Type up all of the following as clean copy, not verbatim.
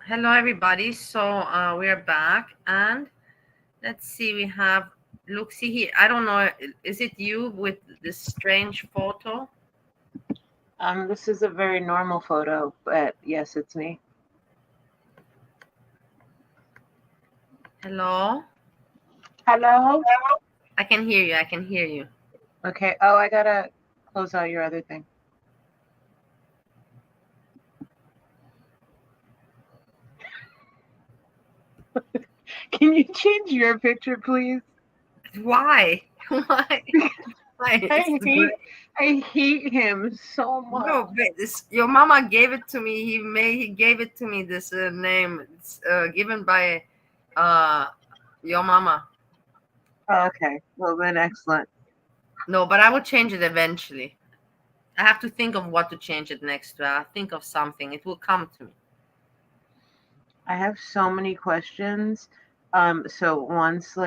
Hello everybody. So we are back, and let's see, we have Luxie here. I don't know, is it you with this strange photo? This is a very normal photo, but yes, it's me. Hello? Hello? I can hear you. I can hear you. Okay. Oh, I gotta close out your other thing. Can you change your picture, please? Why? Why? Why? I hate him so much. No, your mama gave it to me. He gave it to me. This name, it's given by your mama. Oh, okay. Well then, excellent. No, but I will change it eventually. I have to think of what to change it next to. I'll think of something. It will come to me. I have so many questions. So once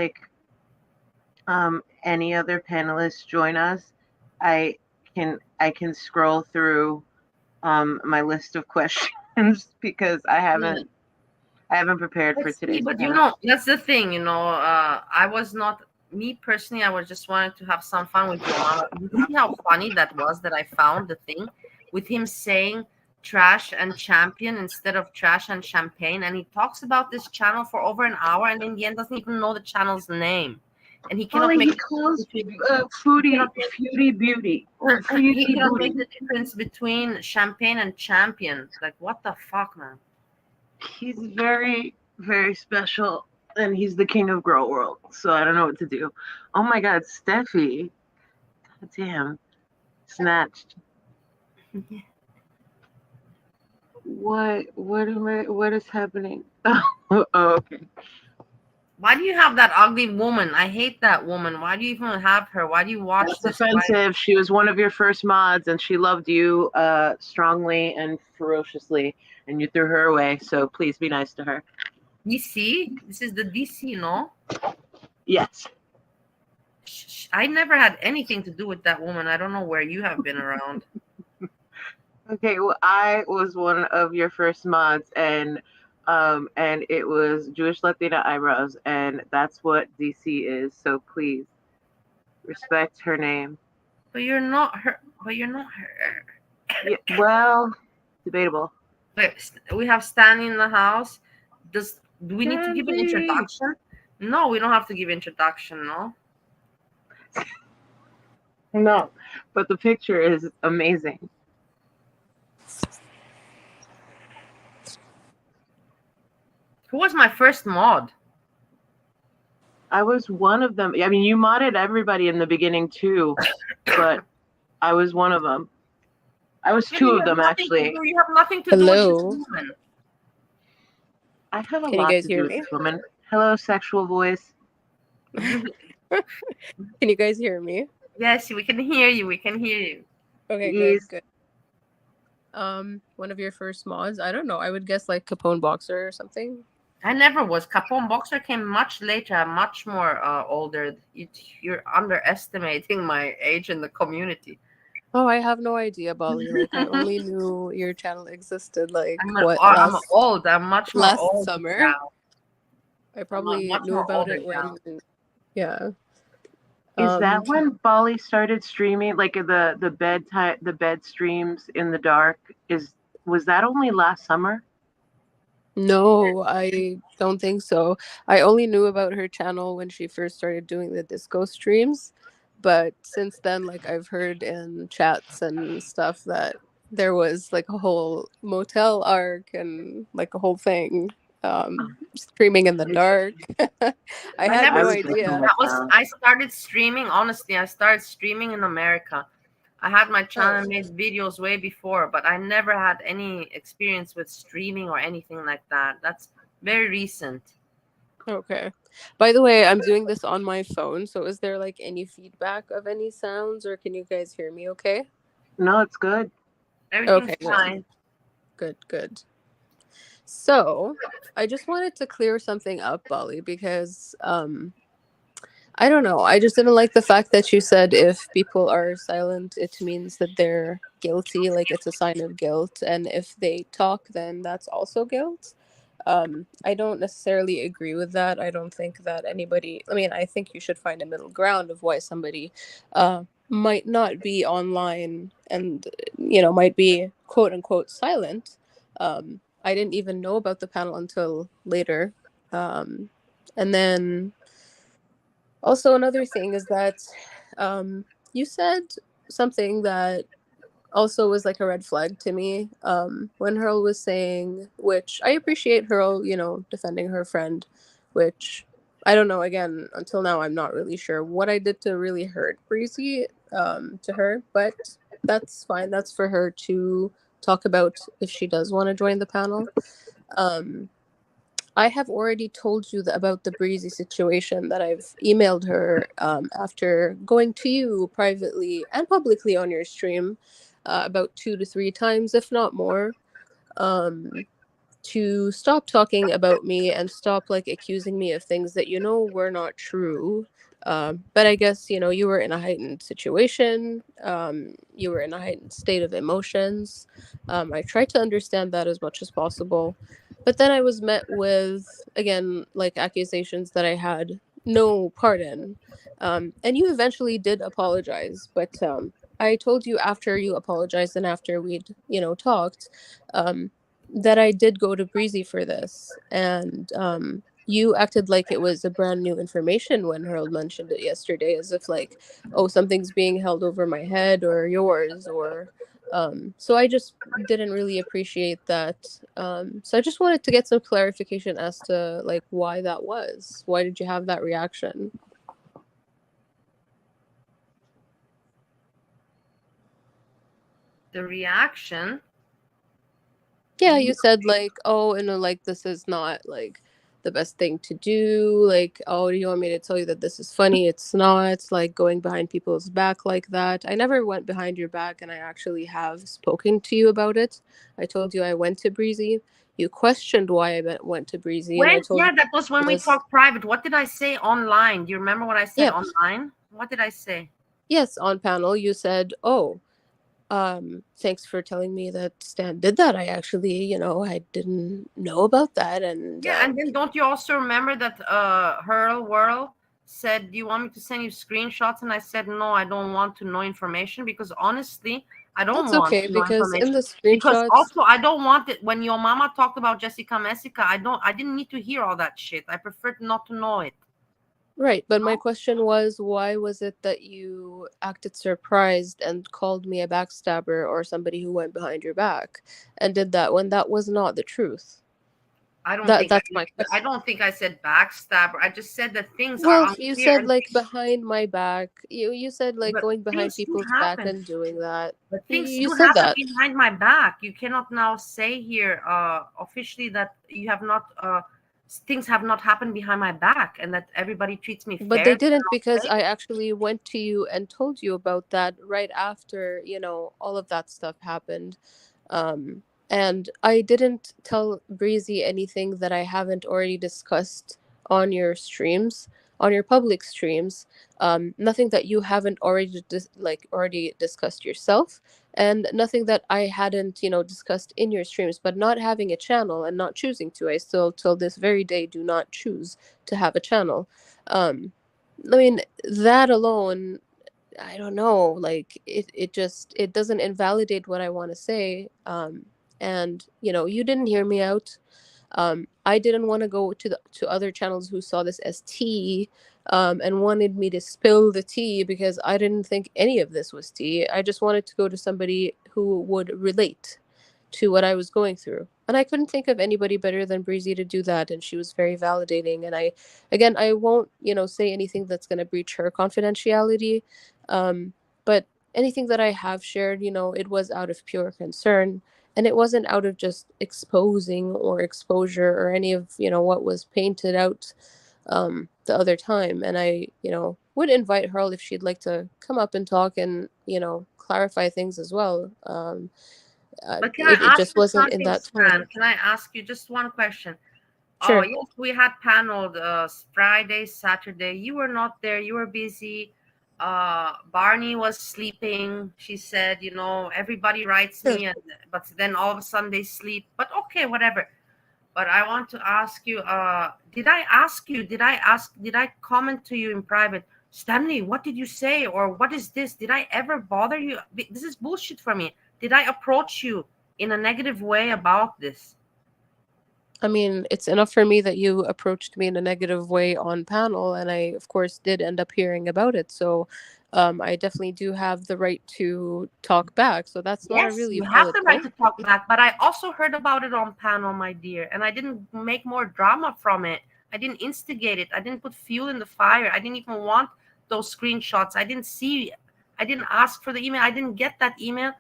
any other panelists join us, I can scroll through my list of questions because I haven't prepared for today. But you know, that's the thing, you know, I was not, me personally, I was just wanting to have some fun with your mama. You see how funny that was, that I found the thing with him saying trash and champion instead of trash and champagne, and he talks about this channel for over an hour, and in the end doesn't even know the channel's name, and he cannot make foodie beauty. He cannot make the difference between champagne and champion. Like, what the fuck, man? He's very, very special, and he's the king of Girl World, so I don't know what to do. Oh my God, Steffi. God damn. Snatched. What is happening? Oh, okay. Why do you have that ugly woman? I hate that woman. Why do you even have her? Why do you watch this? That's offensive. She was one of your first mods, and she loved you strongly and ferociously, and you threw her away. So please be nice to her. DC? This is the DC, no? Yes. I never had anything to do with that woman. I don't know where you have been around. Okay, well, I was one of your first mods, and it was Jewish Latina eyebrows, and that's what DC is. So please respect her name. But you're not her. But you're not her. Yeah, well, debatable. We have Stan in the house. Do we need to give an introduction? No, we don't have to give introduction. No. No, but the picture is amazing. Who was my first mod? I was one of them. I mean, you modded everybody in the beginning too, but I was one of them. I was two of them, actually. You have nothing to do with this woman. I have a lot to do with this woman. Hello, sexual voice. Can you guys hear me? Yes, we can hear you. We can hear you. Okay, good. One of your first mods? I don't know. I would guess like Capone Boxer or something. I never was. Capone Boxer came much later. I'm much more older. You're underestimating my age in the community. Oh, I have no idea, Bali. Like, I only knew your channel existed like I'm old. I'm much more last old summer. now. I probably knew about it when, yeah. Is that when Bali started streaming, like the bed streams in the dark? Was that only last summer? No, I don't think so. I only knew about her channel when she first started doing the disco streams, but since then, like, I've heard in chats and stuff that there was like a whole motel arc and like a whole thing. streaming in the dark. I I had never I no was streamed. making idea. that That was sound. I started streaming. Honestly, I started streaming in America. I had my channel Oh, and made videos way before, but I never had any experience with streaming or anything like that. That's very recent. okay. By the way, I'm doing this on my phone, so is there like any feedback of any sounds, or can you guys hear me okay? No, it's good. Everything's Okay, good. fine. Good, good. So, I just wanted to clear something up, Bali, because I don't know. I just didn't like the fact that you said if people are silent, it means that they're guilty, like it's a sign of guilt, and if they talk, then that's also guilt. I don't necessarily agree with that. I don't think that anybody, I mean, I think you should find a middle ground of why somebody might not be online and, might be quote unquote silent. I didn't even know about the panel until later. Um, and then also, another thing is that you said something that also was like a red flag to me when Hurl was saying, which I appreciate Hurl, defending her friend, which I don't know, again, until now, I'm not really sure what I did to really hurt Breezy to her, but that's fine. That's for her to talk about if she does want to join the panel. Um, I have already told you about the Breezy situation that I've emailed her after going to you privately and publicly on your stream about 2 to 3 times, if not more. Um, to stop talking about me and stop like accusing me of things that were not true. But I guess you were in a heightened situation. You were in a heightened state of emotions. I tried to understand that as much as possible, but then I was met with again like accusations that I had no part in. And you eventually did apologize, but I told you after you apologized and after we'd talked. Um, that I did go to Breezy for this, and you acted like it was a brand new information when Harold mentioned it yesterday, as if like, oh, something's being held over my head or yours, or so I just didn't really appreciate that. So I just wanted to get some clarification as to like why that was. Why did you have that reaction? The reaction. Yeah, You you said like, oh, and like this is not like the best thing to do. Like, oh, do you want me to tell you that this is funny? It's not like going behind people's back like that. I never went behind your back, and I actually have spoken to you about it. I told you I went to Breezy. You questioned why I went to Breezy, and I went. told you Yeah, that was when it we was talked private. What did I say online? Do you remember what I said yeah, online? What did I say? yes, on panel you said, oh. Thanks for telling me that Stan did that. I actually, I didn't know about that. And Yeah, and then don't you also remember that Hurl Whirl said, "Do you want me to send you screenshots?" And I said, "No, I don't want to know information because honestly, I don't that's want okay to know because in information the because screenshots, also I don't want it when your mama talked about Jessica Messica. I didn't need to hear all that shit. I preferred not to know it. right. But my question was, why was it that you acted surprised and called me a backstabber or somebody who went behind your back and did that when that was not the truth? I don't That think that's my I question. don't think I said backstabber. I just said that things are Well, you unclear said and like behind my back. You said like but going behind things do people's back happen. and doing that. But You, things you do said happen that. behind my back. You cannot now say here officially that you have not things have not happened behind my back and that everybody treats me But fair. they didn't because I actually went to you and told you about that right after, all of that stuff happened. Um, and I didn't tell Breezy anything that I haven't already discussed on your streams, on your public streams. Nothing that you haven't already already discussed yourself, and nothing that I hadn't, discussed in your streams. But not having a channel and not choosing to, I still till this very day do not choose to have a channel. um I mean, that alone, I don't know, like it doesn't invalidate what I want to say. And you didn't hear me out. I didn't want to go to other channels who saw this as tea, and wanted me to spill the tea because I didn't think any of this was tea. I just wanted to go to somebody who would relate to what I was going through. And I couldn't think of anybody better than Breezy to do that. And she was very validating. And again, I won't, say anything that's going to breach her confidentiality. But anything that I have shared, it was out of pure concern. And it wasn't out of just exposing or exposure or any of, what was painted out the other time. And I, would invite her if she'd like to come up and talk and, clarify things as well. But can I It ask just you wasn't in something, that time. Stan? Can I ask you just one question? Oh, Sure. yes, we had panel Friday, Saturday. You were not there. You were busy. Barney was sleeping. She said, everybody writes Sure. me, but then all of a sudden they sleep. But okay, whatever. But I want to ask you, did I comment to you in private, Stanley, what did you say? Or what is this? Did I ever bother you? This is bullshit for me. Did I approach you in a negative way about this? I mean, it's enough for me that you approached me in a negative way on panel, and I, of course, did end up hearing about it. So, I definitely do have the right to talk back. So that's not a Yes, really you have valid the right point. to talk back, but I also heard about it on panel, my dear, and I didn't make more drama from it. I didn't instigate it. I didn't put fuel in the fire. I didn't even want those screenshots. I didn't ask for the email. I didn't get that email,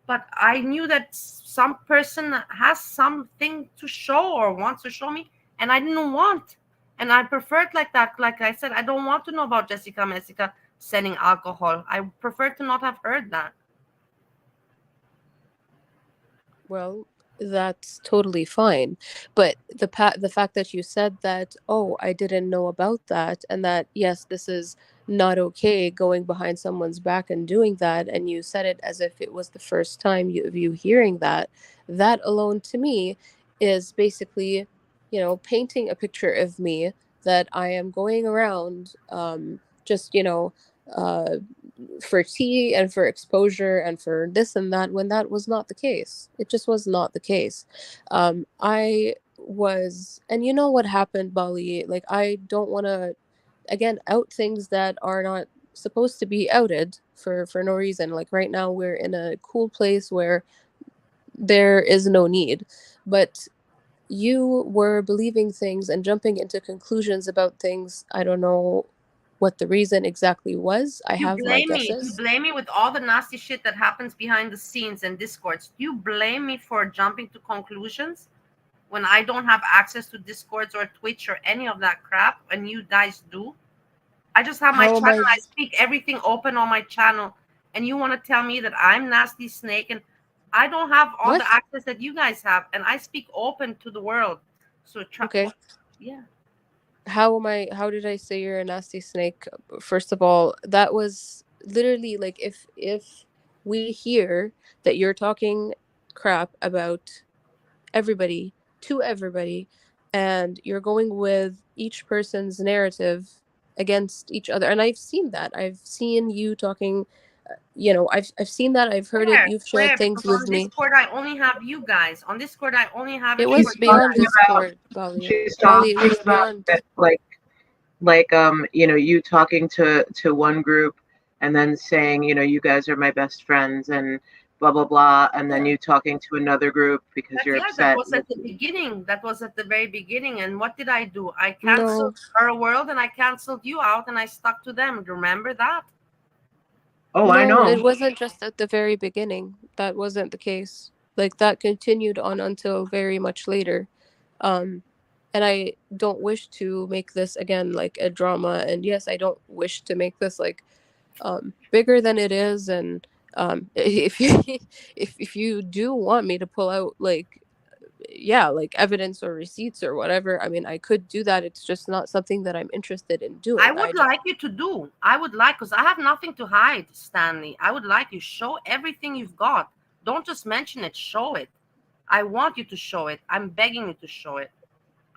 but I knew that some person has something to show or wants to show me, and I didn't want. And I preferred like that. Like I said, I don't want to know about Jessica Messica selling alcohol. I prefer to not have heard that. Well, that's totally fine. But the fact that you said that, oh, I didn't know about that, and that yes, this is not okay going behind someone's back and doing that, and you said it as if it was the first time of you hearing that, that alone to me is basically, painting a picture of me that I am going around just, uh for tea and for exposure and for this and that, when that was not the case. It just was not the case. I was, and you know what happened, Bali? Like, I don't want to, again, out things that are not supposed to be outed for no reason. Like, right now, we're in a cool place where there is no need. But you were believing things and jumping into conclusions about things. I don't know what the reason exactly was. I have my You guesses. blame me with all the nasty shit that happens behind the scenes and discords. You blame me for jumping to conclusions when I don't have access to discords or Twitch or any of that crap, and you guys do. I just have my How am channel. I? I speak everything open on my channel, and you want to tell me that I'm nasty snake, and I don't have all the What? access that you guys have, and I speak open to the world. So Okay. yeah. How am I? How did I say you're a nasty snake? First of all, that was literally like, if we hear that you're talking crap about everybody to everybody, and you're going with each person's narrative against each other, and I've seen that. I've seen you talking. I've seen that. I've heard it. Where? You've shared Where? things Because with on me. Discord I only have you guys. On Discord I only have It it She's was for you beyond talking guys. about Discord, Bali. she's Bali, it talking was about beyond. that, like you talking to one group and then saying, you guys are my best friends and blah blah blah, and then Yeah. you talking to another group because That you're yeah, that upset was at the beginning. That was at the very beginning. And what did I do? I No. canceled her world and I canceled you out and I stuck to them. Remember that? Oh, I No, know. it wasn't just at the very beginning. That wasn't the case. Like, that continued on until very much later. Um, and I don't wish to make this again like a drama. And yes, I don't wish to make this like bigger than it is. And if you if you do want me to pull out like, yeah, like evidence or receipts or whatever, I mean, I could do that. It's just not something that I'm interested in I doing. I would just like you to do. I would like, because I have nothing to hide, Stanley. I would like you show everything you've got. Don't just mention it, show it. I want you to show it. I'm begging you to show it.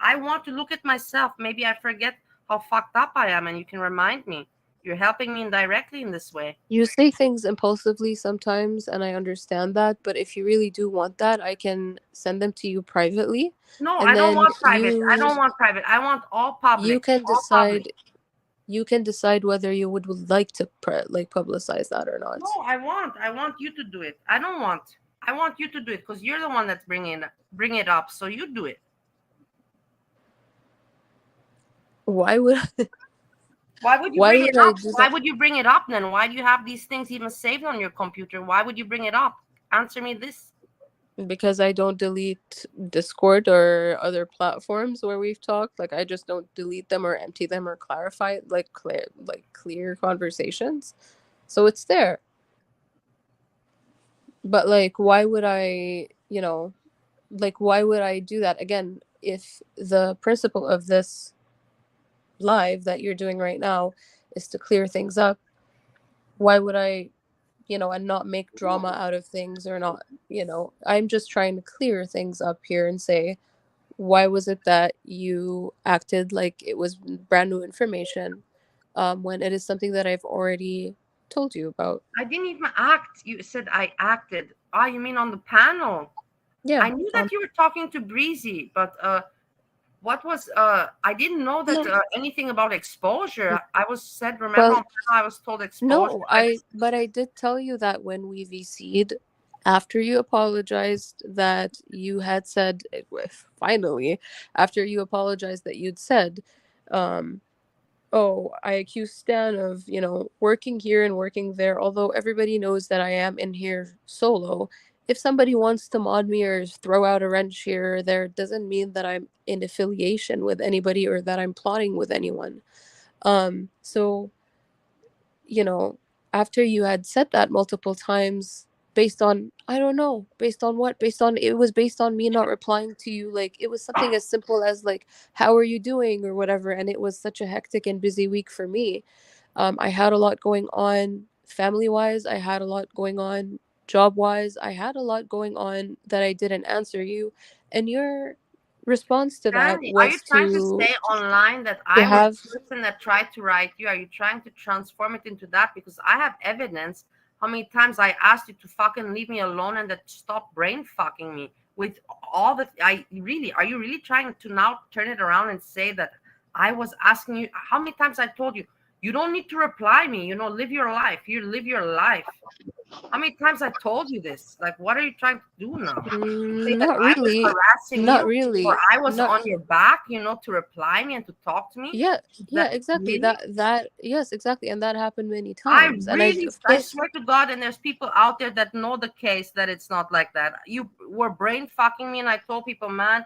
I want to look at myself. Maybe I forget how fucked up I am, and you can remind me. You're helping me indirectly in this way. You say things impulsively sometimes, and I understand that, but if you really do want that, I can send them to you privately, No, and I don't then want private. I don't want private. I want all you public. can All public. decide you can decide whether you would like to like publicize that or No, not. I want. I want you to do it. I don't want. I want you to do it because you're the one that's bring it up. So you do it. Why would Why would you why bring it would I up? do Why that? would you bring it up then? Why do you have these things even saved on your computer? Why would you bring it up? Answer me this. Because I don't delete Discord or other platforms where we've talked. Like I just don't delete them or empty them or clarify clear conversations. So it's there. But like why would I, like why would I do that again if the principle of this live that you're doing right now is to clear things up? Why would I, and not make drama out of things or not, I'm just trying to clear things up here and say, why was it that you acted like it was brand new information when it is something that I've already told you about? I didn't even act. You said I acted. Ah, you mean on the panel? Yeah. I knew that you were talking to Breezy, but what was I didn't know that anything about exposure. I was said, remember Well, on panel I was told exposure. no, but I did tell you that when we VC'd, after you apologized that you had said, finally, after you apologized that you'd said, um, oh, I accuse Stan of, working here and working there, although everybody knows that I am in here solo. If somebody wants to mod me or throw out a wrench here or there, doesn't mean that I'm in affiliation with anybody or that I'm plotting with anyone. So, you know, after you had said that multiple times, based on, I don't know, based on what? Based on, it was based on me not replying to you. Like, it was something as simple as, like, how are you doing or whatever. And it was such a hectic and busy week for me. I had a lot going on family wise, I had a lot going on job wise, I had a lot going on that I didn't answer you. And your response to that Sandy, are you was trying to say online that to I was have, the person that tried to write you? Are you trying to transform it into that? Because I have evidence how many times I asked you to fucking leave me alone and that stop brain fucking me with all the I really are you really trying to now turn it around and say that I was asking you how many times I told you you don't need to reply me, live your life. You live your life. How many times I told you this? Like, what are you trying to do now? Say that not I was really, harassing not you or really, I was not, on your back, to reply me and to talk to me? yeah, Is yeah, that exactly, really? that yes, exactly, and that happened many I times, and really, of I course, swear to God, and there's people out there that know the case that it's not like that. You were brain fucking me, and I told people, man,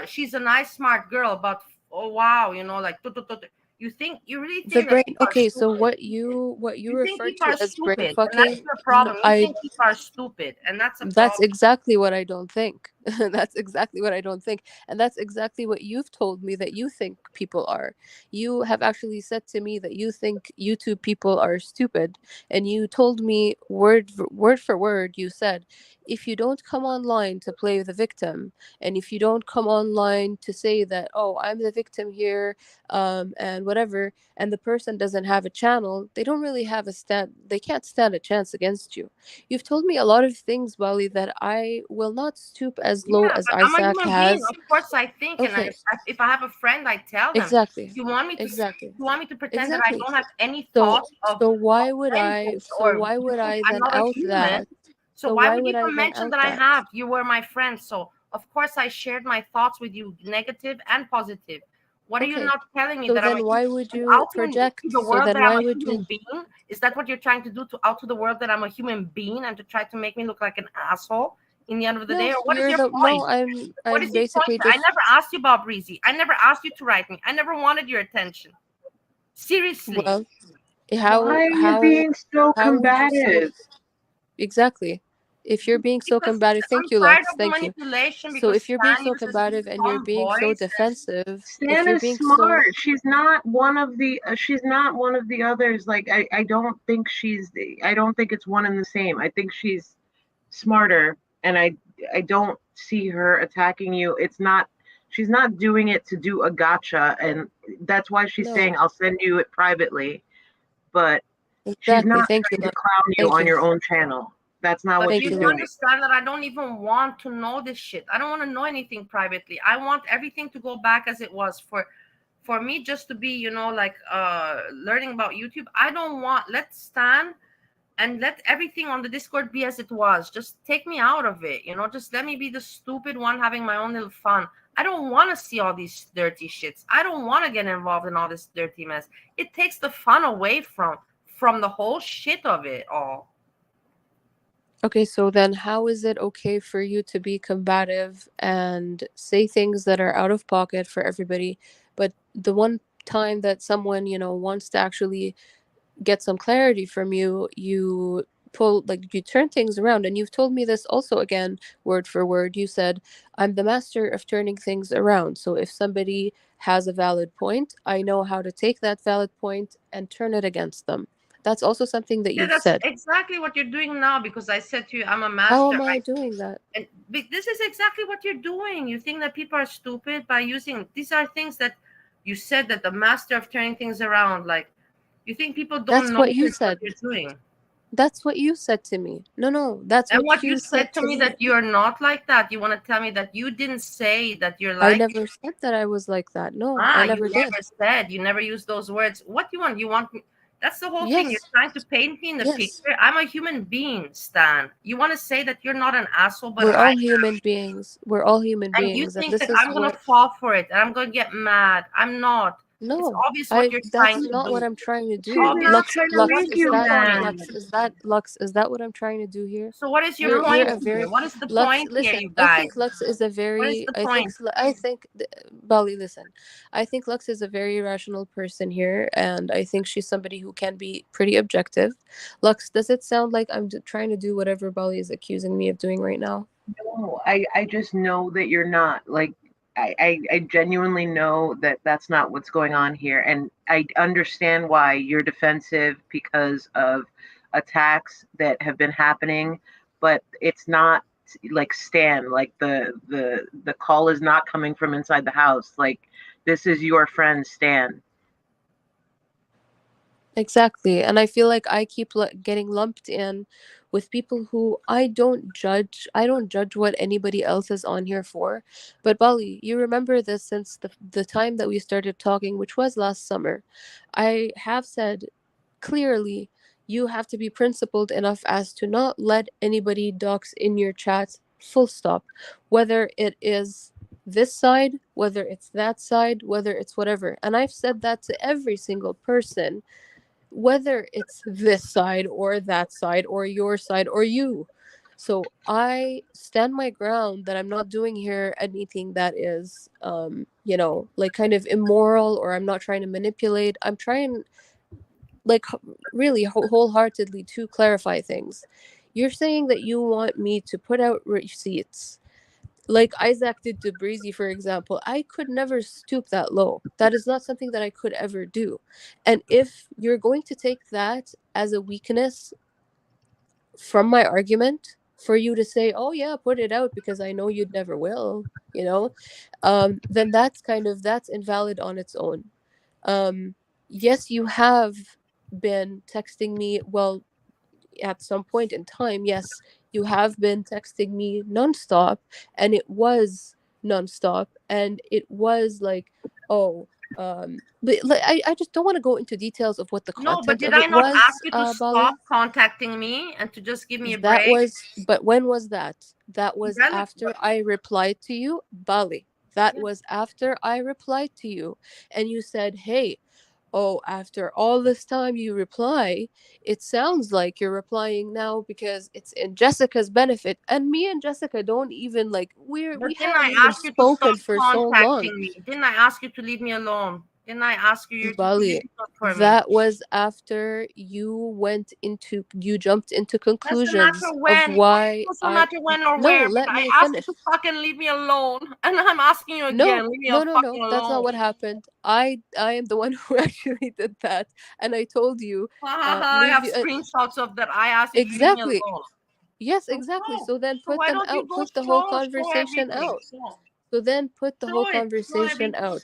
she's a nice, smart girl, but oh wow, like you really the think that brain, people are okay, so stupid. what you You think refer people to are as brain stupid, and that's fucking, your problem. You I think people are stupid, and that's a That's problem. exactly what I don't think. That's exactly what I don't think. And that's exactly what you've told me that you think people are. You have actually said to me that you think YouTube people are stupid. And you told me word for word, you said, if you don't come online to play the victim, and if you don't come online to say that, oh, I'm the victim here, and whatever, and the person doesn't have a channel, they don't really have a stand, they can't stand a chance against you. You've told me a lot of things, Bali, that I will not stoop as low Yeah, as but I'm a Isaac human being. has. Of course, I think, and Okay, if I have a friend, I tell them. exactly. You want me to? Exactly. You want me to pretend that I Exactly. don't have any So thought of vengeance, so or why you would think I I'm then not a out human? that? So So why why would would you I even then mention out that I that? have? You were my friend, so of course I shared my thoughts with you, negative and positive. What are you Okay. not telling me So that I'm a then human? why would And you outing to project? the So world then that I'm why a would you? human being? Is that what you're trying to do to out to the world that I'm a human being and to try to make me look like an asshole in the end of the day? No, Or what is you're your the no. point? What I'm is your point? basically I just, never asked you about Breezy. I never asked you to write me. I never wanted your attention. Seriously. well. Why How are you being so how would you say combative? exactly? If you're being so Because combative, I'm thank you, tired Lex. of the Thank you. manipulation So because if you're being Stan so uses his combative and you're dumb being so voice and defensive, if Stan you're is being so smart. She's not one of the. She's not one of the others. Like I don't think she's. I don't think it's one and the same. I think she's smarter, and I don't see her attacking you. It's not. She's not doing it to do a gotcha, and that's why she's saying no, I'll send you it privately. But she's exactly. not Thank you, trying to Lex. clown you Thank on you. your own channel. That's not but what Thank you you, she's do Lex. doing. understand that I don't even want to know this shit. I don't want to know anything privately. I want everything to go back as it was for me just to be, like learning about YouTube. I don't want let's stand and let everything on the Discord be as it was. Just take me out of it, just let me be the stupid one having my own little fun. I don't want to see all these dirty shits. I don't want to get involved in all this dirty mess. It takes the fun away from the whole shit of it all. Okay, so then how is it okay for you to be combative and say things that are out of pocket for everybody, but the one time that someone, wants to actually get some clarity from you, you you turn things around. And you've told me this also, again, word for word. You said, I'm the master of turning things around. So if somebody has a valid point, I know how to take that valid point and turn it against them. That's also something that Yeah, you've that's said. exactly what you're doing now, because I said to you, I'm a How master. am I doing that? And this is exactly what you're doing. You think that people are stupid by using these are things that you said, that the master of turning things around. Like, you think people don't That's what you notice what said. you're doing. That's what you said to me. No, no, that's And what what you you said said to to me, me. that you're not like that. You want to tell me that you didn't say that you're I like never said that I was like that. No, I Ah, you never did. never said, you never used those words. What do you want? You want me? That's the whole thing. You're Yes, trying to paint me in the yes. picture. I'm a human being, Stan. You want to say that you're not an asshole, but We're all human beings. We're all human and you beings. And think this that is I'm gonna what, fall for it and I'm gonna get mad. I'm not. It's no, obvious what you're trying that's to not what do. I'm trying to It's She's do. obvious not Lux, trying to Lux, what make is is you the that, point? mad. Lux, is that what I'm trying to do here? So what is your You're point a here? very, What is the Lux, point here, listen, you I guys? think Lux is a What is very, the point? Bali, listen, I think Lux is a very rational person here, and I think she's somebody who can be pretty objective. Lux, does it sound like I'm trying to do whatever Bali is accusing me of doing right now? No, I just know that you're not. Like, I genuinely know that that's not what's going on here. And I understand why you're defensive because of attacks that have been happening, but it's not like Stan, like the call is not coming from inside the house. Like, this is your friend Stan. Exactly. And I feel like I keep getting lumped in with people who I don't judge. I don't judge what anybody else is on here for. But Bali, you remember this since the time that we started talking, which was last summer. I have said clearly you have to be principled enough as to not let anybody dox in your chat, full stop. Whether it is this side, whether it's that side, whether it's whatever. And I've said that to every single person, whether it's this side or that side or your side or you. So I stand my ground that I'm not doing here anything that is, like kind of immoral, or I'm not trying to manipulate. I'm trying, like, really wholeheartedly to clarify things. You're saying that you want me to put out receipts like Isaac did to Breezy, for example. I could never stoop that low. That is not something that I could ever do. And if you're going to take that as a weakness from my argument, for you to say, oh yeah, put it out because I know you'd never will, then that's invalid on its own. Yes, you have been texting me. Well, at some point in time, yes, you have been texting me nonstop, and it was nonstop, and it was like, oh, but like, I just don't want to go into details of what the No, but content did of I it not ask was, you to stop Bali. contacting me and to just give me a That break? was, but when was that? That was after Relevant. I replied to you, Bali. That was after I replied to you, and you said, hey, oh, after all this time you reply, it sounds like you're replying now because it's in Jessica's benefit. And me and Jessica don't even like, we But didn't haven't I even ask you to stop spoken for so long. contacting me? Didn't I ask you to leave me alone? Didn't I ask you to do Bali, stuff for me? that was after you jumped into Doesn't conclusions matter of when. why It doesn't I matter when or no, where. But let I me asked you finish. to fucking leave me alone, and I'm asking you No, again, leave me no, no, no. fucking That's not alone. what happened. I am the one who actually did that, and I told you, Ha ha ha! I leave have you screenshots of that. I asked you to leave me exactly. alone. Yes, So exactly. show. So then So put why them don't you out. go Put the whole show conversation everything? out. So then put the whole Show conversation everything. out.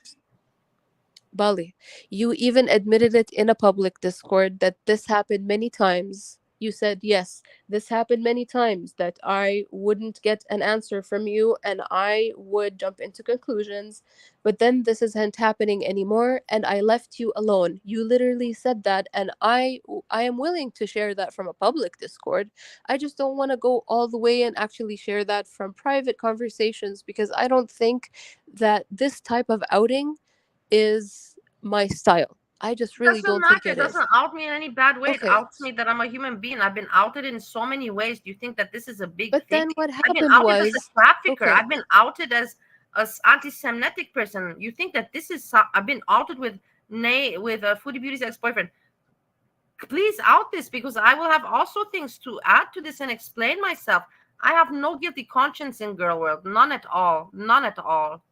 Bali, you even admitted it in a public Discord that this happened many times. You said, yes, this happened many times, that I wouldn't get an answer from you and I would jump into conclusions. But then this isn't happening anymore and I left you alone. You literally said that, and I am willing to share that from a public Discord. I just don't want to go all the way and actually share that from private conversations, because I don't think that this type of outing is my style. I just really Doesn't don't think matter. It it is. doesn't out me in any bad way. It Okay, outs me that I'm a human being. I've been outed in so many ways. Do you think that this is a big but thing? then what I've been happened outed as a was, trafficker. okay, I've been outed as anti-Semitic person. You think that this is? I've been outed with with a Foodie Beauty's ex-boyfriend. Please out this, because I will have also things to add to this and explain myself. I have no guilty conscience in girl world. None at all. None at all.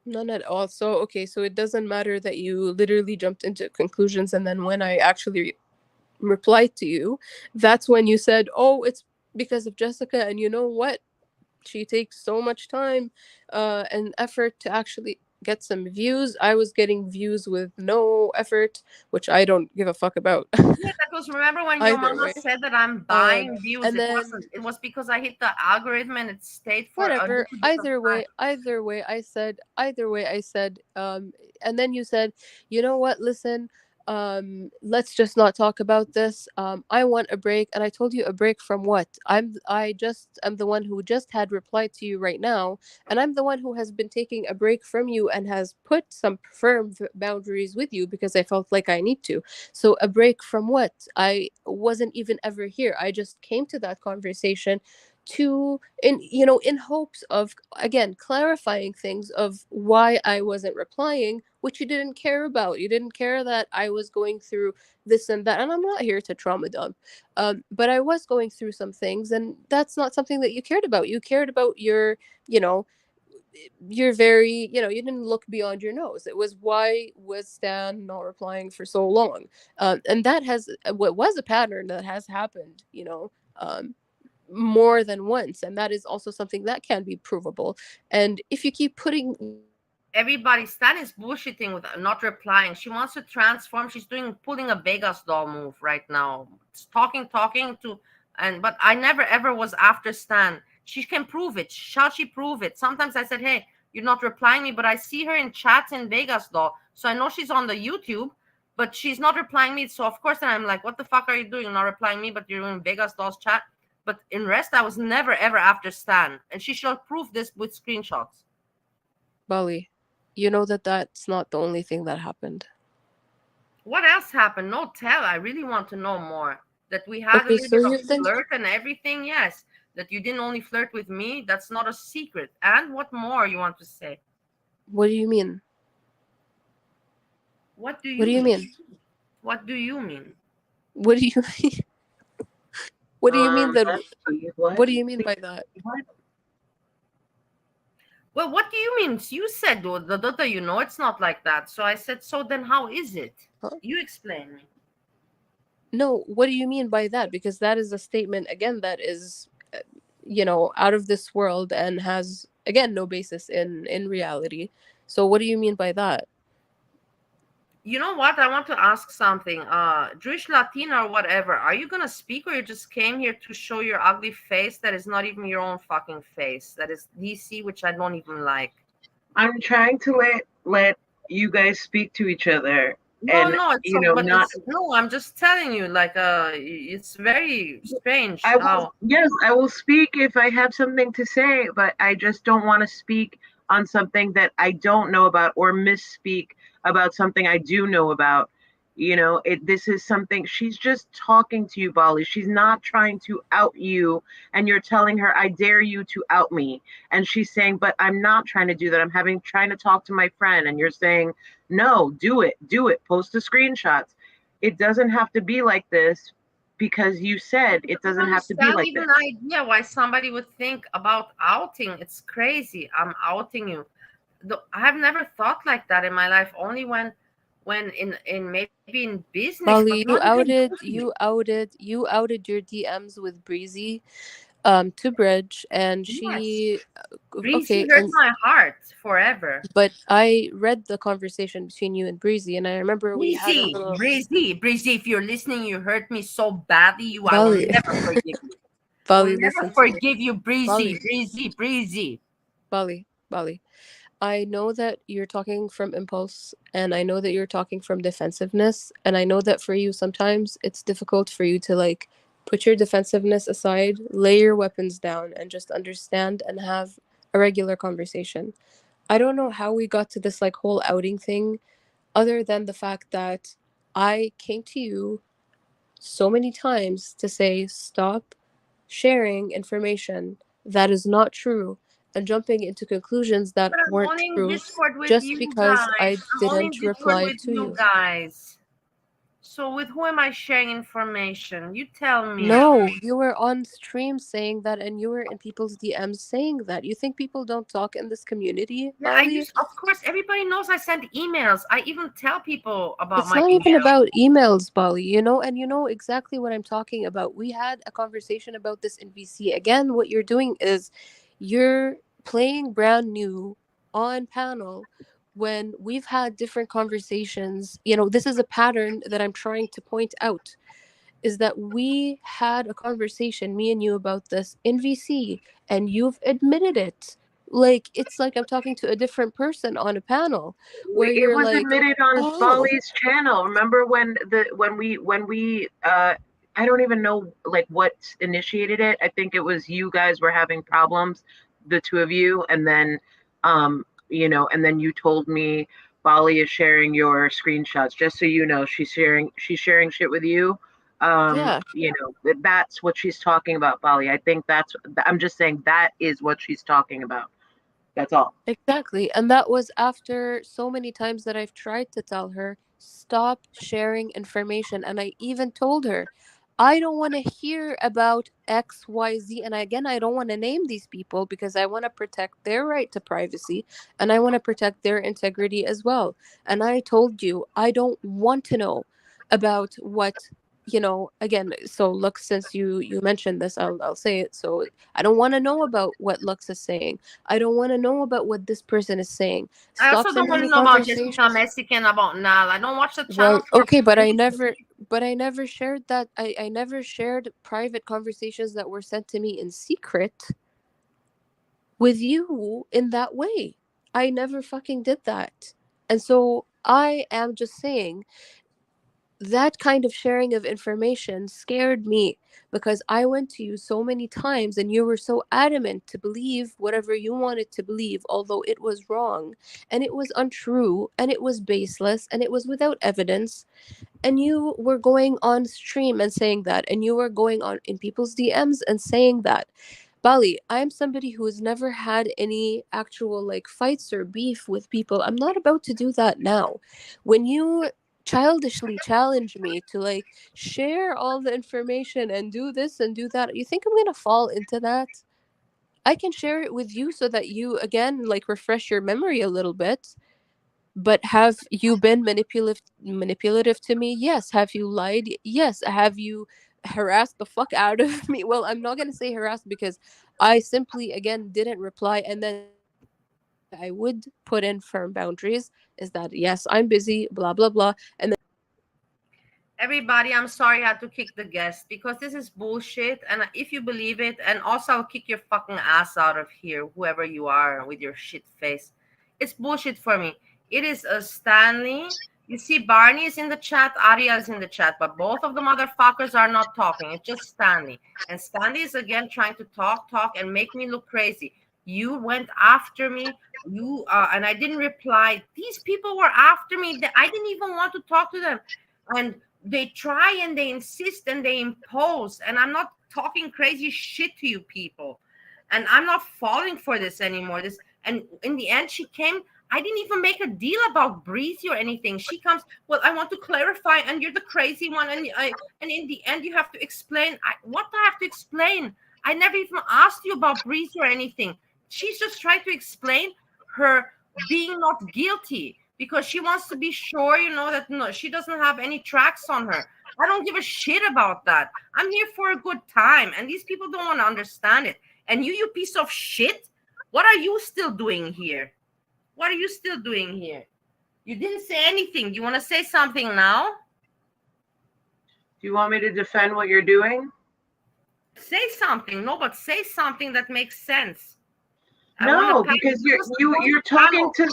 none at all. So, okay, so it doesn't matter that you literally jumped into conclusions, and then when I actually replied to you, that's when you said, oh, it's because of Jessica, and you know what? She takes so much time and effort to actually get some views. I was getting views with no effort, which I don't give a fuck about. Yeah, that was, remember when your Either mama way. said that I'm Um, buying views? and It then wasn't. It was because I hit the algorithm and it stayed for a whatever, little bit of time. either way I said, and then you said, you know what, listen, let's just not talk about this. I want a break. And I told you, a break from what? I'm the one who just had replied to you right now, and I'm the one who has been taking a break from you and has put some firm boundaries with you because I felt like I need to. So a break from what? I wasn't even ever here. I just came to that conversation to, in hopes of, again, clarifying things of why I wasn't replying, which you didn't care about. You didn't care that I was going through this and that, and I'm not here to trauma dump. But I was going through some things, and that's not something that you cared about. You cared about your, you know you're very, you didn't look beyond your nose. It was, why was Stan not replying for so long? And that has, what was a pattern that has happened, more than once, and that is also something that can be provable. And if you keep putting Everybody, Stan is bullshitting with not replying. She wants to transform. She's pulling a Vegas doll move right now. It's talking to, and but I never ever was after Stan. She can prove it. Shall she prove it? Sometimes I said, hey, you're not replying me, but I see her in chats in Vegas doll, so I know she's on the YouTube, but she's not replying me. So of course, then I'm like, what the fuck are you doing? You're not replying me, but you're in Vegas doll's chat. But in rest, I was never ever after Stan, and she shall prove this with screenshots. Bali, you know that that's not the only thing that happened. What else happened? No, tell. I really want to know more. That we had a Okay, little so bit of you've been, flirt and everything, yes. That you didn't only flirt with me, that's not a secret. And what more you want to say? what do you mean? What do What do you you mean? mean? What do you mean? What do you what do you mean that, Yes, please. What? what do you mean Please, by that? what? Well, what do you mean? You said, you know, it's not like that. So I said, so then how is it? Huh? You explain me. No, what do you mean by that? Because that is a statement, again, that is, out of this world and has, again, no basis in reality. So what do you mean by that? You know what? I want to ask something. Jewish Latina or whatever, are you gonna speak, or you just came here to show your ugly face that is not even your own fucking face? That is DC, which I don't even like. I'm trying to let you guys speak to each other, No, and no, but not. it's no. I'm just telling you, like, it's very strange I will, how. yes, I will speak if I have something to say, but I just don't want to speak on something that I don't know about or misspeak about something I do know about. This is something she's just talking to you, Bali. She's not trying to out you, and you're telling her, I dare you to out me. And she's saying, but I'm not trying to do that. I'm trying to talk to my friend. And you're saying, no, do it, post the screenshots. It doesn't have to be like this, because you said it I don't doesn't have to be understand like even this. the idea why somebody would think about outing. It's crazy. I'm outing you. I have never thought like that in my life. Only when in maybe in business, but Bali, not even business. you outed your DMs with Breezy. to Bridge, and Yes. she Breezy okay, hurt and my heart forever. but I read the conversation between you and Breezy, and I remember we had a Breezy, little Breezy, Breezy, if you're listening, you hurt me so badly, I will Bali. never forgive you. I will Bali, never listen to me. forgive you, Breezy, Bali, Breezy, Breezy. Bali. I know that you're talking from impulse, and I know that you're talking from defensiveness, and I know that for you sometimes it's difficult for you to like put your defensiveness aside, lay your weapons down, and just understand and have a regular conversation. I don't know how we got to this like whole outing thing, other than the fact that I came to you so many times to say stop sharing information that is not true and jumping into conclusions that But I'm weren't only in true Discord with just you because guys. I I'm only in didn't Discord reply with to you you. guys. So with who am I sharing information? You tell me. No, you were on stream saying that, and you were in people's DMs saying that. You think people don't talk in this community, Yeah, I Bali? use, of course, everybody knows I send emails. I even tell people about It's my not even email. about emails, Bali, and you know exactly what I'm talking about. We had a conversation about this in VC. Again, what you're doing is you're playing brand new on panel when we've had different conversations. This is a pattern that I'm trying to point out, is that we had a conversation, me and you, about this in VC, and you've admitted it. Like, it's like I'm talking to a different person on a panel where It you're was like, admitted on oh, Bali's channel. Remember when we I don't even know like what initiated it. I think it was you guys were having problems, the two of you, and then and then you told me Bali is sharing your screenshots. Just so you know, she's sharing shit with you. yeah. That's what she's talking about, Bali. I think I'm just saying that is what she's talking about. That's all. Exactly. And that was after so many times that I've tried to tell her, stop sharing information. And I even told her, I don't want to hear about XYZ. And again, I don't want to name these people because I want to protect their right to privacy and I want to protect their integrity as well. And I told you, I don't want to know about what. Again, so look, since you mentioned this, I'll say it. So I don't want to know about what Lux is saying. I don't want to know about what this person is saying. I Stop also don't sending want me to know about Jessica conversations. Mexican about Nal. I don't watch the channel Well, for okay, but I reasons. never shared that. I never shared private conversations that were sent to me in secret with you in that way. I never fucking did that. And so I am just saying that kind of sharing of information scared me because I went to you so many times and you were so adamant to believe whatever you wanted to believe, although it was wrong and it was untrue and it was baseless and it was without evidence. And you were going on stream and saying that, and you were going on in people's DMs and saying that. Bali, I'm somebody who has never had any actual like fights or beef with people. I'm not about to do that now. When you childishly challenge me to like share all the information and do this and do that, you think I'm going to fall into that? I can share it with you so that you again like refresh your memory a little bit. But have you been manipulative to me? Yes. Have you lied? Yes. Have you harassed the fuck out of me? Well, I'm not gonna say harassed because I simply again didn't reply, and then the only way I would put in firm boundaries is that yes, I'm busy, blah blah blah, and then Everybody, I'm sorry I had to kick the guest because this is bullshit. And if you believe it, and also I'll kick your fucking ass out of here, whoever you are with your shit face. It's bullshit for me. It is a Stanley. You see, Barney is in the chat, Aria is in the chat, but both of the motherfuckers are not talking. It's just Stanley. And Stanley is again trying to talk, and make me look crazy. You went after me. And I didn't reply. These people were after me. I didn't even want to talk to them. And they try and they insist and they impose, and I'm not talking crazy shit to you people, and I'm not falling for this anymore. And in the end she came. I didn't even make a deal about Breezy or anything. She comes, well, I want to clarify, and you're the crazy one, and in the end you have to explain. What do I have to explain? I never even asked you about Breezy or anything. She's just trying to explain her being not guilty because she wants to be sure, that no, she doesn't have any tracks on her. I don't give a shit about that. I'm here for a good time, and these people don't want to understand it. And you piece of shit, what are you still doing here? What are you still doing here? You didn't say anything. Do you want to say something now? Do you want me to defend what you're doing? Say something. No, but say something that makes sense. No, because you're talking to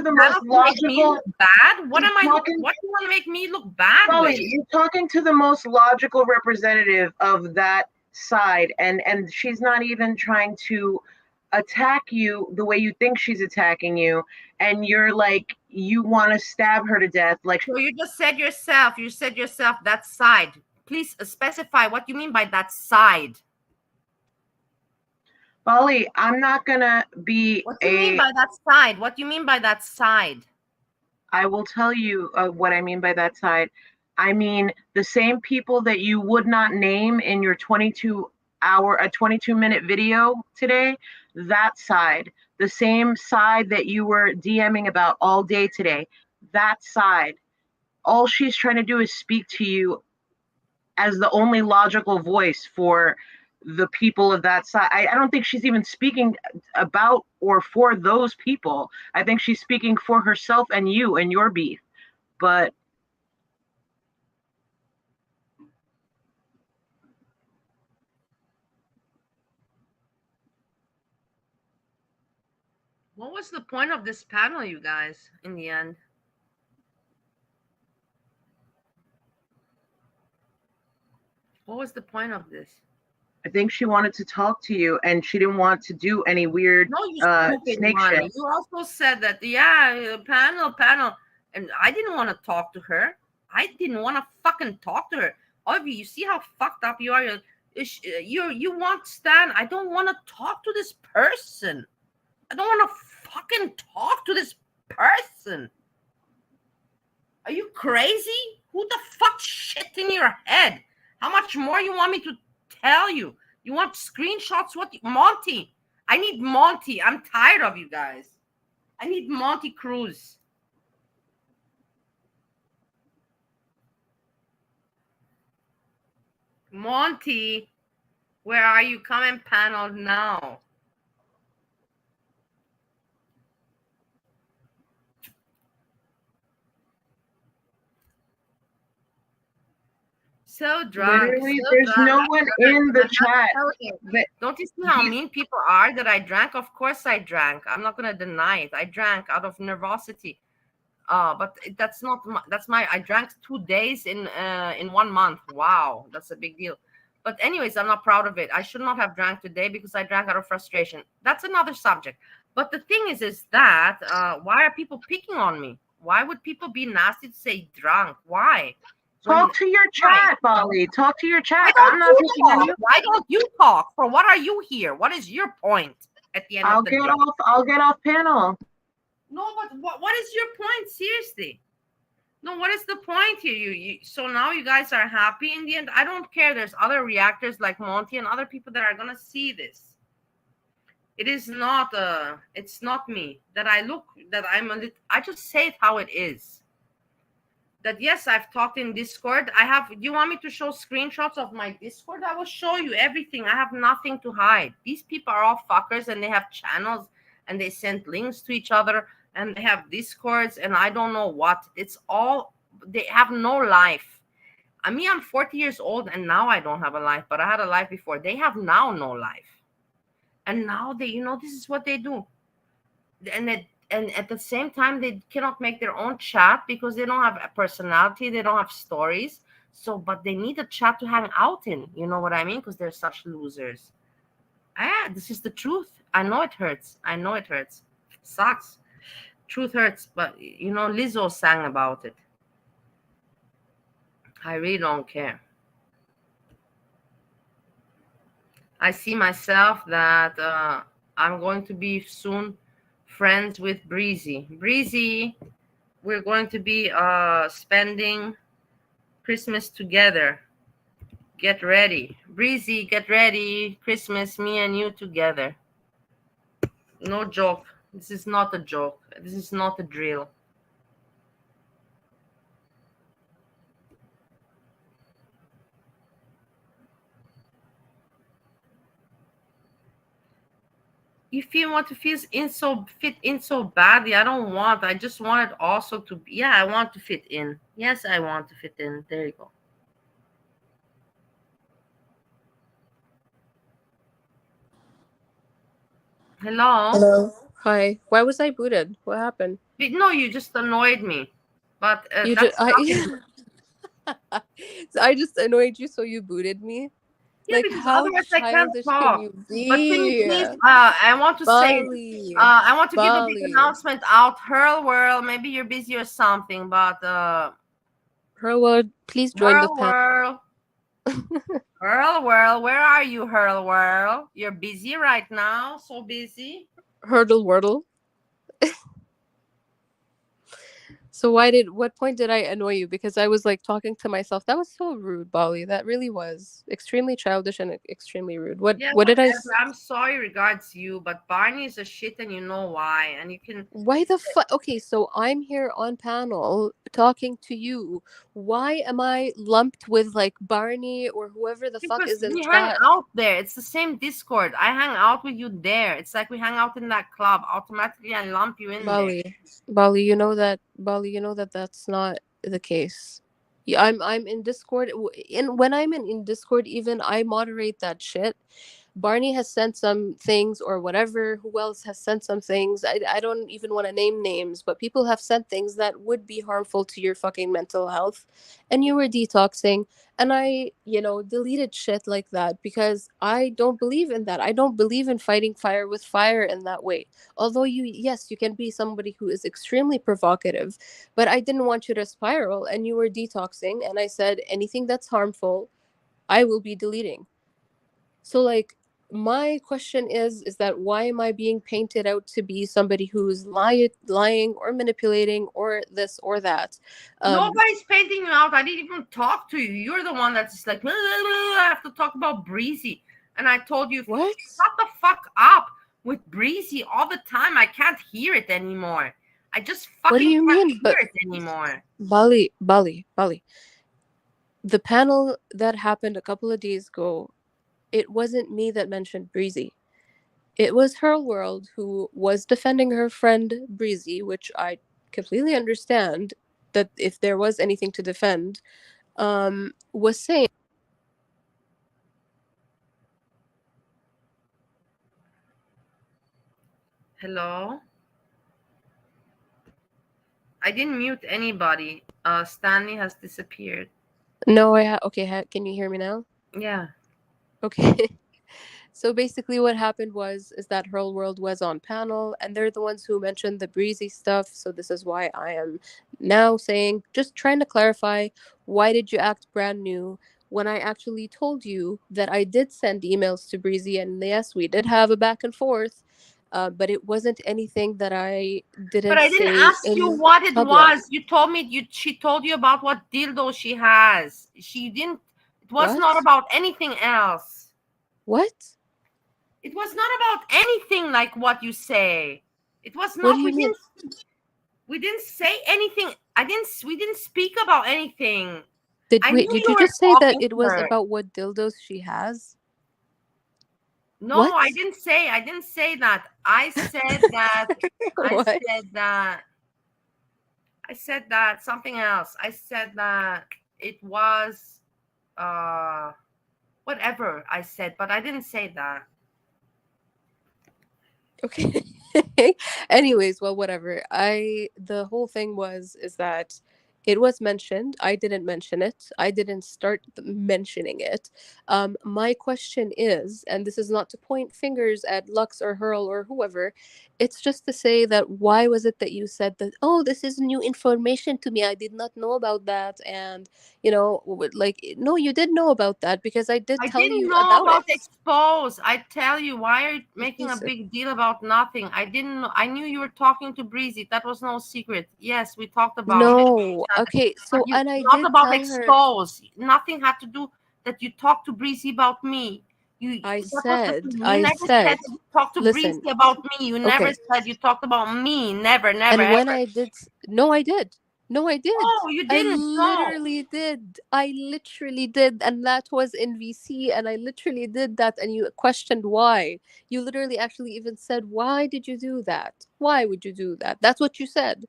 the most logical. Bad? What do you want to make me look bad? Molly, you're talking to the most logical representative of that side, and she's not even trying to attack you the way you think she's attacking you, and you're like, you want to stab her to death. Like, so you just said yourself. You said yourself that side. Please specify what you mean by that side. Molly, I'm not gonna be. What do you mean by that side? What do you mean by that side? I will tell you what I mean by that side. I mean the same people that you would not name in your 22-minute video today. That side, the same side that you were DMing about all day today. That side. All she's trying to do is speak to you as the only logical voice for the people of that side. I don't think she's even speaking about or for those people. I think she's speaking for herself and you and your beef. But what was the point of this panel, you guys, in the end? What was the point of this? I think she wanted to talk to you, and she didn't want to do any weird snake shit. You also said that, panel, and I didn't want to talk to her. I didn't want to fucking talk to her. Avi, you see how fucked up you are? You want Stan. I don't want to talk to this person. I don't want to fucking talk to this person. Are you crazy? Who the fuck shit in your head? How much more you want me to tell you? You want screenshots? What? Monty. I need Monty. I'm tired of you guys. I need Monty Cruz. Monty, where are you? Come and panel now. So drunk. Literally, there's no one in the chat. Don't you see how mean people are that I drank? Of course I drank. I'm not going to deny it. I drank out of nervosity. But that's my I drank 2 days in 1 month. Wow, that's a big deal. But anyways, I'm not proud of it. I should not have drank today because I drank out of frustration. That's another subject. But the thing is that why are people picking on me? Why would people be nasty to say drunk? Why? Talk to your chat, Molly. Talk to your chat. I'm not picking on you. Why don't you talk? For what are you here? What is your point at the end of the day? I'll get off panel. No, but what is your point? Seriously. No, what is the point here? So now you guys are happy in the end? I don't care. There's other reactors like Monty and other people that are going to see this. It is not, it's not me. I just say it how it is. That yes, I've talked in Discord. Do you want me to show screenshots of my Discord? I will show you everything. I have nothing to hide. These people are all fuckers and they have channels and they send links to each other and they have Discords and I don't know what. It's all, they have no life. I'm 40 years old and now I don't have a life, but I had a life before. They have now no life. And now this is what they do. And at the same time, they cannot make their own chat because they don't have a personality. They don't have stories. But they need a chat to hang out in. You know what I mean? Because they're such losers. This is the truth. I know it hurts. Sucks. Truth hurts. But, Lizzo sang about it. I really don't care. I see myself that I'm going to be soon friends with Breezy. Breezy, we're going to be spending Christmas together. Get ready. Breezy, get ready. Christmas, me and you together. No joke. This is not a joke. This is not a drill. If you want to fit in so badly, I don't want. I just want it also to be. Yeah, I want to fit in. Yes, I want to fit in. There you go. Hello. Hello. Hi. Why was I booted? What happened? No, you just annoyed me. But You just that's nothing. I So I just annoyed you, so you booted me. Yeah, Like, because how otherwise I can't childish can talk. you But can you be? please? I want to say. Bali. I want to give a big Bali. announcement out. Hurl World. Maybe you're busy or something, but Herwood, please join the Whirl panel. Whirl. Hurl Whirl. Where are you, Hurl Whirl? You're busy right now. So busy. Hurdle Wordle. So what point did I annoy you? Because I was like talking to myself. That was so rude, Bali. That really was extremely childish and extremely rude. Yeah, What did whatever. I'm sorry regards you, but Barney is a shit and you know why. And you can. Why the fuck? Okay, so I'm here on panel talking to you. Why am I lumped with like Barney or whoever the fuck Because is in we hang chat? out there. It's the same Discord. I hang out with you there. It's like we hang out in that club. Automatically, I lump you in there. Bali, you know that that's not the case. Yeah, I'm in Discord. In when I'm in Discord, even I moderate that shit. Barney has sent some things or whatever. Who else has sent some things? I don't even want to name names, but people have sent things that would be harmful to your fucking mental health. And you were detoxing. And I, deleted shit like that because I don't believe in that. I don't believe in fighting fire with fire in that way. Although yes, you can be somebody who is extremely provocative, but I didn't want you to spiral and you were detoxing. And I said, anything that's harmful, I will be deleting. So like my question is that why am I being painted out to be somebody who's lying or manipulating or this or that? Nobody's painting you out. I didn't even talk to you. You're the one that's just like, "Blah, blah, blah, I have to talk about Breezy." And I told you, What? shut the fuck up with Breezy all the time. I can't hear it anymore. I just What do fucking you can't mean? hear But it anymore. Bali. The panel that happened a couple of days ago, it wasn't me that mentioned Breezy. It was her world who was defending her friend Breezy, which I completely understand that if there was anything to defend, was saying Hello? I didn't mute anybody. Stanley has disappeared. no, okay, can you hear me now? Yeah. Okay. So basically what happened was is that Hurl World was on panel and they're the ones who mentioned the Breezy stuff. So this is why I am now saying just trying to clarify, why did you act brand new when I actually told you that I did send emails to Breezy, and yes, we did have a back and forth. But it wasn't anything that I But didn't I didn't say ask you in what it public. was. You told me she told you about what dildo she has. She didn't it was not What? about anything else. What? It was not about anything like what you say. It was What do not. you mean? We didn't say anything. I didn't. We didn't speak about anything. Did I wait, knew did you you were just say that talking it to was her. about what dildos she has? No, What? I didn't say. I didn't say that. I said that. I What? said that. I said that something else. I said that it was uh whatever I said, but I didn't say that. Okay. Anyways, well, whatever. The whole thing is that it was mentioned. I didn't mention it. I didn't start mentioning it. My question is, and this is not to point fingers at Lux or Hurl or whoever, it's just to say that why was it that you said that, oh, this is new information to me. I did not know about that. And, like, no, you did know about that because I did I tell didn't you know about about it. expose. I tell you, why are you making a Yes. big deal about nothing? I didn't know. I knew you were talking to Breezy. That was no secret. Yes, we talked about it. No. Okay. But So, you and I not did about tell her, expose. Nothing had to do that you talked to Breezy about me. I That was the said, thing. You I never said said, that you talked to listen, Breezy about me. You never okay. said you talked about me. Never, never, And when ever. I did, no, I did. No, I did. Oh, you I didn't. No. literally did. I literally did. And that was in VC. And I literally did that. And you questioned why. You literally actually even said, why did you do that? Why would you do that? That's what you said.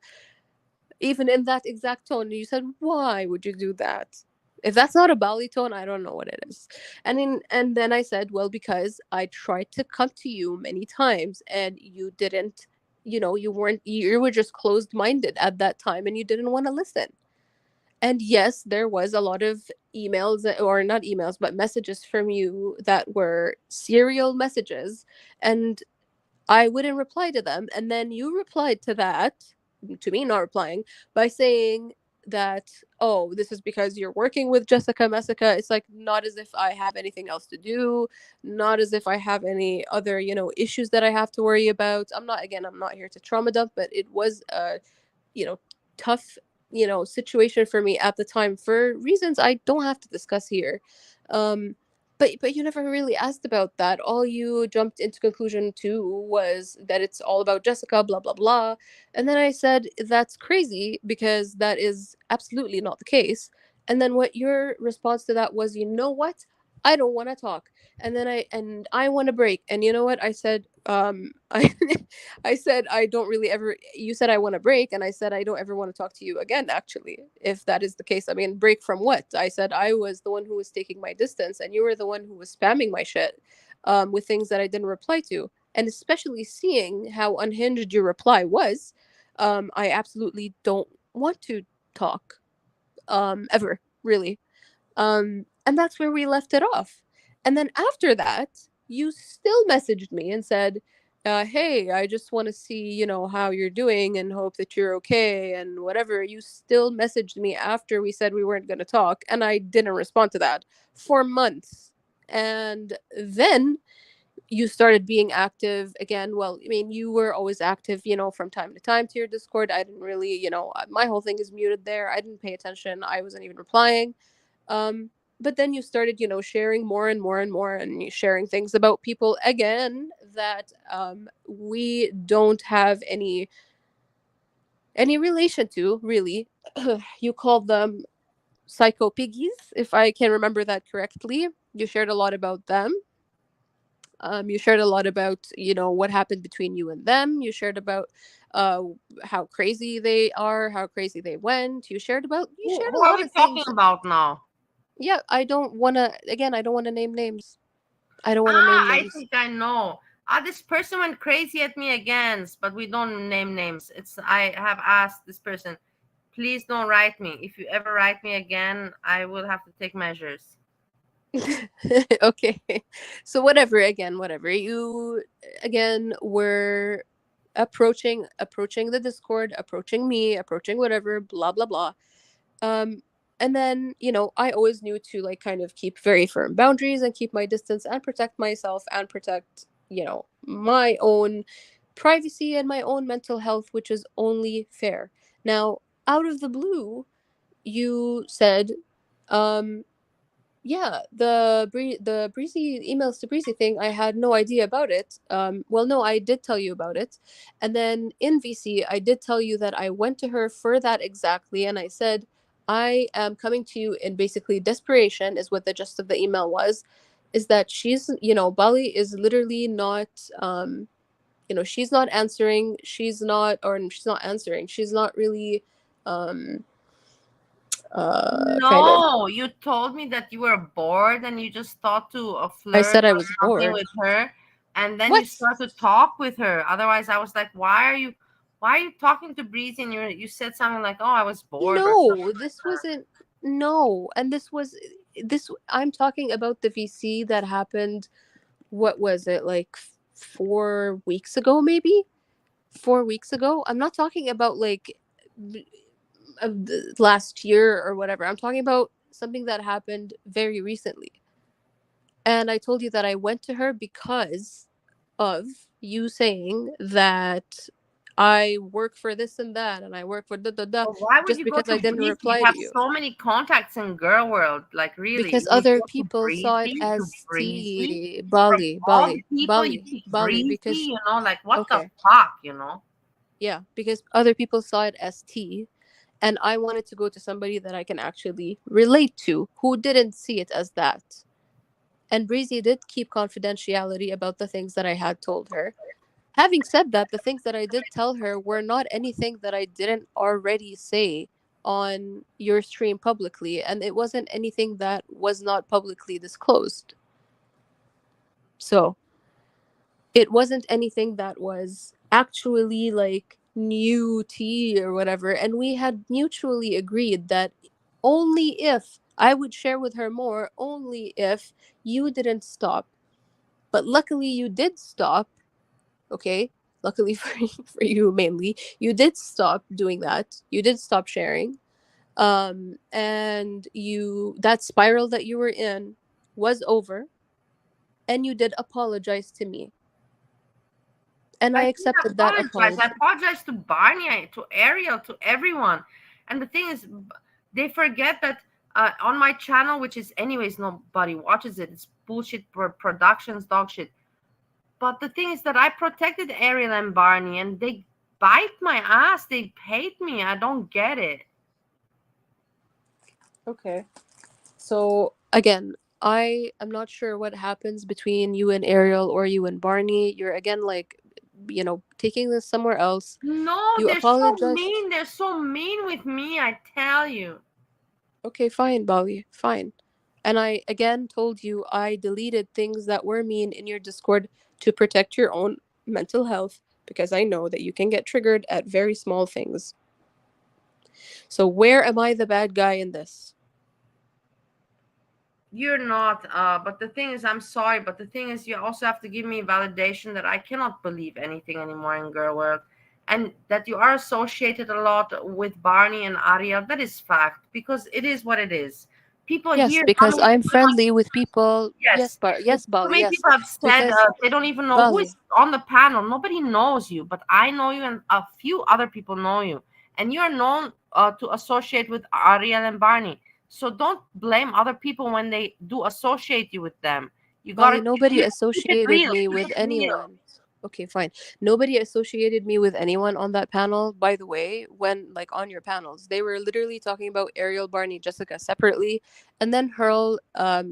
Even in that exact tone, you said, why would you do that? If that's not a Bali tone, I don't know what it is. And then I said, well, because I tried to come to you many times and you didn't, you weren't, you were just closed minded at that time and you didn't want to listen. And yes, there was a lot of emails, or not emails, but messages from you that were serial messages. And I wouldn't reply to them. And then you replied to that, to me not replying, by saying that, oh, this is because you're working with Jessica Messica. It's like, not as if I have anything else to do, not as if I have any other, issues that I have to worry about. I'm not here to trauma dump, but it was a, you know, tough, situation for me at the time for reasons I don't have to discuss here. Um, but you never really asked about that. All you jumped into conclusion to was that it's all about Jessica, blah blah blah. And then I said that's crazy because that is absolutely not the case. And then what your response to that was, you know what? I don't want to talk. And I want a break. And you know what? I said, I said I don't really ever, you said I want a break, and I said I don't ever want to talk to you again, actually, if that is the case. I mean, break from what? I said I was the one who was taking my distance and you were the one who was spamming my shit, with things that I didn't reply to. And especially seeing how unhinged your reply was, I absolutely don't want to talk, ever, really. And that's where we left it off. And then after that, you still messaged me and said, hey, I just want to see, how you're doing and hope that you're okay and whatever. You still messaged me after we said we weren't going to talk. And I didn't respond to that for months. And then you started being active again. Well, I mean, you were always active, from time to time to your Discord. I didn't really, my whole thing is muted there. I didn't pay attention. I wasn't even replying. But then you started, sharing more and more and more, and sharing things about people again that, we don't have any relation to, really. You called them psycho piggies, if I can remember that correctly. You shared a lot about them. You shared a lot about, what happened between you and them. You shared about, uh, how crazy they are, how crazy they went. You shared Who a are lot we of talking things. about now? Yeah, I don't want to name names. I don't want to Ah, name I names. think I know. Ah, this person went crazy at me again, but we don't name names. I have asked this person, please don't write me. If you ever write me again, I will have to take measures. Okay. So whatever. You again were approaching the Discord, approaching me, approaching whatever, blah blah blah. Um and then, I always knew to like kind of keep very firm boundaries and keep my distance and protect myself and protect, my own privacy and my own mental health, which is only fair. Now, out of the blue, you said, um yeah, the Breezy emails to Breezy thing, I had no idea about it. Well, no, I did tell you about it. And then in VC, I did tell you that I went to her for that exactly, and I said, I am coming to you in basically desperation, is what the gist of the email was, is that she's, Bali is literally not, she's not answering, she's not answering, she's not really, um, kind of, No, you told me that you were bored and you just thought to I flirt said I or was something bored. with her, and then you What? start to talk with her. Otherwise, I was like, why are you talking to Breezy? And you said something like, oh, I was bored or something No, like this that. wasn't. No, and this. I'm talking about the VC that happened. What was it, like 4 weeks ago? Maybe 4 weeks ago. I'm not talking about like b- last year or whatever. I'm talking about something that happened very recently. And I told you that I went to her because of you saying that I work for this and that, and I work for da da da, But why would just you go because to I didn't Breezy? You reply to have you. so many contacts in girl world. Like really, Because you would other go to people saw it Breezy, to as Breezy. tea. From Bali, all the Bali, people, you Bali, pick Bali. Breezy. Because Like what the okay, fuck, you know? yeah, because other people saw it as tea, and I wanted to go to somebody that I can actually relate to who didn't see it as that. And Breezy did keep confidentiality about the things that I had told her. Having said that, the things that I did tell her were not anything that I didn't already say on your stream publicly, and it wasn't anything that was not publicly disclosed. So it wasn't anything that was actually like new tea or whatever. And we had mutually agreed that only if I would share with her more, only if you didn't stop. But luckily, you did stop. Okay, luckily for you mainly, you did stop doing that. You did stop sharing. And you, that spiral that you were in was over, and you did apologize to me, and I I didn't accepted that apologize. I apology. apologized to Barney, to Ariel, to everyone. And the thing is, they forget that on my channel, which is anyways nobody watches it. It's bullshit productions, dog shit. But the thing is that I protected Ariel and Barney, and they bite my ass. They hate me. I don't get it. Okay. So again, I am not sure what happens between you and Ariel or you and Barney. You're again like, taking this somewhere else. No, You they're so apologized. mean. They're so mean with me. I tell you. Okay, fine, Bali, fine. And I again told you I deleted things that were mean in your Discord to protect your own mental health because I know that you can get triggered at very small things. So where am I the bad guy in this? You're not, but the thing is, I'm sorry, but the thing is, you also have to give me validation that I cannot believe anything anymore in girl world, and that you are associated a lot with Barney and Ariel. That is fact, because it is what it is. People Yes, here because don't even I'm friendly with people. yes. Yes, So Bali, many yes. people have said Because they don't even know who is Bali, on the panel. Nobody knows you, but I know you, and a few other people know you, and you are known to associate with Ariel and Barney. So don't blame other people when they do associate you with them. You Bali, gotta nobody keep it associated real. me Keep with it real. anyone. Okay, fine. Nobody associated me with anyone on that panel. By the way, when like on your panels, they were literally talking about Ariel, Barney, Jessica separately, and then Hurl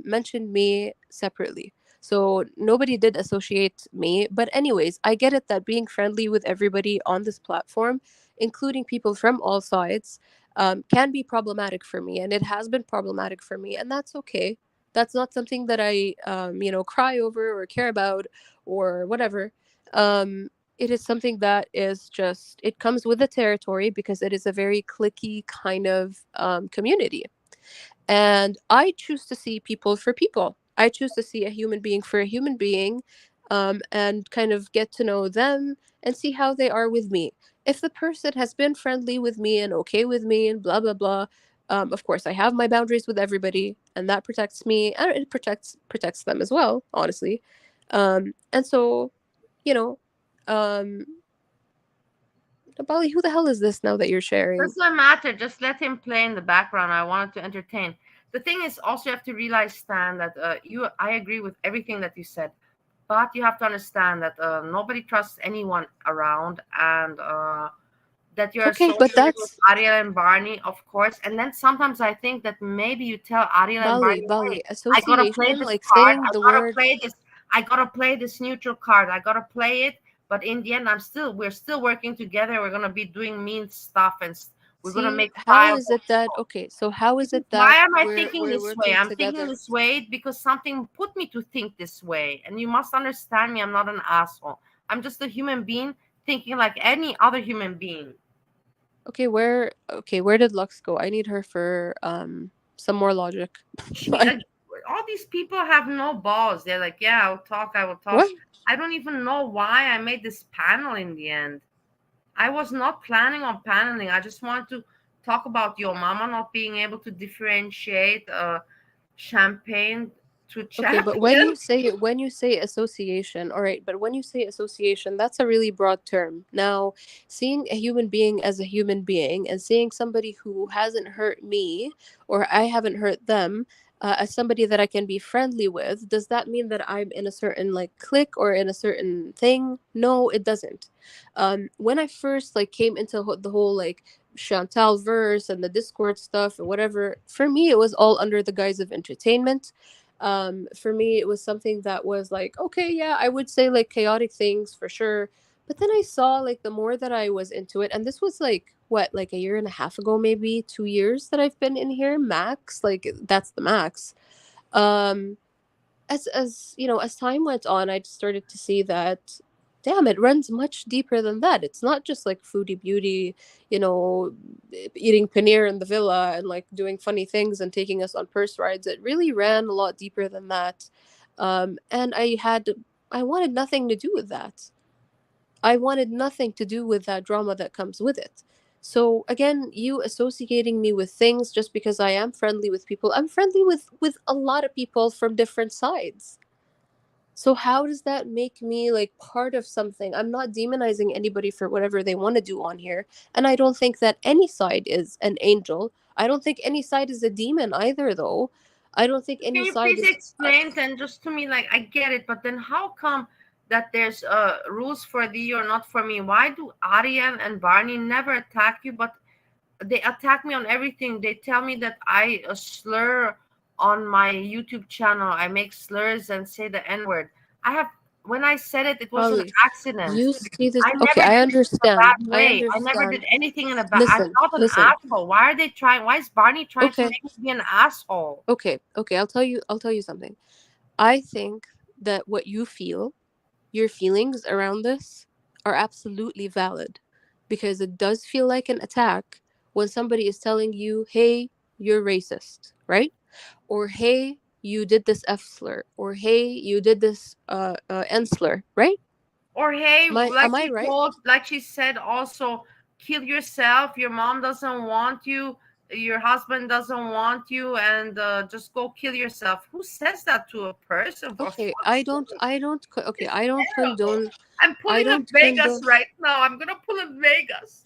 mentioned me separately. So nobody did associate me. But anyways, I get it that being friendly with everybody on this platform, including people from all sides, can be problematic for me, and it has been problematic for me, and that's okay. That's not something that I cry over or care about or whatever. It is something that is just, it comes with the territory because it is a very clicky kind of community. And I choose to see people for people. I choose to see a human being for a human being, and kind of get to know them and see how they are with me. If the person has been friendly with me and okay with me and blah blah blah, of course I have my boundaries with everybody, and that protects me and it protects them as well, honestly. And so, you know, um, Bali, who the hell is this now that you're sharing? Doesn't matter. Just let him play in the background. I wanted to entertain. The thing is, also you have to realize, Stan, that I agree with everything that you said, but you have to understand that nobody trusts anyone around, and that you're Okay, but associated with that's Ariel and Barney, of course. And then sometimes I think that maybe you tell Ariel and Bali, Barney, hey, Bali I gotta play association, this like card. saying the word. I gotta play this neutral card. I gotta play it. But in the end, we're still working together. We're gonna be doing mean stuff, and we're gonna See, make how files. is it that okay? So how is Because it why that am I we're thinking we're this way? working I'm thinking together? this way because something put me to think this way. And you must understand me. I'm not an asshole. I'm just a human being thinking like any other human being. Where did Lux go? I need her for some more logic. She all these people have no balls. They're like, yeah, I'll talk, I will talk. What? I don't even know why I made this panel in the end. I was not planning on paneling. I just wanted to talk about your mama not being able to differentiate champagne to Okay, but champion. when you say association, all right, but when you say association, that's a really broad term. Now, seeing a human being as a human being and seeing somebody who hasn't hurt me or I haven't hurt them as somebody that I can be friendly with, does that mean that I'm in a certain like clique or in a certain thing? No, it doesn't. When I first like came into the whole like Chantal verse and the Discord stuff or whatever, for me it was all under the guise of entertainment. For me it was something that was like, okay, yeah, I would say like chaotic things for sure, but then I saw like the more that I was into it, and this was like what, like a year and a half ago, maybe 2 years that I've been in here max, like that's the max. um as you know, as time went on, I started to see that, damn, it runs much deeper than that. It's not just like foodie beauty, you know, eating paneer in the villa and like doing funny things and taking us on purse rides. It really ran a lot deeper than that. And I wanted nothing to do with that. I wanted nothing to do with that drama that comes with it. So again, you associating me with things just because I am friendly with people. I'm friendly with a lot of people from different sides. So how does that make me like part of something? I'm not demonizing anybody for whatever they want to do on here, and I don't think that any side is an angel. I don't think any side is a demon either, though. I don't think Can any you side please is. explain then, just to me, like I get it, but then how come that there's rules for thee or not for me? Why do Ariel and Barney never attack you, but they attack me on everything? They tell me that I slur on my YouTube channel. I make slurs and say the N word. I have, when I said it, it was an Holly, accident. you see this? I Okay, never I did it in a understand. bad I way. I never did understand. anything in a bad. I'm Listen, not an listen. asshole. Why are they trying? Why is Barney trying to Okay, make me be an asshole? okay, okay. I'll tell you something. I think that what you feel, your feelings around this, are absolutely valid, because it does feel like an attack when somebody is telling you, "Hey, you're racist," right? Or "Hey, you did this F slur," or "Hey, you did this N slur," right? Or hey, Am I right? like she said also, kill yourself. Your mom doesn't want you. Your husband doesn't want you, and just go kill yourself. Who says that to a person? For Okay, fuck's sake? okay, It's I don't terrible. condone. I'm I pulling a don't Vegas condone. right now. I'm gonna pull a Vegas.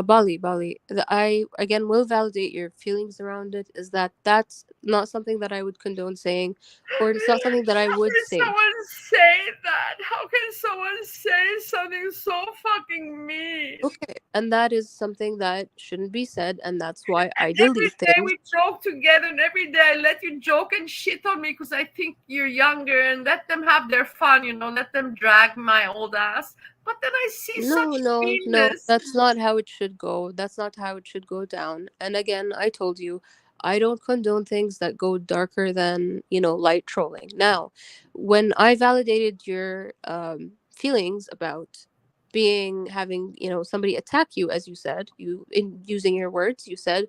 Bali. I again will validate your feelings around it. Is that that's not something that I would condone saying, or it's not something that I How would can say. someone say that? How can someone say something so fucking mean? Okay, and that is something that shouldn't be said, and that's why I Every delete day things. we joke together, and every day I let you joke and shit on me because I think you're younger, and let them have their fun, let them drag my old ass. But then I see No, such no, no. meanness. That's not how it should go. That's not how it should go down. And again, I told you, I don't condone things that go darker than, light trolling. Now, when I validated your feelings about having, somebody attack you, as you said, you in using your words, you said,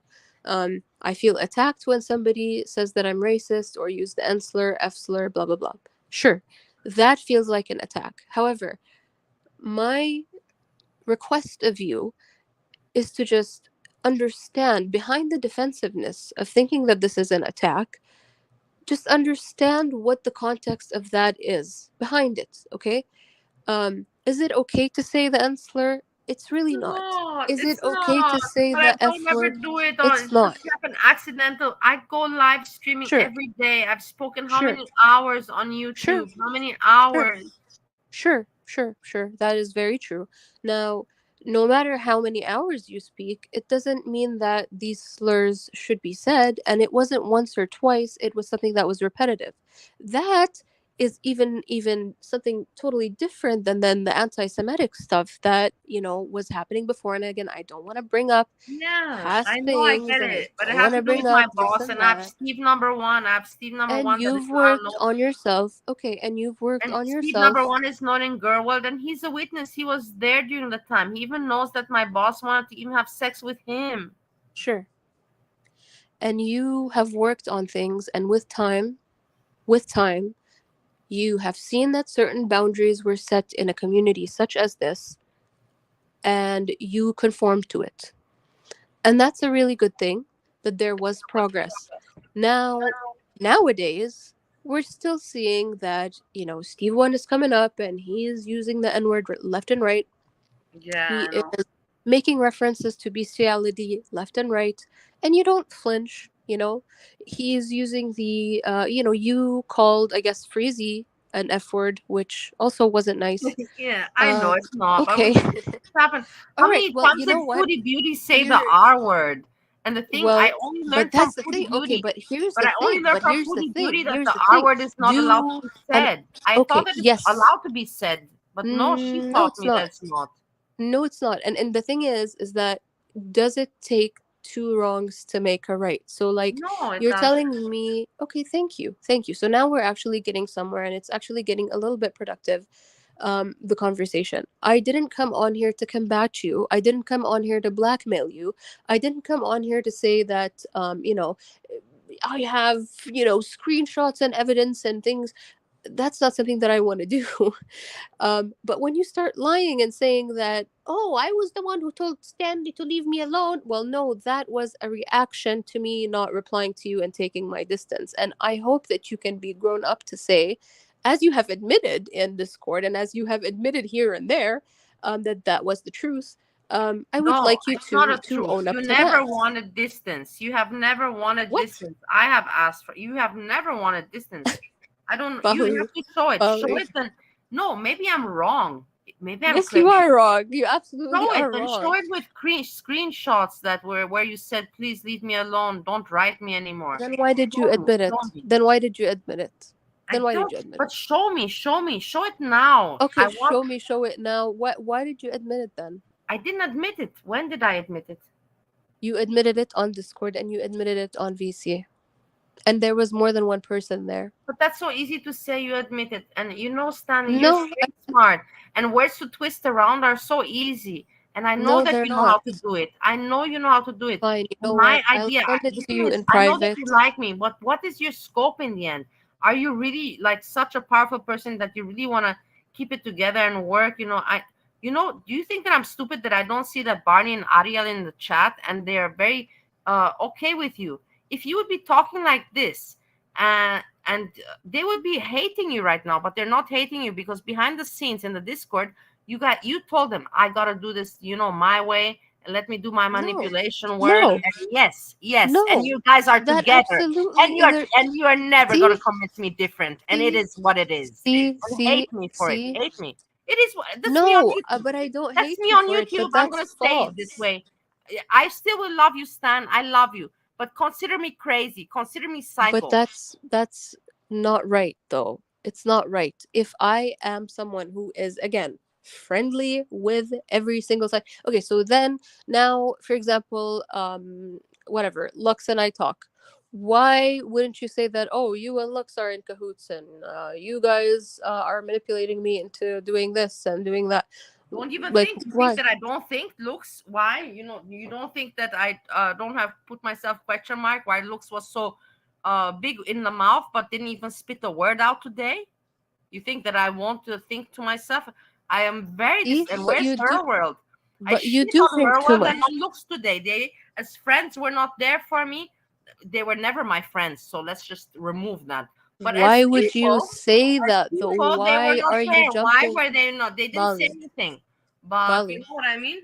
I feel attacked when somebody says that I'm racist or use the N slur, F slur, blah blah blah. Sure, that feels like an attack. However, my request of you is to just understand behind the defensiveness of thinking that this is an attack. Just understand what the context of that is behind it, okay? Is it okay to say the N slur? It's really not. not. Is it It's okay not. to say But I the F don't ever word? do it. Or It's it's just not. like an accidental. I go live streaming Sure, every day. I've spoken how sure, many hours on sure, YouTube? How many sure. hours? Sure, sure, sure. That is very true. Now, no matter how many hours you speak, it doesn't mean that these slurs should be said. And it wasn't once or twice, it was something that was repetitive. That is even something totally different than the anti-Semitic stuff that, was happening before. And again, I don't want to bring up Yeah, I past know, I things get and I it. But it don't has want to to do with bring my up this boss, and and I have that. Steve number one. I have Steve number And one that is you've not worked no. on yourself. Okay, and you've worked And on Steve number yourself. one is not in girl world, and he's a witness. He was there during the time. He even knows that my boss wanted to even have sex with him. Sure. And you have worked on things, and with time you have seen that certain boundaries were set in a community such as this, and you conformed to it, and that's a really good thing, that there was progress. Now, nowadays, we're still seeing that, Steve One is coming up and he is using the N word left and right. Yeah, He I know. is making references to bestiality left and right, and you don't flinch. He's using the you called, I guess, Freezy an F word, which also wasn't nice. Yeah, I know it's not, but Okay. it's happened. All How right. many Well, times you did know what? Foodie Beauty say the You're R word? And the thing I well, only but learned from that's the thing. Foodie Okay, Beauty, but here's but the I only thing. learned But from here's the Foodie thing. Beauty that Here's the the R thing. word is not allowed to Do be an said. I thought okay. that it's Yes. allowed to be said, but no, she No, taught it's me that not. it's not. No, it's not. And the thing is that does it take two wrongs to make a right? So like No, it you're doesn't. telling me, okay, thank you. Thank you. So now we're actually getting somewhere and it's actually getting a little bit productive. The conversation. I didn't come on here to combat you. I didn't come on here to blackmail you. I didn't come on here to say that I have, screenshots and evidence and things. That's not something that I want to do. But when you start lying and saying that, oh, I was the one who told Stanley to leave me alone, well, no, that was a reaction to me not replying to you and taking my distance. And I hope that you can be grown up to say, as you have admitted in Discord and as you have admitted here and there, that that was the truth. I would No, like you it's not a to truth. own up You to that. never wanted distance. You have never wanted What? distance. I have asked for. You have never wanted distance. I don't. You Bali, have to show it. Show Bali. it. And no, maybe I'm wrong. Maybe I'm Yes, you crazy. are wrong. You absolutely Show it are and show wrong. it with screenshots that were where you said, "Please leave me alone. Don't write me anymore." Then why did you Show me. admit Show it? me. Then why did you admit it? Then I why did don't. you admit But it? show me. Show me. Show it now. Okay, I want. show me, show it now. Why did you admit it then? I didn't admit it. When did I admit it? You admitted it on Discord and you admitted it on VC. And there was more than one person there. But that's so easy to say. You admit it, and Stanley, you're No, street smart, and words to twist around are so easy. And I know no, that they're you know how not. to do it. I know you know how to do it. Fine. You know My what? I'll idea, send it the to thing you is, in I know that you private. like me, but what is your scope in the end? Are you really like such a powerful person that you really want to keep it together and work? Do you think that I'm stupid that I don't see that Barney and Ariel in the chat and they are very okay with you? If you would be talking like this, and they would be hating you right now, but they're not hating you because behind the scenes in the Discord, you told them, I gotta do this, my way, and let me do my No, manipulation work. no, And yes, and no. you guys are That together, absolutely there. and you are never gonna See, convince me different. And it see, is what it is. see, And see, hate me for it. see. Hate me. It is. That's me on No, YouTube. but I don't That's hate me you on for it. YouTube. But I'm gonna that's say it this false. way. I still will love you, Stan. I love you, but consider me crazy. Consider me But psycho. that's not right though. It's not right. If I am someone who is again friendly with every single side. Okay, so then now for example, whatever, Lux and I talk. Why wouldn't you say that, oh, you and Lux are in cahoots and you guys are manipulating me into doing this and doing that? Don't even Like, think. You think why? that I don't think looks? Why? You don't think that I don't have put myself question mark why looks was so big in the mouth but didn't even spit a word out today? You think that I want to think to myself? I am very See? and where's her world? I But you shit do on think her too world and much. on looks today. They as friends were not there for me. They were never my friends. So let's just remove that. But Why would you say as that though? people, they were Why not are you there. Why jumping? were they not? They didn't say Bali, anything. But you Bali, know what I mean?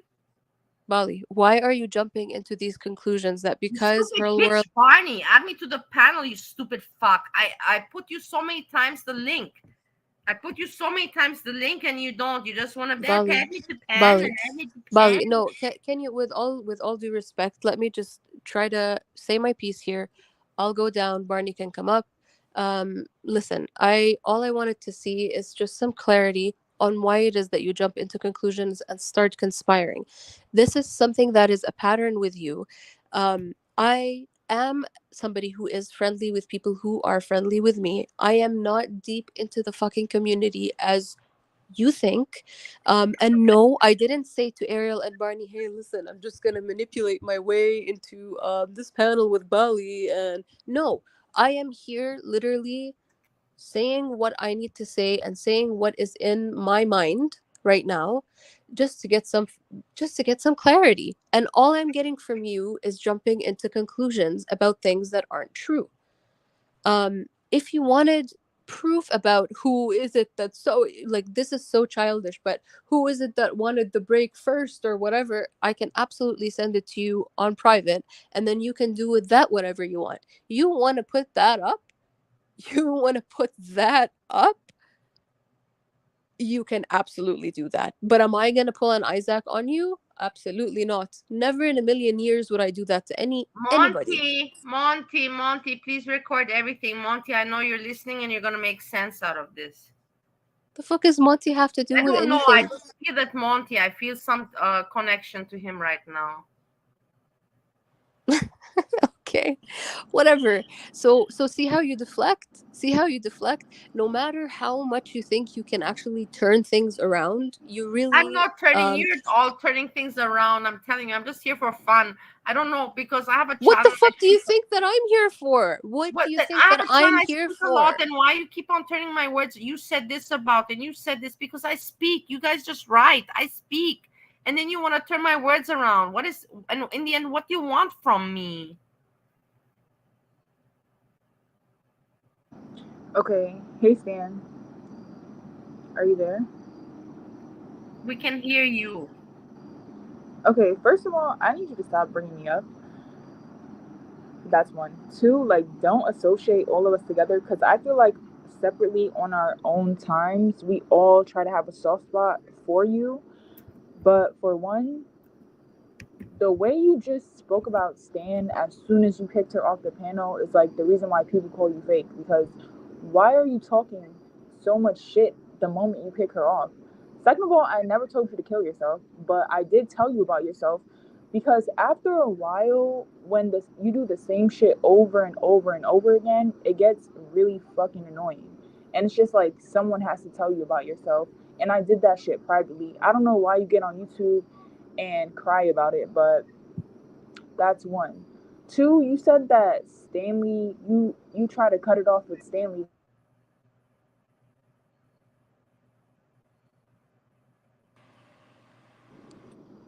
Bali, why are you jumping into these conclusions that You because stupid her bitch, world, Barney. Add me to the panel, you stupid fuck. I put you so many times the link. I put you so many times the link and you don't. You just want to be okay, Bali, add me to pen, Bali, add me to pen. Bali? No, can you, with all due respect, let me just try to say my piece here. I'll go down. Barney can come up. Listen, I all I wanted to see is just some clarity on why it is that you jump into conclusions and start conspiring. This is something that is a pattern with you. I am somebody who is friendly with people who are friendly with me. I am not deep into the fucking community as you think. And no, I didn't say to Ariel and Barney, hey, listen, I'm just gonna manipulate my way into this panel with Bali. And no, I am here literally saying what I need to say and saying what is in my mind right now just to get some clarity. And all I'm getting from you is jumping into conclusions about things that aren't true. if you wanted proof about who is it that's so like this is so childish, but who is it that wanted the break first or whatever, I can absolutely send it to you on private, and then you can do with that whatever you want. You want to put that up? You want to put that up? You can absolutely do that. But am I going to pull an Isaac on you? Absolutely not. Never in a million years would I do that to anybody. Monty, please record everything. Monty, I know you're listening and you're gonna make sense out of this. The fuck does Monty have to do I with don't know. I anything? just feel that Monty. I feel some connection to him right now. Okay, whatever. So see how you deflect? See how you deflect? No matter how much you think you can actually turn things around, you I'm really not turning. You're all turning things around. I'm telling you. I'm just here for fun. I don't know because I have a what the channel. I fuck do you speak. think that I'm here for? What do What you that think I have that a channel. I'm I here speak a lot, for? and why you keep on turning my words? You said this about, and you said this because I speak. You guys just write. I speak, and then you want to turn my words around. What is? And in the end, what do you want from me? Okay. Hey, Stan. Are you there? We can hear you. Okay, first of all, I need you to stop bringing me up. That's one. Two, like, don't associate all of us together because I feel like separately on our own times, we all try to have a soft spot for you. But for one, the way you just spoke about Stan as soon as you kicked her off the panel is like the reason why people call you fake. Because why are you talking so much shit the moment you kick her off? Second of all, I never told you to kill yourself, but I did tell you about yourself because after a while, when you do the same shit over and over and over again, it gets really fucking annoying. And it's just like someone has to tell you about yourself. And I did that shit privately. I don't know why you get on YouTube and cry about it, but that's one. Two, you said that Stanley, you try to cut it off with Stanley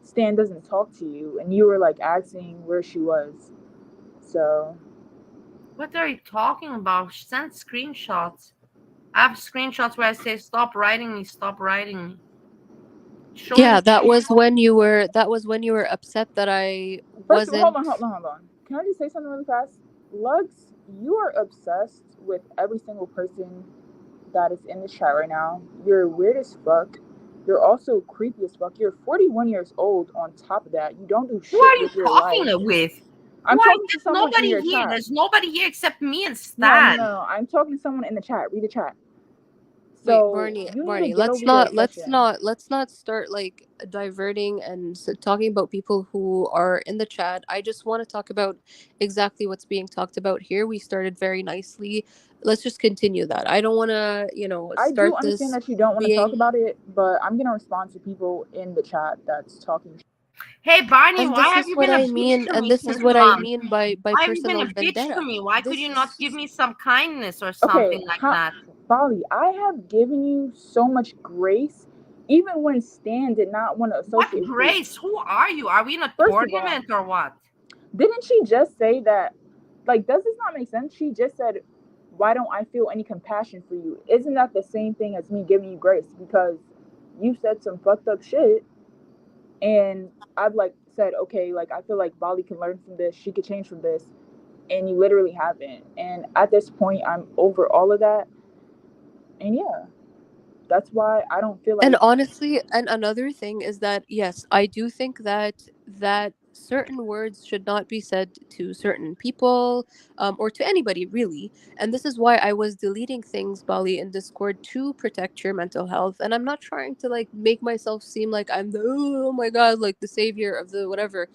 Stan doesn't talk to you, and you were like asking where she was. So What are you talking about? Send screenshots. I have screenshots where I say, "Stop writing me. Stop writing me." Show me the Yeah, that was screenshot. when you were upset that I first of all, wasn't. hold on. Can I just say something really fast? Lux, you are obsessed with every single person that is in the chat right now. You're weird as fuck. You're also creepy as fuck. You're 41 years old on top of that. You don't do Who are shit you with your life. talking with? I'm talking to There's someone in nobody your here. chat. There's nobody here except me and No, no, Stan. no, no. I'm talking to someone in the chat. Read the chat. Wait, So Barney, you need to Barney, get over your obsession. let's not start like diverting and talking about people who are in the chat. I just want to talk about exactly what's being talked about here. We started very nicely. Let's just continue that. I don't want to, I do start understand this that you don't want to talk being. about it, but I'm gonna respond to people in the chat that's talking. Hey, Barney, And why this have is you what been a I bitch mean, to and me this is since what I month? mean by Why have you been personal a bitch to vendetta. me? Why could This you not give is me some kindness or Okay, something like that? Bali, I have given you so much grace, even when Stan did not want to What associate with you. grace? Who are you? Are we in a First of all, tournament or what? didn't she just say that? Like, does this not make sense? She just said, "Why don't I feel any compassion for you?" Isn't that the same thing as me giving you grace because you said some fucked up shit, and I've like said, okay, like I feel like Bali can learn from this. She could change from this, and you literally haven't. And at this point, I'm over all of that. And yeah, that's why I don't feel And like honestly, and another thing is that yes, I do think that certain words should not be said to certain people, or to anybody really. And this is why I was deleting things, Bali, in Discord to protect your mental health. And I'm not trying to like make myself seem like I'm the oh my god, like the savior of the whatever.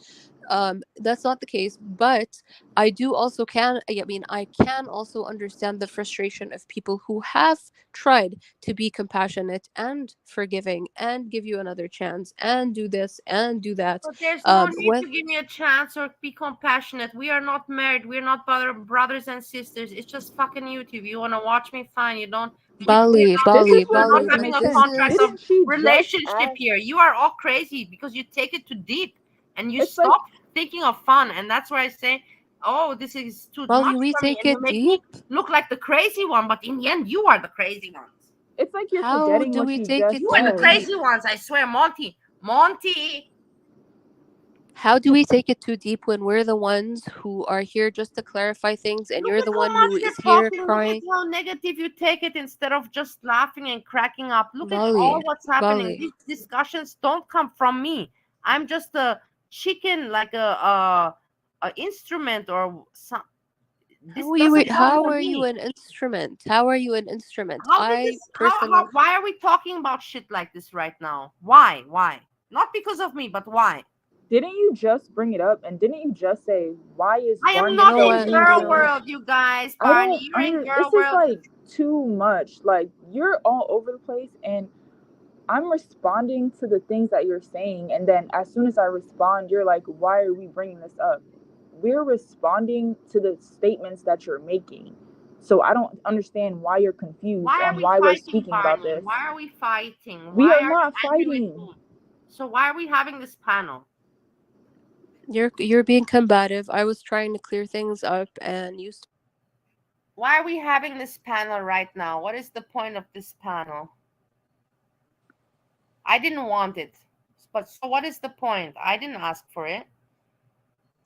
That's not the case, but I can also understand the frustration of people who have tried to be compassionate and forgiving and give you another chance and do this and do that. But there's no need With to give me a chance or be compassionate. We are not married. We're not brothers and sisters. It's just fucking YouTube. You want to watch me? Fine. You don't. Bali, this is Bali, We're what not Bali, doesn't having make a this sense. contract is of Didn't she just relationship ask? here. You are all crazy because you take it too deep and you It's like stop thinking of fun. And that's why I say oh, this is too Bali, much we for me, take and you it make me deep. look like the crazy one, but in the end, you are the crazy ones. It's like you're How forgetting do what we you take it just You are the said. deep? crazy ones, I swear, Monty. Monty, How do we take it too deep when we're the ones who are here just to clarify things and look you're at the how one much who you're is here talking. Look at crying? how negative you take it instead of just laughing and cracking up. Look at all Bali, what's happening. Bali, These discussions don't come from me. I'm just a chicken, like a instrument or some. This doesn't come how from are you me. an instrument? How are you an instrument? How did I this? How? personally, Why are we talking about shit like this right now? Why? Why? Not because of me, but why? Didn't you just bring it up? And didn't you just say, why is I am Barney you not know so in what? girl angry? world, you guys. I Barney, don't you're in under girl this is world. like too much. Like you're all over the place and I'm responding to the things that you're saying and then as soon as I respond, you're like, "Why are we bringing this up?" We're responding to the statements that you're making. So I don't understand why you're confused Why are on we why we're fighting, speaking about Barney? this. Why are we fighting? We Why are are you not angry with fighting. me? So why are we having this panel? You're being combative. I was trying to clear things up and you Why are we having this panel right now? What is the point of this panel? I didn't want it. But so what is the point? I didn't ask for it.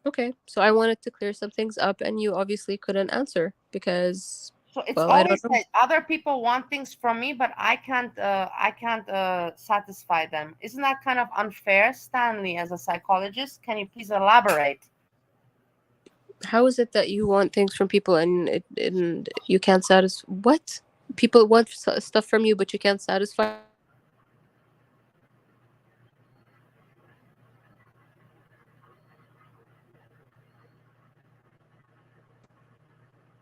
okay. So I wanted to clear some things up and you obviously couldn't answer because So it's well, I don't always know. that other people want things from me, but I can't satisfy them. Isn't that kind of unfair, Stanley, as a psychologist? Can you please elaborate? How is it that you want things from people and you can't satisfy what? People want stuff from you but you can't satisfy them?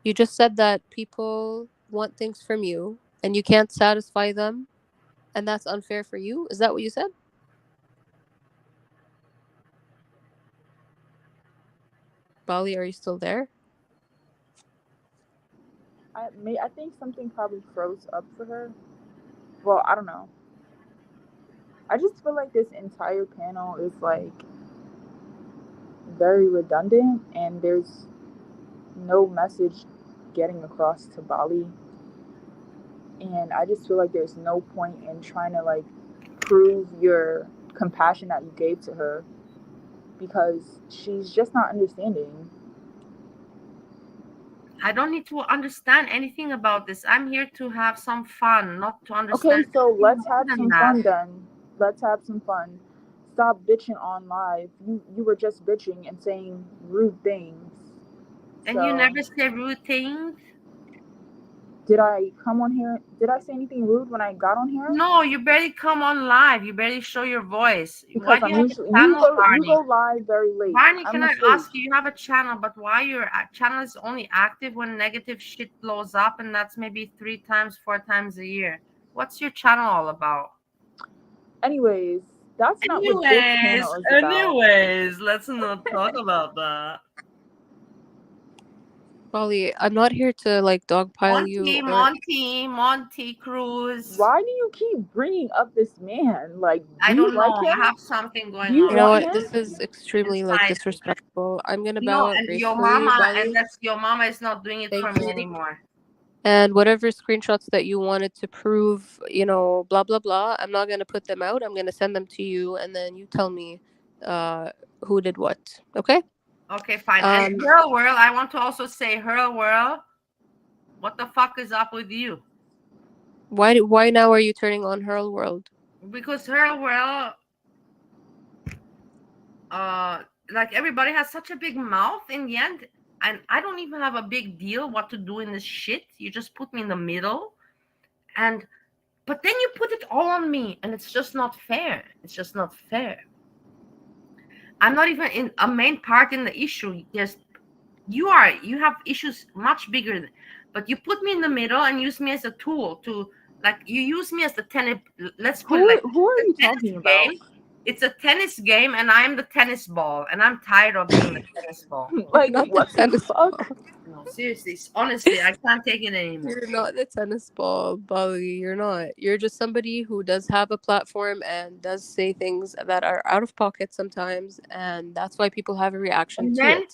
You just said that people want things from you and you can't satisfy them and that's unfair for you? Is that what you said? Bali, are you still there? I think something probably froze up for her. Well, I don't know. I just feel like this entire panel is like very redundant and there's no message getting across to Bali. And I just feel like there's no point in trying to like prove your compassion that you gave to her because she's just not understanding. I don't need to understand anything about this. I'm here to have some fun, not to understand Okay, so anything let's more have than some that. fun then. Let's have some fun. Stop bitching on live. You were just bitching and saying rude things. And you So never say rude things. did I come on here? Did I say anything rude when I got on here? No, you barely come on live. You barely show your voice. Why Because do you I'm have a usually channel, you Barney? go live very late. Barney, I'm can I asleep. ask you? You have a channel, but why your channel is only active when negative shit blows up, and that's maybe 3 times, 4 times a year. What's your channel all about? Anyways, that's not what this Anyways, panel is about. let's not talk about that. Bali, I'm not here to like dogpile you Monty, or Monty, Monty Cruz. Why do you keep bringing up this man? Like, do I you don't like know. I him? have something Do going you you on know want what? him? This is extremely like inside me. disrespectful. I'm gonna bow No, out and your gracefully, mama, and Bali. that's your mama is not doing it for Thank me you. anymore. And whatever screenshots that you wanted to prove, blah blah blah, I'm not gonna put them out. I'm gonna send them to you, and then you tell me, uh, who did what. Okay. Okay, fine. And Um, Hurl World, I want to also say, Hurl World, what the fuck is up with you? why now are you turning on Hurl World? Because Hurl World, like everybody has such a big mouth in the end, and I don't even have a big deal what to do in this shit. You just put me in the middle, and but then you put it all on me, and it's just not fair. It's just not fair. I'm not even in a main part in the issue. You have issues much bigger, but you put me in the middle and use me as a tool to, like, you use me as the tennis. Let's put it like Who are the you tennis talking about? game. It's a tennis game, and I'm the tennis ball, and I'm tired of being the tennis ball. You're Like, not the what the tennis fuck? ball. No, seriously, honestly, I can't take it anymore. You're not the tennis ball, Bali. You're not. You're just somebody who does have a platform and does say things that are out of pocket sometimes, and that's why people have a reaction And to then it.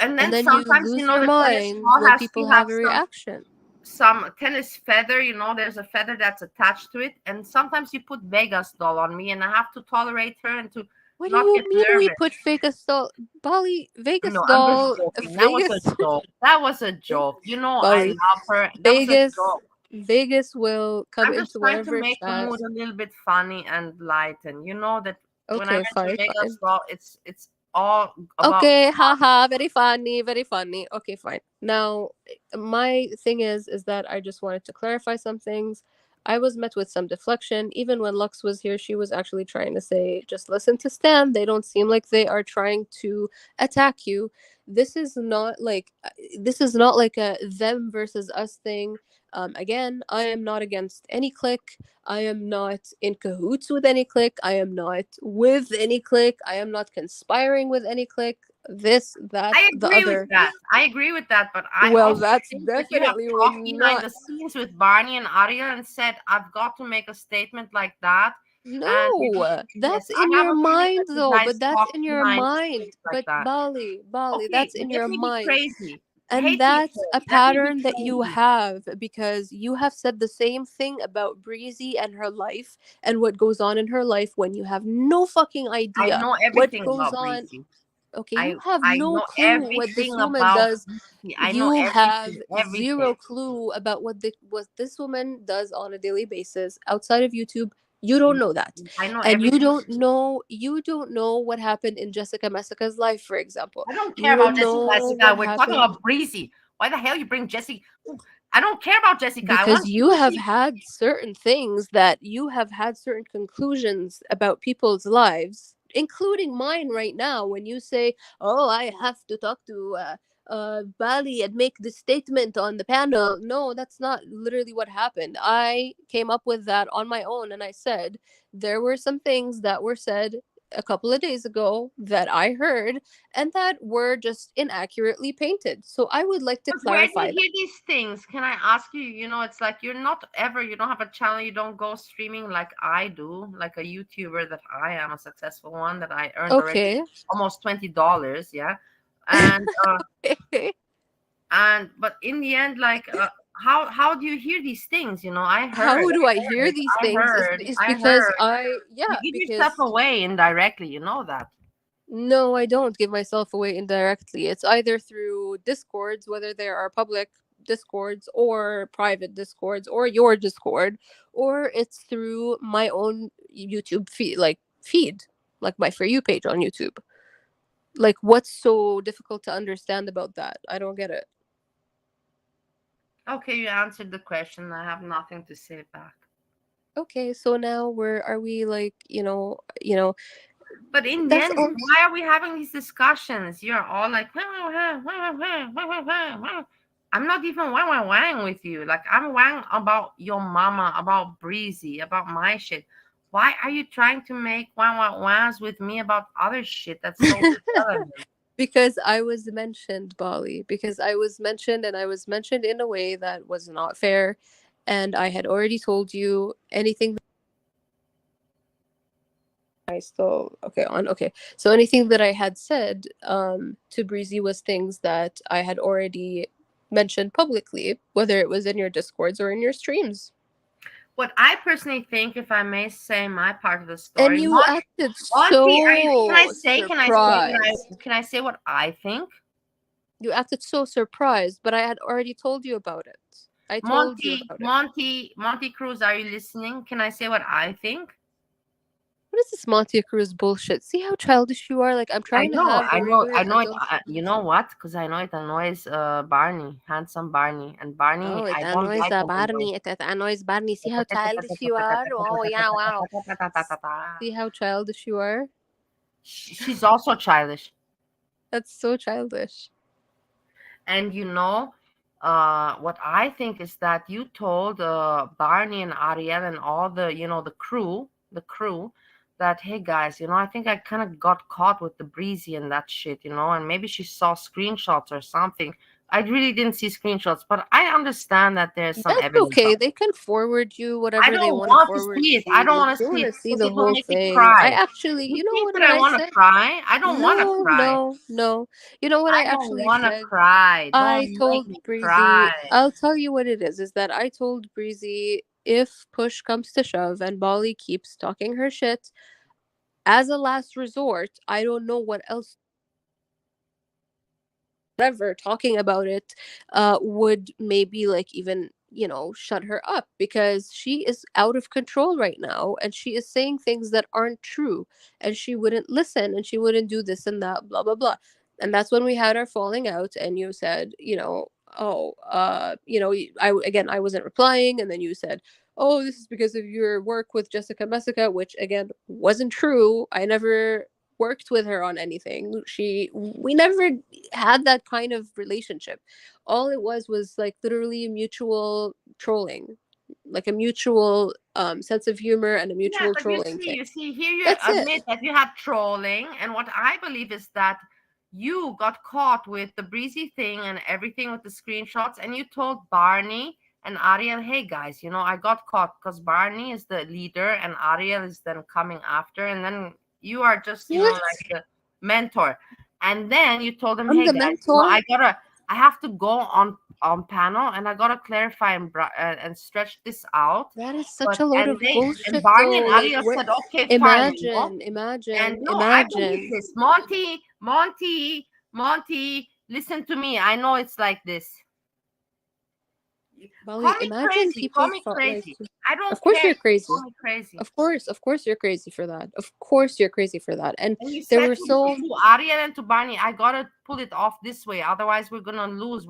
and And then then you sometimes, lose your the tennis mind ball when has to people have have a reaction. some tennis feather. There's a feather that's attached to it, and sometimes you put Vegas doll on me, and I have to tolerate her and to What do not you get mean we nervous. put Vegas doll? Bali, Vegas No, I'm just doll, joking. That was a Vegas, joke. That was a joke. I Bali, love her. That was a Vegas, joke. Vegas will come I'm just into one trying of to our make the mood chats. a little bit funny and light, and you know that when I Okay, mention fine, Vegas fine. doll, it's all about Okay, haha, very funny, very funny. Okay, fine. Now, my thing is that I just wanted to clarify some things. I was met with some deflection. Even when Lux was here, she was actually trying to say, just listen to Stan. They don't seem like they are trying to attack you. This is not like a them versus us thing. Again, I am not against any clique. I am not in cahoots with any clique. I am not with any clique. I am not conspiring with any clique. This, that, I the agree with other. that. I agree with that, but I Well, also that's think that you have definitely talked behind not. the scenes with Barney and Arya and said, "I've got to make a statement like that." And No, yes, that's in I have your a feeling mind that you though. guys But that's talk in your behind the mind. scenes like But that. Bali, Okay, that's in let your me be mind. crazy. And Hate that's people. a Let me be pattern that you crazy. have because you have said the same thing about Breezy and her life and what goes on in her life when you have no fucking I idea know what everything goes about on. Breezy. Okay, you I have I no know clue what this everything woman about does. Breezy. I know You have everything, zero everything. clue about what this woman does on a daily basis outside of YouTube. You don't know that. I know And everything. you don't know what happened in Jessica Messica's life, for example. I don't care You about don't Jessica know Jessica. what We're talking happened about Breezy. Why the hell you bring Jessica? I don't care about Jessica. I because want you have Breezy. had certain things that you have had certain conclusions about people's lives, including mine right now. When you say, "Oh, I have to talk to Bali and make this statement on the panel," no, that's not literally what happened. I came up with that on my own, and I said there were some things that were said a couple of days ago that I heard and that were just inaccurately painted. So I would like to But where do you clarify that. hear these things? Can I ask you? It's like you don't have a channel, you don't go streaming like I do, like a YouTuber that I am, a successful one that I earned already Okay. almost $20, yeah. And but in the end, like how do you hear these things? How do I hear these things is I because heard. You give yourself because away indirectly, you know that. no, I don't give myself away indirectly. It's either through discords, whether there are public discords or private discords or your discord, or it's through my own YouTube feed, like my for you page on YouTube. Like, what's so difficult to understand about that? I don't get it. Okay, you answered the question. I have nothing to say back. Okay, so now where are we, like, But in the that's end, all. why are we having these discussions? You're all like, I'm not even wang with you. Like, I'm wang about your mama, about Breezy, about my shit. Why are you trying to make wangs with me about other shit that's so irrelevant? Because I was mentioned, Bali. Because I was mentioned, and I was mentioned in a way that was not fair. And I had already told you anything that I still okay on okay. So anything that I had said to Breezy was things that I had already mentioned publicly, whether it was in your discords or in your streams. What I personally think, if I may say my part of the And story, you acted Monty, so surprised. can I say what I think? You acted so surprised, but I had already told you about it. I told you about it. Monty Cruz, are you listening? Can I say what I think? What is this Monte Cruz bullshit? See how childish you are? Like, I'm trying to have a I regular know it. adult You conversation. know what? Because I know it annoys Barney, handsome Barney, and Oh, Barney. it I don't annoys like the that annoys. Barney. It annoys Barney. See how childish you are? Oh, yeah, wow. See how childish you are? She's also childish, That's so childish. and what I think is that you told Barney and Ariel and all the the crew that, hey guys, I think I kind of got caught with the breezy and that shit, and maybe she saw screenshots or something. I really didn't see screenshots, but I understand that there's some That's evidence okay. of They it. can forward you I whatever they don't want to want to forward see it. to I you. don't If want to you see want it to see because the it will whole make me thing, I cry. actually, You you know think what that I I want to said? cry? I don't want to No, cry. no, no. You know what I I don't actually want to said? cry. I Don't make told me Breezy, cry. I'll tell you what it is that I told Breezy, if push comes to shove and Bolly keeps talking her shit, as a last resort, I don't know what else, whatever, talking about it would maybe like even, shut her up, because she is out of control right now and she is saying things that aren't true, and she wouldn't listen and she wouldn't do this and that, blah blah blah. And that's when we had our falling out, and you said, oh, I wasn't replying, and then you said, oh, this is because of your work with Jessica Messica, which again wasn't true. I never worked with her on anything. We never had that kind of relationship. All it was like literally mutual trolling, like a mutual sense of humor and a Yeah, mutual but you trolling see, thing. you see, here you That's it. admit that you had trolling, and what I believe is that you got caught with the breezy thing and everything with the screenshots, and you told Barney and Ariel, hey guys, I got caught because Barney is the leader and Ariel is then coming after, and then you are just, What? like the mentor. And then you told them, I'm hey the guys, mentor? I have to go on panel and I gotta clarify and stretch this out. That is But such a load and of they and bullshit Barney though. and Like, Ariel where? said, okay, fine, Imagine, And imagine, no, I believe imagine. this. Monty, listen to me. I know it's like this. Call Bali, me imagine crazy. Call people me thought like, crazy. I don't of course care you're if you crazy. call me crazy. Of course you're crazy for that. Of course you're crazy for that. And And you there said were so, to Ariel and to Barney, I gotta pull it off this way. Otherwise, we're gonna lose.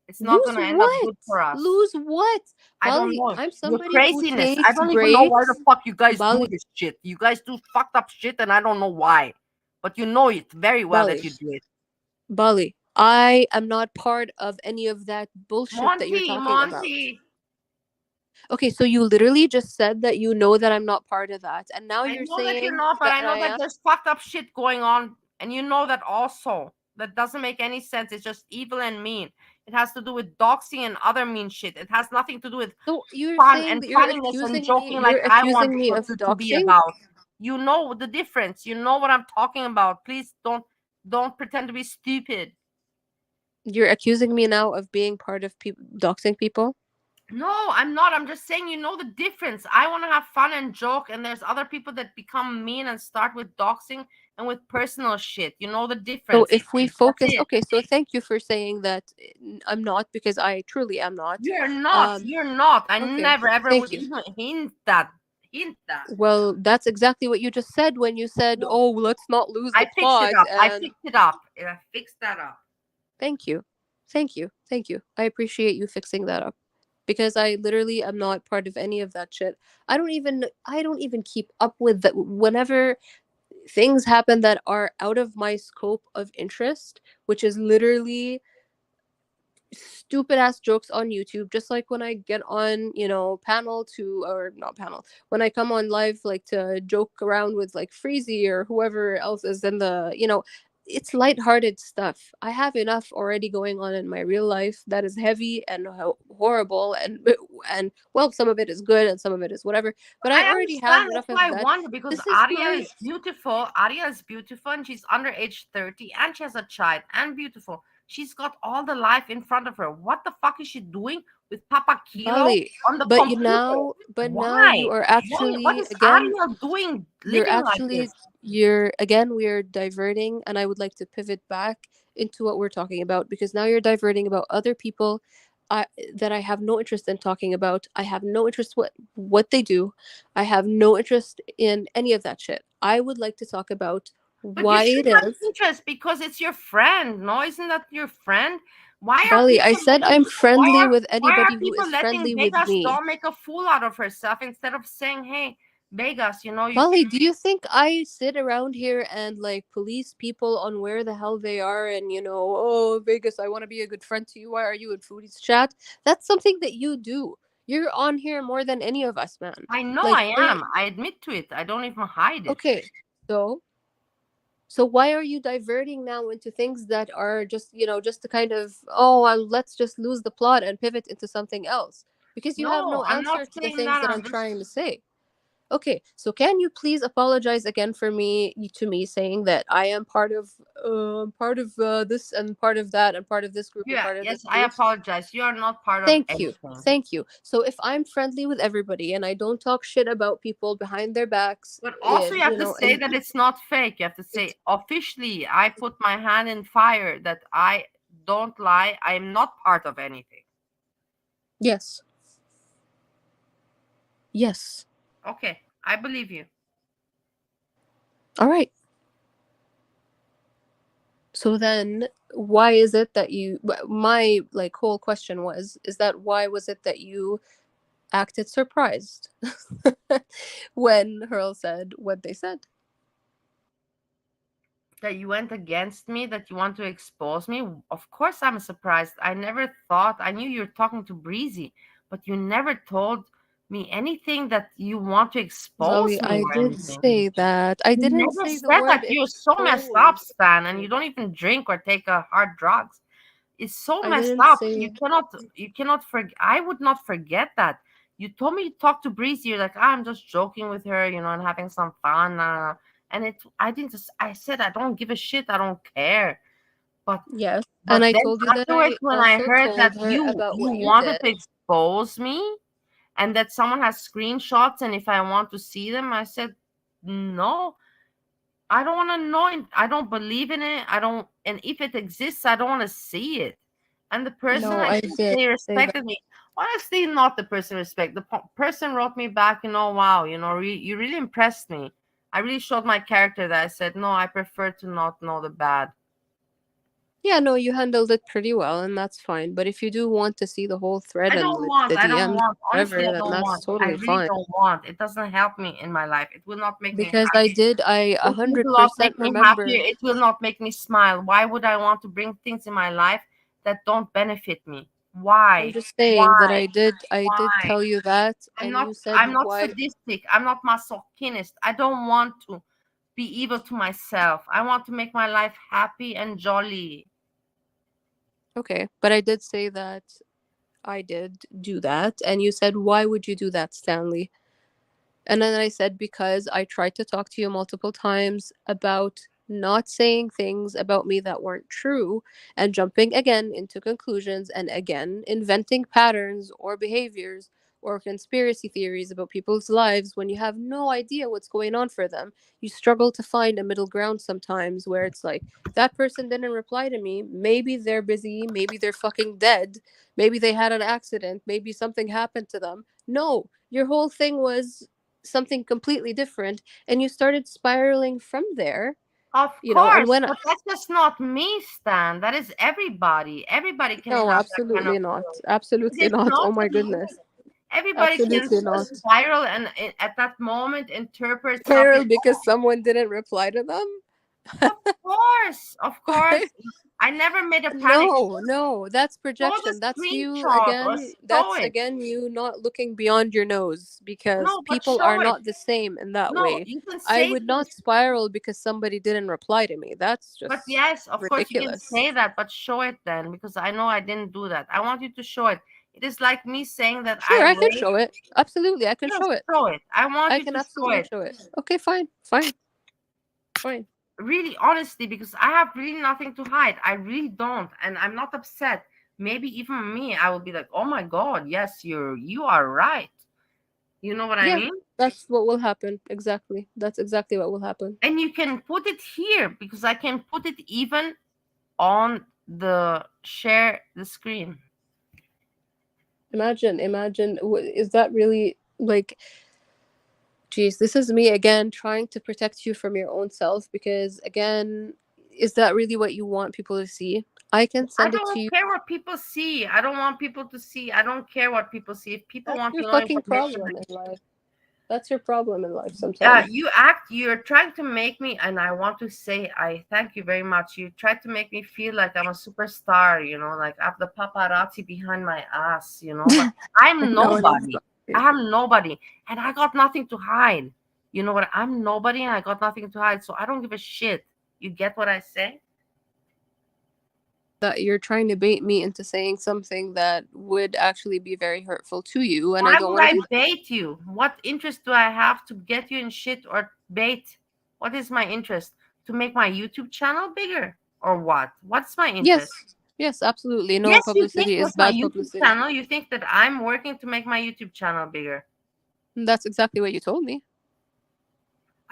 It's not lose gonna end up what? good for us. Lose what? I don't Bali, know. I'm Your somebody who craziness. I takes don't even know why the breaks. fuck you guys do Bali, this shit. You guys do fucked up shit, and I don't know why. But you know it very well Bali, that you do it. Bali. I am not part of any of that bullshit that you're talking about. Monty. Okay, so you literally just said that you know that I'm not part of that, and now I you're know that you're saying not, but that I know I that am. there's fucked up shit going on, and you know that also. That doesn't make any sense. It's just evil and mean. It has to do with doxing and other mean shit. It has nothing to do with So you're fun saying and that funniness and joking like you're I want accusing me people of to be doxing? about. You know the difference. You know what I'm talking about. Please don't pretend to be stupid. You're accusing me now of being part of people doxing people? No, I'm not. I'm just saying you know the difference. I want to have fun and joke, and there's other people that become mean and start with doxing and with personal shit. You know the So difference. if we That's focus, it. okay, so thank you for saying that I'm not, because I truly am not. You're not. Um, You're not. I okay, never ever thank would you. even hint that. Hint that. Well, that's exactly what you just said when you said, No, "Oh, let's not lose the I fixed it plot." up. I And fixed it up. I fixed that up. thank you, thank you, thank you. I appreciate you fixing that up, because I literally am not part of any of that shit. I don't even keep up with that. Whenever things happen that are out of my scope of interest, which is literally stupid ass jokes on YouTube, just like when I get on, panel to, or not panel, when I come on live, like to joke around with like Freezy or whoever else is in it's lighthearted stuff. I have enough already going on in my real life that is heavy and horrible, and well, some of it is good and some of it is whatever, but I I already have understand. That's enough why of I that. wonder because This is Aria great. is beautiful. Aria is beautiful and she's under age 30 and she has a child and beautiful. She's got all the life in front of her. What the fuck is she doing with Papa Kilo Bali, on the computer? but now Why? you are What actually is again, Aria doing you're living like actually this? you're again we're diverting, and I would like to pivot back into what we're talking about, because now you're diverting about other people, I, that I have no interest in talking about. I have no interest what they do. I have no interest in any of that shit. I would like to talk about But you why should it have is. interest because it's your friend. No, isn't that your friend? Why are Bali, I people said letting I'm why friendly are with why are anybody who people is letting friendly with Vegas me. doll make a fool out of herself instead of saying, "Hey, Vegas, you Bali, do you think I sit around here and like police people on where the hell they are, and oh, Vegas, I want to be a good friend to you. Why are you in Foodie's chat? That's something that you do. You're on here more than any of us, man. I know Like, I am. I admit to it. I don't even hide it. okay, so so why are you diverting now into things that are just, just to kind of, oh, let's just lose the plot and pivot into something else? Because you have No, no I'm not answer to the saying things that. that I'm I'm just trying to say. Okay, so can you please apologize again for me to me saying that I am part of this and part of that and part of this group and yeah, part of this yes, I group? apologize. You are not part of Thank you. anything. Thank you. So if I'm friendly with everybody and I don't talk shit about people behind their backs, But also, you have to say and that it's not fake. You have to it's say officially, I put my hand in fire that I don't lie. I am not part of anything. yes. Yes. Okay, I believe you. All right. So then why is it that my like whole question was is that why was it that you acted surprised when Hurl said what they said? That you went against me, that you want to expose me. Of course, I'm surprised. I never thought, I knew you were talking to Breezy, but you never told me anything that you want to expose Zoe, me I or did anything. say that. I You didn't never say the said word that. You're so messed up, expose. Stan, and you don't even drink or take hard drugs. It's so I messed didn't up. say You cannot forget. I would not forget that. You told me you talked to Breezy. You're like, "Ah, I'm just joking with her, and having some fun. And I didn't just, I said, I don't give a shit. I don't care. But, yes. And but I then told you that afterwards, I when I also heard that told her you about what you wanted did. to expose me and that someone has screenshots and if I want to see them, I said, no, I don't want to know it. I don't believe in it. I don't, and if it exists, I don't want to see it. And the person, No, I I think did they say that. respected me. Honestly, not the person respect. The person wrote me back, wow, you really impressed me. I really showed my character that I said, no, I prefer to not know the bad. Yeah, no, you handled it pretty well, and that's fine. But if you do want to see the whole thread I and don't like want. the I don't DMs, want. Honestly, whatever, I then don't that's want. I totally really fine. don't want. It doesn't help me in my life. It will not make me Because happy. I a It will hundred not percent make me happy. remember. It will not make me smile. Why would I want to bring things in my life that don't benefit me? I'm Why? just saying that Why? I did Why? tell you that, I'm and not. you said I'm not why. sadistic. I'm not masochinist. I don't want to be evil to myself. I want to make my life happy and jolly. Okay, but I did say that I did do that, and you said why would you do that, Stanley? And then I said, because I tried to talk to you multiple times about not saying things about me that weren't true and jumping again into conclusions and again inventing patterns or behaviors or conspiracy theories about people's lives when you have no idea what's going on for them. You struggle to find a middle ground sometimes where it's like, that person didn't reply to me. Maybe they're busy. Maybe they're fucking dead. Maybe they had an accident. Maybe something happened to them. No, your whole thing was something completely different and you started spiraling from there, Of and course, when but that's just not me, Stan. That is everybody. Everybody can no, have that kind of absolutely not, feeling. It absolutely is not, oh not my me. goodness, Everybody can absolutely not. spiral and at that moment interpret something. Spiral because someone didn't reply to them. Of course, of course. I never made a panic. No, that's Show the projection. That's you screenshot or again. show That's it. again you not looking beyond your nose because No, but people are show it. not the same in that No, way. you can I say would things, not spiral because somebody didn't reply to me. That's but just yes, of course you can ridiculous. say that, but show it then because I know I didn't do that. I want you to show it. It is like me saying that I Sure, I can raped. show it. Absolutely, I can Yes, show it. show it. I want I you can to show absolutely it. show it. Okay, fine, fine, fine. Really, honestly, because I have really nothing to hide. I really don't, and I'm not upset. Maybe even me, I will be like, "Oh my God, yes, you are right." You know what I Yeah, mean? that's what will happen. Exactly. That's exactly what will happen. And you can put it here because I can put it even on the share the screen. Imagine. Is that really like? Geez, this is me again trying to protect you from your own self because again, is that really what you want people to see? I can I send it to don't you. care what people see. I don't want people to see. I don't care what people see. If people That's want your to know fucking information, problem in life. That's your problem in life sometimes. You're trying to make me, and I want to say, I thank you very much. You tried to make me feel like I'm a superstar, like I have the paparazzi behind my ass, but I'm No, it is nobody. not. I am nobody, and I got nothing to hide. You know what? I'm nobody, and I got nothing to hide, so I don't give a shit. You get what I say? That you're trying to bait me into saying something that would actually be very hurtful to you, and I Why don't would want to I do that. bait you? What interest do I have to get you in shit or bait? What is my interest? To make my YouTube channel bigger or what? What's my Yes, interest? yes, absolutely. No Yes, you think publicity is with my bad YouTube publicity. channel, you think that I'm working to make my YouTube channel bigger. That's exactly what you told me.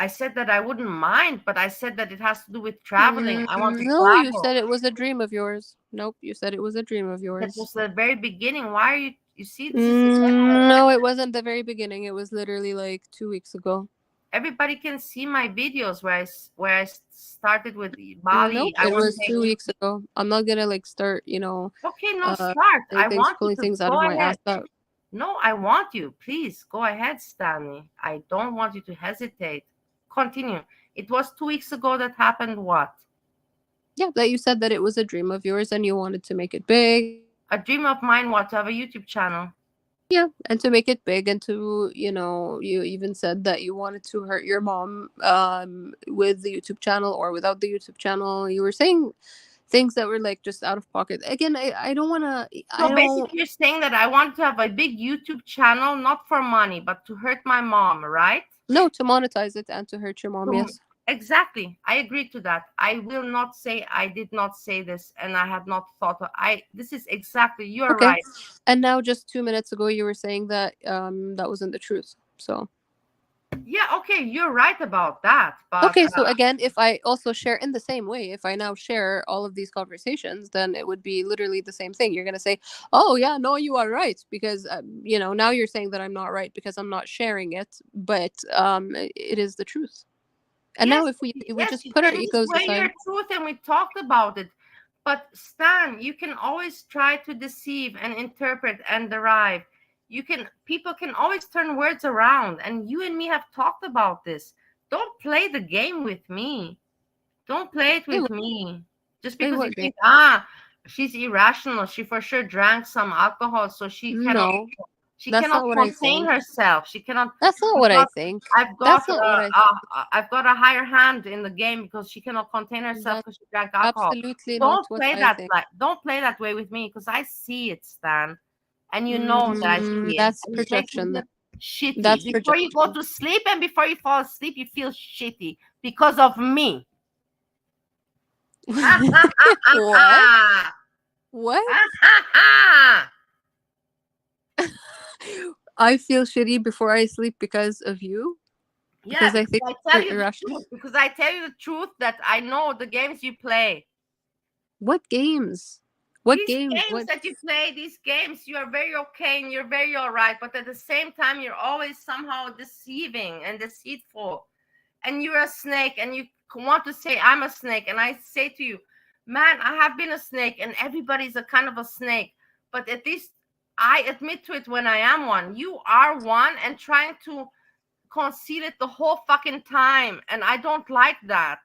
I said that I wouldn't mind, but I said that it has to do with traveling. I want to No, you travel. said it was a dream of yours. Nope, you said it was a dream of That yours. was the very beginning. Why are you see, this is again, No, it wasn't the very beginning. It was literally like 2 weeks ago. everybody can see my videos where I started with Nope, Bali. I it was was saying, 2 weeks ago. I'm not gonna like start, okay, no, uh, start. saying I things, want you pulling to things out go of my ass. ahead. No, I want you. Please go ahead, Stanley. I don't want you to hesitate. Continue. It was 2 weeks ago that happened what? Yeah, that you said that it was a dream of yours and you wanted to make it big. A dream of mine what? To have a YouTube channel. Yeah, and to make it big, and to, you even said that you wanted to hurt your mom with the YouTube channel or without the YouTube channel. You were saying things that were like just out of pocket. Again, I don't want to, I So don't, basically, you're saying that I want to have a big YouTube channel, not for money, but to hurt my mom, right? no, to monetize it and to hurt your mom, To, yes. exactly. I agree to that. I will not say I did not say this and I had not thought of this is exactly, you're Okay. right. And now just 2 minutes ago you were saying that that wasn't the truth. So Yeah, okay, you're right about that. But okay, so again, if I also share in the same way, if I now share all of these conversations, then it would be literally the same thing. You're going to say, "Oh, yeah, no, you are right," because now you're saying that I'm not right because I'm not sharing it, but it is the truth. And yes, now if we yes, just put our this is egos where your aside. truth, and we talked about it. But Stan, you can always try to deceive and interpret and derive. People can always turn words around, and you and me have talked about this. Don't play the game with me. Don't play it Play with what, me. Just play because you what game? think, she's irrational. She for sure drank some alcohol, so No, she that's cannot not what I contain think. herself. She cannot. That's not I've what I got, think. I've got, That's not what I think. I've got a higher hand in the game because she cannot contain herself That's because she drank alcohol. absolutely not what I think. Don't play that way with me because I see it, Stan, and you know that I see it, That's and it makes me projection. feel shitty. That's Before you go projection. to sleep and before you fall asleep, you feel shitty because of me. What? What? I feel shitty before I sleep because of you? Yeah, Because I because think I you're tell you the irrational? truth. Because I tell you the truth that I know the games you play. What games? What These games? games What? that you play, these games, you are very okay and you're very all right. But at the same time, you're always somehow deceiving and deceitful. And you're a snake and you want to say, I'm a snake. And I say to you, man, I have been a snake and everybody's a kind of a snake. But at least I admit to it when I am one. You are one and trying to conceal it the whole fucking time, and I don't like that.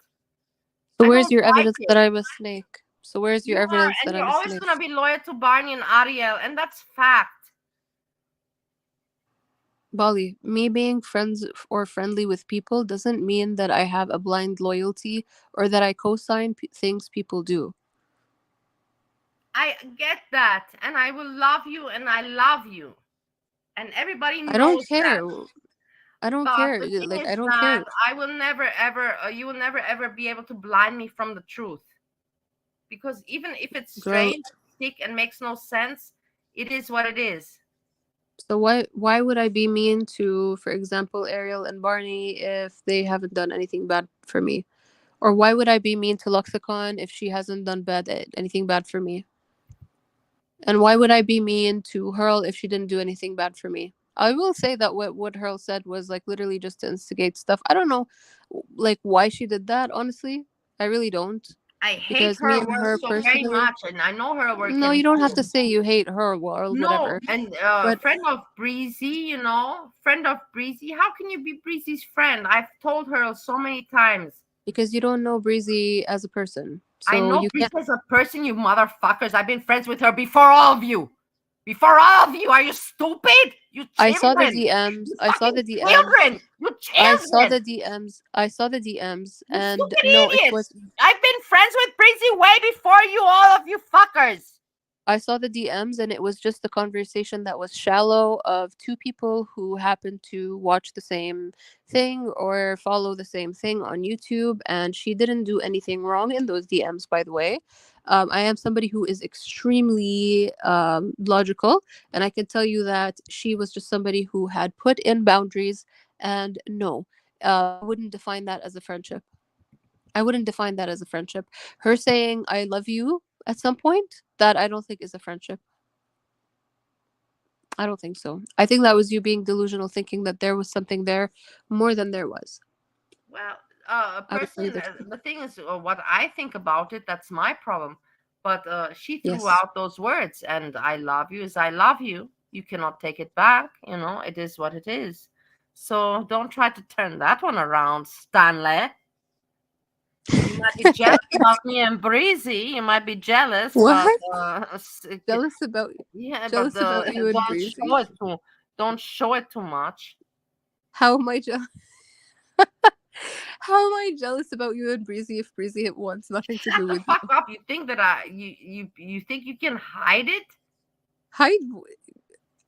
So I where's don't your like evidence it. that I'm a snake? So where's your You are, evidence and that you're I'm a always snake? gonna be loyal to Barney and Ariel, and that's fact. Bali, me being friends or friendly with people doesn't mean that I have a blind loyalty or that I co-sign things people do. I get that, and I will love you, and I love you, and everybody I don't knows that. care. I don't But care. the thing Like, is I don't that care. I will never ever, you will never ever be able to blind me from the truth, because even if it's Girl, strange, sick, and makes no sense, it is what it is. so why would I be mean to, for example, Ariel and Barney if they haven't done anything bad for me? Or why would I be mean to Luxicon if she hasn't done anything bad for me? And why would I be mean to Hurl if she didn't do anything bad for me? I will say that what Hurl said was like literally just to instigate stuff. I don't know like why she did that, honestly. I really don't. I hate because me her and work her so very personally. much, and I know her work No, can you don't have to be. say you hate her or No, whatever. and But friend of Breezy, friend of Breezy. How can you be Breezy's friend? I've told her so many times. because you don't know Breezy as a person, I so know you Breezy can't. as a person, you motherfuckers. I've been friends with her before all of you. Before all of you. Are you stupid? You I saw the children. DMs. You I saw fucking the DMs. children. You I saw children. the DMs. I saw the DMs, You and stupid no, it idiots. was. I've been friends with Breezy way before you, all of you fuckers. I saw the DMs, and it was just a conversation that was shallow of two people who happened to watch the same thing or follow the same thing on YouTube. And she didn't do anything wrong in those DMs, by the way. I am somebody who is extremely logical, and I can tell you that she was just somebody who had put in boundaries. And no, I wouldn't define that as a friendship. I wouldn't define that as a friendship. Her saying "I love you" at some point, that I don't think is a friendship. I don't think so. I think that was you being delusional, thinking that there was something there more than there was. Well, a I will tell you person, the truth. the thing is, what I think about it, that's my problem. But she threw Yes. out those words, and I love you is I love you. You cannot take it back. It is what it is. So don't try to turn that one around, Stanley. You might be jealous about me and Breezy. You might be jealous, but What? Jealous about yeah, but jealous about you and Breezy? don't show it too much. How am I jealous? How am I jealous about you and Breezy if Breezy wants nothing to Shut do the with you? fuck up. You think that you think you can hide it? Hide.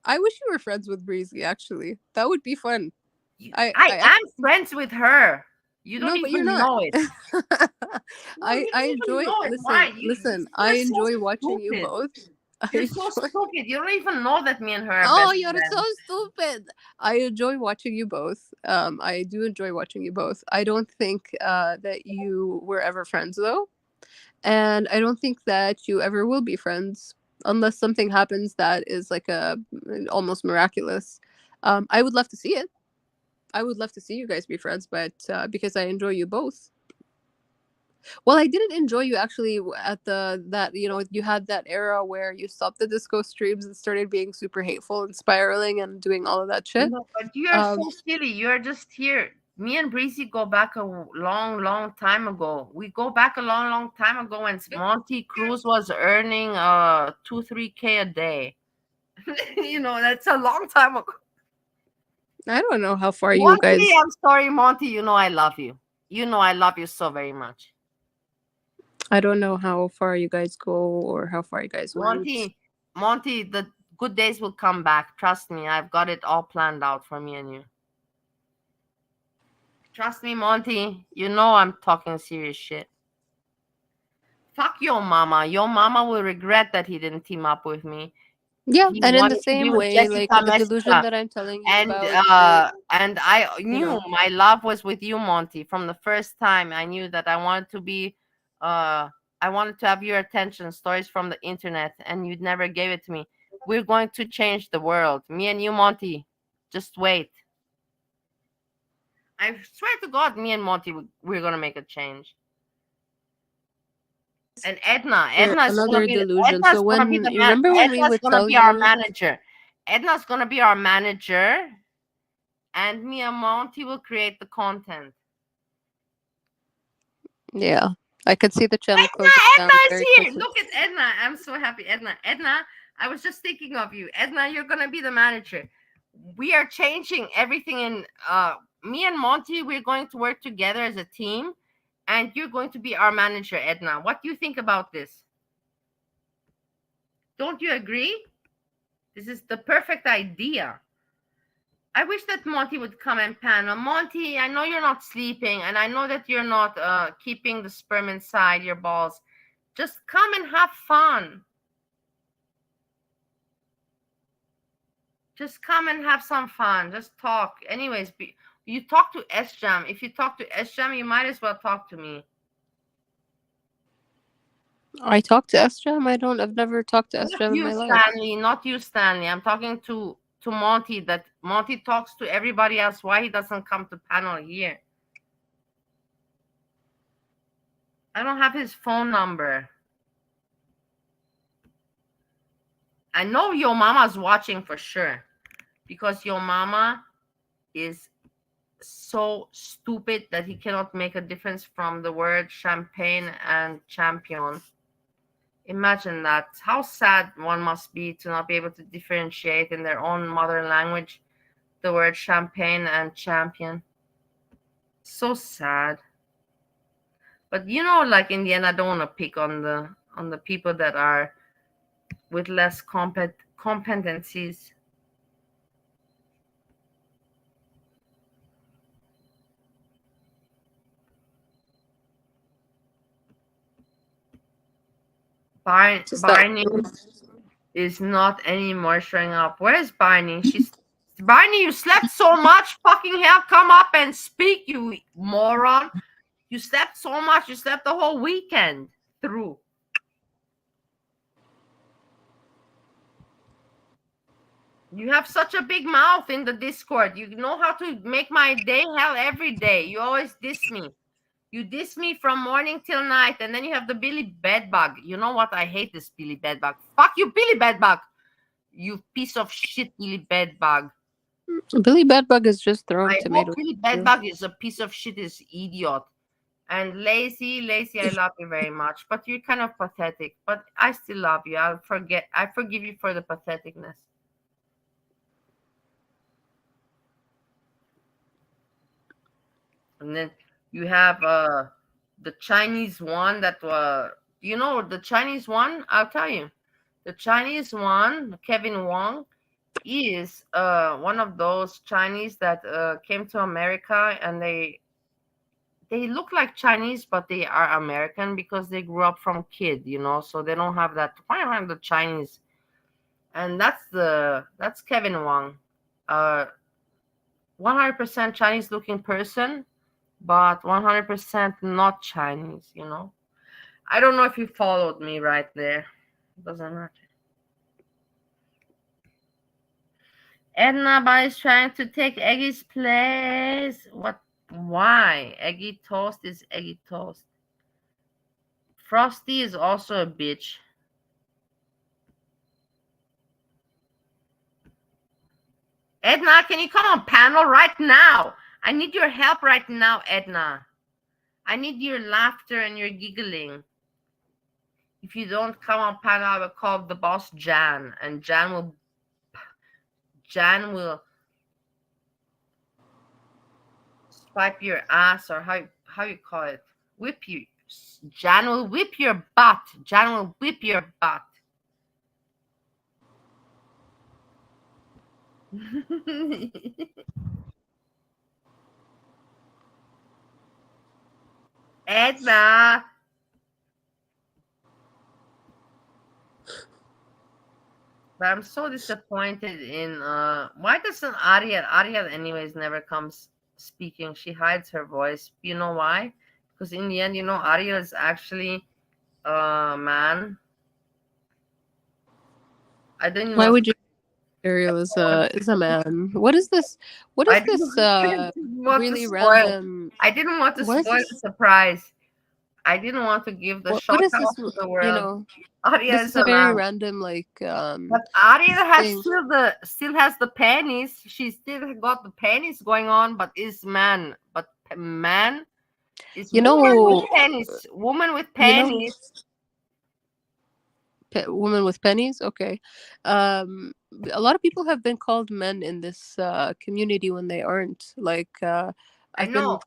I wish you were friends with Breezy. Actually, that would be fun. I I am actually friends with her. You don't no, but you're even not. know it. No, you I don't even enjoy. know it. Why? Listen. I You're so enjoy watching you stupid. both. I You're so enjoy. stupid. You don't even know that me and her are Oh, best you're so friends. stupid. I enjoy watching you both. I do enjoy watching you both. I don't think that you were ever friends though, and I don't think that you ever will be friends unless something happens that is like a almost miraculous. I would love to see it. I would love to see you guys be friends, but because I enjoy you both. Well, I didn't enjoy you actually at the that you had that era where you stopped the disco streams and started being super hateful and spiraling and doing all of that shit. No, but you are Um, so silly. You are just here. Me and Breezy go back a long, long time ago. We go back a long, long time ago when Monty Cruz was earning 2-3K a day. That's a long time ago. I don't know how far you Monty, guys. I'm sorry, Monty. You know I love you. You know I love you so very much. I don't know how far you guys go or how far you guys went. Monty, the good days will come back. Trust me, I've got it all planned out for me and you. Trust me, Monty. You know I'm talking serious shit. Fuck your mama. Your mama will regret that he didn't team up with me. Yeah, He and in the wanted to be same with way, like Jessica the delusion Messica. that I'm telling you And about, I, I you knew know, my love was with you, Monty. From the first time, I knew that I wanted to have your attention, stories from the internet, and you never gave it to me. We're going to change the world, me and you, Monty. Just wait. I swear to God, me and Monty, we're gonna make a change. And another delusion. So when you remember when we Edna's would gonna tell be our you, manager. Edna's gonna be our manager, and me and Monty will create the content. yeah, I could see the channel closing down Edna is very here. quickly. Look at Edna. I'm so happy, Edna, I was just thinking of you. Edna, you're gonna be the manager. We are changing everything in me and Monty, we're going to work together as a team, and you're going to be our manager, Edna. What do you think about this? Don't you agree? This is the perfect idea. I wish that Monty would come and panel. Monty, I know you're not sleeping, and I know that you're not keeping the sperm inside your balls. Just come and have fun. Just come and have some fun. Just talk. Anyways, you talk to S Jam. If you talk to S Jam, you might as well talk to me. I talked to SJam. I've never talked to Not SJam in you, my life. Stanley. Not you, Stanley. I'm talking to Monty. That Monty talks to everybody else. Why he doesn't come to panel here? I don't have his phone number. I know your mama's watching for sure because your mama is so stupid that he cannot make a difference from the word champagne and champion. Imagine that. How sad one must be to not be able to differentiate in their own mother language the word champagne and champion. So sad. But like in the end, I don't want to pick on the people that are with less competencies. To start. Barney is not anymore showing up. Where's Barney? Barney, you slept so much. Fucking hell, come up and speak, you moron. You slept so much. You slept the whole weekend through. You have such a big mouth in the Discord. You know how to make my day hell every day. You always diss me. You diss me from morning till night, and then you have the Billy Bedbug. You know what? I hate this Billy Bedbug. Fuck you, Billy Bedbug. You piece of shit, Billy Bedbug. Billy Bedbug is just throwing I hope tomatoes. Billy Bedbug is a piece of shit, is idiot. And Lazy, I love you very much, but you're kind of pathetic. But I still love you. I forgive you for the patheticness. And then you have the Chinese one that the Chinese one. I'll tell you, the Chinese one, Kevin Wong, is one of those Chinese that came to America, and they look like Chinese, but they are American because they grew up from kid, so they don't have that the Chinese. And that's Kevin Wong, 100% Chinese looking person, but 100% not Chinese. I don't know if you followed me right there. Doesn't matter. Edna is trying to take Eggy's place. What? Why? Eggy toast is Eggy toast. Frosty is also a bitch. Edna, can you come on panel right now? I need your help right now, Edna. I need your laughter and your giggling. If you don't come on panel, I will call the boss Jan, and Jan will swipe your ass, or how you call it, whip you. Jan will whip your butt. Jan will whip your butt. Edna. But I'm so disappointed in why doesn't Ariel anyways never comes speaking. She hides her voice. You know why? Because in the end, Ariel is actually a man. I didn't know. Why would you? Ariel is a man. What is this? What is this? Really random. I didn't want to spoil the surprise. I didn't want to give the shock what is this? to the world. Ariel this is a very random But Ariel still has the panties. She still got the panties going on, but is man. But man is woman with panties. Woman with panties. Woman with pennies. Okay. A lot of people have been called men in this community when they aren't. Like I know.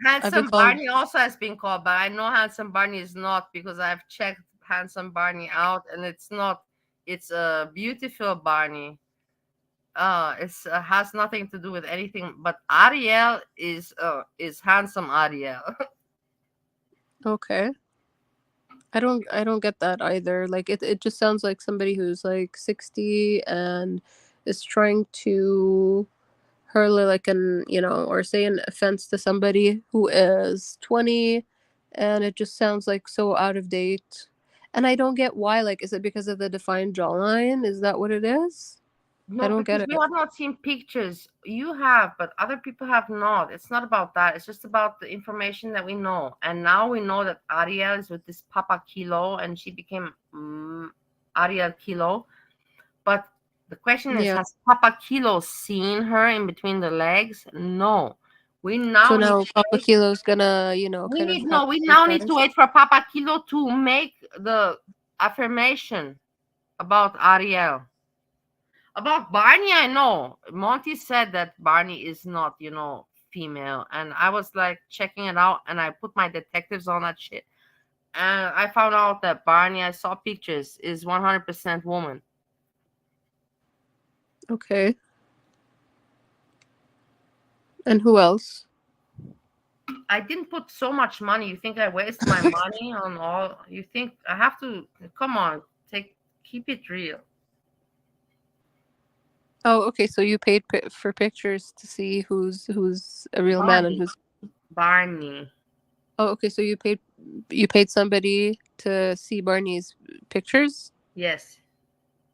Handsome Barney also has been called, but I know Handsome Barney is not, because I've checked Handsome Barney out, and it's not. It's a beautiful Barney. It's has nothing to do with anything. But Ariel is handsome Ariel. Okay. I don't get that either. Like it just sounds like somebody who's like 60 and is trying to hurl like or say an offense to somebody who is 20, and it just sounds like so out of date. And I don't get why. Like, is it because of the defined jawline? Is that what it is? I No, don't get because we it. have not seen pictures. You have, but other people have not. It's not about that. It's just about the information that we know. And now we know that Ariel is with this Papa Kilo and she became Ariel Kilo. But the question is, Yeah. has Papa Kilo seen her in between the legs? No. We So now need now to Papa wait. Kilo's gonna, We kind of need have no, we a now need to surprise. wait for Papa Kilo to make the affirmation about Ariel. About Barney, I know. Monty said that Barney is not, female. And I was like checking it out and I put my detectives on that shit. And I found out that Barney, I saw pictures, is 100% woman. Okay. And who else? I didn't put so much money. You think I waste my money on all? You think I have to? Come on, keep it real. Oh, okay. So you paid for pictures to see who's a real man and Barney. who's. Barney. Oh, okay. So you paid somebody to see Barney's pictures, Yes.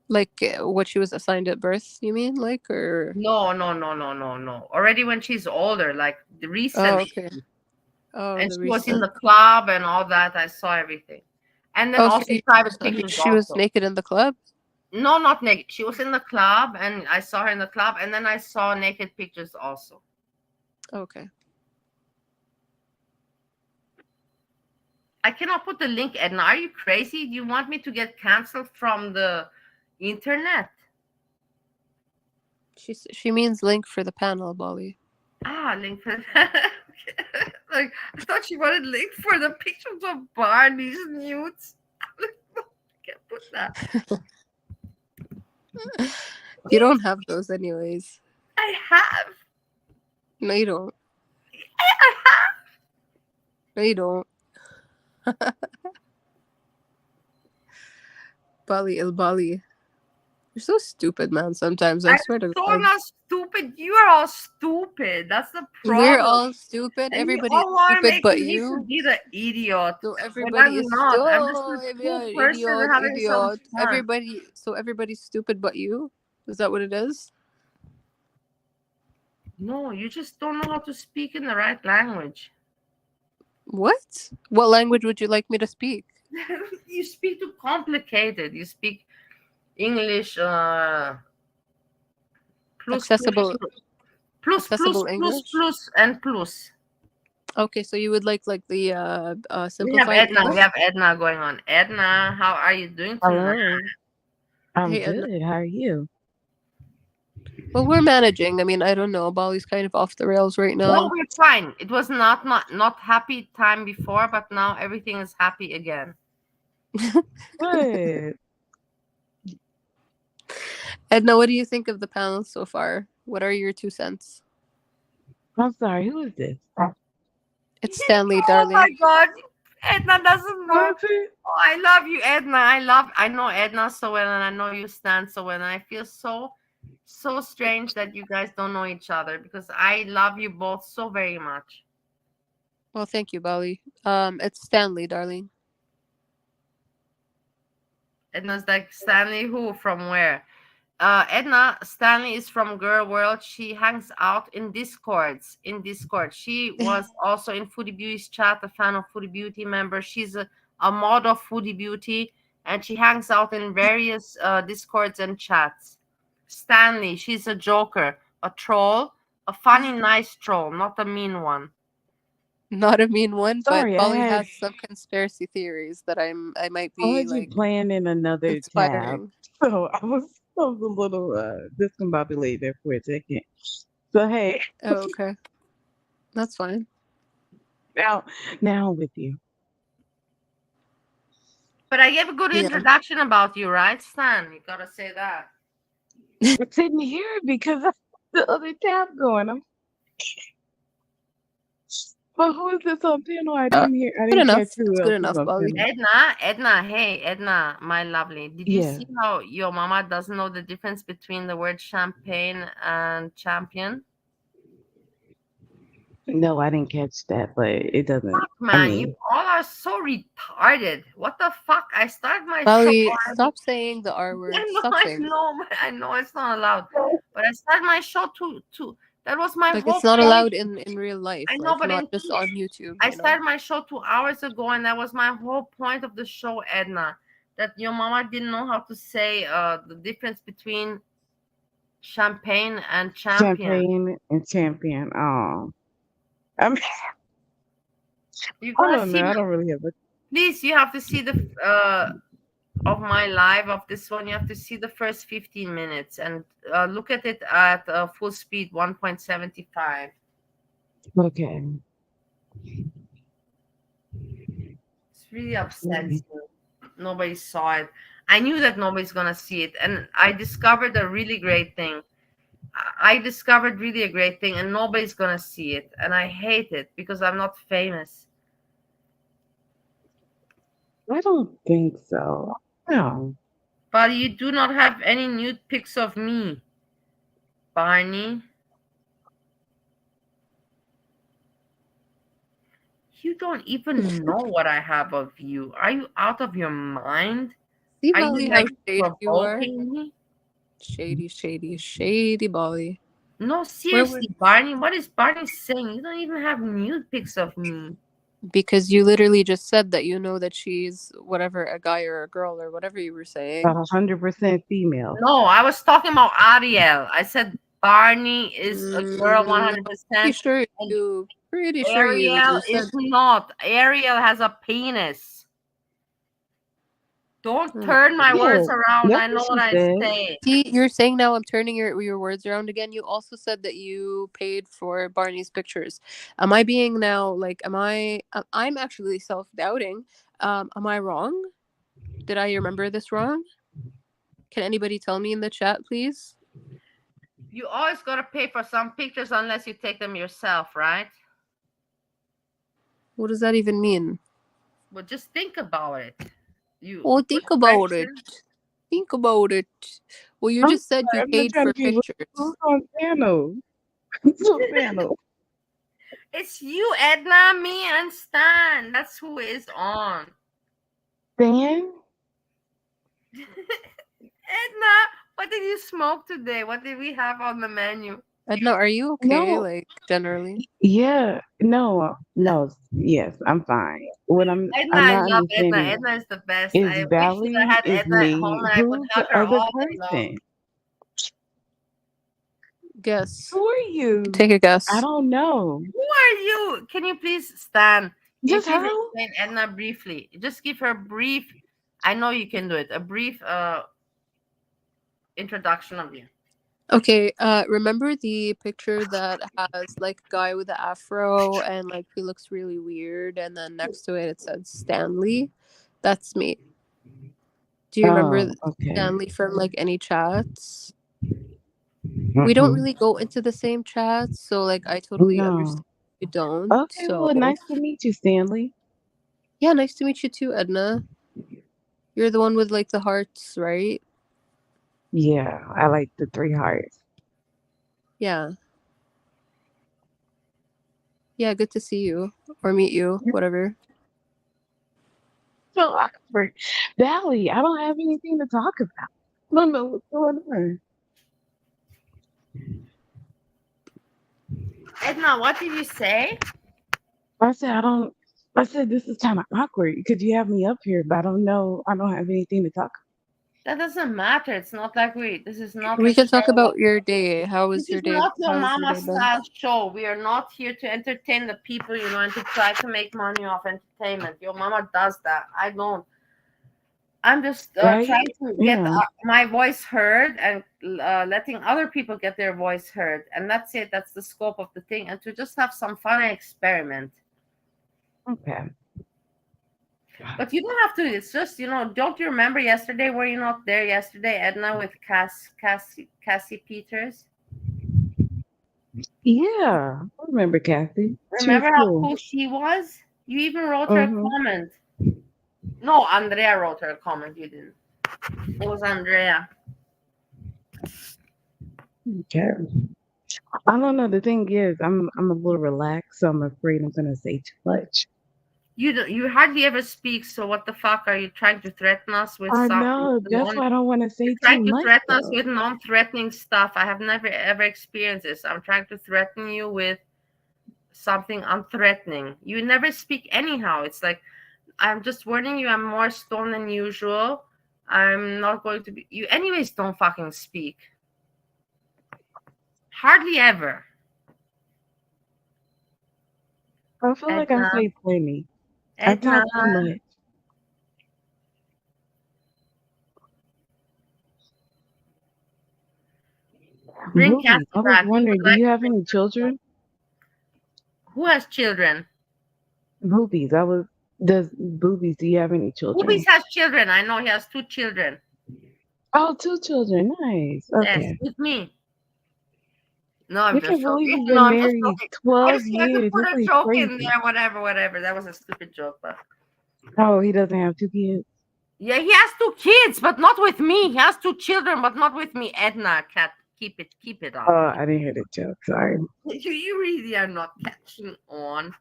like what she was assigned at birth. You mean, like, or? No, no, no, no, no, no. Already when she's older, like the Oh, recently, okay. Oh, and the she was in recent. the club and all that. I saw everything, and then Oh, so also private pictures she was also. naked in the club. No, not naked. She was in the club, and I saw her in the club, and then I saw naked pictures also. Okay. I cannot put the link, Edna. Are you crazy? Do you want me to get canceled from the internet? She means link for the panel, Bali. Ah, link for like I thought she wanted link for the pictures of Barney's nudes. Can't put that. You don't have those anyways. I have. No, you don't. I have. No, you don't. Bali, El Bali. You're so stupid, man. Sometimes I I'm swear to so God. not stupid. You are all stupid. That's the We're problem. all stupid. And you Everybody is all want to stupid make but me to you. be the idiot So when everybody I'm is not. I'm just a oh, yeah, cool person idiot, having some idiot. fun. So everybody's stupid but you. Is that what it is? No, you just don't know how to speak in the right language. What? What language would you like me to speak? You speak too complicated. You speak English plus Accessible, accessible English. and plus. Okay, so you would like the We have simplified Edna. We English. have Edna going on. Edna, how are you doing tonight? Hello. I'm Hey, Edna. good. How are you? Well, we're managing. I mean, I don't know. Bali's kind of off the rails right No, now. we're fine. It was not happy time before, but now everything is happy again. Good. Edna, what do you think of the panel so far? What are your 2 cents? I'm sorry. Who is this? It's Stanley, Oh my darling. God, Edna doesn't Who know. is it? Oh, I love you, Edna. I know Edna so well, and I know you Stan so well, and I feel so strange that you guys don't know each other because I love you both so very much. Well, thank you, Bali. It's Stanley, darling. Edna's like, Stanley who? From where? Edna, Stanley is from Girl World. She hangs out in Discords. In Discord, she was also in Foodie Beauty's chat, a fan of Foodie Beauty member. She's a mod of Foodie Beauty, and she hangs out in various Discords and chats. Stanley, she's a joker, a troll, a funny, nice troll, not a mean one. Not a mean one, but Sorry, Bali has some conspiracy theories that I might I be had you like playing in another tab, inspiring. so I was a little discombobulated there for a second. So hey, Oh, okay. That's fine. now now I'm with you. But I gave a good Yeah. introduction about you, right, Stan? You gotta say that. I couldn't hear it because of the other tab going. But who is this on panel? I Uh, didn't hear. I Good didn't enough. catch who It's good else was enough, on Bali. panel. Edna, hey, Edna, my lovely. Did you Yeah. see how your mama doesn't know the difference between the word champagne and champion? No, I didn't catch that, but it doesn't. Fuck, I man, you mean, all are so retarded. What the fuck? I start my show. Bali, stop saying the R word. Stop I saying it. know, I know it's not allowed. But I start my show to that was my Like whole it's not point. allowed in real life, I know, like but not just on YouTube, I you know? started my show 2 hours ago, and that was my whole point of the show, Edna. That your mama didn't know how to say the difference between champagne and champion. champagne and champion. I mean, You I gotta don't know. see. I don't really have a. Please, you have to see the of my live of this one. You have to see the first 15 minutes and look at it at full speed, 1.75. Okay. It's really upsets me. Nobody saw it. I knew that nobody's gonna see it, and I discovered a really great thing. I discovered really a great thing, and nobody's gonna see it, and I hate it because I'm not famous. I don't think so. No. But you do not have any nude pics of me, Barney. You don't even know what I have of you. Are you out of your mind? See, Are you Bali, how like shady you are? provoking me? Shady, shady, shady Bali. No, Where would seriously, Barney. What is Barney saying? You don't even have nude pics of me. because you literally just said that you know that she's whatever, a guy or a girl or whatever you were saying. 100% female. No, I was talking about Ariel. I said Barney is a girl Pretty 100%, sure and you. Pretty sure Ariel you is said. not. Ariel has a penis. Don't Oh my turn my Yeah, words around. that's I know what what she I said. say. See, you're saying now I'm turning your words around again. You also said that you paid for Barney's pictures. Am I being now like I'm actually self-doubting. Am I wrong? Did I remember this wrong? Can anybody tell me in the chat, please? You always gotta pay for some pictures unless you take them yourself, right? What does that even mean? But just think about it. You Oh, good think about it. question. Think about it. Well, you I'm just said you sorry, I'm not paid trying for to be rude. pictures. Who's on panel? Who's on panel? It's you, Edna, me, and Stan. That's who is on. Dan? Edna, what did you smoke today? What did we have on the menu? Edna, are you okay? No. Like generally? Yeah. No. No. Yes, I'm fine. What Edna, I'm I not love Edna. understanding Edna is the best. is I wish that I Valley had is Edna at home me. and I could Who's have the her other all day long. person? Guess. Who are you? Take a I guess. don't know. Who are you? Can you please, Stan? Can you Just please her? explain Edna briefly? Just give her a brief. I know you can do it. A brief introduction of you. Okay, remember the picture that has like a guy with the afro and like he looks really weird and then next to it says Stanley? That's me. Do you remember Oh, okay. Stanley from like any chats? We don't really go into the same chats, so like I totally No. understand if you don't. Okay, well, So nice to meet you, Stanley. yeah, nice to meet you too, Edna. You're the one with like the hearts, right? Yeah, I like the three hearts. Yeah. Yeah, good to see you or meet you, whatever. So awkward. Valley, I don't have anything to talk about. I don't know what's going on. Edna, what did you say? I said, I don't. I said, this is kind of awkward because you have me up here, but I don't know. I don't have anything to talk That doesn't matter. It's not like this is not a We can talk show. about your day. How This was your is day? not your How's your mama day been? style show. We are not here to entertain the people, and to try to make money off entertainment. Your mama does that. I don't. I'm just about. trying Right? to get Yeah. my voice heard and letting other people get their voice heard. And that's it. That's the scope of the thing. And to just have some fun and experiment. Okay. But you don't have to. It's just, don't you remember yesterday? Were you not there yesterday, Edna, with Cassie Peters? Yeah. I remember Kathy. She was Remember how cool. cool she was? You even wrote her a Mm-hmm. comment. No, Andrea wrote her a comment. You didn't. It was Andrea. Okay. I don't know. The thing is, I'm a little relaxed, so I'm afraid I'm gonna say too much. You hardly ever speak, so what the fuck are you trying to threaten us with I something know. That's non why I don't want to you're say too trying to much, threaten us though. with non-threatening stuff. I have never ever experienced this. I'm trying to threaten you with something unthreatening. You never speak anyhow. It's like I'm just warning you, I'm more stoned than usual. I'm not going to be you anyways don't fucking speak. Hardly ever. I feel like I Edna, say plenty. I Edna, talk too much. bring Boobies. Cassie I was back. We would wondering, do like you to have bring any children? who has children? Boobies. Does Boobies, do you have any Boobies children? has children. I know he has two children. Oh, two children. Nice. Yes, Okay. with me. No, I'm I just can't believe joking. you've No, been I'm just married joking. I 12 just wanted to years. put That's a like joke in crazy. there. Whatever. That was a stupid joke, but Oh, he doesn't have two kids? yeah, he has two kids, but not with me. He has two children, but not with me. Edna, cat, keep it up. Oh, I didn't hear the joke. Sorry. You really are not catching on.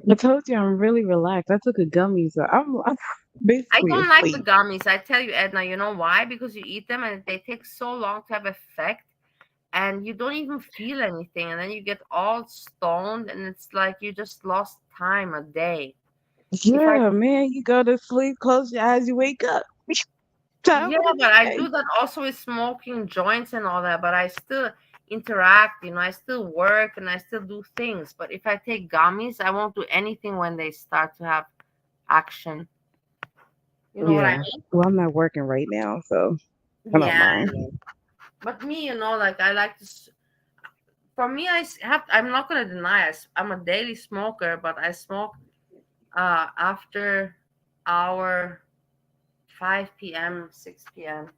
I told you I'm really relaxed. I took a gummy, so I'm I basically don't like the asleep. gummies. I tell you, Edna, you know why? Because you eat them and they take so long to have effect, and you don't even feel anything, and then you get all stoned, and it's like you just lost time a day. If I Yeah, man, you go to sleep, close your eyes, you wake up. Time Yeah, for the but I next day. do that also with smoking joints and all that, but I still interact, I still work and I still do things. But if I take gummies, I won't do anything when they start to have action. You know what I Yeah. Well, I'm not working right now, so I mean? don't Yeah, I mind. know. But me, like I like to, for me, I'm not going to deny, I'm a daily smoker, but I smoke after hour 5 p.m., 6 p.m.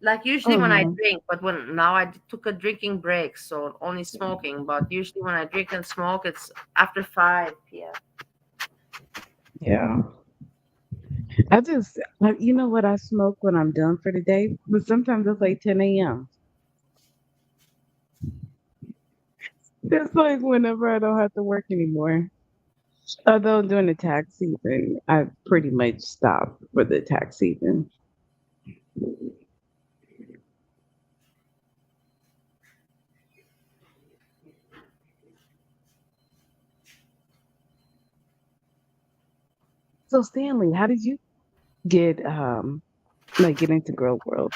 Like usually when I Hmm. drink, but when now I took a drinking break, so only smoking. But usually when I drink and smoke, it's after 5 p.m. Yeah. You know what? I smoke when I'm done for the day, but sometimes it's like 10 a.m. It's like whenever I don't have to work anymore. Although during the tax season, I pretty much stop for the tax season. So Stanley, how did you get into Grow World?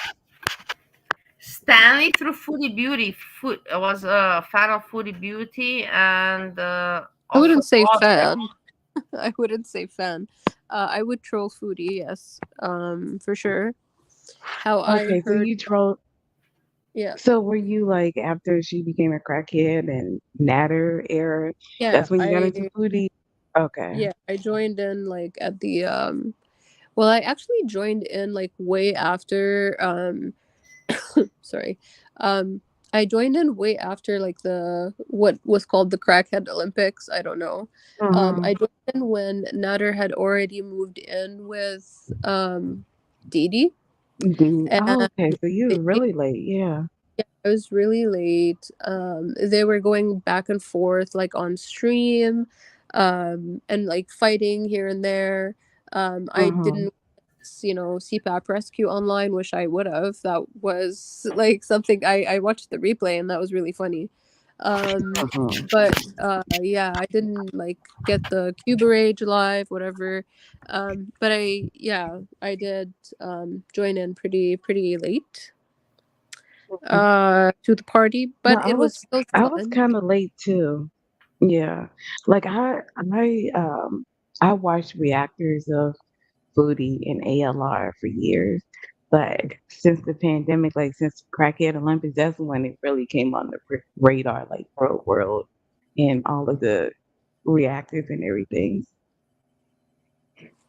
Stanley through Foodie Beauty. Food. I was a fan of Foodie Beauty and I also wouldn't say author. fan. I wouldn't say fan. I would troll foodie, yes, for sure. How I Okay, so heard, you troll. yeah, So were you like after she became a crackhead and Natter era? yeah, That's when you got into foodie. Okay. I joined in like at the well, I actually joined in like way after sorry, um, I joined in way after like the what was called the Crackhead Olympics. I don't know. Mm-hmm. I joined in when Nader had already moved in with Didi, Oh, and okay. So you were they really late. Yeah. yeah, I was really late. They were going back and forth like on stream, and like fighting here and there. I Mm-hmm. didn't, CPAP rescue online. Wish I would have. That was like something I watched the replay and that was really funny. Mm-hmm. But yeah, I didn't like get the Cuba Rage live, whatever. But I did join in pretty late to the party, No, but it was still I was fun. kind of late too. Yeah. Like I watched reactors of Foodie and ALR for years. But since the pandemic, like since Crackhead Olympics, that's when it really came on the radar, like World World and all of the reactors and everything.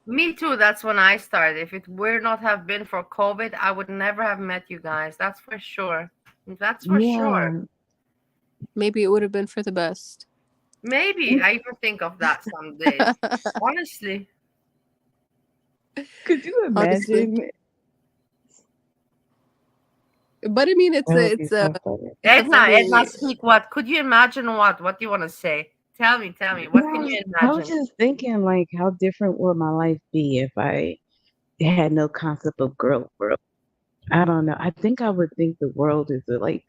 Me too. That's when I started. If it were not have been for COVID, I would never have met you guys. That's for sure. That's for sure. Yeah. Maybe it would have been for the best. Maybe I even think of that some days. Honestly. Could you Honestly. imagine? But I mean, That would be so funny. it's a Edna, funny. speak. What could you imagine? What do you want to say? Tell me. What can No, you I was imagine? just thinking, like, how different would my life be if I had no concept of girl world? I don't know. I think I would think the world is like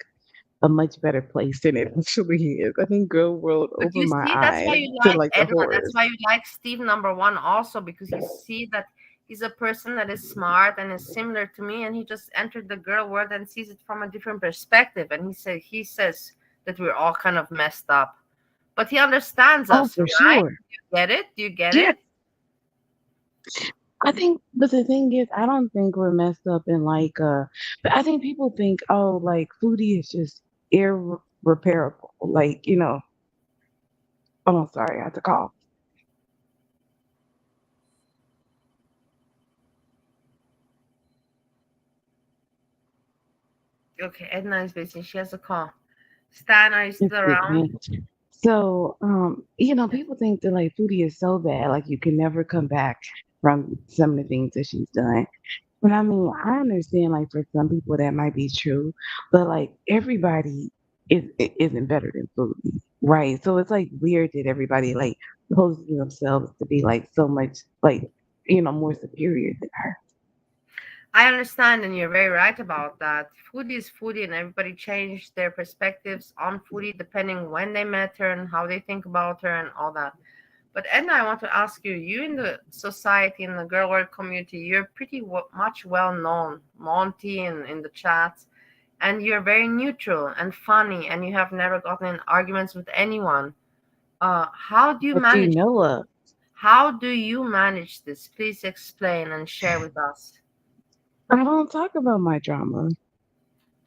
a much better place than it actually is. I think girl world But you opened my see, that's why eyes you to like like the Edna. That's horrors. why you like Steve number one also, because you see that he's a person that is smart and is similar to me, and he just entered the girl world and sees it from a different perspective. And he says that we're all kind of messed up, but he understands Oh, us, for right? sure. You get it? Do you get Yeah, it? I think, but the thing is, I don't think we're messed up in like, but I think people think, oh, like foodie is just irreparable. Like, oh, I'm sorry, I had to call. Okay, Edna is busy. She has a call. Stan, are you It's still good, around? man. So, people think that like foodie is so bad, like you can never come back from some of the things that she's done. But I mean, I understand like for some people that might be true, but like everybody isn't better than foodie, right? So it's like weird that everybody like poses themselves to be like so much like more superior than her. I understand, and you're very right about that. Foodie is foodie, and everybody changed their perspectives on foodie depending when they met her and how they think about her and all that. But Edna, I want to ask you: you in the society, in the girl world community, you're pretty much well known, Monty, in the chats, and you're very neutral and funny, and you have never gotten in arguments with anyone. How do you But you manage? know of. How do you manage this? Please explain and share with us. I don't talk about my drama.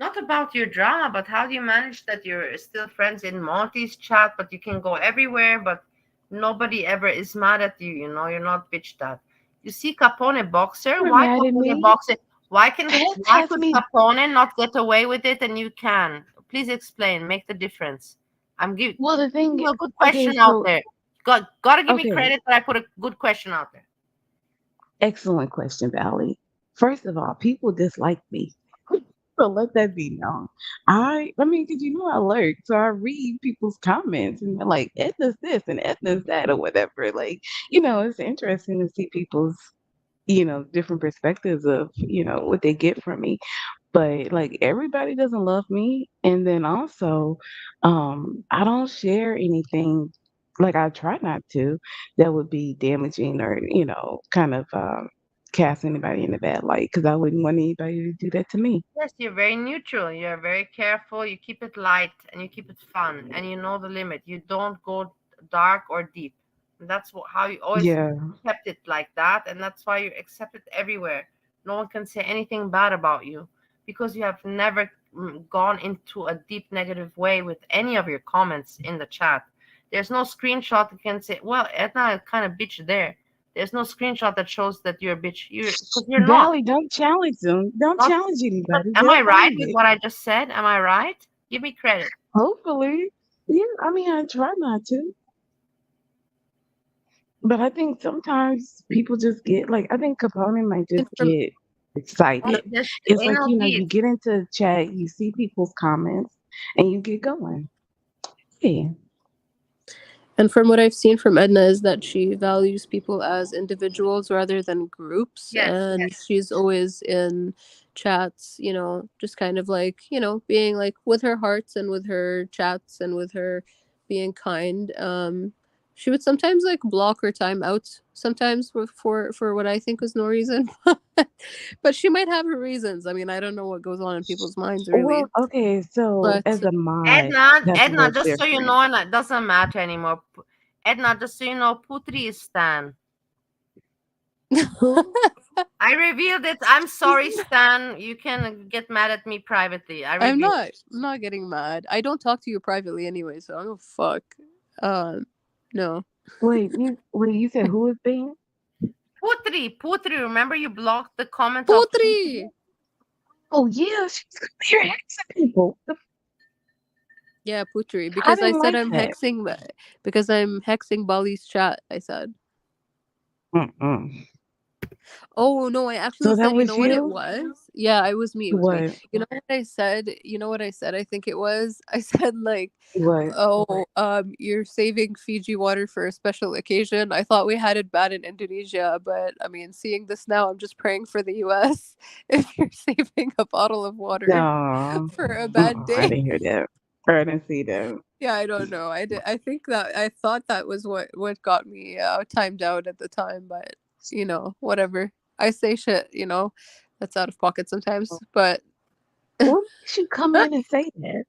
Not about your drama, but how do you manage that you're still friends in Monty's chat, but you can go everywhere, but nobody ever is mad at you, you're not bitched at. You see Capone boxer? You're Why mad at Capone me. boxer? Why can That why has could me. Capone not get away with it and you can? Please explain, make the difference. I'm giving Well, the thing. a good Okay, question out so there. Gotta give me okay. credit that I put a good question out there. Excellent question, Valley. First of all, people dislike me. So let that be known. I mean, did you know I lurk? So I read people's comments and they're like, Edna's this and Edna's that or whatever. Like, it's interesting to see people's, different perspectives of, what they get from me. But like everybody doesn't love me. And then also, I don't share anything like I try not to that would be damaging or, kind of cast anybody in a bad light because I wouldn't want anybody to do that to me. Yes, you're very neutral. You're very careful. You keep it light and you keep it fun, and you know the limit. You don't go dark or deep. And that's how you always Yeah. kept it like that, and that's why you're accepted everywhere. No one can say anything bad about you because you have never gone into a deep negative way with any of your comments in the chat. There's no screenshot that can say, "Well, Edna kind of bitch there." There's no screenshot that shows that you're a bitch. You're not. Valley, don't challenge them. Don't Not challenge anybody. Am They're I right with private. what I just said? Am I right? Give me credit. Hopefully. Yeah, I mean, I try not to. But I think sometimes people just get like, I think Capone might just From get No, excited. there's It's ain't like, no you beef. get into chat, you see people's comments, and you get going. Yeah. And from what I've seen from Edna is that she values people as individuals rather than groups. Yes, And yes. she's always in chats, just kind of like, being like with her hearts and with her chats and with her being kind. She would sometimes like block her time out sometimes for what I think was no reason. But she might have her reasons. I mean, I don't know what goes on in people's minds Well, really. okay, so But as a mod, that's a Edna, little just so you different. know, and it doesn't matter anymore. Edna, just so you know, Putri is Stan. Who? I revealed it. I'm sorry, Stan. You can get mad at me privately. I I'm revealed not it. I'm not getting mad. I don't talk to you privately anyway, so I don't fuck. No. Wait, you said who is being? Putri, remember you blocked the comment of Putri! Putri? Oh yeah, she's here hexing people. Yeah, Putri. I Because I didn't said like I'm that. hexing because I'm hexing Bali's chat, I said. Mm-mm. Oh no, I actually So that said, you was know what it you? was? Yeah, it was me. It was me. What? You know what I said? You know what I said? I think it was. I said like, What? oh, you're saving Fiji water for a special occasion. I thought we had it bad in Indonesia, but I mean, seeing this now, I'm just praying for the U.S. if you're saving a bottle of water No. for a bad I day. didn't hear that. I didn't see that. Yeah, I don't know. I did. I think that I thought that was what got me timed out at the time, but whatever. I say shit, that's out of pocket sometimes. But What makes you come in and say that?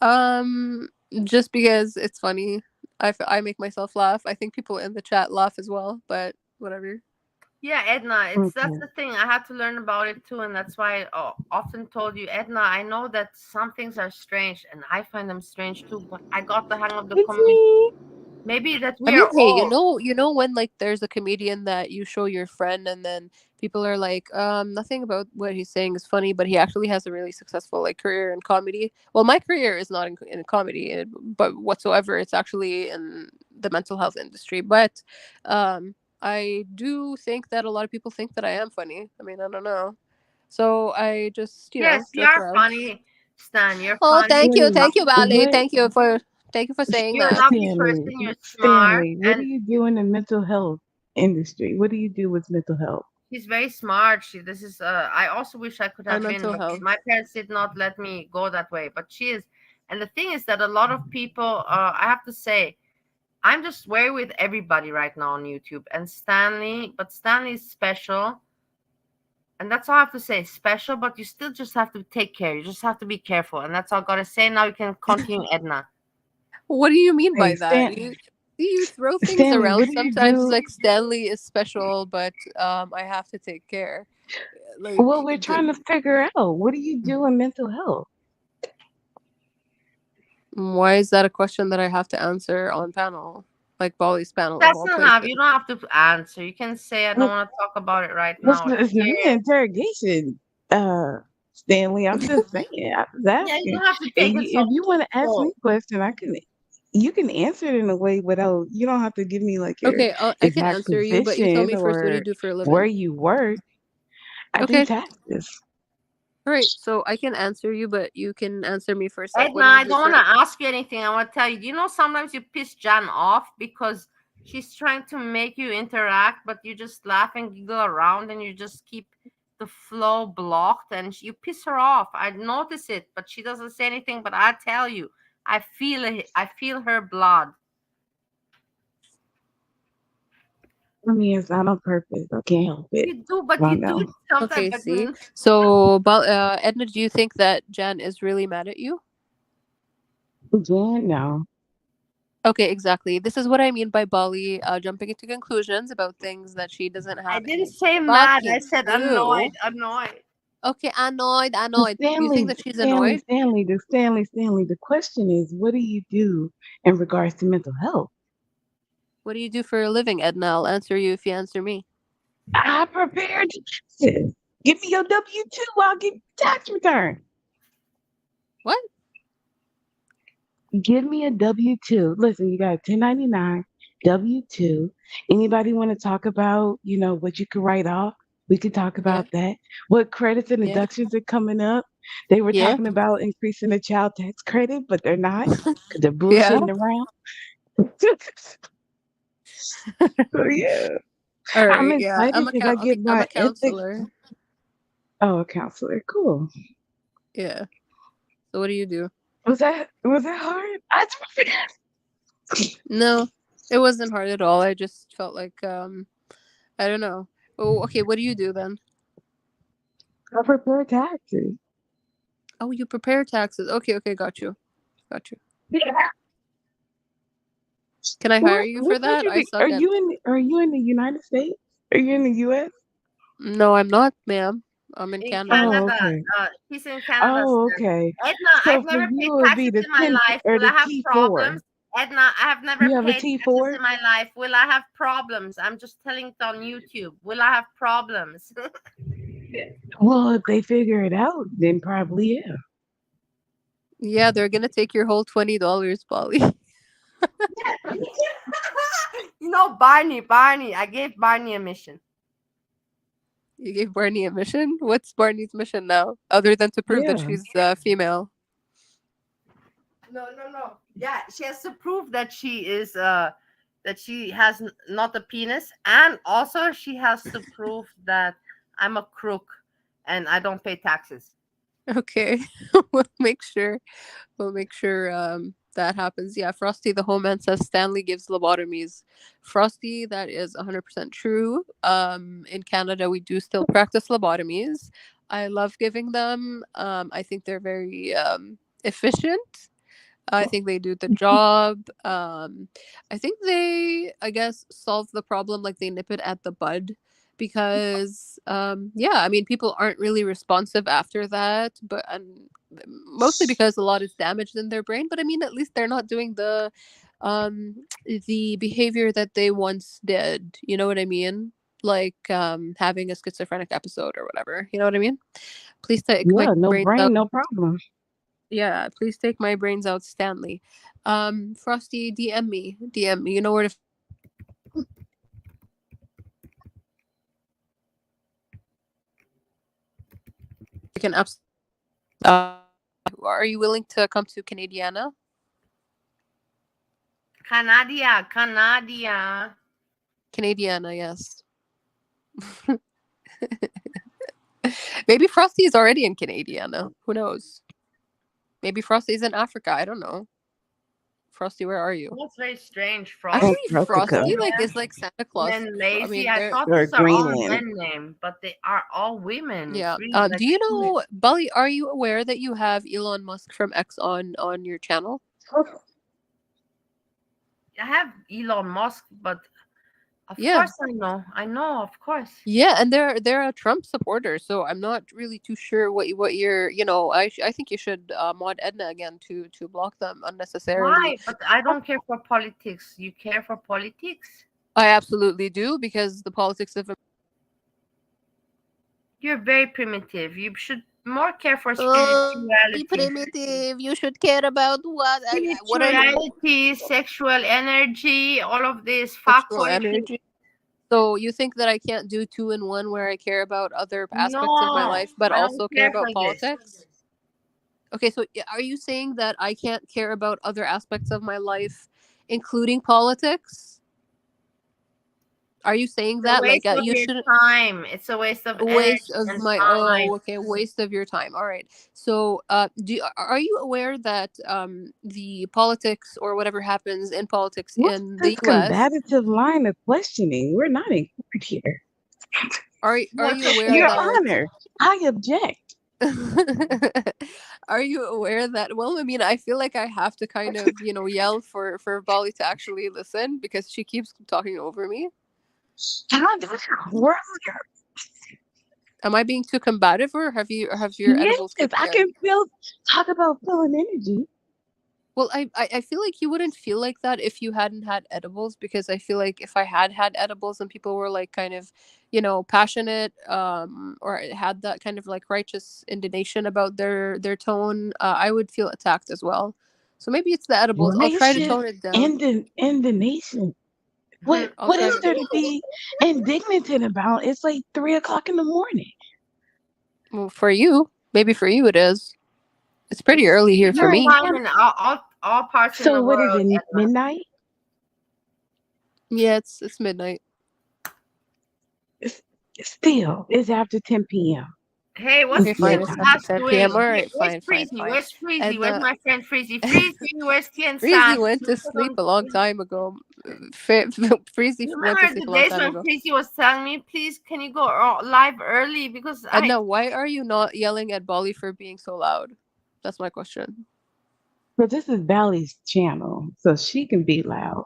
um, just because it's funny, I make myself laugh. I think people in the chat laugh as well. But whatever. Yeah, Edna, that's Okay. the thing. I had to learn about it too, and that's why I often told you, Edna. I know that some things are strange, and I find them strange too. But I got the hang of the It's community. me. Maybe that I we mean, are hey, all. when like there's a comedian that you show your friend and then people are like, nothing about what he's saying is funny, but he actually has a really successful like career in comedy. Well, my career is not in comedy, but whatsoever. It's actually in the mental health industry. But I do think that a lot of people think that I am funny. I mean, I don't know. So I just, Yes, you joke are around. funny, Stan. You're Oh, funny. Wait, thank you, Bali. what? Thank you for saying You're a that. lovely person. You're smart, Stanley, what do and you do in the mental health industry? What do you do with mental health? she's very smart. This is I also wish I could On have been, mental but health. my parents did not let me go that way. But she is, and the thing is that a lot of people, I have to say, I'm just wary with everybody right now on YouTube. And Stanley is special, and that's all I have to say. Special, but you still just have to take care. You just have to be careful, and that's all I gotta say. Now you can continue, Edna. What do you mean Hey, by that? You throw things Stanley, around what do you sometimes. do? Like Stanley is special, but I have to take care. Like, Well, we're trying to figure out what do you do in mental health? why is that a question that I have to answer on panel? Like Bali's panel of That's all enough. places. You don't have to answer. You can say I don't What, want to talk about it right what's now it's not here. an interrogation, Stanley. I'm just saying. I was Yeah, you asking don't have to take it so if you want to ask me full. a question, you can answer it in a way without. You don't have to give me like your Okay, I can exact answer you, but you tell position me first. What do you or do for a where living? you work. I do Okay, taxes. all right. So I can answer you, but you can answer me first. Like, Edna, what do you I do don't want for? to ask you anything. I want to tell you. Do you know sometimes you piss Jan off because she's trying to make you interact, but you just laugh and giggle around and you just keep the flow blocked and you piss her off. I notice it, but she doesn't say anything. But I tell you, I feel it. I feel her blood. I mean, it's not on purpose. I can't help it. You do, but I you do know. it sometimes. Okay, But see. So, Edna, do you think that Jan is really mad at you? Yeah, no. Okay, exactly. This is what I mean by Bali jumping into conclusions about things that she doesn't I have didn't any say mad. I fucking said annoyed. clue. Annoyed. Okay, annoyed, So annoyed. You think Stanley, that she's Stanley, annoyed? Stanley, Stanley. The question is, what do you do in regards to mental health? What do you do for a living, Edna? I'll answer you if you answer me. I prepared taxes. Give me your W 2. I'll give you tax return. What? Give me a W 2. Listen, you got a 1099 W 2. Anybody want to talk about, what you could write off? We could talk Yeah, about that. What credits and yeah, deductions are coming up? They were yeah, talking about increasing the child tax credit, but they're not because they're yeah. bullshitting around. So yeah, All I'm right, yeah. excited because I get I'm a my ethics. counselor. Oh, a counselor, cool. Yeah. So what do you do? Was that hard? No, it wasn't hard at all. I just felt like I don't know. Oh, okay. What do you do then? I prepare taxes. Oh, you prepare taxes. Okay, okay, got you. Got you. Yeah. Can I hire you What for that? I country? Are suck at. you in the United States? Are you in the U.S.? No, I'm not, ma'am. I'm in In Canada. Oh, Canada. okay. He's in Canada. Oh, okay. Edna, So I've for never paid you, it would be taxes the in my 10 life. or Will the I have T4. problems? Edna, I have never You have a paid taxes T4? in my life. Will I have problems? I'm just telling it on YouTube. Will I have problems? Well, if they figure it out, then probably yeah. Yeah, they're gonna take your whole $20, Polly. Barney. I gave Barney a mission. You gave Barney a mission? What's Barney's mission now? Other than to prove that Yeah. she's female. No. Yeah, she has to prove that she is that she has not a penis, and also she has to prove that I'm a crook and I don't pay taxes. Okay. we'll make sure we'll make sure that happens. Yeah, Frosty the Homeman says Stanley gives lobotomies. Frosty, that is 100% true. In Canada we do still practice lobotomies. I love giving them. I think they're very efficient. I think they do the job. I think they, I guess, solve the problem, like they nip it at the bud. Because, yeah, I mean, people aren't really responsive after that, but mostly because a lot is damaged in their brain. But I mean, at least they're not doing um, the behavior that they once did. You know what I mean? Like having a schizophrenic episode or whatever. You know what I mean? Please take my Yeah, no brains out. brain, no problem. Yeah, please take my brains out, Stanley. Frosty, DM me. DM me. You know where to. You can absolutely. Are you willing to come to Canadiana? Canadia. Canadiana, yes. Maybe Frosty is already in Canadiana. Who knows? Maybe Frosty's in Africa. I don't know. Frosty, where are you? That's very strange, Frosty. Actually, Antarctica Frosty Yeah. is like Santa And Claus. then I lazy. mean, I they're thought or these are all Greenland. men names, but they are all women. yeah. It's really like Do you know, Bully? Are you aware that you have Elon Musk from X on your channel? I have Elon Musk, but of Yeah. course I know. I know, of course. Yeah, and they're a Trump supporter, so I'm not really too sure what you're. I think you should mod Edna again to block them unnecessarily. Why? But I don't care for politics. You care for politics? I absolutely do because the politics of You're very primitive. You should more care for Be spirituality. primitive. You should care about what are you Spirituality, sexual energy, all of this sexual fuckboy shit. energy? So you think that I can't do two in one where I care about other aspects of my No, life but I don't also care care for about this. politics? Okay, so are you saying that I can't care about other aspects of my life, including politics? Are you saying It's a that waste of you your shouldn't time. It's a waste of waste energy of and my time. okay, waste of your time. All right. So, are you aware that the politics or whatever happens in politics What's in the this U.S. combative line of questioning? We're not in court here. Are What's you a aware Your court? that Honor, I object. are you aware that well I mean I feel like I have to kind of yell for Bali to actually listen because she keeps talking over me. We're Am I being too combative or have your yes, edibles kicked I can in? talk about feeling energy. Well, I feel like you wouldn't feel like that if you hadn't had edibles because I feel like if I had edibles and people were like kind of, passionate or had that kind of like righteous indignation about their tone, I would feel attacked as well. So maybe it's the edibles. I'll try to Righteous tone it down. in the nation. I'll What try is to there to be indignant about? It's like 3 o'clock in the morning. well, for you, maybe for you it is. It's pretty early here It's for the No, me. time in all parts in so the what is world, it? Edna. Midnight? Yeah, it's midnight. It's, still, it's after 10 p.m. Hey, what's Okay, It's fine. What's It's midtime. after Ash 10 p.m. doing? All right, Where's fine, fine, Freezy? fine. Where's Freezy? And Where's my friend Freezy? Freezy, where's Tien Freezy San? went to sleep a long time ago. Freezy You went to remember sleep the a long days time when ago. Freezy was telling me, please, can you go live early? Because I Edna, why are you not yelling at Bolly for being so loud? That's my question. But this is Bally's channel, so she can be loud.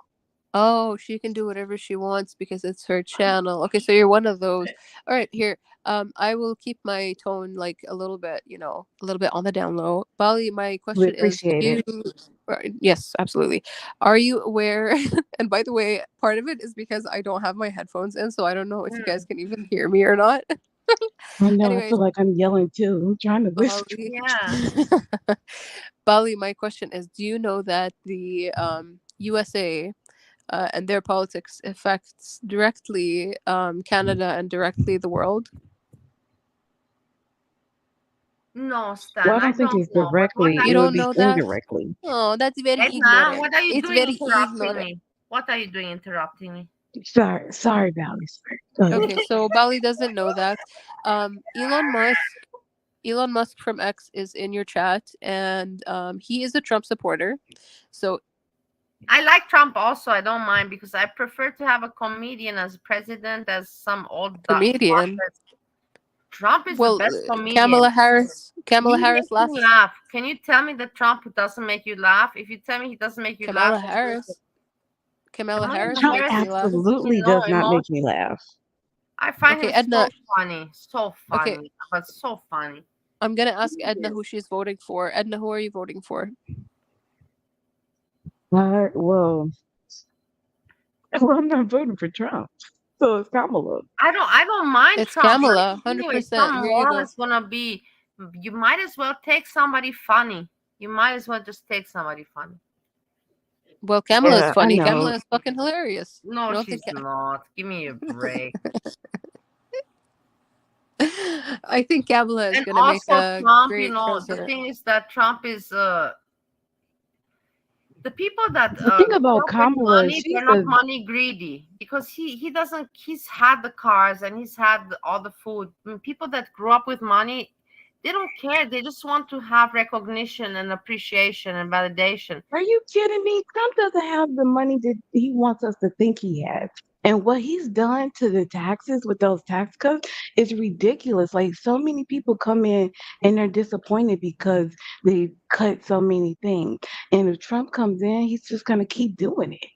Oh, she can do whatever she wants because it's her channel. Okay, so you're one of those. All right, here. I will keep my tone like a little bit, a little bit on the down low. Bali, my We question is, appreciate it. yes, absolutely. Are you aware? And by the way, part of it is because I don't have my headphones in, so I don't know if you guys can even hear me or not. I know, I Anyways, feel like I'm yelling too. I'm trying to whisper. Bali. yeah. Bali, my question is, do you know that the USA and their politics affects directly Canada and directly the world. No, Well, Stan, I I don't think don't it's know. But what directly. are You It you would don't be know doing? that? indirectly. Oh, that's very Edna, ignorant. what are you It's doing very interrupting ignorant. me? What are you doing interrupting me? Sorry, Valley. Sorry. Go ahead. Okay, so Bali doesn't know that. Elon Musk, Elon Musk from X is in your chat, and he is a Trump supporter. So I like Trump also. I don't mind because I prefer to have a comedian as president as some old comedian. fuckers. Trump is the Well, best comedian. Kamala Harris. Kamala He Harris makes me last. laugh. Can you tell me that Trump doesn't make you laugh? If you tell me he doesn't make you laugh, Kamala then Harris. Kamala Kamala Harris Trump makes Harris me laugh. gives me absolutely no does not make me emotion. laugh. I find Okay, him so Edna. funny, so Okay, funny, but so funny. I'm gonna ask Edna who she's voting for. Edna, who are you voting for? Well, well, I'm not voting for Trump, so it's Kamala. I don't mind It's Trump, but Kamala, anyway, 100%. some Here you moral go. is gonna be. You might as well take somebody funny. You might as well just take somebody funny. Well, Kamala is Yeah, I funny. know. Kamala is fucking hilarious. No, You don't think? she's not. Give me a break. I think Kamala is And gonna make also a Trump, great the president. thing is that Trump is the people that The thing grew about up with Kamala, money, they're she's not a. money greedy because he doesn't he's had the cars and he's had all the food. People that grew up with money, they don't care. They just want to have recognition and appreciation and validation. Are you kidding me? Trump doesn't have the money that he wants us to think he has. And what he's done to the taxes with those tax cuts is ridiculous. Like, so many people come in and they're disappointed because they cut so many things. And if Trump comes in, he's just going to keep doing it.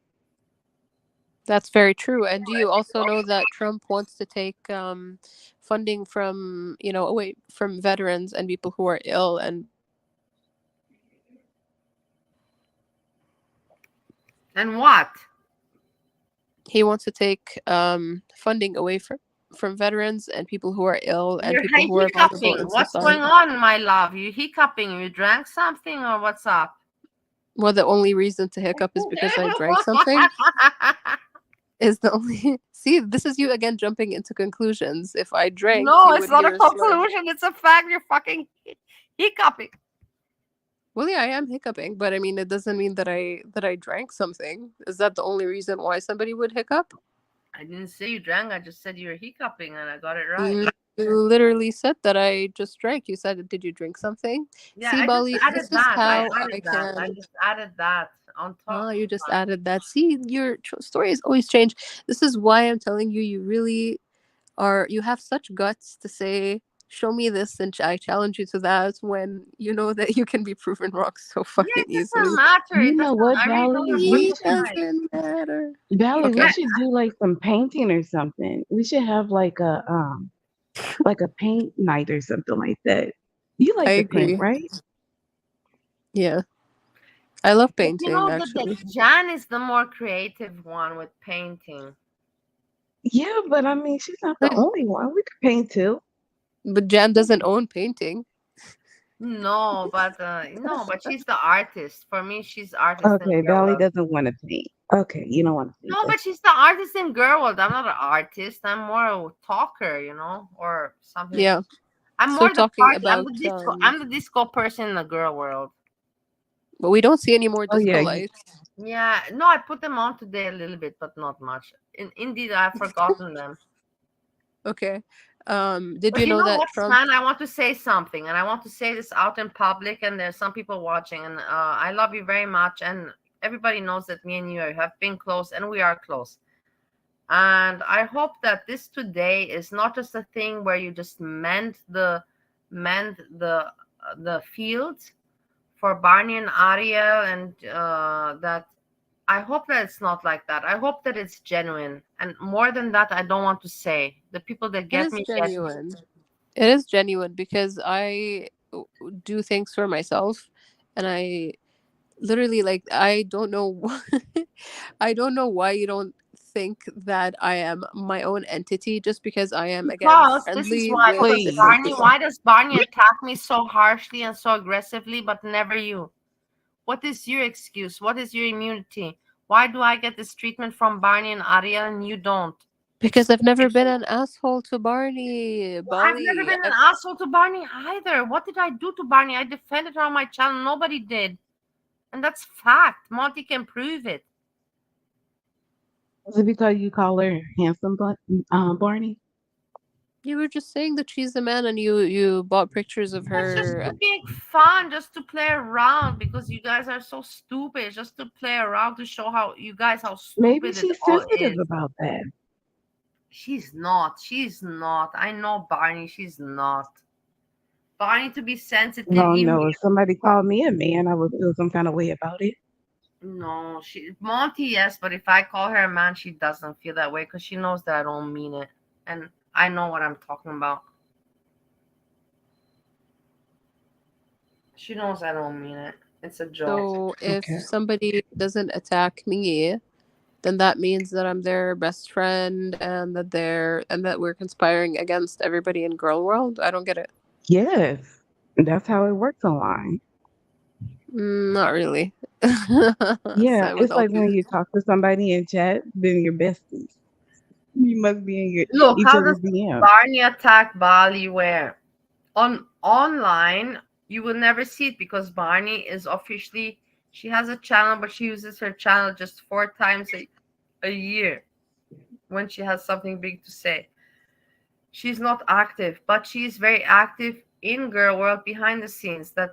That's very true. And do you also know that Trump wants to take funding from, away from veterans and people who are ill, and And what? he wants to take funding away from veterans and people who are ill and You're people who are vulnerable hiccuping. in What's going society. on, my love? You hiccuping? You drank something or what's up? Well, the only reason to hiccup is because I drank something. Is the only see, this is you again jumping into conclusions. If I drank, No, you it's would not a hear a slur. conclusion. It's a fact. You're fucking hiccuping. Well, yeah, I am hiccuping, but I mean, it doesn't mean that I drank something. Is that the only reason why somebody would hiccup? I didn't say you drank. I just said you were hiccuping, and I got it right. You literally said that I just drank. You said, "Did you drink something?" Yeah, See, I just Bali, added this is that. I how I added that. I can. just added that on top. Oh, you just added that. See, your stories always change. This is why I'm telling you, you really are. You have such guts to say, "Show me this," and I challenge you to that when you know that you can be proven wrong so Yeah, fucking it doesn't easily. matter. You It know doesn't. what, I really don't Valley? have We It much should, time. doesn't matter. Valley, we Okay. should do like some painting or something. We should have like a paint night or something like that. You I like to paint, agree. right? Yeah. I love But you painting know that actually. Jan is the more creative one with painting. Yeah, but I mean, she's not the Right. only one. We could paint too. But Jan doesn't own painting. No, but she's the artist. For me, she's artist and Okay, girl Valley world. doesn't want to paint. Okay, you don't want to paint. No, but she's the artist in girl world. I'm not an artist. I'm more a talker, or something. Yeah. I'm So more the talking party. I'm about the disco. I'm the disco person in the girl world. but we don't see any more Oh disco yeah, lights. Yeah, no, I put them on today a little bit, but not much. Indeed, I've forgotten them. Okay. Did But you you know know that what, Trump man? I want to say something, and I want to say this out in public. And there's some people watching, and I love you very much. And everybody knows that me and you have been close, and we are close. And I hope that this today is not just a thing where you just mend the fields for Barney and Ariel, and that I hope that it's not like that. I hope that it's genuine. And more than that, I don't want to say. The people that it get is me get me. genuine. It is genuine because I do things for myself, and I literally like I don't know I don't know why you don't think that I am my own entity just because I am again Because this is friendly why. with Because different please. Barney, people. why does Barney attack me so harshly and so aggressively, but never you? What is your excuse? What is your immunity? Why do I get this treatment from Barney and Ariel and you don't? Because I've never Explain. been an asshole to Barney, Well, I've never Bali. been an asshole to Barney either. What did I do to Barney? I defended her on my channel. Nobody did. And that's fact. Monty can prove it. Is it because you call her handsome, Barney? You were just saying that she's the man, and you bought pictures of It's just her. to be fun, just to play around because you guys are so stupid. Just to play around to show how you guys how Maybe stupid it she's all sensitive is. about that. She's not. She's not. I know Barney. She's not. Barney to be sensitive, No, even no. If somebody called me a man, I would feel some kind of way about it. no, she Monty, yes, but if I call her a man, she doesn't feel that way because she knows that I don't mean it, and I know what I'm talking about. She knows I don't mean it. It's a joke. So if Okay. somebody doesn't attack me, then that means that I'm their best friend, and that we're conspiring against everybody in girl world. I don't get it. Yes, that's how it works online. Not really. Yeah, So with it's all like due when you talk to somebody in chat, then you're besties. You must be in your Look, each how does other's DM. Barney attack Bali where? On online, you will never see it because Barney is officially she has a channel, but she uses her channel just 4 times a year when she has something big to say. She's not active, but she's very active in girl world behind the scenes. That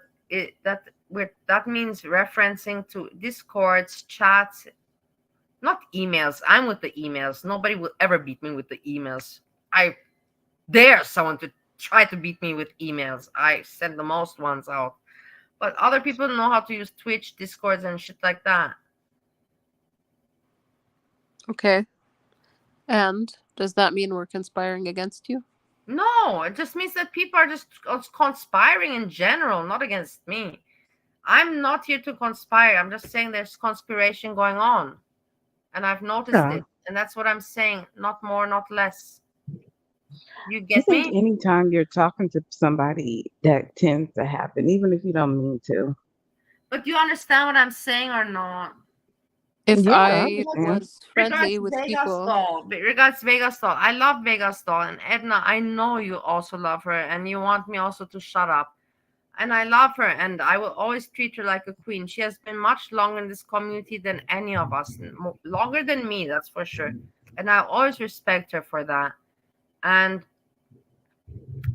means referencing to discords, chats, not emails. I'm with the emails. Nobody will ever beat me with the emails. I dare someone to try to beat me with emails. I send the most ones out. But other people know how to use Twitch, Discords, and shit like that. okay. And does that mean we're conspiring against you? No, it just means that people are just conspiring in general, not against me. I'm not here to conspire. I'm just saying there's conspiration going on. And I've noticed Yeah. it. And that's what I'm saying. Not more, not less. You I get think me? anytime you're talking to somebody, that tends to happen, even if you don't mean to. But you understand what I'm saying or not? If Yeah, I I understand. was Regards friendly with Vegas people, doll. Regards Vegas doll. I love Vegas doll. And Edna, I know you also love her and you want me also to shut up. And I love her and I will always treat her like a queen. She has been much longer in this community than any of us. Longer than me, that's for sure. And I always respect her for that. And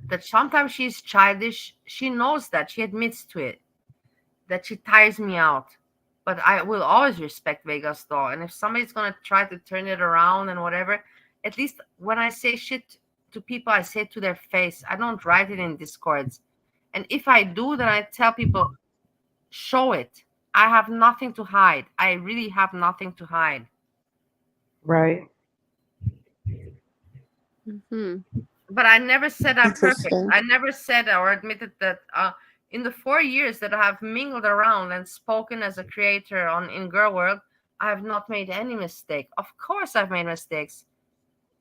that sometimes she's childish. She knows that. She admits to it. That she tires me out. But I will always respect Vegas doll. And if somebody's gonna try to turn it around and whatever, at least when I say shit to people, I say it to their face. I don't write it in discords. And if I do, then I tell people, show it. I have nothing to hide. I really have nothing to hide. Right. hmm, But I never said I'm perfect. interesting. I never said or admitted that in the 4 years that I have mingled around and spoken as a creator on in Girl World, I have not made any mistake. Of course, I've made mistakes.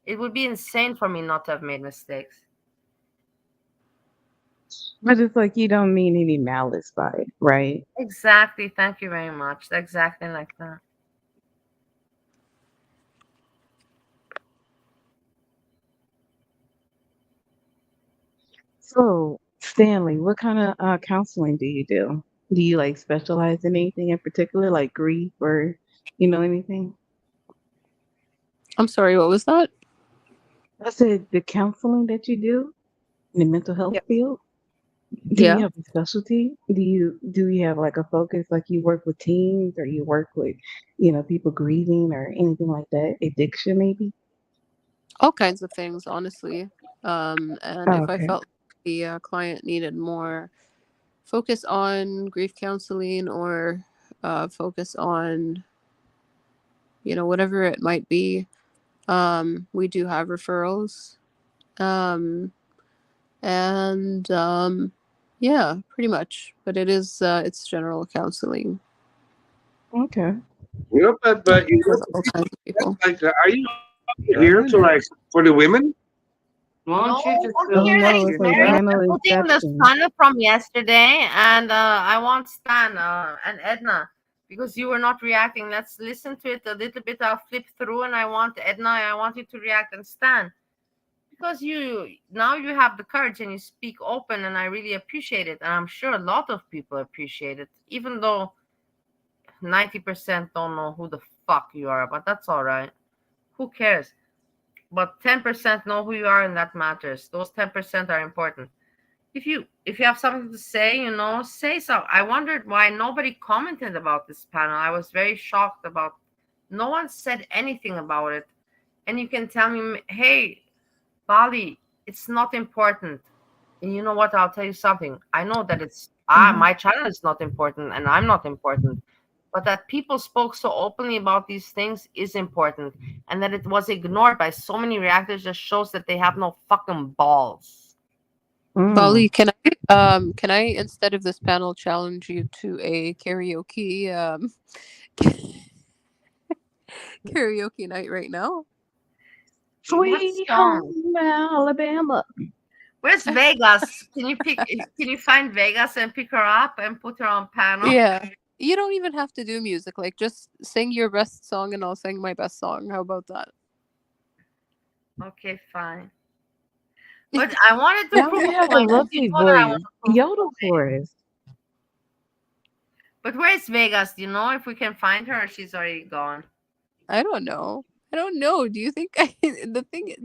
It would be insane for me not to have made mistakes. But it's like you don't mean any malice by it, right? Exactly. Thank you very much. Exactly like that. So, Stanley, what kind of counseling do you do? Do you like specialize in anything in particular, like grief or, anything? I'm sorry, what was that? I said the counseling that you do in the mental health Yeah. field. Do you Yeah. have a specialty? Do you have like a focus, like you work with teens or you work with, people grieving or anything like that? Addiction, maybe? All kinds of things, honestly. And Oh, if I okay. felt the client needed more focus on grief counseling or focus on, whatever it might be, we do have referrals. Um, and yeah, pretty much. But it's general counseling. Okay. I But work with all kinds of people. like, are you here to like for the women? Why No, don't you just I'm Oh here that no, is it's like married. panel I'm putting the inception. sun from yesterday, and I want Stan and Edna because you were not reacting. Let's listen to it a little bit. I'll flip through, and I want Edna. I want you to react and stand because you have the courage and you speak open, and I really appreciate it. And I'm sure a lot of people appreciate it, even though 90% don't know who the fuck you are. But that's all right. Who cares? But 10% know who you are, and that matters. Those 10% are important. If you have something to say, say so. I wondered why nobody commented about this panel. I was very shocked about no one said anything about it. And you can tell me, hey, Bali, it's not important. And you know what? I'll tell you something. I know that it's Mhm. my channel is not important and I'm not important. But that people spoke so openly about these things is important. And that it was ignored by so many reactors just shows that they have no fucking balls. Mm. Bali, can I instead of this panel challenge you to a karaoke karaoke night right now? What Sweet song? home Alabama. Where's Vegas? Can you find Vegas and pick her up and put her on panel? Yeah. You don't even have to do music. Like just sing your best song and I'll sing my best song. How about that? Okay, fine. But I wanted to Now prove you a have a point. You lovely know that I want voice. to prove a Yodel point. for us. But where's Vegas? Do you know if we can find her or she's already gone? I don't know. I don't know. Do you think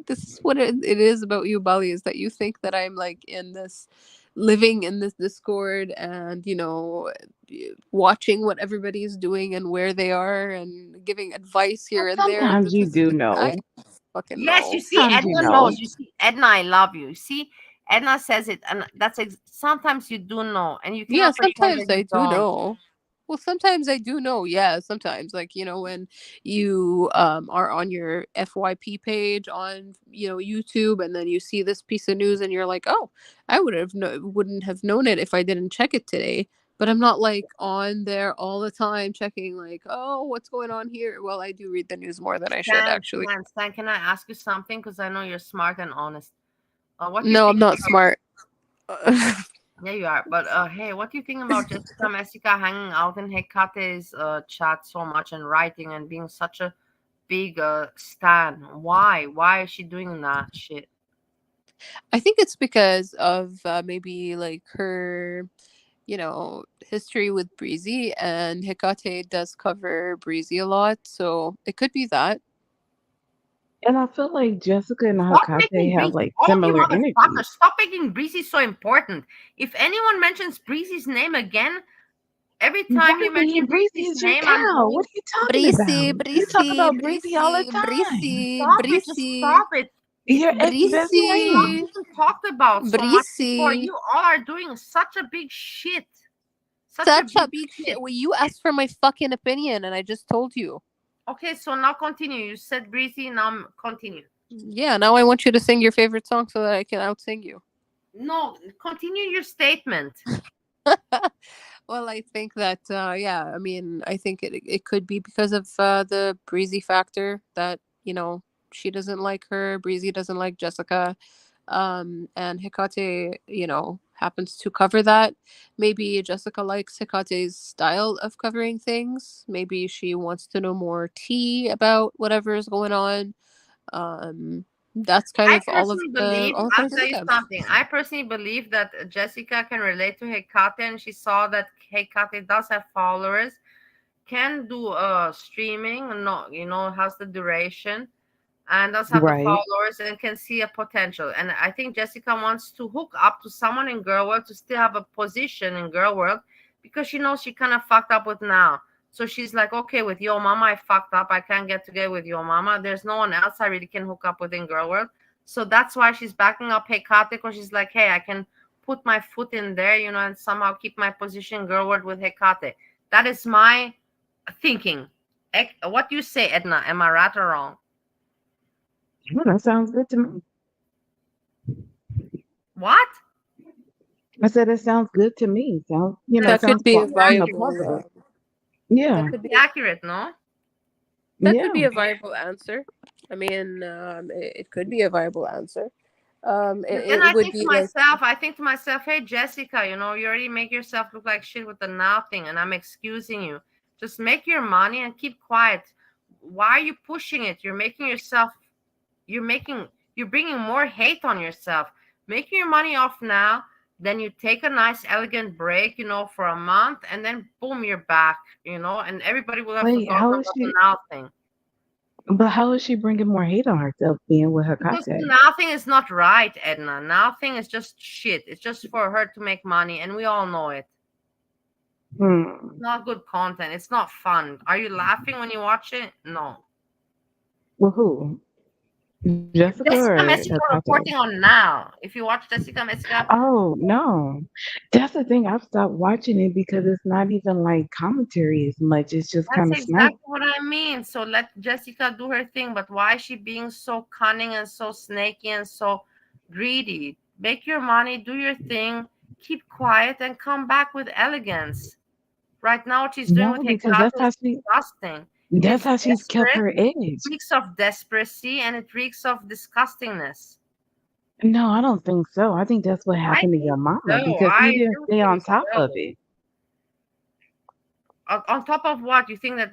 this is what it is about you, Bali, is that you think that I'm like in this living in this Discord and, watching what everybody's doing and where they are and giving advice here Well, and there. sometimes you do I know. don't fucking Yes, you know. see, Sometimes you Edna know. knows. You see, Edna, I love you. You see, Edna says it, and sometimes you do know, and you Yeah, cannot pretend that sometimes I you do don't. know. Well, sometimes I do know. Yeah, sometimes like, when you are on your FYP page on, YouTube and then you see this piece of news and you're like, "Oh, I wouldn't have known it if I didn't check it today." But I'm not like on there all the time checking like, "Oh, what's going on here?" Well, I do read the news more than I should actually. Stan, can I ask you something? Because I know you're smart and honest. What do you No, think I'm not about? smart. Yeah, you are. But hey, what do you think about Jessica Messica hanging out in Hekate's chat so much and writing and being such a big stan? Why? Why is she doing that shit? I think it's because of maybe like her history with Breezy, and Hecate does cover Breezy a lot, so it could be that. And I feel like Jessica and Stop making Hakate have Breezy, like all of you similar energy. motherfuckers, stop making Breezy so important. If anyone mentions Breezy's name again, every time you Right, mention Breezy Breezy's is your name, I'm cow. going, What are you talking Breezy, about? You talk Breezy, about Breezy all the Breezy, time. Breezy, stop it, just Breezy, stop it. Your ex-best Breezy is not friend. Breezy, even talked about so much before. Breezy. You all are doing such a big shit. Such a Such a big big shit. shit. Well, you asked for my fucking opinion, and I just told you. Okay, so now continue. You said Breezy, now continue. Yeah, now I want you to sing your favorite song so that I can outsing you. No, continue your statement. Well, I think that yeah, I mean, I think it could be because of the Breezy factor that, she doesn't like her, Breezy doesn't like Jessica. And Hecate, happens to cover that. Maybe Jessica likes Hecate's style of covering things. Maybe she wants to know more tea about whatever is going on. Um that's kind I of all of personally the believe, all the I'll things I tell look you at. something. I personally believe that Jessica can relate to Hecate and she saw that Hecate does have followers, can do streaming, no, has the duration and does have the Right. followers and can see a potential. And I think Jessica wants to hook up to someone in girl world to still have a position in girl world because she knows she kind of fucked up with now. So she's like, okay, with your mama, I fucked up. I can't get together with your mama. There's no one else I really can hook up with in girl world. So that's why she's backing up Hecate because she's like, hey, I can put my foot in there, and somehow keep my position in girl world with Hecate. That is my thinking. What do you say, Edna? Am I right or wrong? Well, that sounds good to me. What? I said it sounds good to me. Sounds, Then That it could sounds be a plausible. viable Yeah. that could could be be a accurate, no? That could Yeah. be a viable answer. I mean, it could be a viable answer. But then It would be like, I think to myself, hey, Jessica, you already make yourself look like shit with the now thing, and I'm excusing you. Just make your money and keep quiet. Why are you pushing it? You're making, you're bringing more hate on yourself. Make your money off now. Then you take a nice, elegant break, for a month, and then boom, you're back, and everybody will have Wait, forgotten how is about the she? now thing. But how is she bringing more hate on herself being with her Because the contact? now thing is not right, Edna. Now thing is just shit. It's just for her to make money, and we all know it. Hmm. Not good content. It's not fun. Are you laughing when you watch it? No. Well, who? Jessica or Jessica her Messica contact? reporting on now. If you watch Jessica Messica, Oh no, that's the thing. I've stopped watching it because it's not even like commentary as much. It's just that's kind of smack. exactly what I mean. So let Jessica do her thing. But why is she being so cunning and so snaky and so greedy? Make your money, do your thing, keep quiet, and come back with elegance. Right now, what she's doing with No, because Hecate is disgusting. that's It's how she's kept desperate, her edge. reeks of desperacy, and it reeks of disgustingness. No, I don't think so. I think that's what I happened to your think mama so. because he I didn't do stay think on top of so. it. On top of what? You think that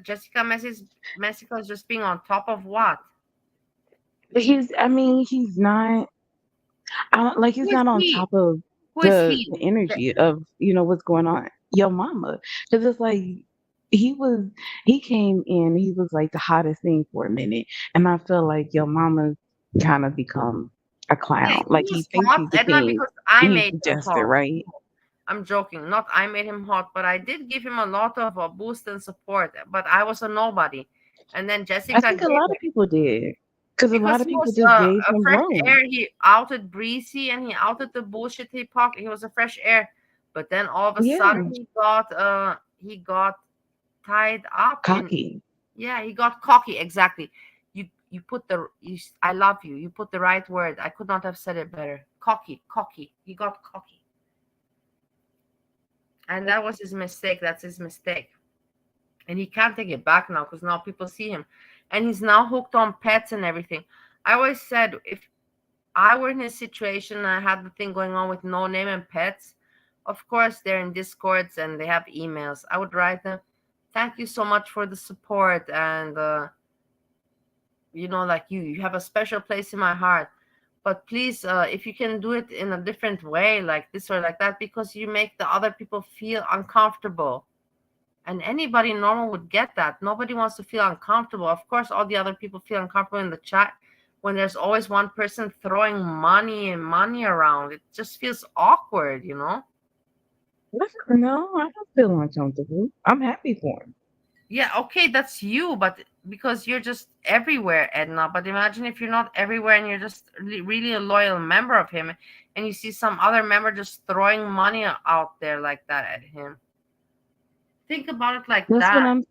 Messica is just being on top of what? I mean, he's not. I don't, like Who he's is not on he? top of Who is the he? energy of what's going on. Your mama, because it's like he was he came in, he was like the hottest thing for a minute, and I feel like your mama kind of become a Yeah, clown. he Like he was thinks hot, he's the Edna, king. because I He's made the him jester, hot. right? I'm joking. Not I made him hot, but I did give him a lot of boost and support. But I was a nobody. And then I Jessica think a gave lot of it people did, because a because lot of he people was just gave a him fresh room. air. He outed Breezy and he outed the bullshit he was a fresh air. But then all of a sudden Yeah, he got tied up in. cocky. Yeah, he got cocky. Exactly. You put I love you. You put the right word. I could not have said it better. Cocky, cocky. He got cocky. And that was his mistake. That's his mistake. And he can't take it back now because now people see him. And he's now hooked on pets and everything. I always said if I were in his situation and I had the thing going on with no name and pets, of course they're in discords and they have emails. I would write them, thank you so much for the support, and like you have a special place in my heart, but please, if you can do it in a different way, like this or like that, because you make the other people feel uncomfortable. And anybody normal would get that. Nobody wants to feel uncomfortable. Of course all the other people feel uncomfortable in the chat when there's always one person throwing money around. It just feels awkward. No, I don't feel uncomfortable. I'm happy for him. Yeah, okay, that's you, but because you're just everywhere, Edna. But imagine if you're not everywhere and you're just really a loyal member of him, and you see some other member just throwing money out there like that at him. Think about it like That's that. what I'm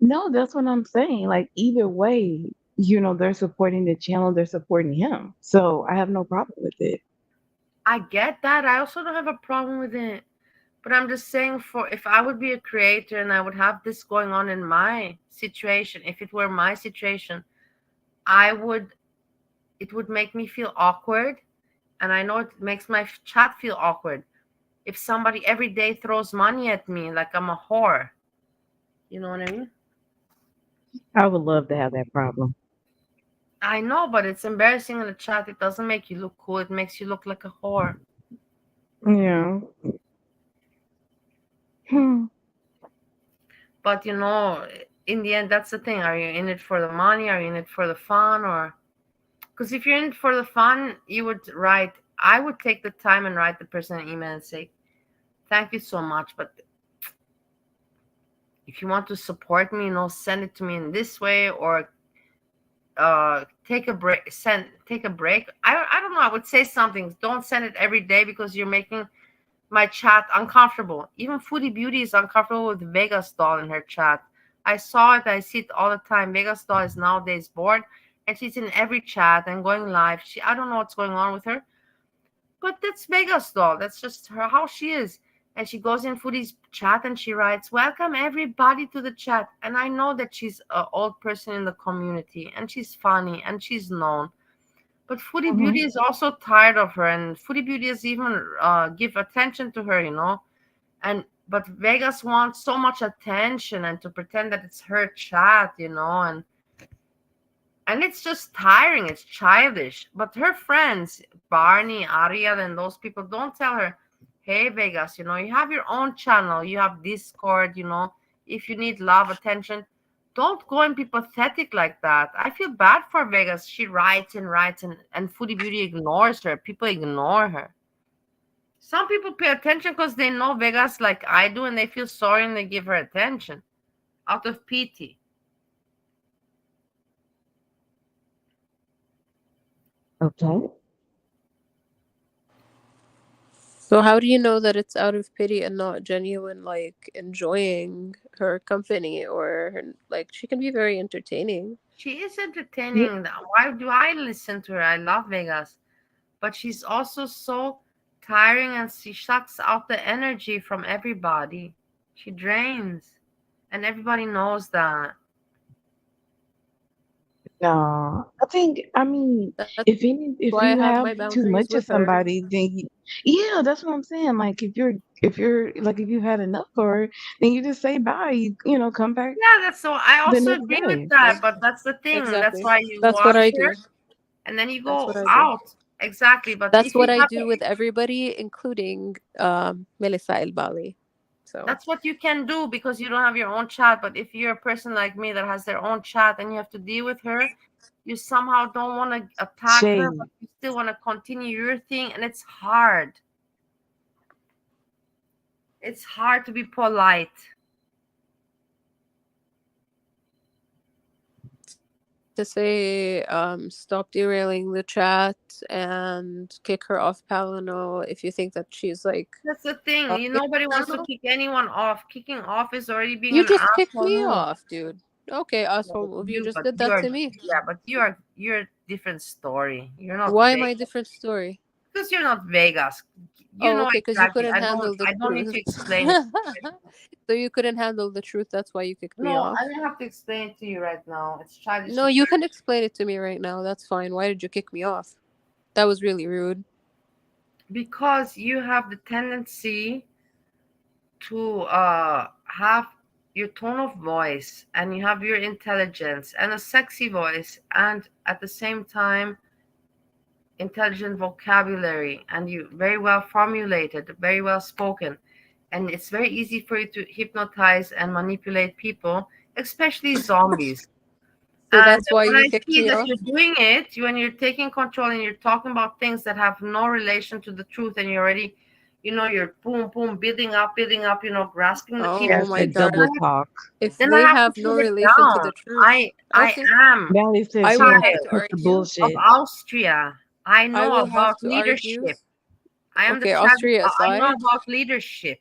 No, that's what I'm saying. Like either way, they're supporting the channel, they're supporting him. So I have no problem with it. I get that. I also don't have a problem with it. But I'm just saying, for if I would be a creator and I would have this going on in my situation, if it were my situation, I would it would make me feel awkward, and I know it makes my chat feel awkward if somebody every day throws money at me like I'm a whore. You know what I mean? I would love to have that problem. I know, but it's embarrassing in the chat. It doesn't make you look cool. It makes you look like a whore. Yeah. Hmm. But in the end, that's the thing. Are you in it for the money? Are you in it for the fun? Or because if you're in it for the fun, you would write. I would take the time and write the person an email and say, "Thank you so much, but if you want to support me, send it to me in this way, or take a break. Take a break. I don't know. I would say something. Don't send it every day because you're making my chat uncomfortable. Even Foodie Beauty is uncomfortable with Vegas doll in her chat. I saw it. I see it all the time. Vegas doll is nowadays bored, and she's in every chat and going live. I don't know what's going on with her, but that's Vegas doll. That's just her how she is. And she goes in Foodie's chat and she writes, "Welcome everybody to the chat." And I know that she's an old person in the community and she's funny and she's known. But Foodie Hmm. Beauty is also tired of her, and Foodie Beauty is even give attention to her. And But Vegas wants so much attention and to pretend that it's her chat, and it's just tiring. It's childish. But her friends, Barney, Ariel, and those people don't tell her, hey, Vegas, you have your own channel, you have Discord, if you need love, attention, don't go and be pathetic like that. I feel bad for Vegas. She writes and writes, and Foodie Beauty ignores her. People ignore her. Some people pay attention because they know Vegas like I do, and they feel sorry and they give her attention out of pity. Okay. So how do you know that it's out of pity and not genuine, like enjoying her company, or like she can be very entertaining? She is Yeah. entertaining. Why do I listen to her? I love Vegas. But she's also so tiring and she sucks out the energy from everybody. She drains. And everybody knows that. No, I mean, That's if why I you have have my too boundaries much of with her. somebody, then yeah, that's what I'm saying. Like if you're like if you had enough for her, then you just say bye. Come back Yeah, that's so. I the also next agree with day. that. But that's the thing. That's Exactly. why you That's what watch I her do. and then you That's go what I do. out. Exactly. But That's if you what I have do with everybody, including Melissa El Bali. So that's what you can do because you don't have your own chat. But if you're a person like me that has their own chat and you have to deal with her, you somehow don't want to attack her, but Shade. you still want to continue your thing, and it's hard. It's hard to be polite. to say stop derailing the chat and kick her off Palano if you think that she's like That's the thing. talking Nobody wants to Palano. kick anyone off. Kicking off is already being You an just kicked asshole me move. off, dude. Okay, asshole No, move. You you, just but did you that are, to me. yeah, but you're a different story. You're not Why am I a Vegas different story? because you're not Vegas. You Oh, know okay, because you exactly. couldn't handle the I don't need truth. to explain it. So you couldn't handle the truth. That's why you kicked me No, off. I don't have to explain it to you right now. It's childish No, to you say. can explain it to me right now. That's fine. Why did you kick me off? That was really rude. Because you have the tendency to have your tone of voice and you have your intelligence and a sexy voice and at the same time intelligent vocabulary, and you very well formulated, very well spoken, and it's very easy for you to hypnotize and manipulate people, especially zombies. So And that's why when you I kicked see me that off. you're doing it, when you're taking control and you're talking about things that have no relation to the truth, and you're already, you're boom, boom, building up, grasping the people, Oh Yes, my that god. double talk. If then I they have to have no put it relation to down. the truth, I okay, am Valley said I she will don't have child to cut the argue. of bullshit. Austria. I I know will have about to argue. leadership. I am the Okay, child. Austria I know aside, about leadership.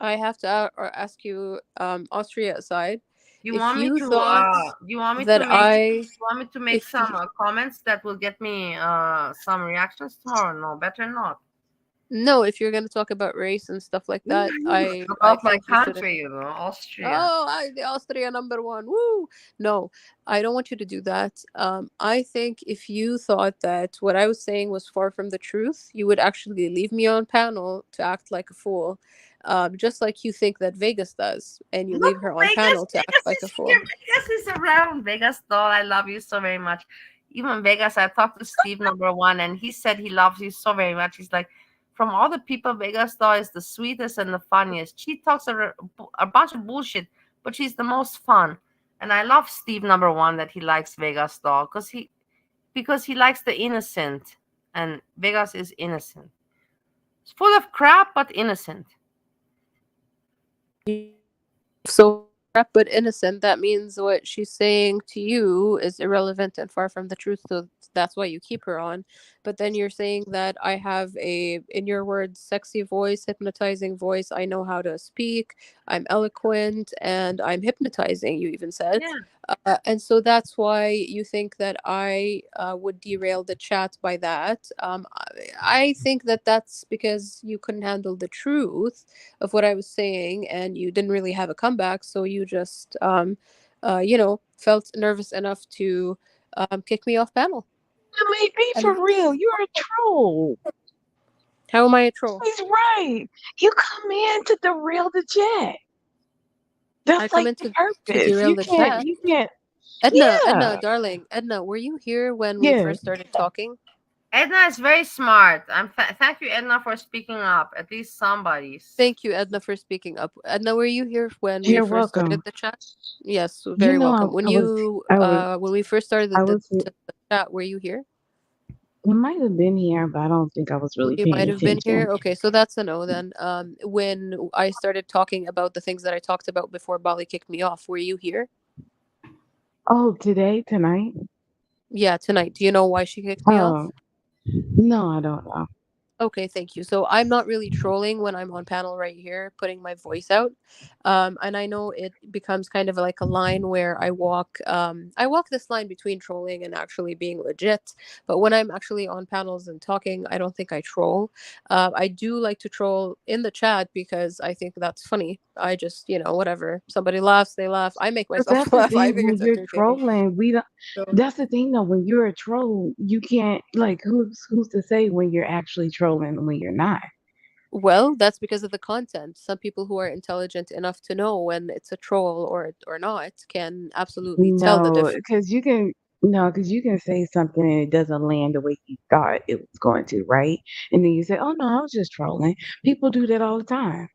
I have to or ask you, Austria aside, You if want me you to? thought You want me to that make? I, You want me to make if some you, comments that will get me some reactions tomorrow? No, better not. no, if you're gonna talk about race and stuff like that, I About my think you shouldn't. country, Austria. Oh, the Austria number one. Woo! No, I don't want you to do that. I think if you thought that what I was saying was far from the truth, you would actually leave me on panel to act like a fool. Just like you think that Vegas does, and you No, leave her on Vegas, panel to act Vegas like a is here. fool. Vegas is around. Vegas, doll, I love you so very much. Even Vegas, I talked to Steve number one, and he said he loves you so very much. He's like, from all the people, Vegas doll is the sweetest and the funniest. She talks a bunch of bullshit, but she's the most fun. And I love Steve number one that he likes Vegas doll because he likes the innocent, and Vegas is innocent. It's full of crap, but innocent. So crap but innocent, that means what she's saying to you is irrelevant and far from the truth, so that's why you keep her on. But then you're saying that I have a, in your words, sexy voice, hypnotizing voice, I know how to speak, I'm eloquent, and I'm hypnotizing, you even said. Yeah. And so that's why you think that I would derail the chat by that. I think that that's because you couldn't handle the truth of what I was saying, and you didn't really have a comeback, so you just, felt nervous enough to kick me off panel. You made me And for real. You're a troll. How am I a troll? He's right. You come in to derail the chat. I That's come like in the to purpose. derail You the can't. chat. You can't. Edna, Yeah. darling, Edna, were you here when we Yeah. first started talking? Edna is very smart. Thank you, Edna, for speaking up. At least somebody's. Thank you, Edna, for speaking up. Edna, were you here when we You're first started welcome. the chat? Yes, You very welcome. know, When I was. you I was. when we first started I the, was. the chat, were you here? I might have been here, but I don't think I was really You paying might have been attention. here. Okay, so that's a no then. When I started talking about the things that I talked about before Bali kicked me off, were you here? Oh, today, tonight? Yeah, tonight. Do you know why she kicked me off? Oh, no, I don't know. Okay, thank you. So I'm not really trolling when I'm on panel right here, putting my voice out. And I know it becomes kind of like a line where I walk this line between trolling and actually being legit. But when I'm actually on panels and talking, I don't think I troll. I do like to troll in the chat because I think that's funny. I just, whatever. Somebody laughs, they laugh. I make But myself that's the laugh. I thing think when it's you're entertaining. trolling, we don't. So, That's the thing though. When you're a troll, you can't like who's to say when you're actually trolling and when you're not. well, that's because of the content. Some people who are intelligent enough to know when it's a troll or not can absolutely tell the No, difference. because you can. No, because you can say something and it doesn't land the way you thought it was going to, right? And then you say, "Oh no, I was just trolling." People do that all the time.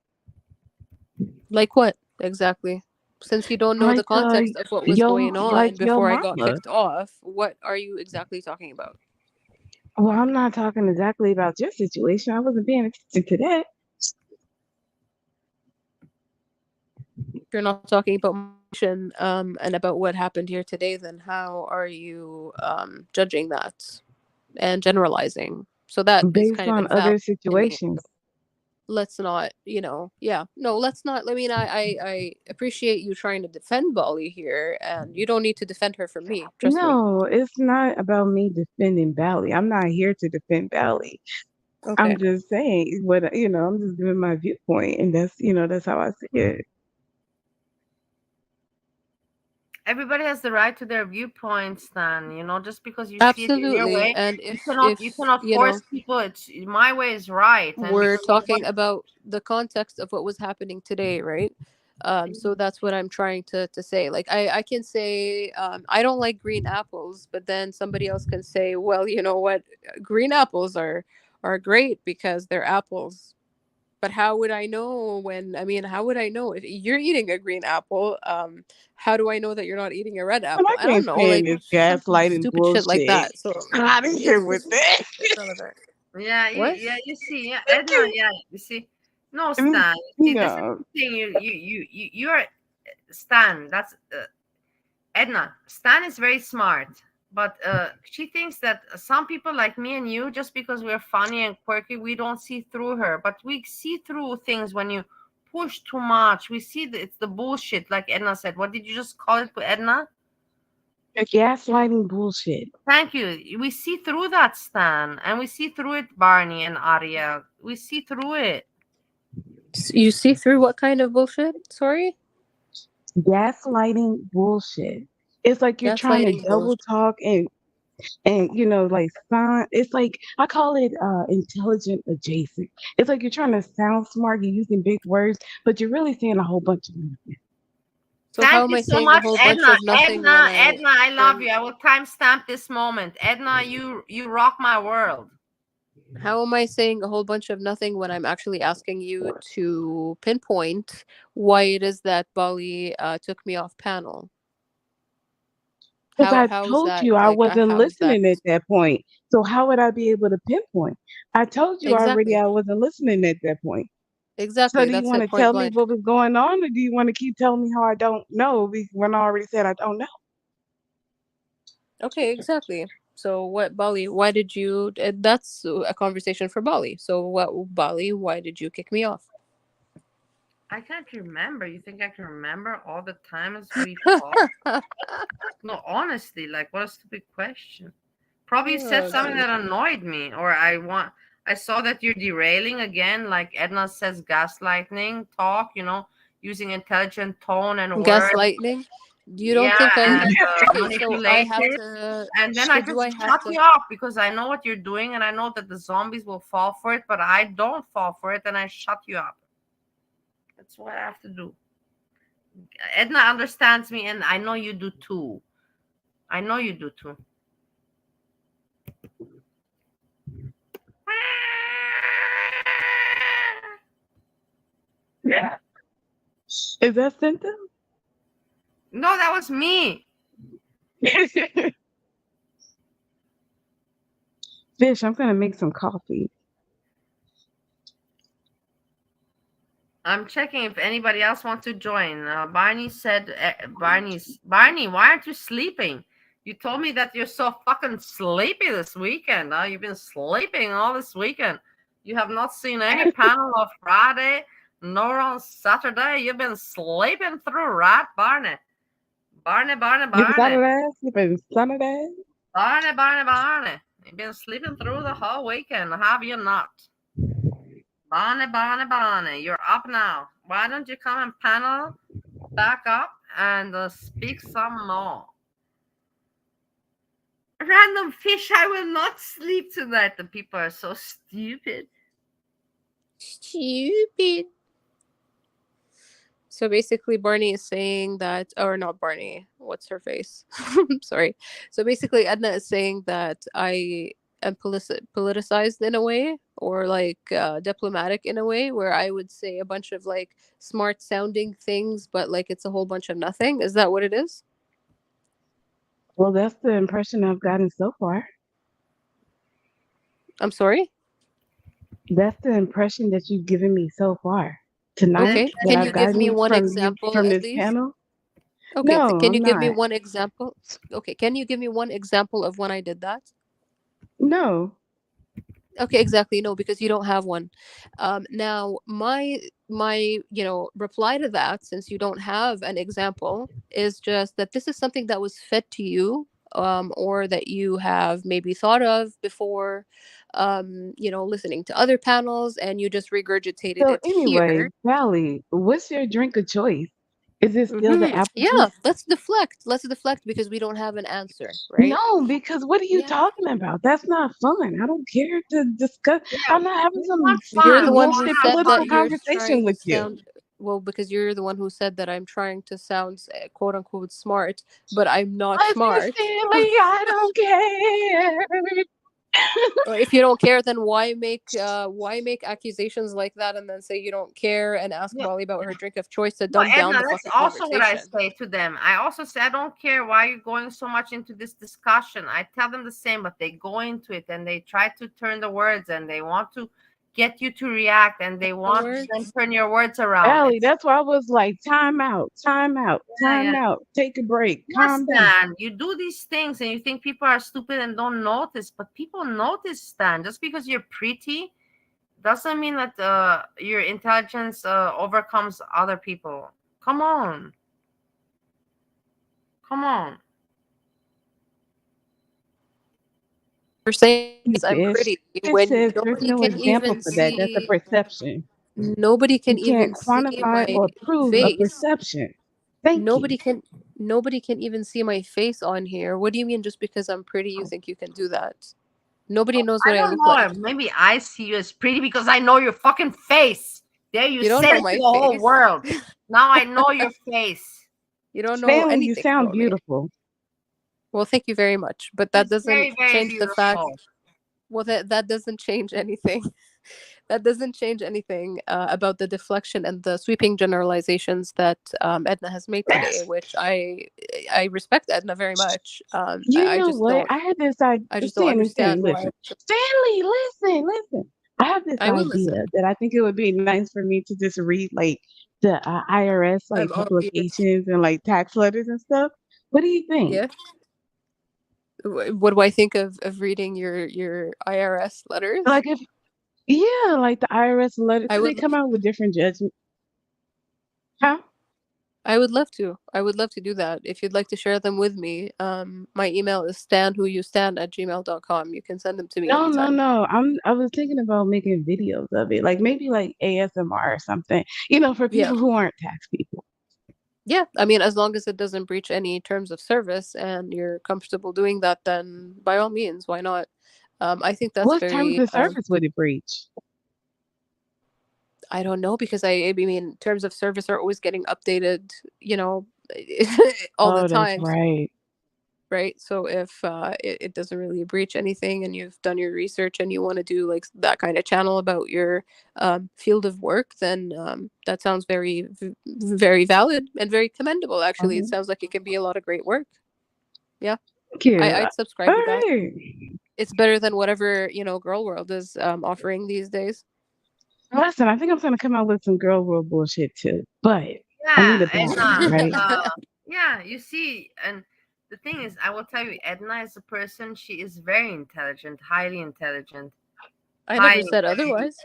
Like what exactly? Since you don't know the Like, context of what was going like on your before I got mama. kicked off, what are you exactly talking about? Well, I'm not talking exactly about your situation. I wasn't paying attention to that. If you're not talking about my situation, and about what happened here today, then how are you judging that and generalizing? So that is Based kind of on invalid other to me. situations. Let's not, yeah, no, let's not. I mean, I appreciate you trying to defend Bali here, and you don't need to defend her from me. Trust me. No, it's not about me defending Bally. I'm not here to defend Bally. Okay. I'm just saying what I'm just giving my viewpoint and that's how I see it. Everybody has the right to their viewpoints. Then just because you see it in your Absolutely. way, And you if cannot you cannot force if people. It's my way is right, and we're because talking about the context of what was happening today, right? So that's what I'm trying to say. Like I can say I don't like green apples, but then somebody else can say, well, you know what, green apples are great because they're apples. But how would I know how would I know if you're eating a green apple? How do I know that you're not eating a red But apple? I I don't can't know, stand like this some gaslighting stupid shit like bullshit. that. So I'm out of here with it's that. relevant. yeah, What? you see, yeah, Edna, yeah, you see, no, And, Stan, you see, this is no, the thing. You're Stan. That's Edna. Stan is very smart, but she thinks that some people like me and you, just because we're funny and quirky, we don't see through her. But we see through things when you push too much. We see that it's the bullshit, like Edna said. What did you just call it, Edna? the gaslighting bullshit. Thank you. We see through that, Stan, and we see through it, Barney and Arya. We see through it. You see through what kind of bullshit? Sorry? Gaslighting bullshit. It's like you're trying to Gaslighting double bullshit. talk and like sound. It's like I call it intelligent adjacent. It's like you're trying to sound smart, you're using big words, but you're really saying a whole bunch of nothing. So how Thank am you I so saying a much, whole bunch Edna. of nothing Edna, Edna, I love when you. I will timestamp this moment. Edna, you rock my world. how am I saying a whole bunch of nothing when I'm actually asking you to pinpoint why it is that Bali took me off panel? Because I How's told that you I like wasn't how's that listening at that point. So how would I be able to pinpoint? I told you already exactly? I wasn't listening at that point. So Exactly. do you That's want it, to point tell me blank. what was going on, or do you want to keep telling me how I don't know when I already said I don't know? Okay, exactly. So what Bali, why did you that's a conversation for Bali. So what Bali, why did you kick me off? I can't remember. You think I can remember all the times we talked? No, honestly, like what a stupid question. Probably you said Oh, something geez. that annoyed me, or I saw that you're derailing again, like Edna says, gaslighting talk, using intelligent tone and words. Gaslighting. You don't Yeah, think I and okay, so I have manipulated. to And then I do just I have shut to you off because I know what you're doing and I know that the zombies will fall for it, but I don't fall for it and I shut you up. That's what I have to do. Edna understands me and I know you do too. I know you do too. Yeah. Is that symptom? No, that was me. Fish, I'm gonna make some coffee. I'm checking if anybody else wants to join. Barney said, Barney, why aren't you sleeping? You told me that you're so fucking sleepy this weekend. You've been sleeping all this weekend. You have not seen any panel of Friday, nor on Saturday. You've been sleeping through, right, Barney? Barney, Barney, You son Barney. of that? You been son of that? Barney, Barney, Barney. You've been sleeping through the whole weekend, have you not? Barney, Barney, Barney, you're up now. Why don't you come and panel back up and speak some more? Random fish, I will not sleep tonight. The people are so stupid. stupid. So basically, Barney is saying that, or not Barney, what's her face? Sorry. So basically, Edna is saying that I am politicized in a way, or like diplomatic in a way, where I would say a bunch of like smart sounding things, but like it's a whole bunch of nothing. Is that what it is? Well, that's the impression I've gotten so far. I'm sorry. That's the impression that you've given me so far tonight Okay. that Can I've you give me gotten one from you example from at this least? panel. Okay. No, Can you I'm give me not. one example? Okay. Can you give me one example of when I did that? No. Okay, exactly. No, because you don't have one. Now, my reply to that, since you don't have an example, is just that this is something that was fed to you, or that you have maybe thought of before, listening to other panels, and you just regurgitated So it anyway, here. Sally, what's your drink of choice? Is it still the apple Yeah, juice? let's deflect. Let's deflect because we don't have an answer, right? No, because what are you Yeah. talking about? That's not fun. I don't care to discuss. Yeah, I'm not having we some want You're the fun. We one want who bullshit to have said fun. that political you're conversation trying to with you. sound well because you're the one who said that I'm trying to sound quote unquote smart, but I'm not Pussy smart. silly, I don't care. Or if you don't care, then why make accusations like that and then say you don't care and ask No, Molly about her drink of choice to no, dumb down Edna, the that's fucking also what I conversation? say to them. I also say, I don't care why you're going so much into this discussion. I tell them the same, but they go into it and they try to turn the words and they want to get you to react and they The want to then words. turn your words around. Allie, It's that's why I was like, time out, time out, yeah, yeah. time out. Take a break, Yes, calm down. Stan, you do these things and you think people are stupid and don't notice, but people notice, Stan. Just because you're pretty doesn't mean that your intelligence overcomes other people. Come on, come on. You're saying You is I'm fish. pretty It when says there's nobody no can example even for that. That's a see perception. nobody You can can't even see quantify my or prove a face. perception. Thank you. Nobody can nobody can even see my face on here. What do you mean just because I'm pretty you think you can do that? Nobody knows I what I don't look know. like. Maybe I see you as pretty because I know your fucking face. There, you You don't said know it to my the whole face. world. Now I know your face. You don't know Stanley, you anything sound about me. beautiful. Well, thank you very much, but that It's doesn't very, very change the fact beautiful. well that doesn't change anything. That doesn't change anything about the deflection and the sweeping generalizations that Edna has made today, which I respect Edna very much. You know what? I just don't Stanley, understand Stanley, why. listen. Stanley, listen, listen. I have this I will listen. idea that I think it would be nice for me to just read like the IRS like I'm all ears. publications and like tax letters and stuff. What do you think? Yeah. What do I think of reading your IRS letters? Like if yeah, like the IRS letters, I because they would come out with different judgments. Huh? I would love to. I would love to do that. If you'd like to share them with me, my email is stanwhoyoustan@gmail.com. You can send them to me No, no, anytime. no. I was thinking about making videos of it, like maybe like ASMR or something. You know, for Yeah. people who aren't tax people. Yeah, I mean, as long as it doesn't breach any terms of service and you're comfortable doing that, then by all means, why not? I think that's What terms very. of service would it breach? I don't know because I mean, terms of service are always getting updated, you know, all the Oh, that's time, right. right? So if it doesn't really breach anything and you've done your research and you want to do like that kind of channel about your field of work, then that sounds very valid and very commendable. Actually, it Mhm. sounds like it could be a lot of great work. Yeah, Thank you. I'd All subscribe to that. right. It's better than whatever, Girl World is offering these days. Listen, I think I'm gonna come out with some girl world bullshit too, but I Yeah, need a balance, Edna. right? Yeah, you see, and the thing is, I will tell you, Edna is a person. She is very intelligent, highly intelligent, I never highly. said otherwise.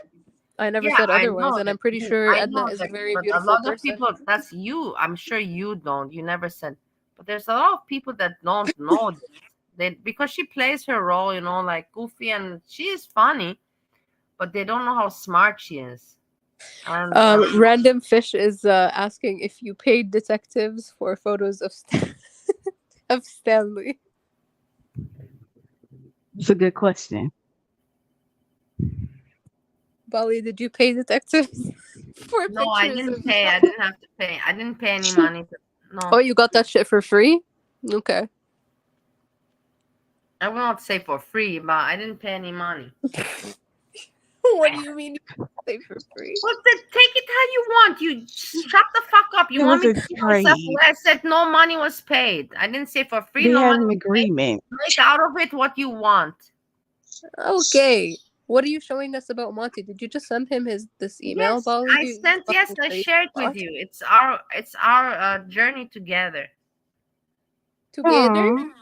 I never Yeah, said I otherwise, know and that. I'm pretty sure I Edna know is a that, very but a beautiful lot of person. people. That's you. I'm sure you don't. You never said. But there's a lot of people that don't know this. They because she plays her role, like goofy, and she is funny, but they don't know how smart she is. And Random Fish is asking if you paid detectives for photos of of Stanley. It's a good question. Bali, did you pay detectives for no, I pictures didn't of? pay. I didn't have to pay. I didn't pay any money. Oh, No, you got that shit for free? Okay. I will not say for free, but I didn't pay any money. What do you mean you say for free? Well, then take it how you want. You shut the fuck up. You It want was me a to see myself trade. where I said no money was paid. I didn't say for free, They no had money an was paid. agreement. Make out of it what you want. Okay. What are you showing us about Monty? Did you just send him this email, Yes, Bali? I You sent. Yes, fucking I crazy shared with bot. you. It's our journey together. Together? Aw.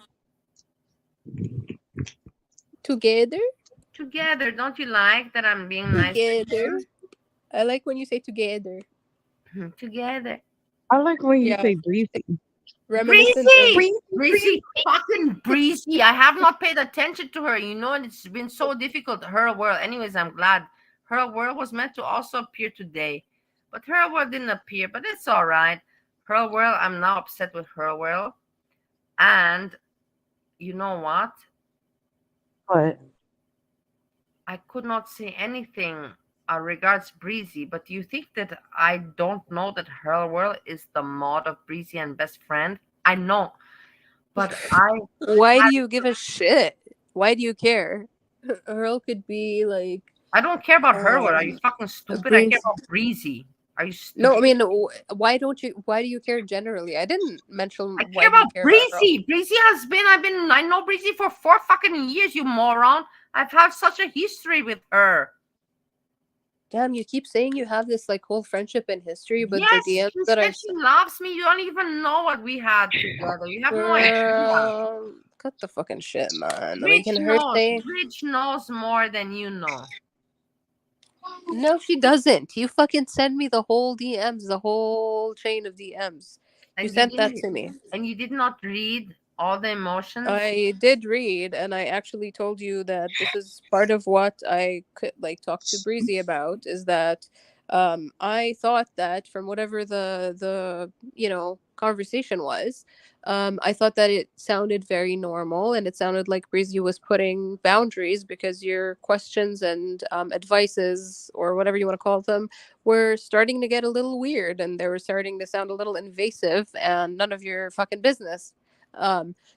Together? Together. Don't you like that I'm being nice to Together? you? I like when you say together. Together. I like when you Yeah. say breezy. Reminiscent of. Breezy! Breezy, fucking Breezy. I have not paid attention to her, and it's been so difficult. Her World. Anyways, I'm glad. Her World was meant to also appear today, but Her World didn't appear, but it's all right. Her World, I'm now upset with Her World. And you know what? What? I could not say anything regards Breezy, but do you think that I don't know that Her World is the mod of Breezy and best friend? I know, but I Why do you give a shit? Why do you care? Earl could be like I don't care about her. What are you um fucking stupid? I care Breeze. about Breezy. Are you No, I stupid? mean, why don't you? Why do you care generally? I didn't I mention care why do you about care about Earl. Breezy. Breezy has been. I know Breezy for 4 fucking years. You moron. I've had such a history with her. Damn, you keep saying you have this like whole friendship and history, but the Yes, DMs she that said I've she loves me. You don't even know what we had together. You have no idea. cut the fucking shit, man. Like Bridge in her knows. saying, Bridge knows more than you know. no, she doesn't. You fucking send me the whole DMs, the whole chain of DMs. You And you sent that didn't. to me. And you did not read all the emotions. I did read, and I actually told you that this is part of what I could like talk to Breezy about. Is that I thought that from whatever the conversation was, I thought that it sounded very normal, and it sounded like Breezy was putting boundaries because your questions and advices or whatever you want to call them were starting to get a little weird, and they were starting to sound a little invasive, and none of your fucking business.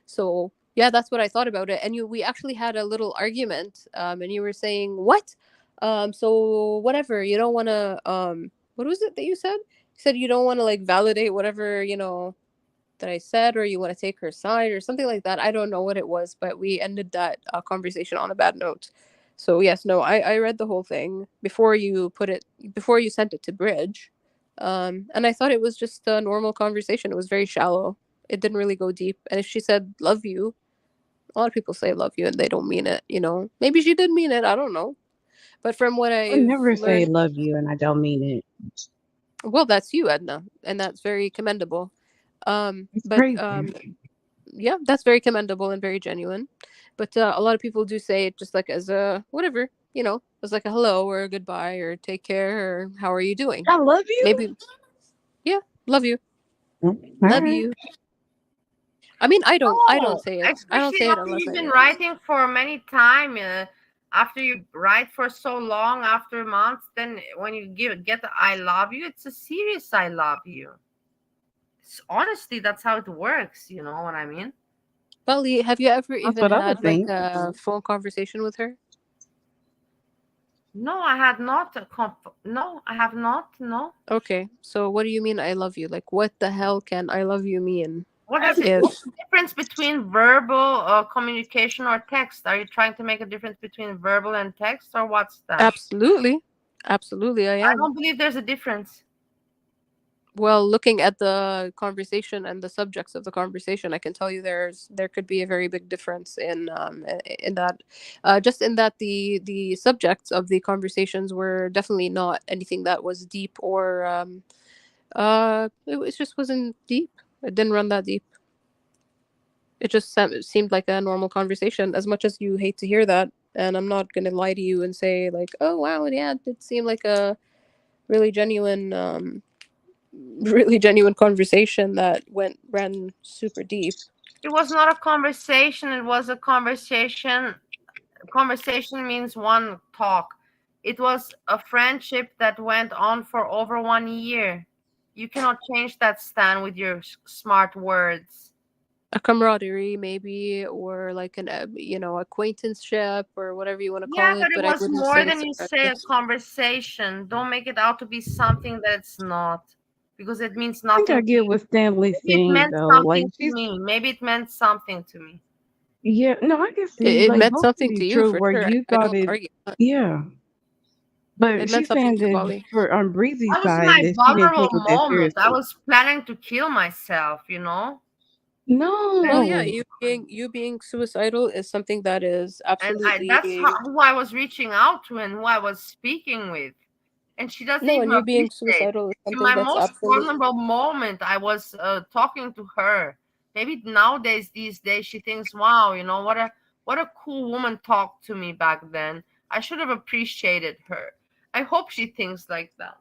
So yeah, that's what I thought about it. And we actually had a little argument. And you were saying what? So whatever. You don't want to. What was it that you said? You said you don't want to like validate whatever that I said, or you want to take her side, or something like that. I don't know what it was, but we ended that conversation on a bad note. So yes, no, I read the whole thing before you sent it to Bridge, and I thought it was just a normal conversation. It was very shallow. It didn't really go deep. And if she said love you, a lot of people say love you and they don't mean it. Maybe she did mean it. I don't know. But from what I would I've never say learned, love you and I don't mean it. well, that's you, Edna, and that's very commendable. It's But crazy. yeah, that's very commendable and very genuine. But a lot of people do say it just like as a whatever, as like a hello or a goodbye or take care or how are you doing? I love you. Maybe, yeah, love you. All Love right. you. I mean, I don't No, say it. I don't especially say it after unless you've I been mean it. writing for many time. After you write for so long, after months, then when you get the "I love you," it's a serious "I love you." Honestly, that's how it works. You know what I mean? Belly, have you ever That's even what I would had like think. a phone conversation with her? No, I had not. No, I have not. No. Okay, so what do you mean I love you? Like, what the hell can I love you mean? What does it? If What's the difference between verbal communication or text? Are you trying to make a difference between verbal and text, or what's that? absolutely, absolutely, I I am. don't believe there's a difference. Well, looking at the conversation and the subjects of the conversation, I can tell you there could be a very big difference in that, just in that the subjects of the conversations were definitely not anything that was deep or it just wasn't deep. It didn't run that deep. It just seemed like a normal conversation. As much as you hate to hear that, and I'm not gonna lie to you and say like, oh wow, yeah, it seemed like a really genuine really genuine conversation that ran super deep. It was not a conversation. It was a conversation. Conversation means one talk. It was a friendship that went on for over 1 year. You cannot change that stand with your smart words. A camaraderie maybe, or like an acquaintanceship or whatever you want to call Yeah, it, but it but I was wouldn't more say than it's a you say a friendship. conversation. Don't make it out to be something that it's not, because it means I think nothing I to get you. what Stanley's Maybe it saying meant though. Like something to she's me. Maybe it meant something to me. yeah, no, I can it, see it like meant both can something be to you true for where sure. you I thought don't it argue that. yeah. It But meant she's something saying to that Bali. for on Breezy's That was side my that she didn't take vulnerable it that moment. I seriously. was planning to kill myself, you know? Well, yeah, No. you being suicidal is something that is And that's absolutely who I was reaching out to and who I was speaking with. And she doesn't no, even and you being appreciate. suicidal is In something my that's most absolutely vulnerable moment, I was talking to her. Maybe nowadays, these days, she thinks, "Wow, what a cool woman talked to me back then. I should have appreciated her." I hope she thinks like that.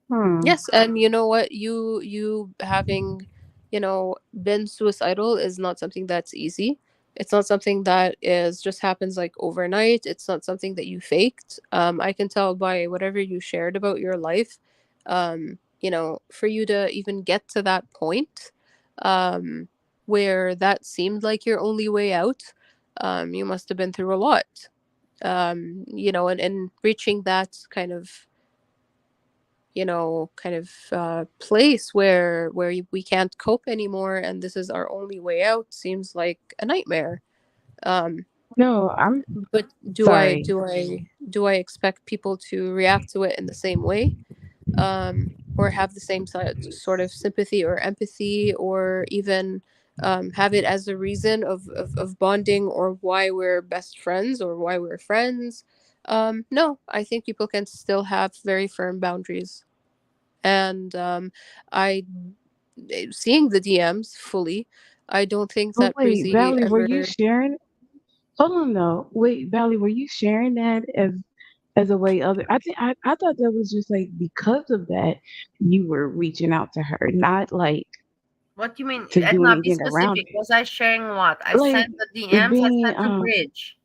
Hmm. yes, and you know what? You having, been suicidal is not something that's easy. It's not something that is just happens like overnight. It's not something that you faked. I can tell by whatever you shared about your life. For you to even get to that point, um, where that seemed like your only way out, you must have been through a lot. And reaching that place where we can't cope anymore and this is our only way out seems like a nightmare. um No, I'm but do i sorry. do i do I expect people to react to it in the same way, or have the same sort of sympathy or empathy, or even have it as a reason of bonding, or why we're best friends or why we're friends? No, I think people can still have very firm boundaries. And I seeing the DMs fully, I don't think Oh that wait, Breezy Valley, were you ever. sharing? Hold on though. Wait, Valley, were you sharing that as a way other I thought that was just like because of that you were reaching out to her, not like What do you mean? to do Edna, be anything around specific. Was I sharing what? I it. Like sent the DMs. I being sent to Bridge,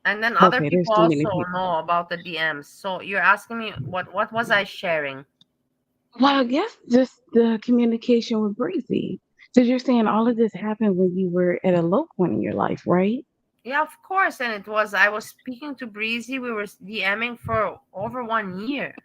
and then other okay, there's people too many also people. know about the DMs. So you're asking me what was I sharing? Well, I guess just the communication with Breezy. Because you're saying all of this happened when you were at a low point in your life, right? Yeah, of course. And it was I was speaking to Breezy. We were DMing for over 1 year.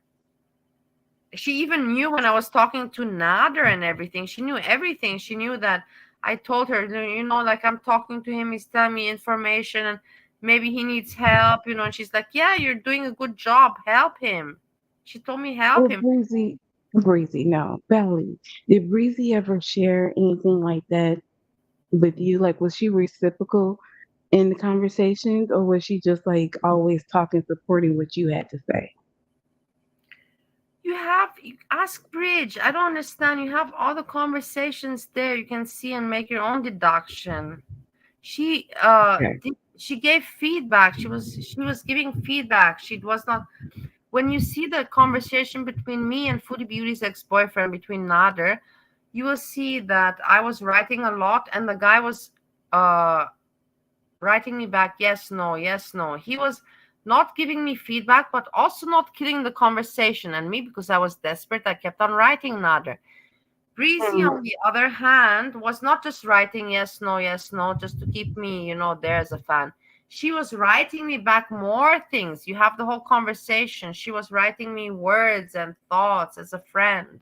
She even knew when I was talking to Nader and everything. She knew everything. She knew that I told her, like I'm talking to him, he's telling me information and maybe he needs help. And she's like, "Yeah, you're doing a good job. Help him." She told me help Well, him. Breezy, no. Valerie, did Breezy ever share anything like that with you? Like, was she reciprocal in the conversations, or was she just like always talking, supporting what you had to say? You ask Bridge. I don't understand. You have all the conversations there. You can see and make your own deduction. She Okay. she gave feedback. She was giving feedback. She was not when you see the conversation between me and Foodie Beauty's ex-boyfriend, between Nader, you will see that I was writing a lot and the guy was uh writing me back, yes, no, yes, no. He was not giving me feedback, but also not killing the conversation. And me, because I was desperate, I kept on writing Nader. Breezy, Mm. on the other hand, was not just writing yes, no, just to keep me, there as a fan. She was writing me back more things. You have the whole conversation. She was writing me words and thoughts as a friend.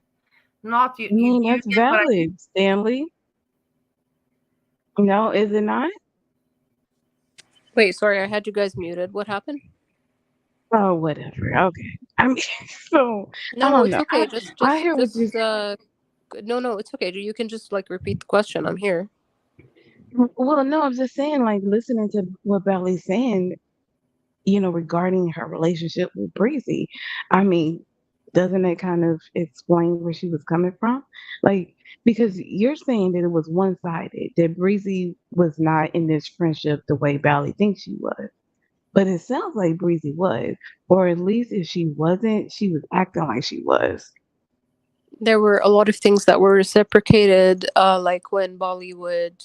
Not you. I You mean, do you that's get what I mean? valid, Stanley. No, is it not? Wait, sorry, I had you guys muted. What happened? Oh, whatever. Okay. I mean, so I No, don't it's know. okay. I hear what you. No, it's okay. You can just like repeat the question. I'm here. Well, no, I'm just saying, like, listening to what Belly's saying, regarding her relationship with Breezy. I mean, doesn't it kind of explain where she was coming from? Like, because you're saying that it was one sided, that Breezy was not in this friendship the way Bally thinks she was. But it sounds like Breezy was, or at least if she wasn't, she was acting like she was. There were a lot of things that were reciprocated, like when Bolly would,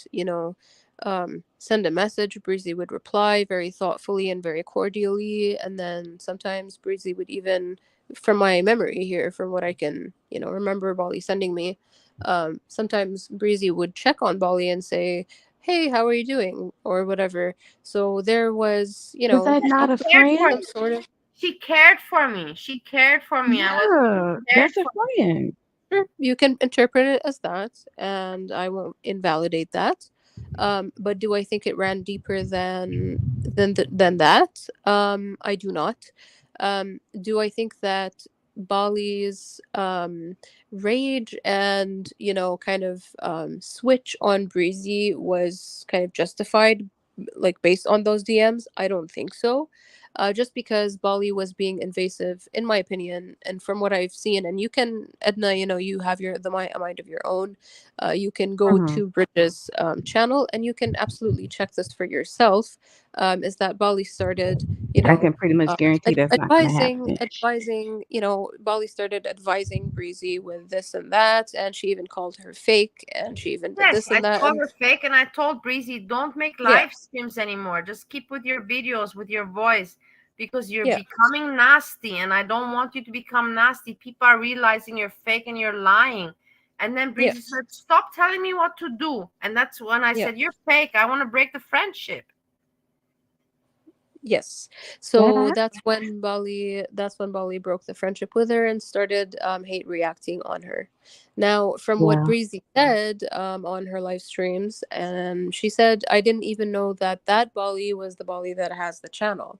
send a message, Breezy would reply very thoughtfully and very cordially. And then sometimes Breezy would even, from my memory here, from what I can, remember Bolly sending me, sometimes Breezy would check on Bolly and say, "Hey, how are you doing?" or whatever. So there was, Is that not She a cared for friend? some sort of. She cared for me. She cared for me. I was Yeah, cared that's a for. friend. Sure, you can interpret it as that, and I won't invalidate that. But do I think it ran deeper than that? I do not. Do I think that Bali's rage and kind of switch on Breezy was kind of justified, like based on those DMs? I don't think so. Just because Bali was being invasive, in my opinion, and from what I've seen. And you can, Edna, you have a mind of your own. You can go Hmm. to Bridges' channel, and you can absolutely check this for yourself. Is that Bali started, I can pretty much guarantee that's not going to advising, happen. Bali started advising Breezy with this and that, and she even called her fake, and she even did Yes, this I and that, called and her fake and I told Breezy, don't make yeah, live streams anymore. Just keep with your videos, with your voice, because you're yeah, becoming nasty and I don't want you to become nasty. People are realizing you're fake and you're lying. And then yeah, Breezy said, stop telling me what to do. And that's when I yeah. said, you're fake. I want to break the friendship. Yes. That So I, that's when Bali broke the friendship with her and started hate reacting on her. Now, from what yeah. Breezy said on her live streams, she said, I didn't even know that Bali was the Bali that has the channel.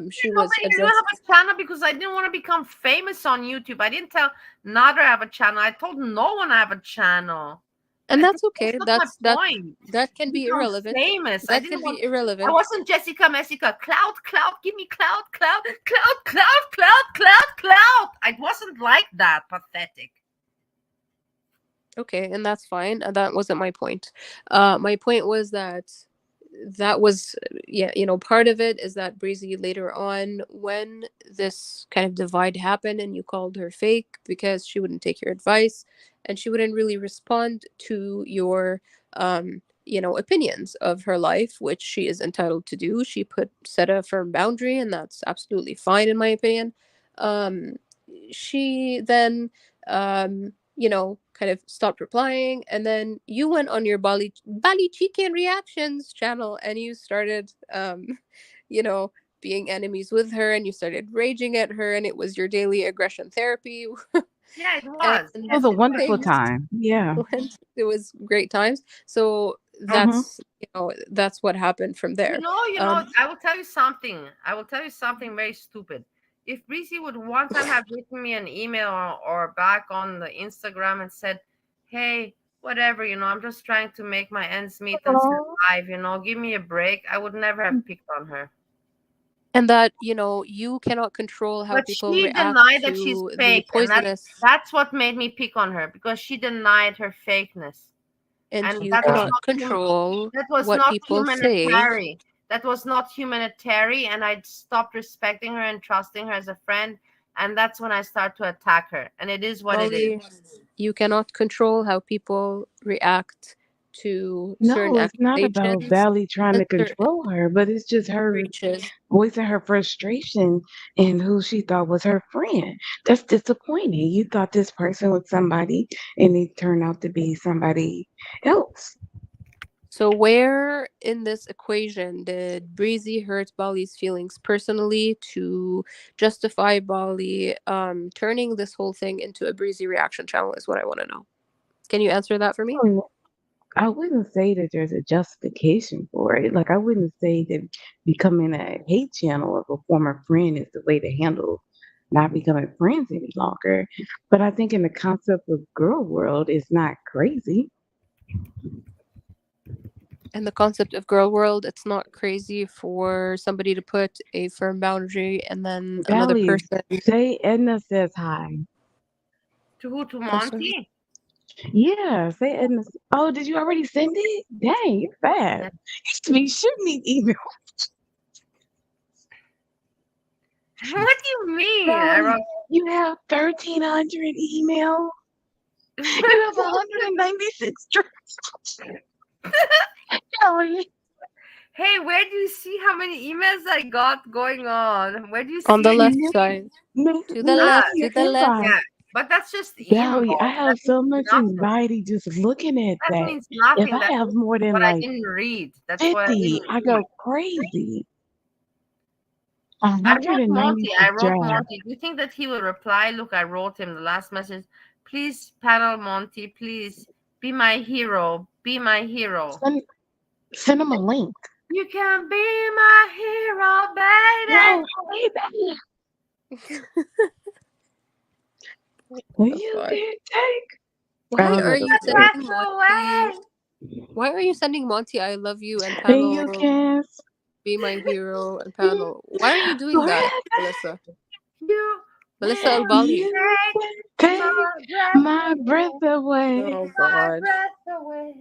She was Nobody knew I addressed, have a channel because I didn't want to become famous on YouTube. I didn't tell Nader I have a channel. I told no one I have a channel. and I think that's that's okay. not my point. That can be Become irrelevant. famous. I That didn't can want. be I irrelevant. wasn't Jessica Messica. Cloud, give me cloud. I wasn't like that. Pathetic. Okay, and that's fine. That wasn't my point. My point was that was, yeah, part of it is that Breezy later on, when this kind of divide happened and you called her fake because she wouldn't take your advice and she wouldn't really respond to your opinions of her life, which she is entitled to do. She set a firm boundary, and that's absolutely fine in my opinion. um she then kind of stopped replying, and then you went on your Bali Chicken Reactions channel and you started you know being enemies with her, and you started raging at her, and it was your daily aggression therapy. Yeah, it And was. It was Yes, a it wonderful was. things time. Yeah. went, it was great times. So Hmm. that's what happened from there. I will tell you something. I will tell you something very stupid. If Breezy would one time have written me an email or back on the Instagram and said, hey, whatever, I'm just trying to make my ends meet and Oh, survive, give me a break, I would never have picked on her. And that you cannot control how But people she react denied that she's to the fake, and poisonous, that's what made me pick on her, because she denied her fakeness. and And you that was yeah. cannot not control that was what not people say. humanitarian. That was not humanitarian, and I stopped respecting her and trusting her as a friend and that's when I start to attack her. And it is what it is. Molly, you cannot control how people react to certain No, it's not about accusations Valley trying and to certain control her, but it's just her breaches. voicing her frustration and who she thought was her friend. That's disappointing. You thought this person was somebody and it turned out to be somebody else. So, where in this equation did Breezy hurt Bali's feelings personally to justify Bali turning this whole thing into a Breezy reaction channel? Is what I want to know. Can you answer that for me? I wouldn't say that there's a justification for it. Like, I wouldn't say that becoming a hate channel of a former friend is the way to handle not becoming friends any longer. But I think in the concept of girl world, it's not crazy. In the concept of girl world, it's not crazy for somebody to put a firm boundary and then another Valley, person. say Edna says hi. To who? To I'm sorry. Monty? Yeah, say Edna. Oh, did you already send it? Dang, you're fast. Yeah. You should be shooting these emails. What do you mean? I Valley, wrote. you have 1,300 emails. You have 196 drafts. Valley, Hey, where do you see how many emails I got going on? Where do you On see the it? left Miss, side. To the look Ah, left, in to your the left. inbox. yeah, but that's just email. Valley, I That have so means much nothing. anxiety just looking at That that. means If nothing. I That have means more than what I like didn't read. That's what I 50, didn't I read. go crazy. I 196 wrote drafts. Monty. Do you think that he will reply? Look, I wrote him the last message. Please, panel Monty, please be my hero. Be my hero. Send, send them a link. You can be my hero, baby. No, hey, baby. What Will the you fuck? be take? I Why don't are know the you words. sending Breath Monty? away. Why are you sending Monty I love you and And you panel can be my hero and panel? Why are you doing that, forever. Melissa? You Melissa will Albali. You take can my take breath my breath away. away. Oh My god. breath away.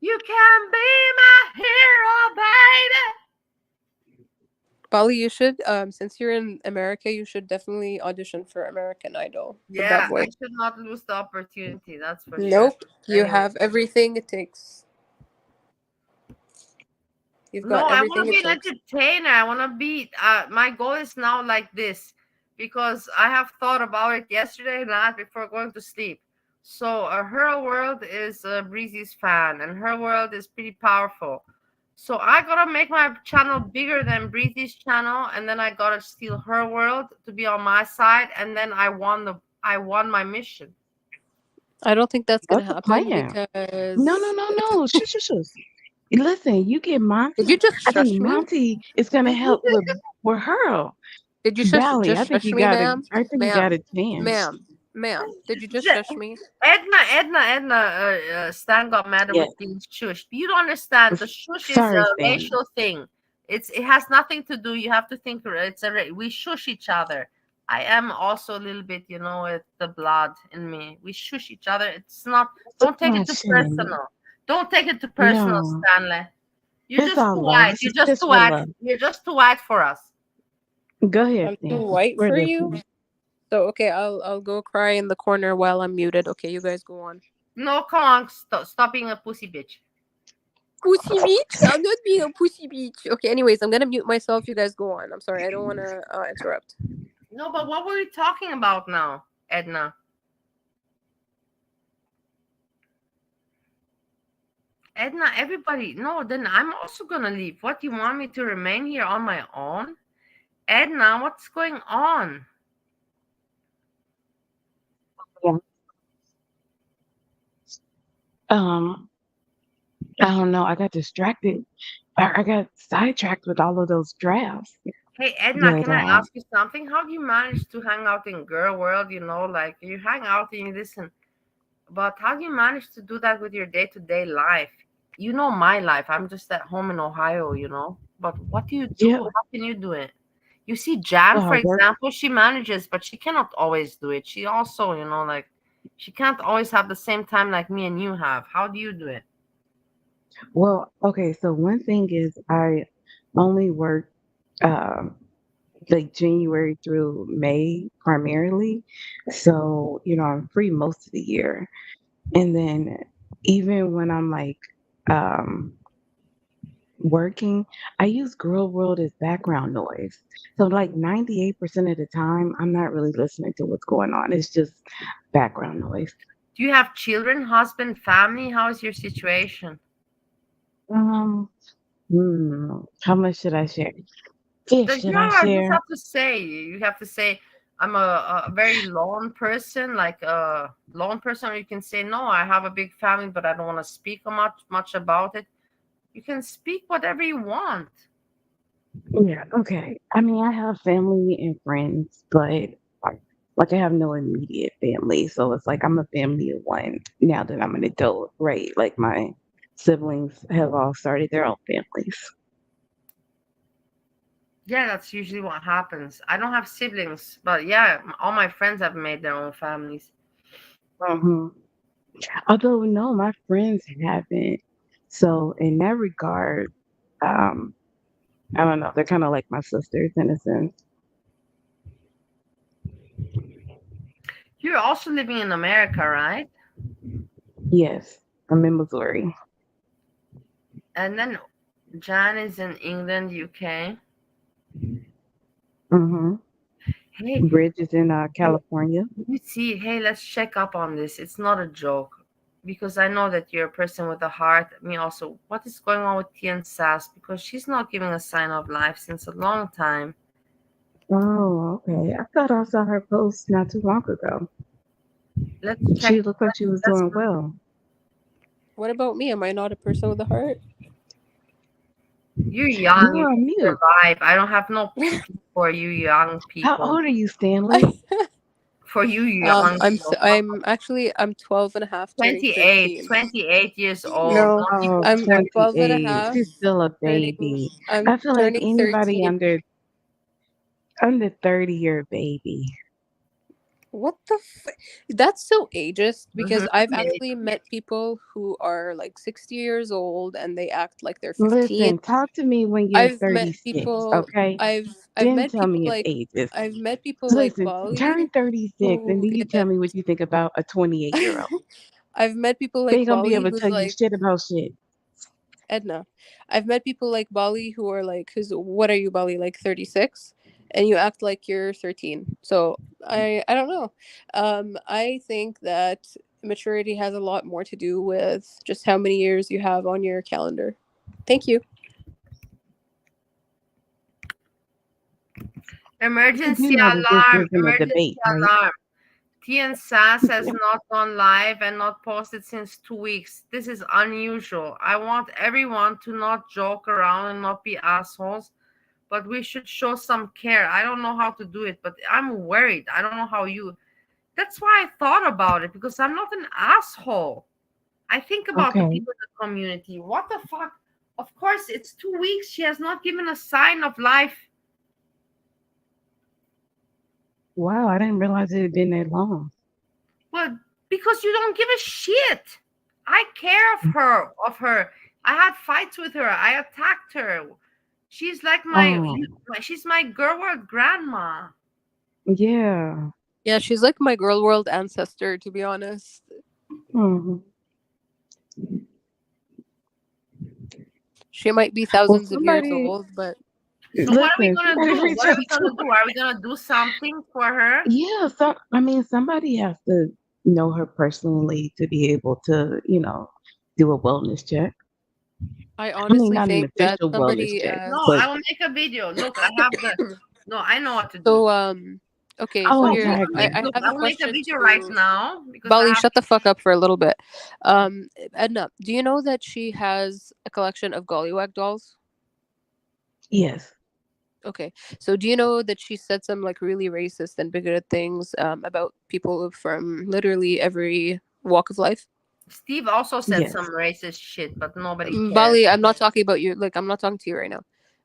You can be my hero, baby. Bali, you should since you're in America, you should definitely audition for American Idol with that Yeah, I voice. should not lose the opportunity. That's for sure. Nope. You Anyway. have everything it takes. You've No, got I want everything to be it an takes. entertainer. I want to be. My goal is now like this because I have thought about it yesterday night before going to sleep. So her world is Breezy's fan, and her world is pretty powerful. So I gotta make my channel bigger than Breezy's channel, and then I gotta steal her world to be on my side, and then I won my mission. I don't think that's gonna That's the happen plan. No, no, because no, no. Shush, shush, shush. Listen, you get did you Monty. just I think shush me? Monty is gonna help with her. Did you Valley, just I think shush you me, got a ma'am? I think you got Ma'am. a chance. Ma'am. Did you just shush me? Edna, Stan got mad Yeah. with being shush. You don't understand. The shush is a Sorry, Stan. racial thing. It has nothing to do. You have to think. We shush each other. I am also a little bit, with the blood in me. We shush each other. It's not. It's Don't take it not too shame. personal. Don't take it too personal, No. Stanley. You're It's just all too love. white. This is just for love. You're just too white for us. Go ahead, I'm too Stan. white We're for you? listening. So okay, I'll go cry in the corner while I'm muted. Okay, you guys go on. No, come on. Stop being a pussy bitch. Pussy bitch? I'm not being a pussy bitch. Okay, anyways, I'm gonna mute myself. You guys go on. I'm sorry, I don't wanna interrupt. No, but what were we talking about now, Edna? Edna, everybody, no, then I'm also gonna leave. What, you want me to remain here on my own? Edna, what's going on? Yeah. Um, I don't know. I got distracted. I got sidetracked with all of those drafts. Hey, Edna, But can I ask you something? How do you manage to hang out in girl world? Like you hang out and you listen, but how do you manage to do that with your day-to-day life? You know my life. I'm just at home in Ohio. But what do you do? yeah, How can you do it? You see, Jan, well, for I work. example, she manages, but she cannot always do it. She also, like she can't always have the same time like me and you have. How do you do it? Well, okay. So one thing is I only work um like January through May primarily. So, I'm free most of the year. And then even when I'm like um working, I use Girl World as background noise. So like 98% of the time I'm not really listening to what's going on. It's just background noise. Do you have children, husband, family? How is your situation? Um, how much should I share? If Like, should I yeah, just share? have to say. You have to say, I'm a very lone person, like a lone person. Or you can say, no, I have a big family, but I don't want to speak much about it. You can speak whatever you want. Yeah, okay. I mean, I have family and friends, but like I have no immediate family. So it's like I'm a family of one now that I'm an adult, right? Like my siblings have all started their own families. Yeah, that's usually what happens. I don't have siblings, but yeah, all my friends have made their own families. hmm Although no, my friends haven't. So in that regard, um, I don't know. They're kind of like my sisters in a sense. You're also living in America, right? Yes, I'm in Missouri. And then Jan is in England, UK. hmm Hey, Bridge is in California. you see, hey, let's check up on this. It's not a joke. Because I know that you're a person with a heart. Me also. What is going on with Tien Sass? Because she's not giving a sign of life since a long time. Oh, okay. I thought I saw her post not too long ago. Let's check. She looked like she was Let's. doing well. What about me? Am I not a person with a heart? You're young. You You were on can mute. survive. I don't have no pity for you young How people. old are you, Stanley? For you young people. I'm actually I'm 12 and a half turning 28, 13. 28 years old. No, Don't be Oh, I'm comparing. 12 and a 28. half She's still a turning baby. I'm I feel like turning anybody 13. under 30 year baby. What the That's so ageist Mhm. because I've actually met people who are like 60 years old and they act like they're 15. Listen, talk to me when you're I've met 36, people okay? I've Then met tell people me it's like ages. I've met people like Listen, turn Bali 36 and who then you tell me what you think about a 28-year-old. I've met people They like ain't gonna be Bali able to who's tell you like shit about shit. Edna. I've met people like Bali who are like, who's what are you, Bali, like 36? And you act like you're 13. So I don't know. I think that maturity has a lot more to do with just how many years you have on your calendar. Thank you. You do Emergency know that this alarm. isn't a Emergency debate, right? alarm. Tien Sass has not gone live and not posted since 2 weeks. This is unusual. I want everyone to not joke around and not be assholes, but we should show some care. I don't know how to do it, but I'm worried. I don't know how you. That's why I thought about it because I'm not an asshole. I think about the Okay. people in the community. What the fuck? Of course, it's 2 weeks. She has not given a sign of life. Wow, I didn't realize it had been that long. Well, because you don't give a shit. I care of her. I had fights with her. I attacked her. She's like Oh, she's my girl world grandma. yeah. Yeah, she's like my girl world ancestor, to be honest. hmm She might be Well, thousands of years somebody, old, but So what are we listen, gonna somebody do? reach What are out we to gonna her. do? Are we gonna do something for her? Yeah, I mean, somebody has to know her personally to be able to, do a wellness check. I I mean, honestly not an think that official wellness somebody check, No, but I will make a video. Look, I have the. No, I know what to do. so okay, so oh, No, here exactly. I look, have I a will make a question video right to now because I Bali, have. shut the fuck up for a little bit. Edna, do you know that she has a collection of Gollywag dolls? Yes. Okay, so do you know that she said some like really racist and bigoted things about people from literally every walk of life? Steve also said some Yes. racist shit, but nobody cares. Bali, I'm not talking about you. Like, I'm not talking to you right now.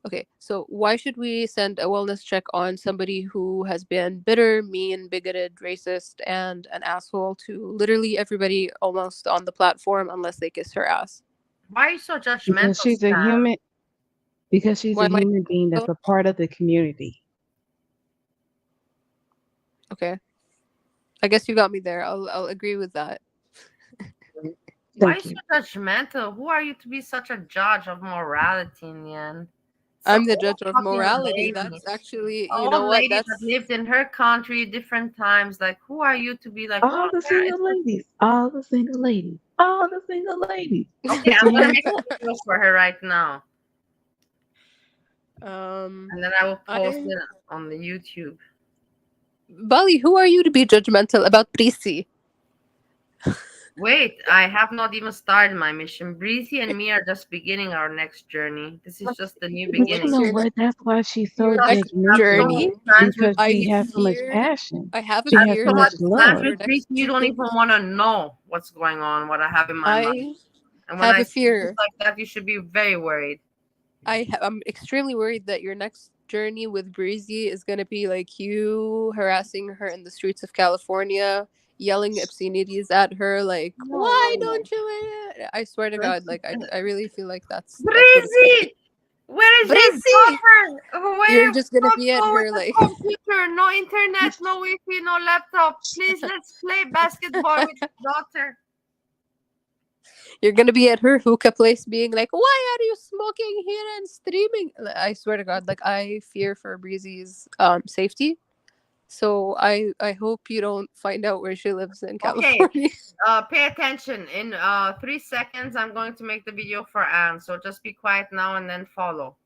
Okay, so why should we send a wellness check on somebody who has been bitter, mean, bigoted, racist, and an asshole to literally everybody almost on the platform unless they kiss her ass? Why are you so Because judgmental, she's a Stan? human, because she's Why a am I? human being that's a part of the community. Okay. I guess you got me there. I'll agree with that. Why Thank so you. judgmental? Who are you to be such a judge of morality in the end? It's an I'm the old judge of fucking morality. lady. That's actually, you Old know what? lady that That's lived in her country different times. Like, who are you to be like, oh All the yeah, it's single just ladies. All the single ladies. All the single ladies. okay. Put I'm your gonna hands make up. a video for her right now, um and then I will post I it on the YouTube. Bali, who are you to be judgmental about Prissy? Wait, I have not even started my mission. Breezy and me are just beginning our next journey. This is just the new But you What's beginning. know your what? That's why she's so your Just next have so judgmental. much journey? plans with Because I she has Breezy. so much fear passion. I have a I She have has fear so so much much that plans love. your with Breezy. next You don't even want to know what's going on, what I have in my mind. I And when have I a say things fear. like that, you should be very worried. I'm extremely worried that your next journey with Breezy is gonna be like you harassing her in the streets of California, yelling obscenities at her, like No, "Why no, no. don't you?" I swear to God, like I really feel like that's what it's gonna be. Breezy! Where is your Breezy, daughter? you're Where? just gonna Don't be at go with her the like computer. No internet, no Wi-Fi, no laptop. Please, let's play basketball with your daughter. you're gonna be at her hookah place, being like, "Why are you smoking here and streaming?" I swear to God, like I fear for Breezy's safety. So I hope you don't find out where she lives in Okay, California. pay attention. In 3 seconds, I'm going to make the video for Anne. So just be quiet now and then follow.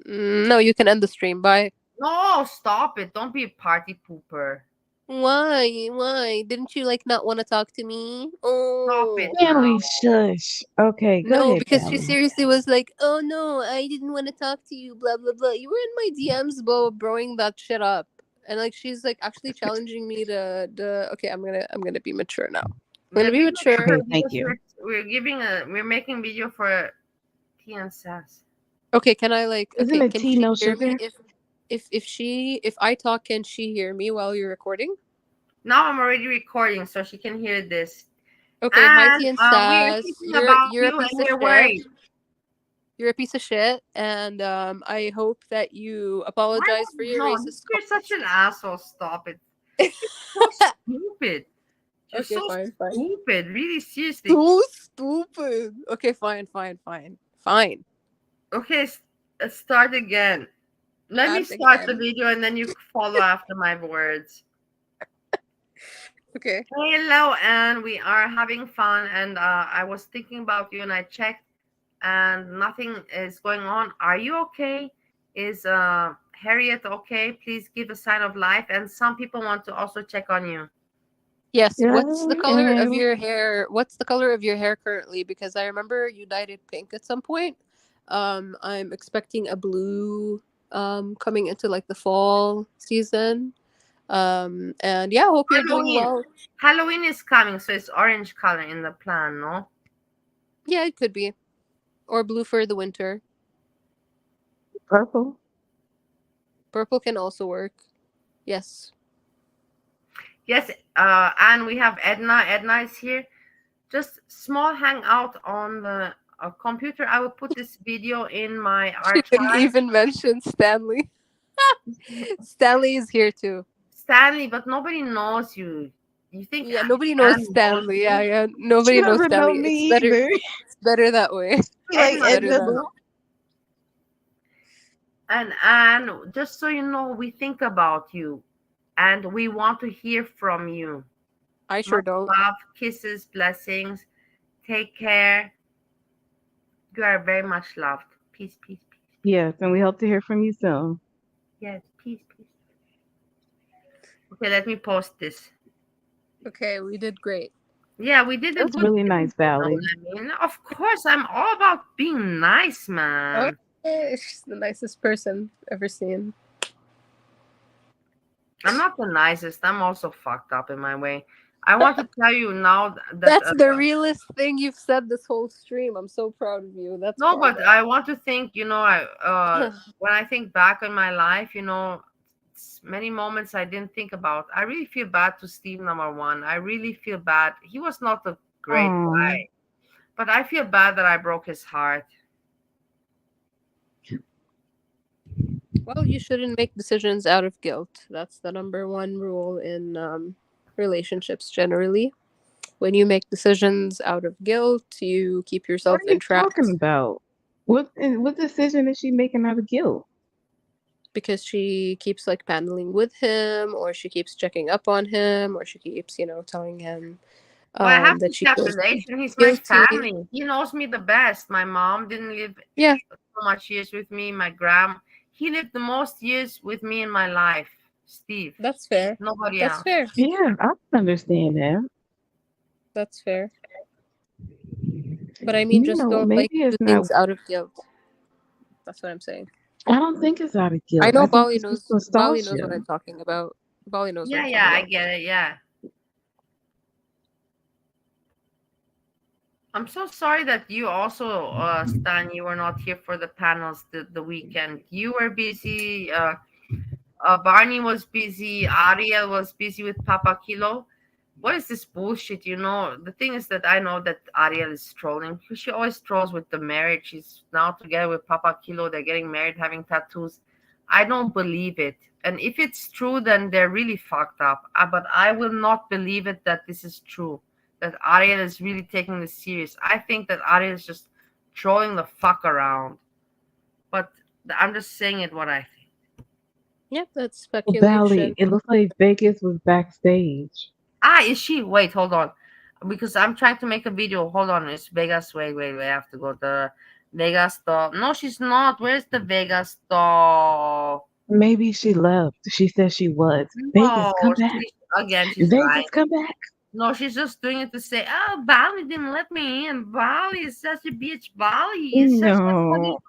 No, you can end the stream. Bye. No, stop it. Don't be a party pooper. Why? Why? Didn't you like not want to talk to me? Stop it Oh. now. Family shush. Okay, go No, ahead, because she family. seriously was like, "Oh no, I didn't want to talk to you." Blah blah blah. You were in my DMs, broing that shit up, and like she's like actually challenging me to. Okay, I'm gonna be mature now. I'm Yeah, gonna be be mature. mature Okay, thank because you. we're making video for T and Sass. Okay, can I like? Isn't Okay, it can tea she no hear me? sugar? If I talk, can she hear me while you're recording? Now I'm already recording, so she can hear this. Okay, hi And T and we are Sass. thinking about You're a you, and piece of we're shit. worried. You're a piece of shit, and I hope that you Why apologize for would your no? racist You're such an comments. asshole. Stop it. So stupid. You're Okay, so fine, fine. stupid. Really, seriously. So stupid. Okay, fine, fine, fine, fine. Okay, start again. Let me And start the again. video, and then you follow after my words. Okay. Hello, and we are having fun. And I was thinking about you, and I checked, and nothing is going on. Are you okay? Is Harriet okay? Please give a sign of life. And some people want to also check on you. Yes. Yeah, What's the color of and your hair? What's the color of your hair currently? Because I remember you dyed it pink at some point. I'm expecting a blue coming into like the fall season. And yeah, hope you're doing Halloween. well. Halloween is coming, so it's orange color in the plan, no? Yeah, it could be. Or blue for the winter. purple. Purple can also work. Yes. Yes, and we have Edna. Edna is here. Just small hangout on the computer. I will put this video in my She didn't archive. even mention Stanley. Stanley is here too. Stanley, but nobody knows you. You think Yeah, nobody knows Anne knows Stanley. Yeah, you? yeah. She Nobody knows doesn't know Stanley. It's me better. either. It's better that way. Like It's Edna better Edna that. though. and Anne, just so you know, we think about you and we want to hear from you. I sure Much don't. love, kisses, blessings. Take care. You are very much loved. Peace, peace, peace. Yes, and we hope to hear from you soon. Yes, peace, peace. Okay, let me post this. Okay, we did great. Yeah, we did a That's good really thing. nice, You know Valley. what I mean? Of course, I'm all about being nice, man. Okay, she's the nicest person I've ever seen. I'm not the nicest. I'm also fucked up in my way. I want to tell you now that That's the realest thing you've said this whole stream. I'm so proud of you. That's no, but progress. I want to think. I when I think back on my life, many moments I didn't think about. I really feel bad to Steve number one. I really feel bad. He was not a great Oh, guy, but I feel bad that I broke his heart. Well, you shouldn't make decisions out of guilt. That's the number one rule in relationships generally. When you make decisions out of guilt, you keep What yourself are you talking entrapped about? What decision is she making out of guilt? because she keeps like paneling with him, or she keeps checking up on him, or she keeps, telling him Well, I have that to she feels calculation. He's my guilty. family. He knows me the best. My mom didn't live Yeah, so much years with me. My grand, he lived the most years with me in my life. Steve, that's fair. nobody That's else. fair. Yeah, I can understand that. That's fair. But I mean, just don't Maybe like do it's not. things out of guilt. That's what I'm saying. I don't think it's out of I guilt. I know think it's just Bali knows what nostalgia. I'm talking about. Bali knows what Yeah, I'm yeah, talking I about. get it. Yeah. I'm so sorry that you also, Stan, you were not here for the panels the weekend. You were busy. Barney was busy. Ariel was busy with Papa Kilo. What is this bullshit? The thing is that I know that Ariel is trolling. She always trolls with the marriage. She's now together with Papa Kilo. They're getting married, having tattoos. I don't believe it. And if it's true, then they're really fucked up. But I will not believe it that this is true. That Ariel is really taking this serious. I think that Ariel is just trolling the fuck around. But I'm just saying it what I think. Yeah, that's Valley, speculation. it looks like Vegas was backstage. Ah, is she? Wait, hold on. Because I'm trying to make a video. Hold on. It's Vegas. Wait, wait, wait. I have to go to Vegas doll. No, she's not. Where's the Vegas doll? Maybe she left. She said she was. No, Vegas, come back. she's lying. Vegas, come back. No, she's just doing it to say, oh, Bali didn't let me in. Bali is such a bitch. Bali is such a funny No.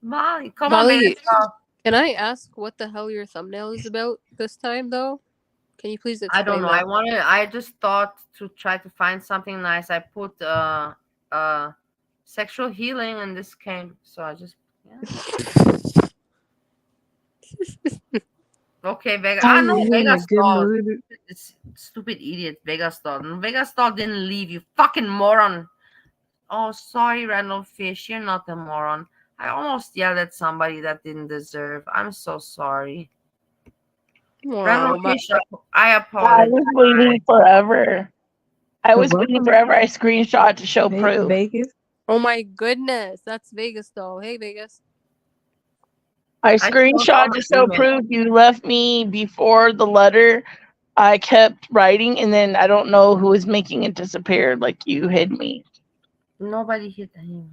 Bali. Come on, Vegas Bali, doll. can I ask what the hell your thumbnail is about this time, though? Can you please I don't explain know. that? I just thought to try to find something nice. I put uh sexual healing and this came. So I just yeah. Okay, Vegas. Are I you know in a Vegas good doll. mood? It's stupid idiot Vegas doll. No, Vegas doll didn't leave. You fucking moron. Oh, sorry, Randall Fish. You're not a moron. I almost yelled at somebody that didn't deserve. I'm so sorry. Randall Oh, Fish, I I apologize. was waiting forever. I So was waiting welcome, forever. I screenshot to show proof. Vegas. oh my goodness, that's Vegas doll. Hey, Vegas. I I closed all screenshot to the show emails. proof you left me before the letter. I kept writing, and then I don't know who was making it disappear. Like you hid me. Nobody hit him.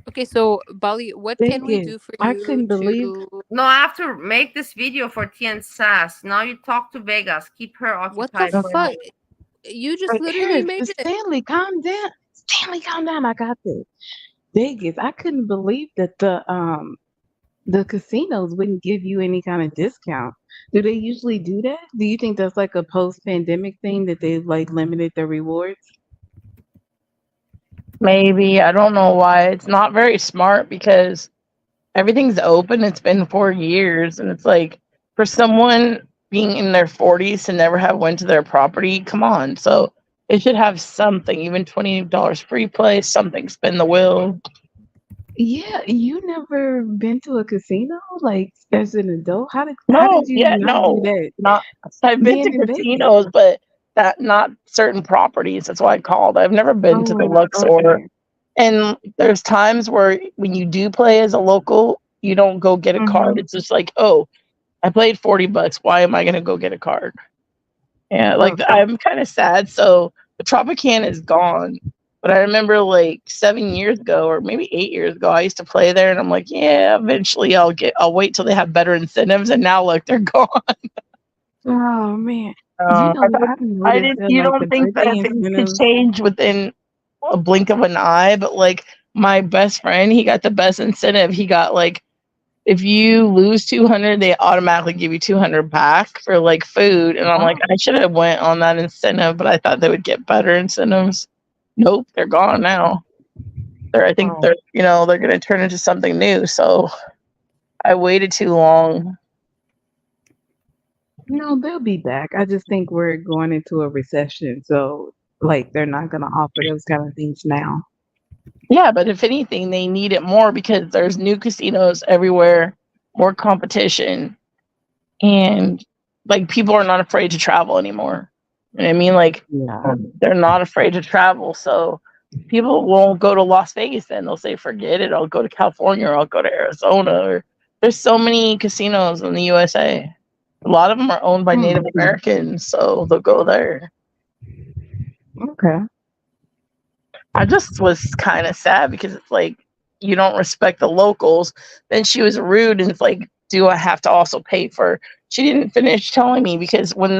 Okay, so Bali, what can we Vegas. do for I you couldn't believe. to? No, I have to make this video for T and Sass. Now you talk to Vegas. Keep her What the occupied for a fuck? moment. You just But literally here, made it. Stanley, calm down. Stanley, calm down. I got this. Vegas. I couldn't believe that the casinos wouldn't give you any kind of discount. Do they usually do that? Do you think that's like a post-pandemic thing that they've like limited their rewards? Maybe I don't know why. It's not very smart because everything's open. It's been 4 years, and it's like for someone being in their 40s to never have went to their property. Come on, so it should have something. Even $20 free play, something. Spin the wheel. Yeah, you never been to a casino like as an adult? How did No, you yeah, not do no, that not. I've been to being in Vegas? casinos, but that not certain properties. That's why I called. I've never been to the Oh, Luxor. okay. And there's times where when you do play as a local, you don't go get a card. Hmm. It's just like, oh, I played $40. Why am I gonna go get a card? Yeah, like Okay. I'm kind of sad. So the Tropicana is gone. But I remember like 7 years ago, or maybe 8 years ago, I used to play there, and I'm like, yeah, eventually I'll wait till they have better incentives. And now look, they're gone. Oh man. I thought I've I noticed did. that You like don't the think birthday that things could incentives. change within a blink of an eye? But like my best friend, he got the best incentive. He got like if you lose 200, they automatically give you 200 back for like food. And I'm like, Wow. I should have went on that incentive, but I thought they would get better incentives. Nope, they're gone now. I think Oh they're going to turn into something new. So I waited too long. no, they'll be back. I just think we're going into a recession, so like they're not gonna offer those kind of things now. Yeah, but if anything, they need it more because there's new casinos everywhere, more competition, and like people are not afraid to travel anymore. You know what I mean? Like Yeah. they're not afraid to travel, so people won't go to Las Vegas. Then they'll say, "Forget it. I'll go to California or I'll go to Arizona." Or there's so many casinos in the USA. A lot of them are owned by Hmm. Native Americans, so they'll go there. Okay. I just was kind of sad because it's like you don't respect the locals. Then she was rude and it's like, do I have to also pay for? She didn't finish telling me because when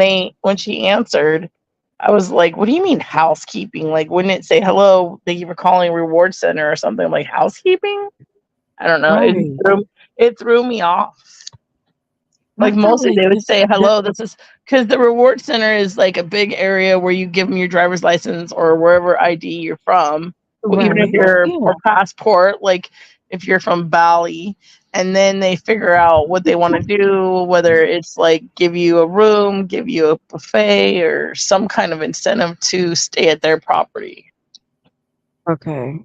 she answered, I was like, what do you mean housekeeping? Like, wouldn't it say hello? Thank you for calling Reward Center or something like housekeeping? I don't know. Right. It threw me off. I Like feel mostly like they would this say that hello. This is because the reward center is like a big area where you give them your driver's license or wherever ID you're from, even if right. you're or Yeah. passport. Like if you're from Bali, and then they figure out what they want to do, whether it's like give you a room, give you a buffet, or some kind of incentive to stay at their property. Okay.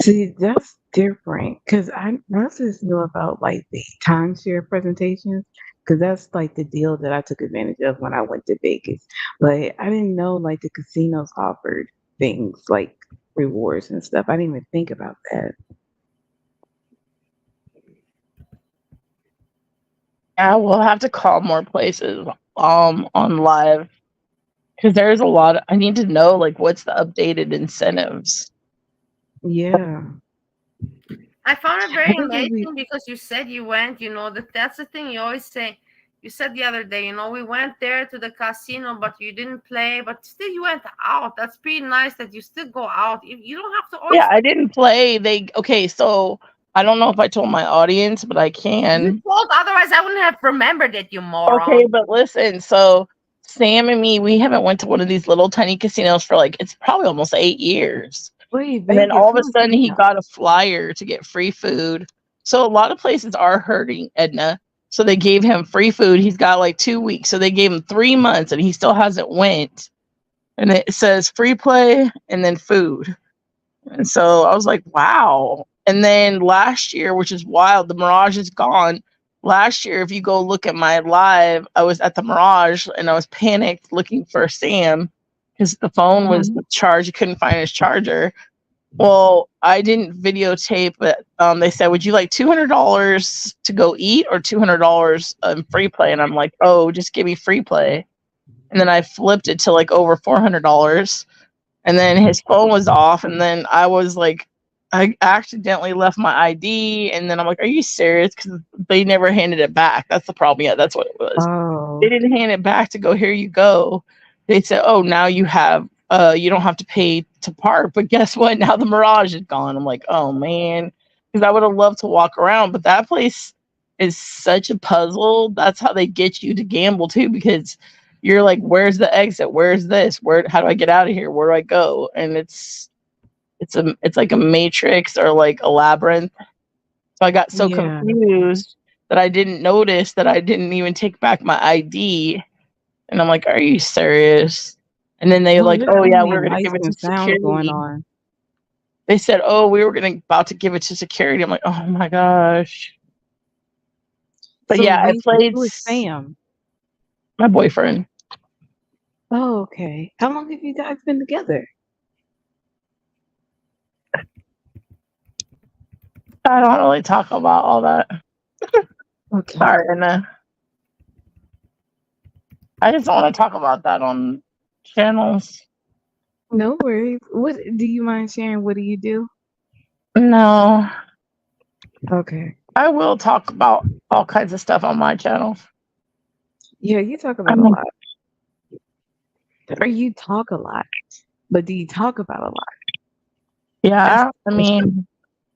See, that's different because I just knew about like the timeshare presentations because that's like the deal that I took advantage of when I went to Vegas. But I didn't know like the casinos offered things like rewards and stuff. I didn't even think about that. Yeah, we'll have to call more places on live because there's a lot. I need to know like what's the updated incentives. Yeah. I found it I very think it'd be amazing because you said you went, that's the thing you always say. You said the other day, we went there to the casino, but you didn't play, but still you went out. That's pretty nice that you still go out. You don't have to Yeah, always. I didn't play. Okay, so I don't know if I told my audience, but I You can. told, otherwise I wouldn't have remembered it, you Okay, moron. but listen, so Sam and me, we haven't went to one of these little tiny casinos for like it's probably almost 8 years. wait, And then Vegas. all of a Who sudden he casino? got a flyer to get free food. So a lot of places are hurting Edna. So they gave him free food. He's got like 2 weeks. So they gave him 3 months and he still hasn't went. And it says free play and then food. And so I was like, wow. And then last year, which is wild, the Mirage is gone. Last year, if you go look at my live, I was at the Mirage and I was panicked looking for Sam because the phone was Mhm. charged. You couldn't find his charger. Well, I didn't videotape, but they said, would you like $200 to go eat or $200 free play? And I'm like, oh, just give me free play. And then I flipped it to like over $400, and then his phone was off, and then I was like, I accidentally left my ID, and then I'm like, are you serious? Because they never handed it back. That's the problem. Yeah, that's what it was. They Oh. didn't hand it back to go, here you go. They said, oh, now you don't have to pay to park. But guess what? Now the Mirage is gone. I'm like, oh man, because I would have loved to walk around, but that place is such a puzzle. That's how they get you to gamble too, because you're like, where's the exit? Where's this? How do I get out of here? Where do I go? And it's like a matrix or like a labyrinth. So I got so Yeah. confused that I didn't notice that I didn't even take back my ID. And I'm like, are you serious? And then they Oh, like, there's oh so yeah, many we're gonna give lights it to and sounds going security. on. They said, oh, we were about to give it to security. I'm like, oh my gosh. But So yeah, I wait, played who is Sam? my boyfriend. Oh, okay. How long have you guys been together? I don't really talk about all that. Okay. Sorry, and I just don't want to talk about that on channels. No worries. What do you mind sharing? What do you do? No, Okay. I will talk about all kinds of stuff on my channel. Yeah, you talk I about a mean, lot. Or you talk a lot. But do you talk about a lot? That's yeah, I the question. mean,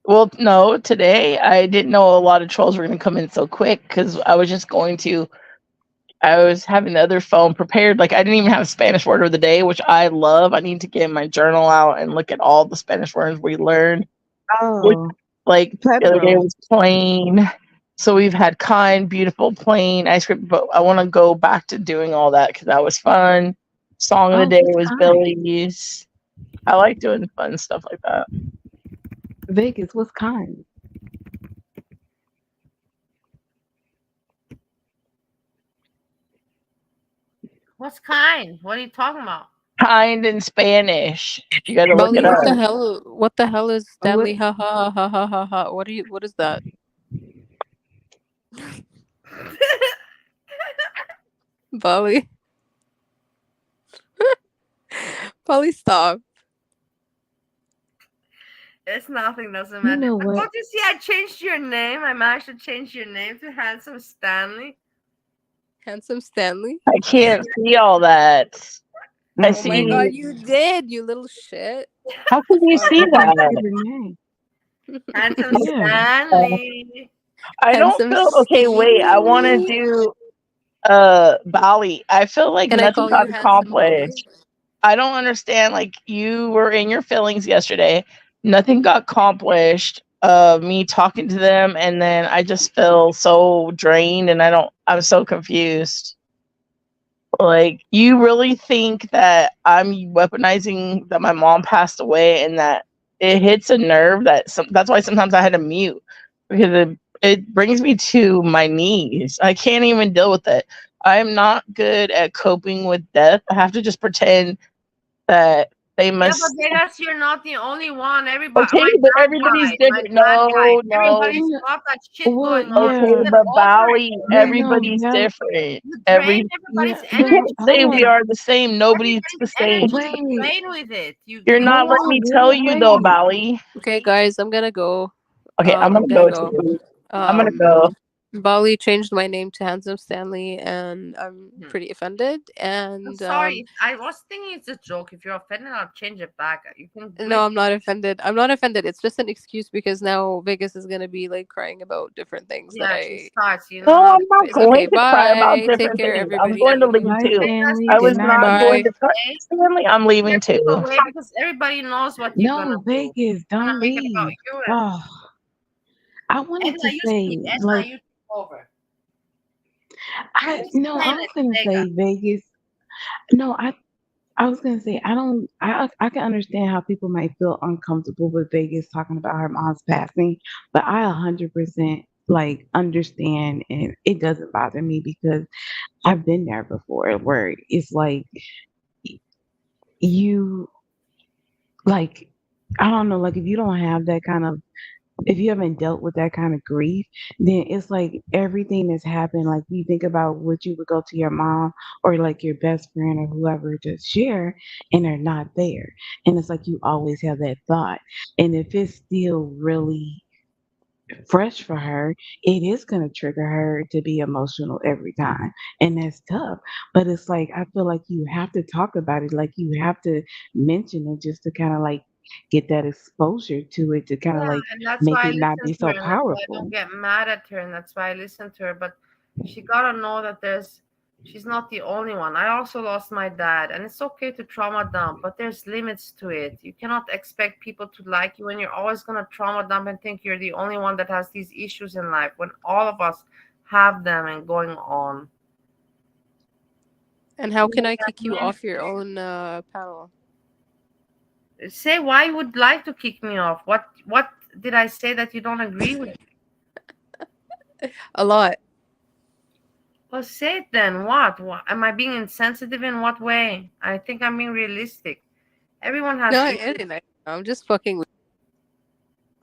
well, no, today I didn't know a lot of trolls were going to come in so quick because I was having the other phone prepared. Like, I didn't even have a Spanish word of the day, which I love. I need to get my journal out and look at all the Spanish words we learned. Which, Oh, like, the other day Pedro. was plain. So we've had kind, beautiful, plain, ice cream, but I want to go back to doing all that because that was fun. Song of the Oh, day what's was kind? Billy's. I like doing fun stuff like that. Vegas was kind. What's kind? What are you talking about? Kind in Spanish. You got to look Bali, it what up. the Yeah. hell? What the hell is Stanley? What? Ha ha ha ha ha ha. What are you? What is that? Bali, Bali, stop. It's nothing, doesn't You matter. know But what? don't you see I changed your name? I managed to change your name to Handsome Stanley. Handsome Stanley. I can't see all that. I Oh my god, see. you did, you little shit. How can you Fuck. see I can see that? the name. Handsome Yeah. Stanley. I don't Handsome feel okay. Wait, I want to Stanley. do Bali. I feel like Can I nothing call you got Handsome Bali? accomplished. I don't understand. Like you were in your feelings yesterday. Nothing got accomplished. Me talking to them, and then I just feel so drained, and I don't. I'm so confused. Like, you really think that I'm weaponizing that my mom passed away and that it hits a nerve that's why sometimes I had to mute because it brings me to my knees. I can't even deal with it. I'm not good at coping with death. I have to just pretend that they Yeah, but must. Vegas, you're not the only one. Everybody, Okay, my but dad everybody's died. My different. dad died. No, no. Everybody's Yeah. got that shit Well, going on. Okay, yeah. Get but over it Bali, Yeah, already. no, everybody's Val. different. You drain Every Yeah, everybody's You but can't energy say with hold we it. on. are the same. Nobody's the Everybody's same. energy, you Wait. drain with it. You're not Hold letting on, me girl. tell you though, Wait. Bali. Okay, guys, I'm gonna go. Okay, I'm I'm gonna gonna go go. too. I'm gonna Um, go. Bali changed my name to Handsome Stanley, and I'm Mhm. pretty offended. I'm And sorry. I was thinking it's a joke. If you're offended, I'll change it back. You can do no, it. I'm not offended. I'm not offended. It's just an excuse because now Vegas is gonna be like crying about different things that Yeah, she I. starts. You know, No, not I'm not Anyways, okay, going to cry about bye. Take different care, things. I'm everybody. going to leave Bye, too. Vegas. Stanley. I You Good was just not have night. to going Bye. to cry. stay. Stanley, I'm You leaving have to too. go away because everybody knows what you're gonna No, do. Vegas, You're gonna don't make it about leave. you. And Oh, I wanted Edna, to you speak. say, Edna, like, you take over. I no, I Explain was it, gonna Vegas. say Vegas. No, I was gonna say I can understand how people might feel uncomfortable with Vegas talking about her mom's passing, but I 100% like understand and it doesn't bother me because I've been there before where it's like you like I don't know, like if you don't have that kind of if you haven't dealt with that kind of grief, then it's like everything that's happened, like you think about what you would go to your mom or like your best friend or whoever to share, and they're not there. And it's like you always have that thought. And if it's still really fresh for her, it is going to trigger her to be emotional every time. And that's tough. But it's like, I feel like you have to talk about it. Like you have to mention it just to kind of like get that exposure to it to kind of Yeah, like and that's make why I it not listen be to her, so and that's why I don't powerful. get mad at her, and that's why I listen to her. But she gotta know that she's not the only one. I also lost my dad, and it's okay to trauma dump, but there's limits to it. You cannot expect people to like you when you're always gonna trauma dump and think you're the only one that has these issues in life when all of us have them and going on. And how You know can I what kick you I off your own panel? mean? Say why you would like to kick me off. What did I say that you don't agree with? A lot. Well, say it then. What? Am I being insensitive in what way? I think I'm being realistic. Everyone No, has I issues. didn't. I'm just fucking with.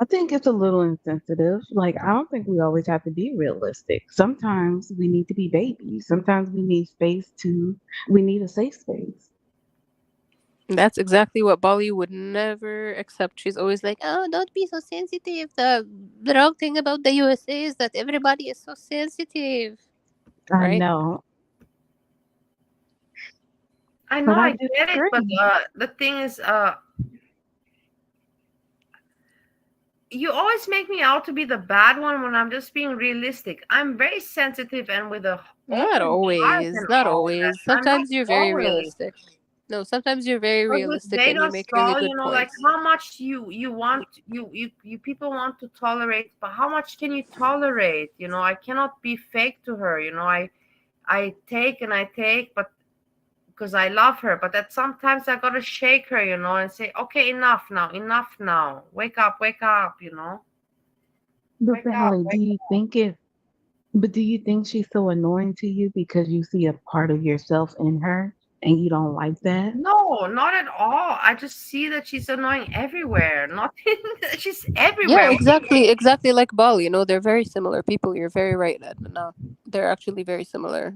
I think it's a little insensitive. Like, I don't think we always have to be realistic. Sometimes we need to be babies. Sometimes we need a safe space. That's exactly what Bali would never accept. She's always like, "Oh, don't be so sensitive. The wrong thing about the USA is that everybody is so sensitive." I Right? know, I know but I I get it, but disagree. the thing is, you always make me out to be the bad one when I'm just being realistic. I'm very sensitive and with a Not open heart always. and Not all that. always. I'm not Sometimes you're very always. realistic. No, sometimes you're very But with realistic and you Vegas make really doll, good like points. how much you want you people want to tolerate, but how much can you tolerate? I cannot be fake to her. I take and I take, but because I love her. But at sometimes I gotta shake her, and say, okay, enough now. Wake up, But wake up, Valerie, wake do you think she's so annoying to you because you see a part of yourself in her and you don't like that? No, not at all. I just see that she's annoying everywhere. Nothing. She's Yeah, everywhere. exactly like Bali. They're very similar people. You're very right, Edna. They're actually very similar.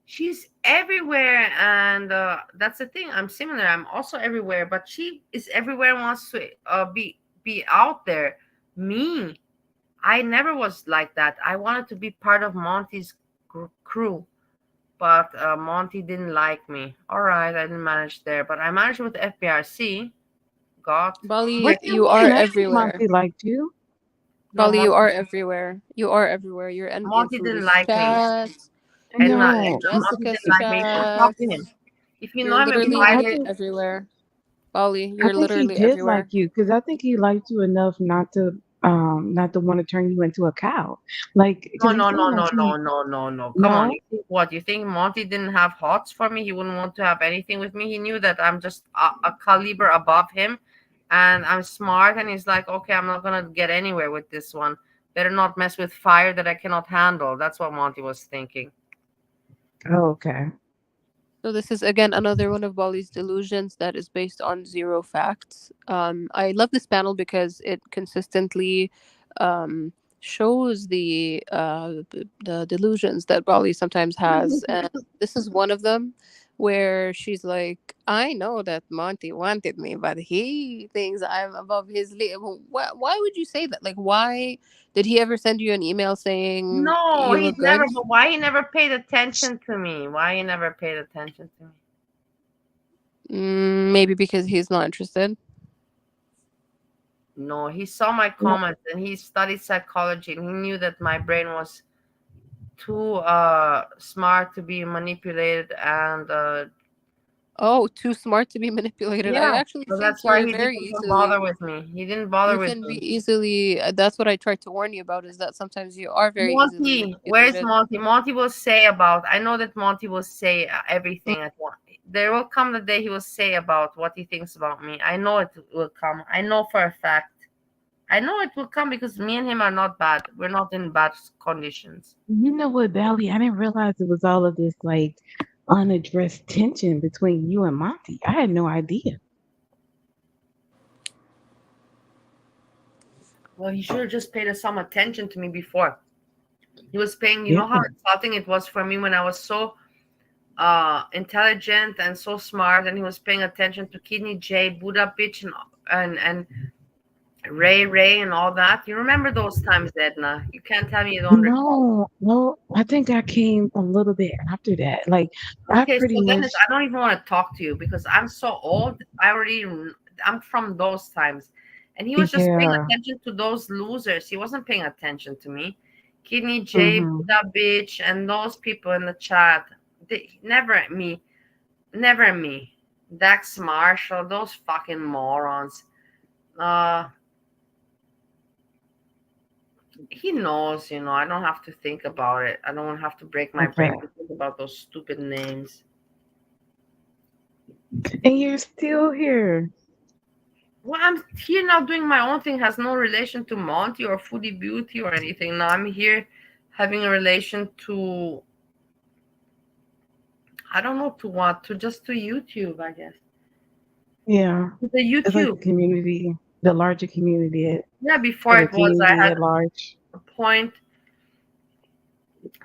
She's everywhere, and that's the thing. I'm similar. I'm also everywhere, but she is everywhere and wants to be out there. Me, I never was like that. I wanted to be part of Monty's crew, but Monty didn't like me. All right, I didn't manage there, but I managed with FBRC. Got What Bali, do you you are mean? I think everywhere. Monty liked you. no Bali, you Monty. are everywhere. You are everywhere. You're in Monty didn't Foodie's like me. chat. You're in No, Monty Jessica's didn't like me. Don't talk chat. to him. If you know You're him in literally I private, think everywhere. Bali, I you're think he literally did like everywhere. you because I think he liked you enough not to want to turn you into a cow. Like no, because he no, seemed no, like no, no, he no, no, no. Come on. no. You think what? You think Monty didn't have hots for me? He wouldn't want to have anything with me. He knew that I'm just a caliber above him and I'm smart. And he's like, okay, I'm not going to get anywhere with this one. Better not mess with fire that I cannot handle. That's what Monty was thinking. Oh, okay. So this is again another one of Bali's delusions that is based on zero facts. I love this panel because it consistently shows the delusions that Bali sometimes has, and this is one of them, where she's like, "I know that Monty wanted me, but he thinks I'm above his level." Why would you say that? Like, why did he ever send you an email saying No, you he's look never. good? But why he never paid attention to me? Why he never paid attention to me? Maybe because he's not interested. No, he saw my Well, comments and he studied psychology and he knew that my brain was too smart to be manipulated and Oh, too smart to be manipulated. I yeah, actually so think that's why you're he very didn't even bother easily. with me. He didn't bother You with can be me. easily. That's what I tried to warn you about. Is that sometimes you are very easily Monty, where's manipulated. Monty? Monty will say about. I know that Monty will say everything at once. There will come the day he will say about what he thinks about me. I know it will come. I know for a fact. I know it will come because me and him are not bad. We're not in bad conditions. you know what, Valley? I didn't realize it was all of this like unaddressed tension between you and Monty. I had no idea. Well, he should have just paid some attention to me before. He was paying, you Yeah. know how insulting it was for me when I was so intelligent and so smart, and he was paying attention to Kidney J, Buddha Bitch, and Ray and all that. You remember those times, Edna? You can't tell me you don't recall. No, no, I think I came a little bit after that. Like I Okay, pretty so then much I don't even want to talk to you because I'm so old. I'm from those times. And he was just paying yeah. attention to those losers. He wasn't paying attention to me. Kidney J, Hmm. Buddha Bitch, and those people in the chat. Never me. Dax Marshall, those fucking morons. Uh, he knows, I don't have to think about it. I don't have to break my brain Okay. to think about those stupid names. And you're still here. Well, I'm here now doing my own thing, has no relation to Monty or Foodie Beauty or anything. Now I'm here having a relation to, I don't know to what, to just to YouTube, I guess. Yeah. To the It's like the YouTube. community, the larger community, Yeah, or before the it was, I community had at large. a point.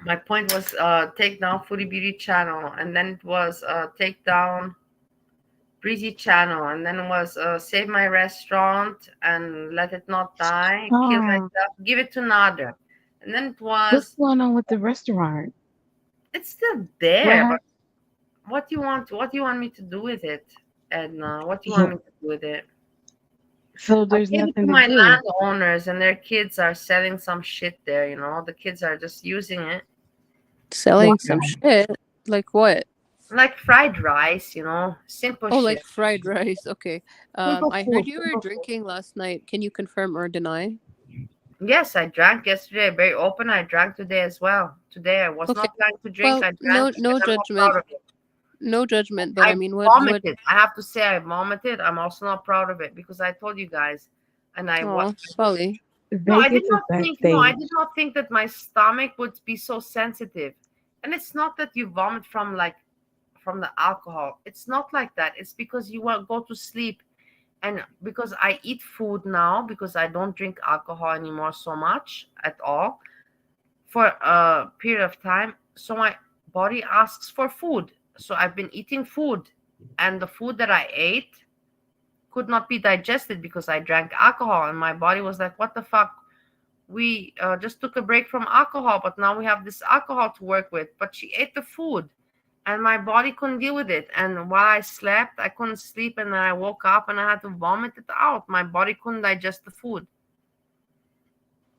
My point was take down Foodie Beauty channel, and then it was take down Breezy channel, and then it was save my restaurant and let it not die, kill Oh, myself, give it to Nader. And then it what's was, going on with the restaurant? it's still What there, but happened? what do you want me to do with it? And what do you want Yeah. me to do with it? So I there's gave it to nothing to my do. landowners, and their kids are selling some shit there. The kids are just using it Selling some Okay. shit. Like what? like fried rice, simple Oh, like shit. fried rice. Okay. Simple I heard food, you were simple food. drinking last night. Can you confirm or deny? Yes, I drank yesterday, very open. I drank today as well. Today I was Okay. not planning to drink. Well, I no, drank because no I'm not judgment. proud of it. No judgment, but I I mean, what? vomited. I have to say, I vomited. I'm also not proud of it because I told you guys, and I what? Oh, Polly. No, I did Vegas is not that think. No, I stage. did not think that my stomach would be so sensitive. And it's not that you vomit from like from the alcohol. It's not like that. It's because you want go to sleep, and because I eat food now because I don't drink alcohol anymore so much at all for a period of time. So my body asks for food. So I've been eating food, and the food that I ate could not be digested because I drank alcohol, and my body was like, "What the fuck? We just took a break from alcohol, but now we have this alcohol to work with." But she ate the food, and my body couldn't deal with it. And while I slept, I couldn't sleep, and then I woke up and I had to vomit it out. My body couldn't digest the food.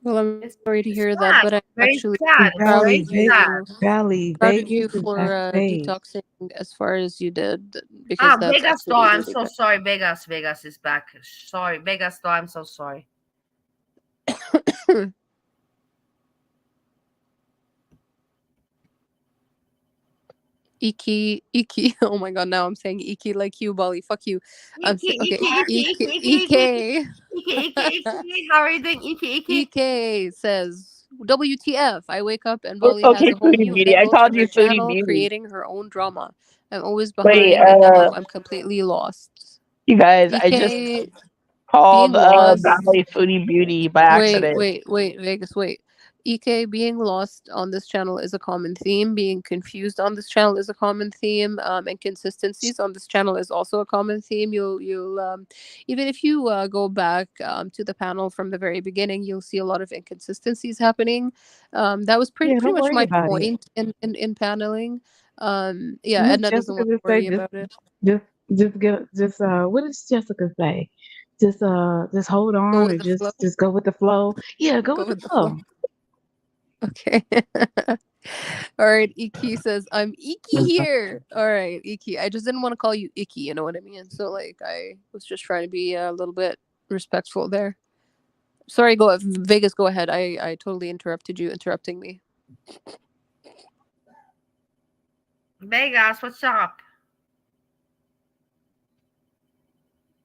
Well, I'm It's, sorry to it's hear that, sad. but I'm Very actually sad. It's proud of very Valley, sad. you. Proud of you Vegas is for that stage. detoxing as far as you did, because Ah, that's Vegas doll. actually I'm really so good. sorry. Vegas is back. Sorry, Vegas doll. I'm so sorry. Iki. Oh my god, now I'm saying Iki like you, Bali. Fuck you. Iki, Okay. Iki, Iki, Iki, Iki. Iki, Iki, Iki, Ek. Iki, Iki, Iki. How are you doing, Iki, Iki? Ek says, WTF? I wake up and Bali has Okay, a whole Foodie new Beauty. I angle to called her you Foodie channel, Beauty. creating her own drama. I'm always Wait, behind, and now I'm completely lost. you guys, I just Ek being called lost. Valley Foodie Beauty by Wait, accident. wait, wait, Vegas, wait. EK being lost on this channel is a common theme. Being confused on this channel is a common theme. Inconsistencies on this channel is also a common theme. You'll even if you go back to the panel from the very beginning, you'll see a lot of inconsistencies happening. That was Yeah, pretty don't much worry my about it. point in paneling. Yeah, What Edna doesn't Jessica want to just say, worry about it. just, what does Jessica say? Just hold Go on, with or the flow. just go with the flow. Yeah, go Go with the with the flow. flow. Okay. All right, Iki says, I'm Iki here. All right, Iki. I just didn't want to call you Icky, you know what I mean? So, like, I was just trying to be a little bit respectful there. Sorry, Vegas, go ahead. I totally interrupted you, interrupting me. Vegas, what's up?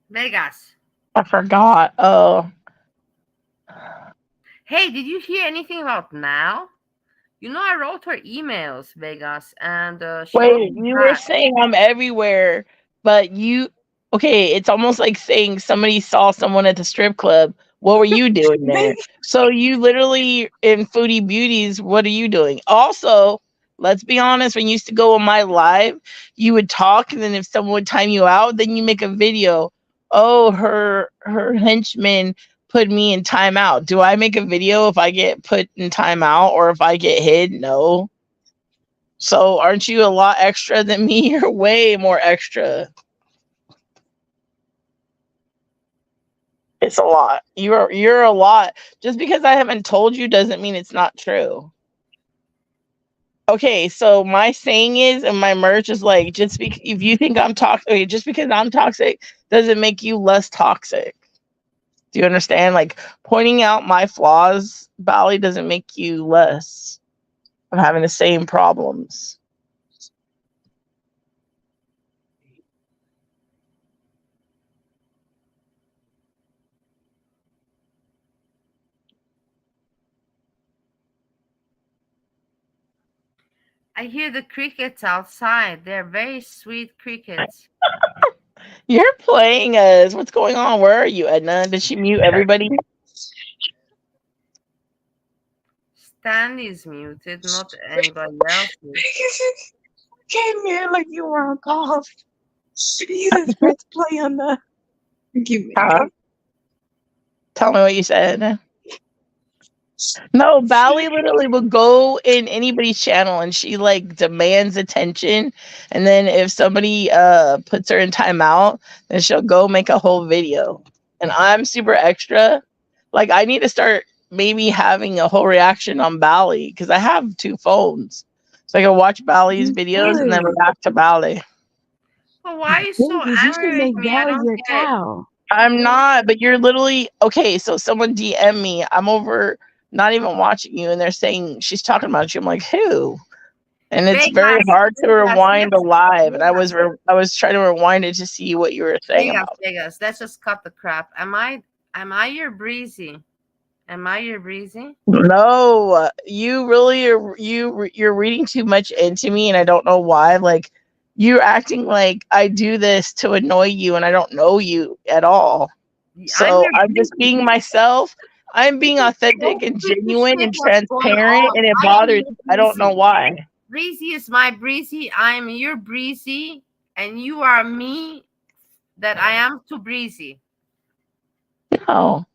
Vegas. I forgot. Oh, Hey, did you hear anything about Mal? You know, I wrote her emails, Vegas, and she wrote wait, me you were back. saying I'm everywhere, but you. Okay, it's almost like saying somebody saw someone at the strip club. What were you doing there? So you literally in Foodie Beauties, what are you doing? Also, let's be honest, when you used to go on my live, you would talk, and then if someone would time you out, then you make a video. Oh, her henchman put me in timeout. Do I make a video if I get put in timeout or if I get hit? No. So aren't you a lot extra than me? You're way more extra. It's a lot. You're a lot. Just because I haven't told you doesn't mean it's not true. Okay, so my saying is, and my merch is like, if you think I'm toxic, okay, just because I'm toxic doesn't make you less toxic. Do you understand? Like pointing out my flaws, Bali, doesn't make you less of having the same problems. I hear the crickets outside. They're very sweet crickets. You're playing us. What's going on? Where are you, Edna? Did she mute everybody? Stanley's muted, not anybody else is. Came here like you were on call. You just press play on the. Give me. Huh? Tell me what you said. No, Bali literally will go in anybody's channel and she like demands attention. And then if somebody puts her in timeout, then she'll go make a whole video. And I'm super extra. Like I need to start maybe having a whole reaction on Bali because I have two phones. So I can watch Bali's You videos and then should. react to Bali. But why are you so Vegas, you should angry with make me? I Valley don't your get it. cow. I'm not, but you're literally okay. So someone DM me. I'm over not even watching you, and they're saying she's talking about you. I'm like, who? and it's very Vegas, hard to Vegas, rewind a live. And Vegas, I was trying to rewind it to see what you were saying Vegas, about. Vegas. Let's just cut the crap. Am I your breezy? Am I your breezy? No, you really are. You're reading too much into me, and I don't know why. Like you're acting like I do this to annoy you, and I don't know you at all. I'm So your I'm just breezy. being myself. I'm being Don't authentic and freaking genuine shit and what's going transparent, on. and it I am bothers. your I don't know breezy. why. Breezy is my breezy. I'm your breezy, and you are me. That I am too breezy. No.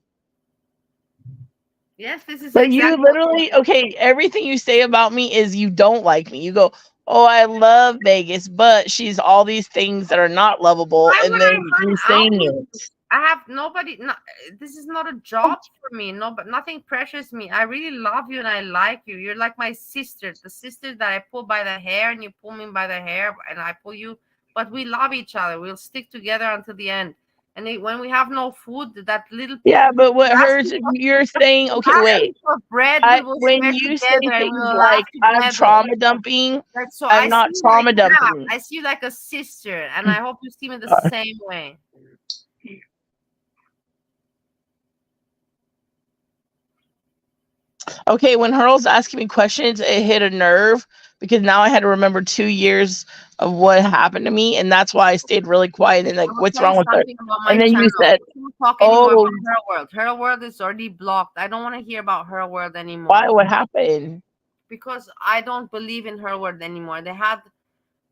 Yes, this is But you exactly what. literally, okay, everything you say about me is you don't like me. You go, "Oh, I love Vegas, but she's all these things that are not lovable." Why And would then I you're hang out saying with you? it. I have nobody. No, this is not a job for me. No, but nothing pressures me. I really love you and I like you. You're like my sister, the sister that I pull by the hair and you pull me by the hair and I pull you. But we love each other. We'll stick together until the end. And when we have no food, that little piece, Yeah, but what last hurts piece if of, you're saying, okay, last wait. piece of bread, we will When share you say together and we things will laugh like I'm together. trauma dumping, Like, so I I'm see not you like trauma that. dumping. I see you like a sister, and I hope you see me the Uh, same way. Okay, when Hurl's asking me questions, it hit a nerve because now I had to remember 2 years of what happened to me, and that's why I stayed really quiet and I like, will what's tell you wrong with her? something about my And then you channel. said, Don't talk anymore "Oh, about her world. Her world is already blocked. I don't want to hear about her world why? anymore What happened?" because I don't believe in her world anymore. They had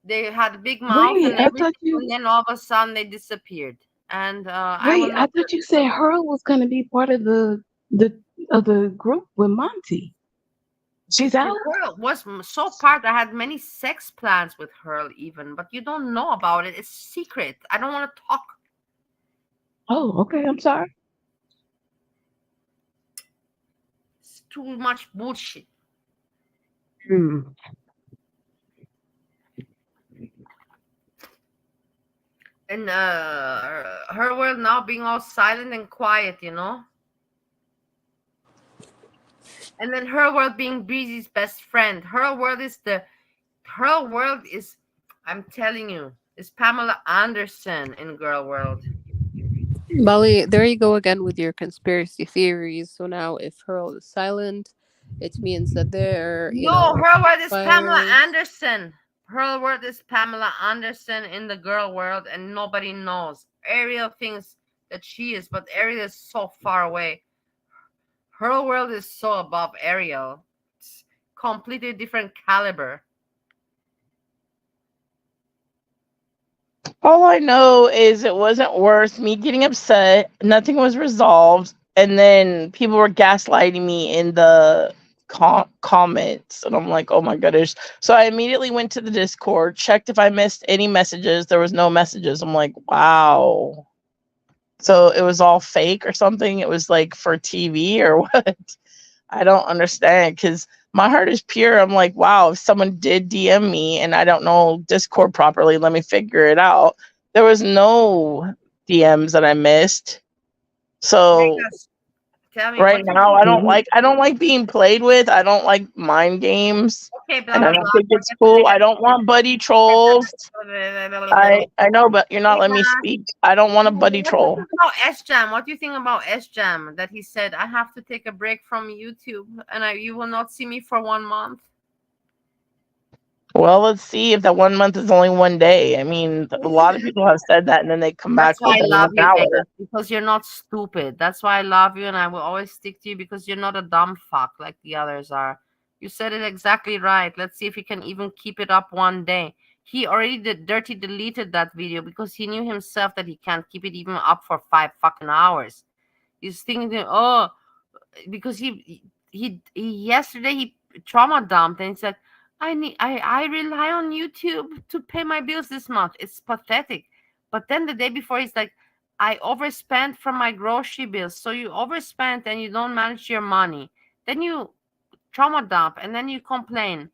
a big mouth Wait, and I thought everything, you and then all of a sudden they disappeared. And I will wait, I not. thought you said Hurl was gonna be part of the group with Monty. She's out? Her was so part. I had many sex plans with her, even, but you don't know about it. It's secret. I don't want to talk. Oh, okay, I'm sorry. It's too much bullshit. Hmm. And her world now being all silent and quiet. And then her world being Breezy's best friend. Her world is, I'm telling you, is Pamela Anderson in Girl World. Bali, there you go again with your conspiracy theories. So now, if Hurl is silent, it means that they're, No, her world is Pamela conspiring. Anderson. Her world is Pamela Anderson in the girl world, and nobody knows. Ariel thinks that she is, but Ariel is so far away. Her world is so above Ariel. It's completely different caliber. All I know is it wasn't worth me getting upset. Nothing was resolved, and then people were gaslighting me in the comments, and I'm like, oh my goodness. So I immediately went to the Discord, checked if I missed any messages. There was no messages. I'm like, wow. So it was all fake or something. It was like for TV or what? I don't understand because my heart is pure. I'm like, wow, if someone did DM me and I don't know Discord properly, let me figure it out. There was no DMs that I missed. So Vegas, tell me right what you now think. I don't like being played with. I don't like mind games. Okay, blah And I blah don't blah. think it's Forget the cool. I negative. don't want buddy trolls. I know, but you're not letting me Vegas, speak. I don't want a buddy what do you troll. think about S Jam? What do you think about S Jam? That he said I have to take a break from YouTube and you will not see me for 1 month. Well, let's see if that 1 month is only 1 day. I mean, a lot of people have said that and then they come That's back why I within love an you, hour. Vegas, because you're not stupid. That's why I love you, and I will always stick to you because you're not a dumb fuck like the others are. You said it exactly right. Let's see if he can even keep it up 1 day. He already dirty deleted that video because he knew himself that he can't keep it even up for 5 fucking hours. He's thinking, oh, because he yesterday he trauma dumped and he said I rely on YouTube to pay my bills this month. It's pathetic. But then the day before he's like, I overspent from my grocery bills. So you overspent and you don't manage your money. Then you trauma dump and then you complain.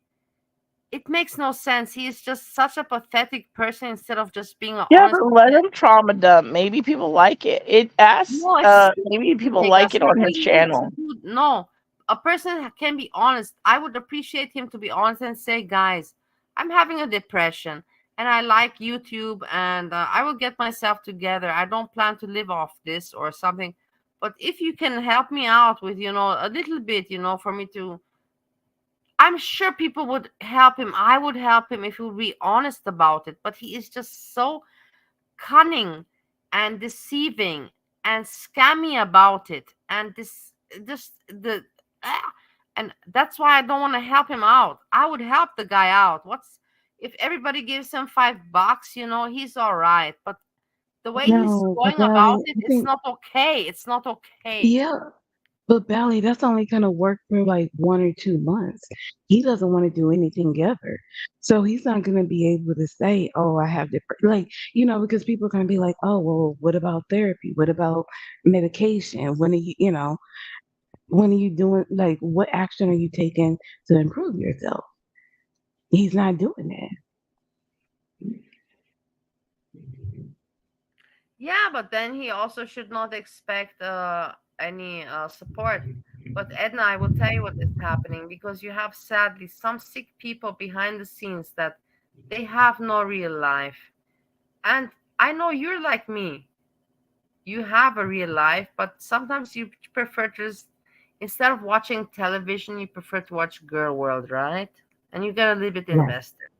It makes no sense. He is just such a pathetic person instead of just being an Yeah, honest. but let him trauma dump. Maybe people like it. It asks No, it's maybe stupid, people like Vegas. it on his Nobody needs to channel. do no. a person can be honest, I would appreciate him to be honest and say, guys, I'm having a depression and I like YouTube, and I will get myself together. I don't plan to live off this or something. But if you can help me out with, a little bit, for me to, I'm sure people would help him. I would help him if he would be honest about it. But he is just so cunning and deceiving and scammy about it, and this just the ah, and that's why I don't want to help him out. I would help the guy out. What's if everybody gives him $5, he's all right. But the way he's No, but going about Valley, it, I it's think, not okay. It's not okay. yeah, but Valley, that's only gonna work for like 1 or 2 months. He doesn't want to do anything ever. So he's not gonna be able to say, oh, I have different, like, because people are gonna be like, oh, well, what about therapy? What about medication? When are you doing, like, what action are you taking to improve yourself? He's not doing that. Yeah, but then he also should not expect any support. But Edna, I will tell you what is happening, because you have sadly some sick people behind the scenes that they have no real life. And I know you're like me. You have a real life, but sometimes you prefer to just, instead of watching television, you prefer to watch Girl World, right? And you get a little bit Right. invested.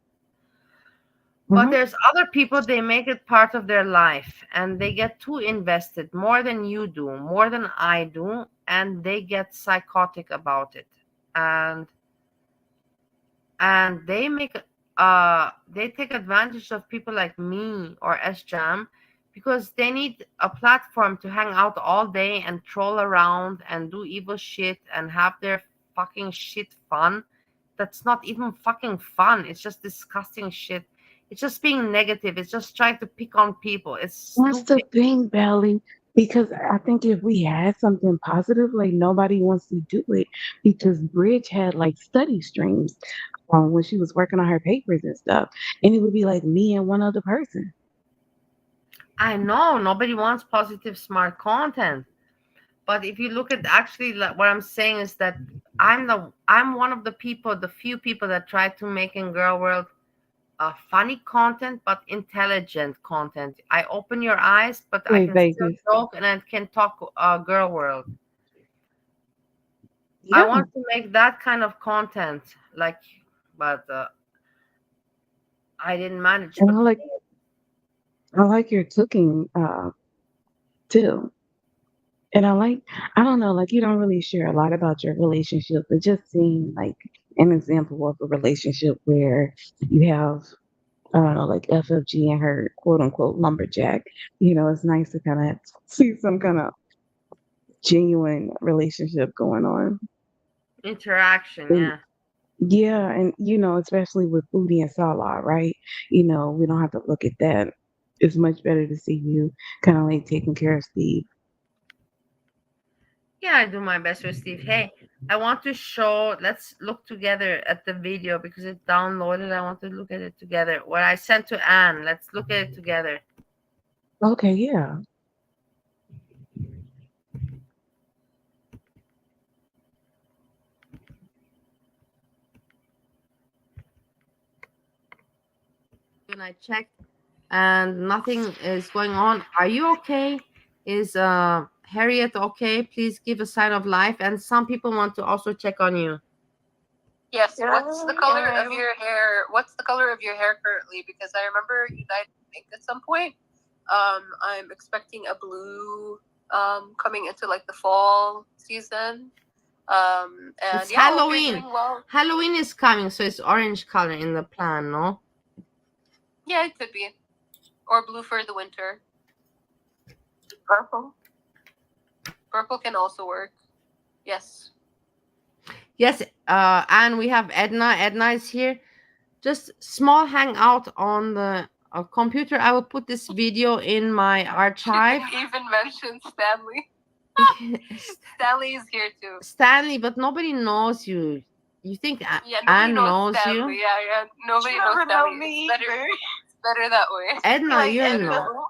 But Uh-huh. there's other people, they make it part of their life and they get too invested, more than you do, more than I do, and they get psychotic about it. And they take advantage of people like me or SJam, because they need a platform to hang out all day and troll around and do evil shit and have their fucking shit fun. That's not even fucking fun. It's just disgusting shit. It's just being negative. It's just trying to pick on people. It's That's the stupid. thing, Belly, because I think if we had something positive, like nobody wants to do it because Bridge had like study streams when she was working on her papers and stuff. And it would be like me and one other person. I know nobody wants positive, smart content. But if you look at, actually, like, what I'm saying is that I'm one of the people, the few people that try to make in Girl World funny content, but intelligent content. I open your eyes, but I Wait, can still Vegas. joke and I can talk Girl World. I Yeah. want to make that kind of content, like, but I didn't manage. And But I like your cooking too. And I don't know, like you don't really share a lot about your relationship, but just seeing like an example of a relationship where you have, I don't know, like FFG and her quote unquote lumberjack. It's nice to kind of see some kind of genuine relationship going on. interaction, And yeah. yeah, and especially with Foodie and Salah, right? We don't have to look at that. It's much better to see you kind of like taking care of Steve. Yeah, I do my best with Steve. Hey, I want to show, let's look together at the video because it's downloaded. I want to look at it together. What I sent to Anne, let's look at it together. Okay, yeah. When I checked and nothing is going on. Are you okay? Is Harriet okay? Please give a sign of life. And some people want to also check on you. Yes. What's the color of your hair? What's the color of your hair currently? Because I remember you dyed pink at some point. I'm expecting a blue coming into like the fall season. And It's yeah, I hope you're Halloween. doing well. Halloween is coming, so it's orange color in the plan, no? Yeah, it could be. Or blue for the winter. Purple. Purple can also work. Yes. Yes, and we have Edna. Edna is here. Just small hangout on the computer. I will put this video in my archive. She didn't even mention Stanley. Stanley is here too. Stanley, but nobody knows you. You think Yeah, nobody Anne knows Stanley. you? Yeah. Nobody knows Stanley. Know me it's better that way. Edna, Like you Edna. know.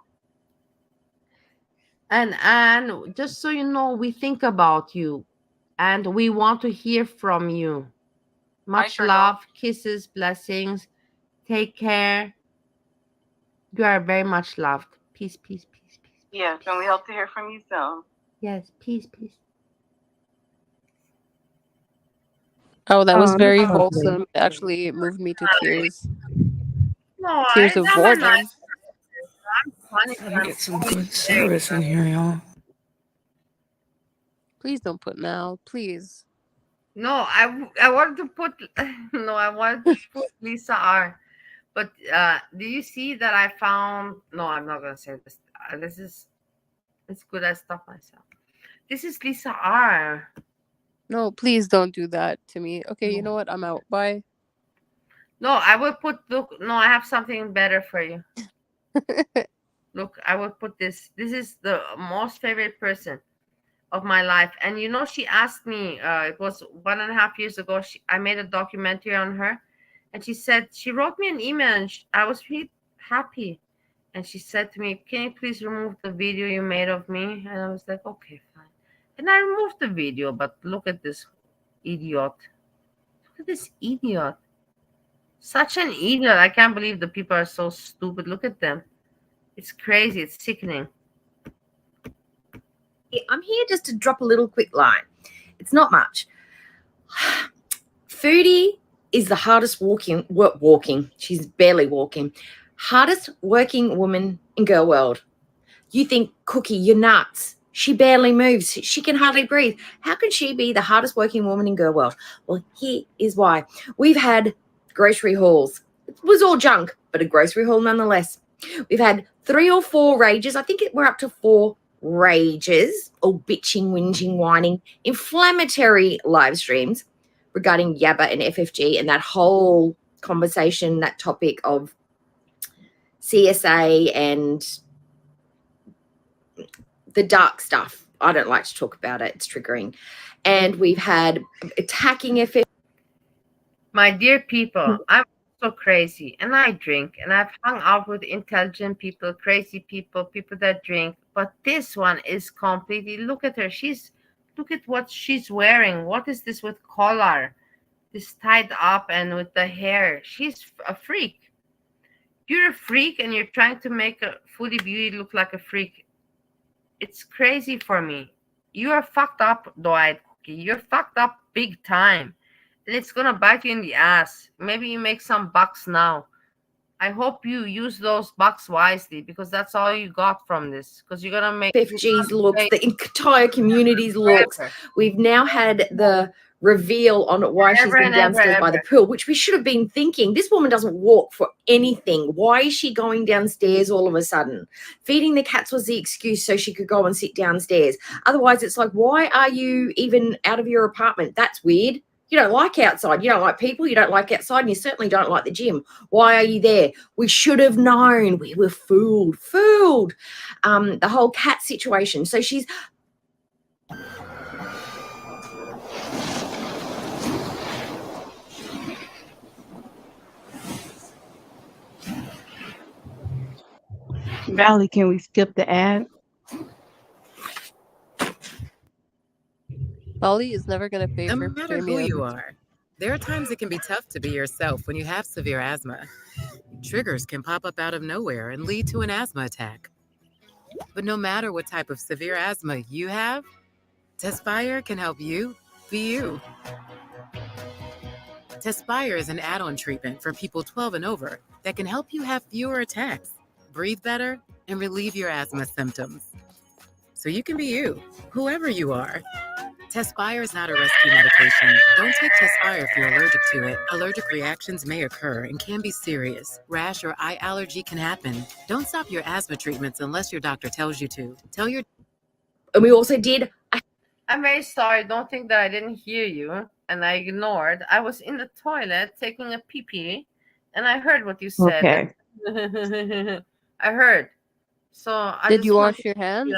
And Anne, just so you know, we think about you. and we want to hear from you. Much sure love, kisses, blessings. Take care. You are very much loved. Peace, peace, peace, peace, peace. Yes, and we hope to hear from you soon. Yes, peace, peace. Oh, that was Oh, that's very lovely. wholesome. It actually moved me to tears. No, Tears I of have a boredom. nice. I'm funny. Trying to I'm get some always good very service in funny. here, y'all. Please don't put now, please. No, I wanted to put no, I wanted to put Lisa R. But do you see that I found? No, I'm not gonna say this. This is it's good. I stopped myself. This is Lisa R. No, please don't do that to me. Okay, you know No, what? I'm out. Bye. no, I will put. Look, no, I have something better for you. Look, I will put this. This is the most favorite person of my life. And you know, she asked me, it was 1.5 years ago, I made a documentary on her. And she said, she wrote me an email, and I was really happy. And she said to me, can you please remove the video you made of me? And I was like, okay, fine. And I removed the video, but look at this idiot. Look at this idiot. Such an idiot. I can't believe the people are so stupid. Look at them. It's crazy. It's sickening. I'm here just to drop a little quick line. It's not much. Foodie is the hardest walking. She's barely walking. Hardest working woman in girl world. You think, Cookie, you're nuts. She barely moves. She can hardly breathe. How can she be the hardest working woman in girl world? Well, here is why. We've had grocery hauls. It was all junk, but a grocery haul nonetheless. We've had 3 or 4 rages. I think we're up to 4 rages, or bitching, whinging, whining, inflammatory live streams regarding Yabba and FFG and that whole conversation, that topic of CSA and the dark stuff. I don't like to talk about it. It's triggering. And we've had attacking FFG. My dear people, I'm so crazy and I drink and I've hung out with intelligent people, crazy people, people that drink. But this one is completely, look at her. Look at what she's wearing. What is this with collar? This tied up and with the hair. She's a freak. You're a freak and you're trying to make a foodie beauty look like a freak. It's crazy for me. You are fucked up, Dwight Cookie. You're fucked up big time. And it's gonna bite you in the ass. Maybe you make some bucks now. I hope you use those bucks wisely because that's all you got from this. Because you're gonna make FFG's looks, the entire community's looks. forever, We've now had the reveal on why she's ever been and ever, downstairs by the ever. pool, which we should have been thinking. This woman doesn't walk for anything. Why is she going downstairs all of a sudden? Feeding the cats was the excuse so she could go and sit downstairs. Otherwise, it's like, why are you even out of your apartment? That's weird. You don't like outside. You don't like people. You don't like outside. And you certainly don't like the gym. Why are you there? We should have known. We were fooled. The whole cat situation. So she's Valley, can we skip the ad? Bali is never gonna pay No for matter who you premium. are, there are times it can be tough to be yourself when you have severe asthma. Triggers can pop up out of nowhere and lead to an asthma attack. But no matter what type of severe asthma you have, Tespire can help you be you. Tespire is an add-on treatment for people 12 and over that can help you have fewer attacks, breathe better, and relieve your asthma symptoms. So you can be you, whoever you are. Tespire is not a rescue medication. Don't take Tespire if you're allergic to it. Allergic reactions may occur and can be serious. Rash or eye allergy can happen. Don't stop your asthma treatments unless your doctor tells you to. and we also did I'm very sorry. Don't think that I didn't hear you and I ignored. I was in the toilet taking a pee pee and I heard what you said. Okay. I heard. So I Did just you want wash your hands?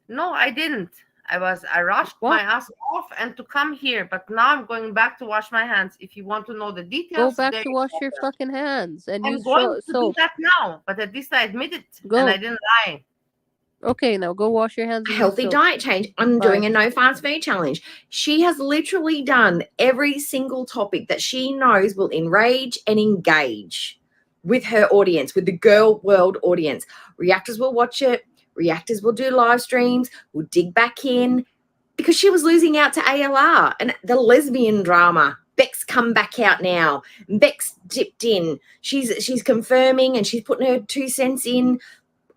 No, I didn't. I rushed What? my ass off and to come here, but now I'm going back to wash my hands. If you want to know the Go details, back there to you wash go. your fucking hands and I'm use going to do soap. that now, but at least I admit it and Go. I didn't lie. Okay, now go wash your hands and use Healthy soap. diet change. I'm Bye. doing a no fast food challenge. She has literally done every single topic that she knows will enrage and engage with her audience, with the girl world audience. Reactors will watch it. Reactors will do live streams. Will dig back in because she was losing out to ALR and the lesbian drama. Beck's come back out now. Beck's dipped in. She's confirming and she's putting her 2 cents in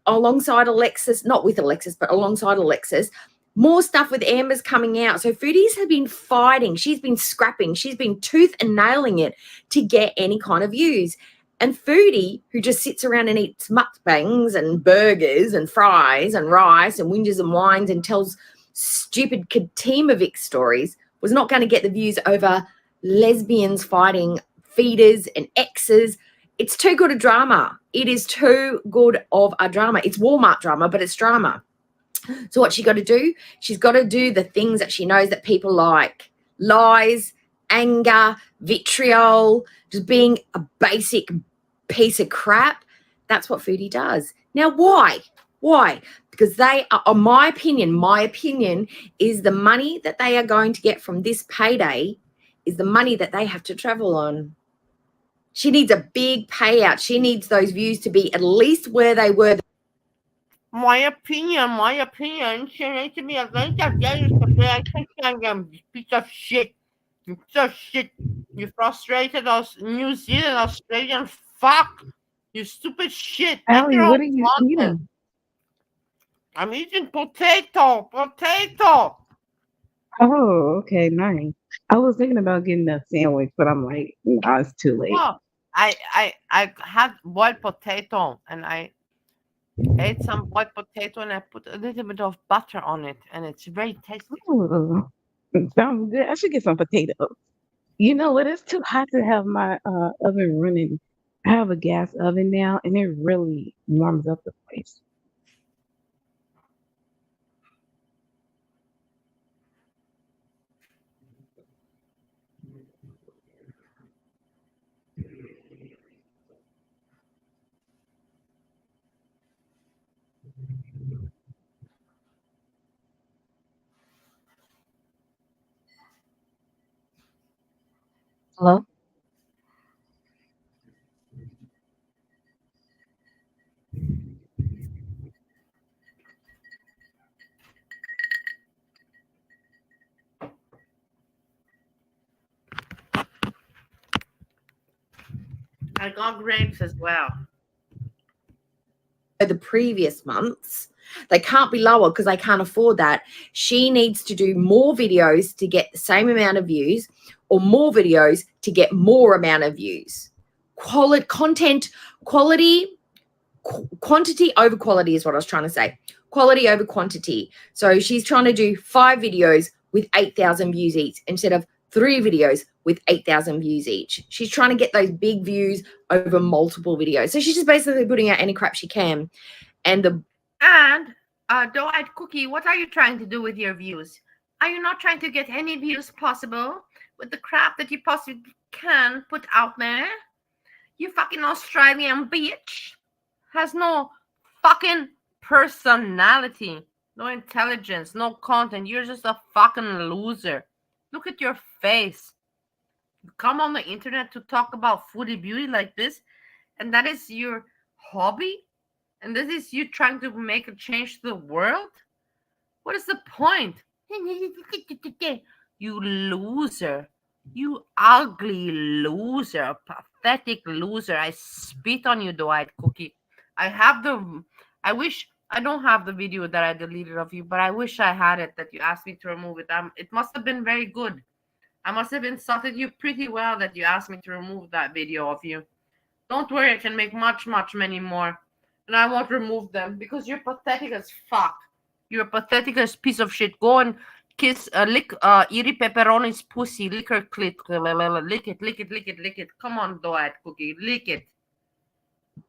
alongside Alexis, not with Alexis, but alongside Alexis. More stuff with Amber's coming out. So Foodies have been fighting. She's been scrapping. She's been tooth and nailing it to get any kind of views. And Foodie, who just sits around and eats mukbangs and burgers and fries and rice and whinges and whines and tells stupid Katimovic stories, was not going to get the views over lesbians fighting feeders and exes. It's too good a drama. It is too good of a drama. It's Walmart drama, but it's drama. So what she got to do? She's got to do the things that she knows that people like. Lies, anger, vitriol, just being a basic piece of crap. That's what Foodie does. Now, why? Why? Because they are, in my opinion is the money that they are going to get from this payday is the money that they have to travel on. She needs a big payout. She needs those views to be at least where they were. My opinion, she needs to be a very piece of shit. You piece of shit. You frustrated us, New Zealand, Australian fuck. You stupid shit. Make Allie, your what own are you content. eating? I'm eating potato. Oh, okay, nice. I was thinking about getting a sandwich, but I'm like, nah, it's too late. Well, I had boiled potato and I ate some boiled potato and I put a little bit of butter on it and it's very tasty. Ooh, sounds good. I should get some potatoes. You know what? It's too hot to have my oven running. I have a gas oven now, and it really warms up the place. Hello? I got grapes as well. The previous months. They can't be lower because they can't afford that. She needs to do more videos to get the same amount of views or more videos to get more amount of views. Content quality, quantity over quality is what I was trying to say. Quality over quantity. So she's trying to do 5 videos with 8,000 views each instead of 3 videos with 8,000 views each. She's trying to get those big views over multiple videos. So she's just basically putting out any crap she can. And Doe-eyed Cookie, what are you trying to do with your views? Are you not trying to get any views possible with the crap that you possibly can put out there? You fucking Australian bitch has no fucking personality, no intelligence, no content. You're just a fucking loser. Look at your face. You come on the internet to talk about foodie beauty like this, and that is your hobby? And this is you trying to make a change to the world? What is the point? You loser. You ugly loser. Pathetic loser. I spit on you, Doe-eyed Cookie. I wish I don't have the video that I deleted of you, but I wish I had it that you asked me to remove it. It must have been very good. I must have insulted you pretty well that you asked me to remove that video of you. Don't worry, I can make much many more. And I won't remove them because you're pathetic as fuck. You're a pathetic as piece of shit. Go and lick Iri Pepperoni's pussy. Lick her clit. Lick it. Come on, Doe-eyed Cookie. Lick it.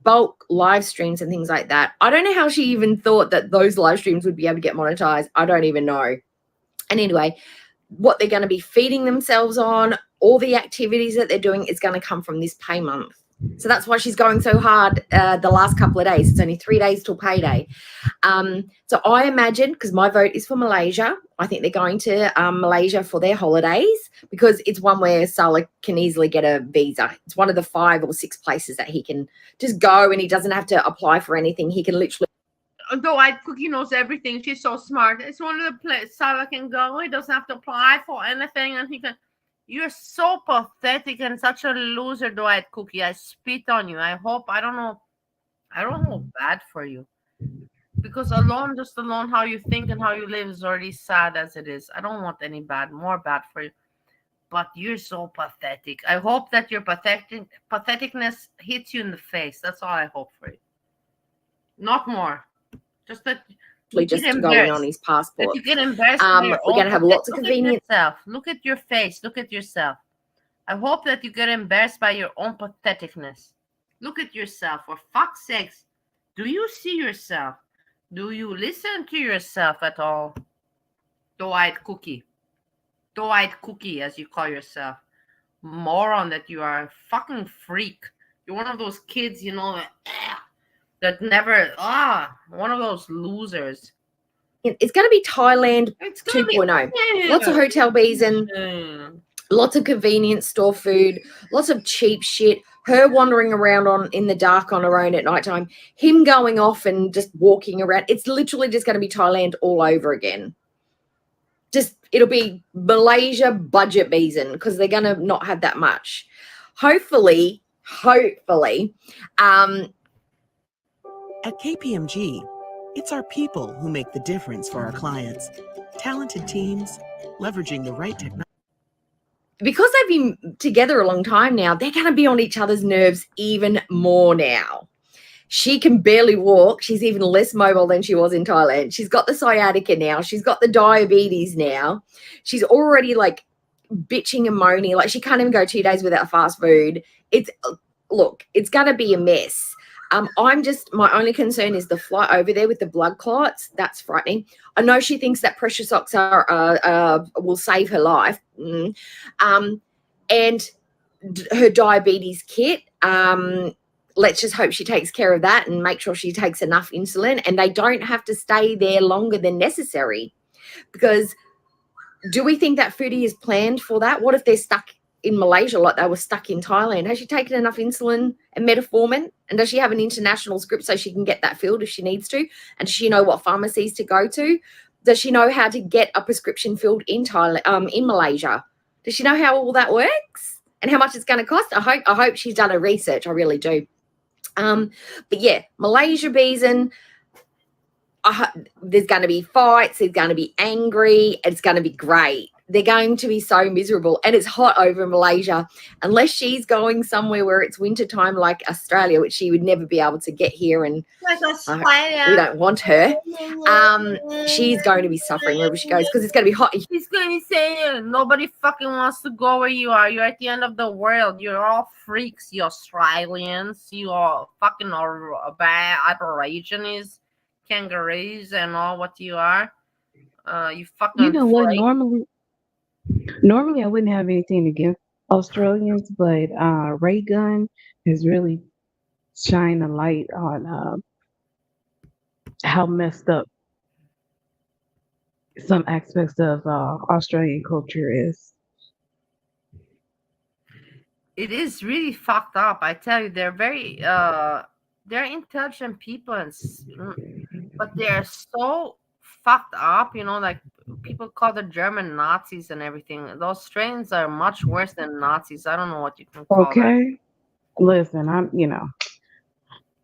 bulk live streams and things like that. I don't know how she even thought that those live streams would be able to get monetized. I don't even know. And anyway, what they're going to be feeding themselves on, all the activities that they're doing is going to come from this pay month. So that's why she's going so hard the last couple of days. It's only 3 days till payday. So I imagine, because my vote is for Malaysia, I think they're going to Malaysia for their holidays because it's one where Salah can easily get a visa. It's one of the 5 or 6 places that he can just go and he doesn't have to apply for anything. He can literally. The white cookie knows everything. She's so smart. It's one of the places Salah can go. He doesn't have to apply for anything, and he can. You're so pathetic and such a loser, the white cookie. I spit on you. I hope. I don't know. I don't know bad for you because just alone, how you think and how you live is already sad as it is. I don't want any more bad for you. But you're so pathetic. I hope that your patheticness hits you in the face. That's all I hope for you. Not more. Just that you just get going on embarrassed. his That passport. you get embarrassed. We're going to have lots of Look at convenience. yourself. Look at your face. Look at yourself. I hope that you get embarrassed by your own patheticness. Look at yourself. For fuck's sakes. Do you see yourself? Do you listen to yourself at all? The white cookie. The white cookie, as you call yourself. Moron that you are. A fucking freak. You're one of those kids, that never, one of those losers. It's going to be Thailand It's gonna 2.0. be Lots of hotel bees and lots of convenience store food, lots of cheap shit. Her wandering around in the dark on her own at nighttime. Him going off and just walking around. It's literally just going to be Thailand all over again. It'll be Malaysia budget beeson because they're going to not have that much. Hopefully, At KPMG, it's our people who make the difference for our clients. Talented teams, leveraging the right technology. Because they've been together a long time now, they're going to be on each other's nerves even more now. She can barely walk. She's even less mobile than she was in Thailand. She's got the sciatica now. She's got the diabetes now. She's already like bitching and moaning. Like she can't even go 2 days without fast food. It's going to be a mess. My only concern is the flight over there with the blood clots. That's frightening. I know she thinks that pressure socks will save her life. And her diabetes kit. Let's just hope she takes care of that and make sure she takes enough insulin and they don't have to stay there longer than necessary. Because do we think that foodie is planned for that? What if they're stuck in Malaysia like they were stuck in Thailand? Has she taken enough insulin and metformin? And does she have an international script so she can get that filled if she needs to? And does she know what pharmacies to go to? Does she know how to get a prescription filled in in Malaysia? Does she know how all that works and how much it's going to cost? I hope she's done her research. I really do. But yeah, Malaysia Beeson, there's going to be fights. There's going to be angry. It's going to be great. They're going to be so miserable. And it's hot over in Malaysia. Unless she's going somewhere where it's wintertime like Australia, which she would never be able to get here. And we don't want her. She's going to be suffering wherever she goes because it's going to be hot. She's going to say nobody fucking wants to go where you are. You're at the end of the world. You're all freaks, you Australians. You all fucking aborigines, kangaroos, and all what you are. You fucking. You know what? Normally I wouldn't have anything against Australians, but Ray Gunn has really shined a light on how messed up some aspects of Australian culture is. It is really fucked up. I tell you, they're very they're intelligent people, but they're so fucked up. Like people call the German Nazis and everything. Those Australians are much worse than Nazis. I don't know what you can call them. Okay, listen, I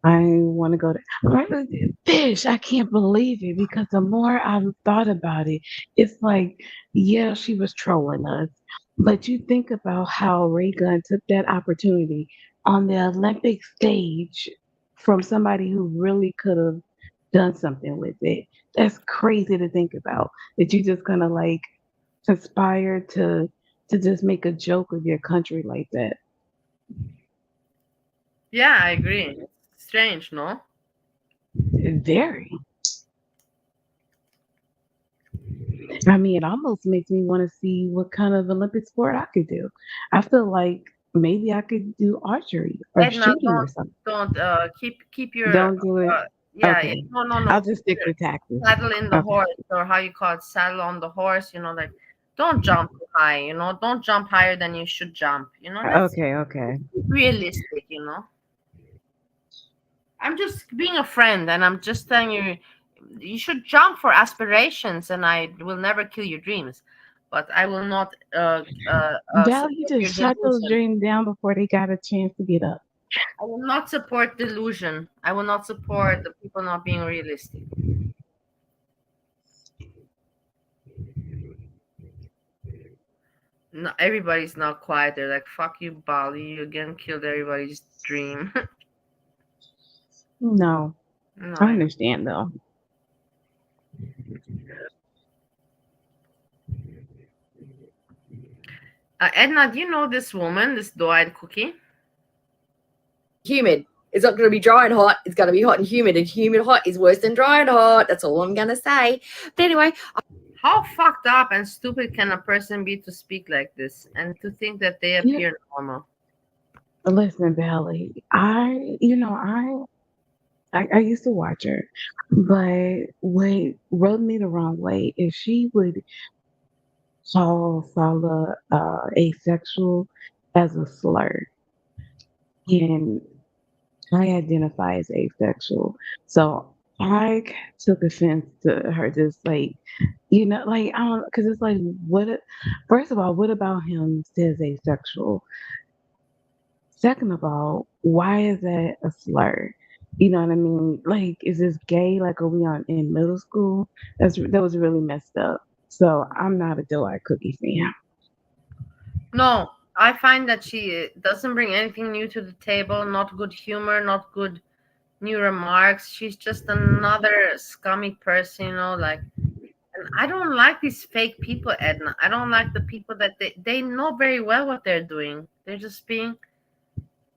want to go to fish. I can't believe it because the more I've thought about it, it's like, yeah, she was trolling us. But you think about how Ray Gunn took that opportunity on the Olympic stage from somebody who really could have done something with it. That's crazy to think about. That you're just gonna like conspire to just make a joke of your country like that. Yeah, I agree. Strange, no? Very. I mean, it almost makes me want to see what kind of Olympic sport I could do. I feel like maybe I could do archery or Edna, shooting or something. don't keep your Don't do it. yeah, Okay. no, I'll keep just stick your with taxes. saddle in the Okay. horse, or how you call it, saddle on the horse, like don't jump too high, don't jump higher than you should jump, let's Okay, okay. be realistic. I'm just being a friend, and I'm just telling you, you should jump for aspirations, and I will never kill your dreams, but I will not Val, you support your just shut those delusion. dreams down before they got a chance to get up. I will not support delusion. I will not support the people not being realistic. No, everybody's not quiet. They're like, "Fuck you, Bali. You again killed everybody's dream." No, No, I I know. understand though. Edna, do you know this woman, this doe-eyed cookie? Humid. It's not going to be dry and hot. It's going to be hot and humid hot is worse than dry and hot. That's all I'm going to say. But anyway, How fucked up and stupid can a person be to speak like this and to think that they Yeah. appear normal? Listen, Valley, I used to watch her, but what rubbed me the wrong way is she would call Sala asexual as a slur. And I identify as asexual. So I took offense to her just like, I don't, because it's like, first of all, what about him says asexual? Second of all, why is that a slur? You know what I mean? Like, is this gay? Like, are we in middle school? That was really messed up. So I'm not a doe-eyed cookie fan. No, I find that she doesn't bring anything new to the table, not good humor, not good new remarks. She's just another scummy person, like, and I don't like these fake people, Edna. I don't like the people that they know very well what they're doing. They're just being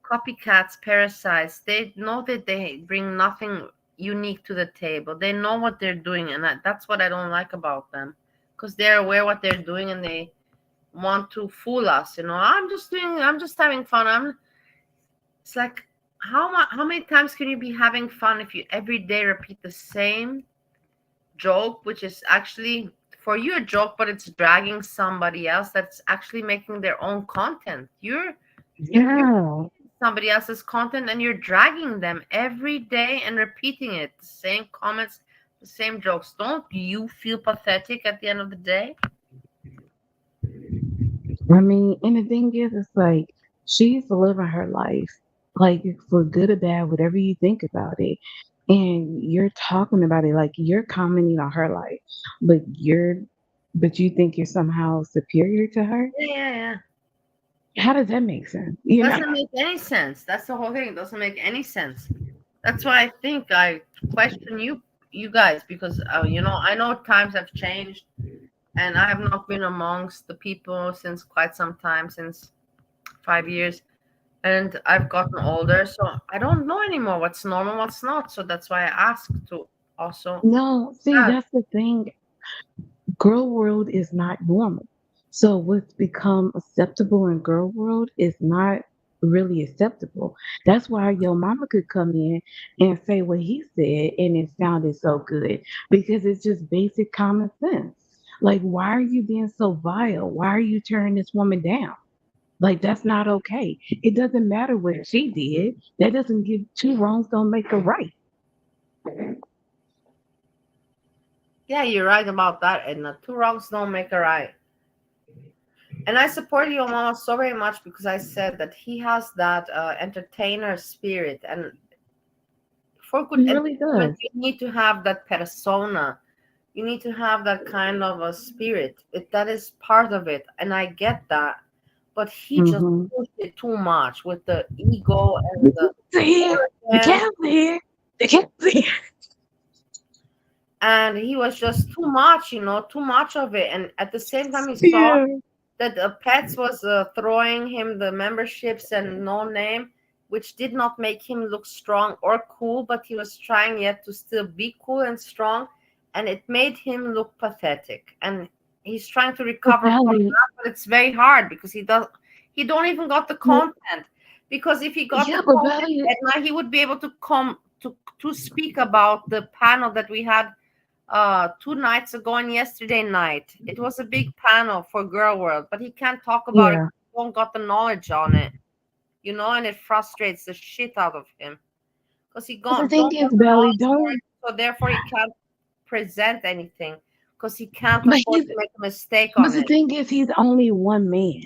copycats, parasites. They know that they bring nothing unique to the table. They know what they're doing, and that's what I don't like about them, because they're aware what they're doing and they want to fool us. I'm just having fun. It's like, how many times can you be having fun if you every day repeat the same joke, which is actually for you a joke, but it's dragging somebody else that's actually making their own content. You're Yeah. somebody else's content and you're dragging them every day and repeating it, the same comments, the same jokes. Don't you feel pathetic at the end of the day? I mean, and the thing is, it's like she's living her life, like for good or bad, whatever you think about it. And you're talking about it like you're commenting on her life, but but you think you're somehow superior to her. Yeah. How does that make sense? You know? Doesn't make any sense. That's the whole thing. It doesn't make any sense. That's why I think I question you guys, because I know times have changed, and I have not been amongst the people since quite some time, since 5 years, and I've gotten older, so I don't know anymore what's normal, what's not. So that's why I asked to also No, see, ask. that's the thing. Girl world is not normal. So what's become acceptable in girl world is not really acceptable. That's why your mama could come in and say what he said and it sounded so good because it's just basic common sense. Like, why are you being so vile? Why are you tearing this woman down? Like, that's not okay. It doesn't matter what she did. That doesn't give two wrongs don't make a right. Yeah, you're right about that, Edna. Two wrongs don't make a right. And I support your mama so very much because I said that he has that entertainer spirit, and for good He really entertainment, does. you need to have that persona. You need to have that kind of a spirit. That is part of it, and I get that. But he just Mm-hmm. pushed it too much with the ego and the Here, the arrogance, cat's here. The cat's here. and he was just too much, too much of it. And at the same time, he saw Yeah. that the Pets was throwing him the memberships and no name, which did not make him look strong or cool, but he was trying yet to still be cool and strong, and it made him look pathetic. And he's trying to But recover from Valerie, that, but it's very hard because He don't even got the Well, content, because if he got yeah, the but content, Valley, Edna, he would be able to come to speak about the panel that we had 2 nights ago and yesterday night. It was a big panel for Girl World, but he can't talk about it. yeah. He don't got the knowledge on it, and it frustrates the shit out of him because he But the don't thing got is, the Valley, knowledge for don't. it, so therefore he can't present anything because he can't But afford he's. to make a mistake But on the it. thing is, he's only one man.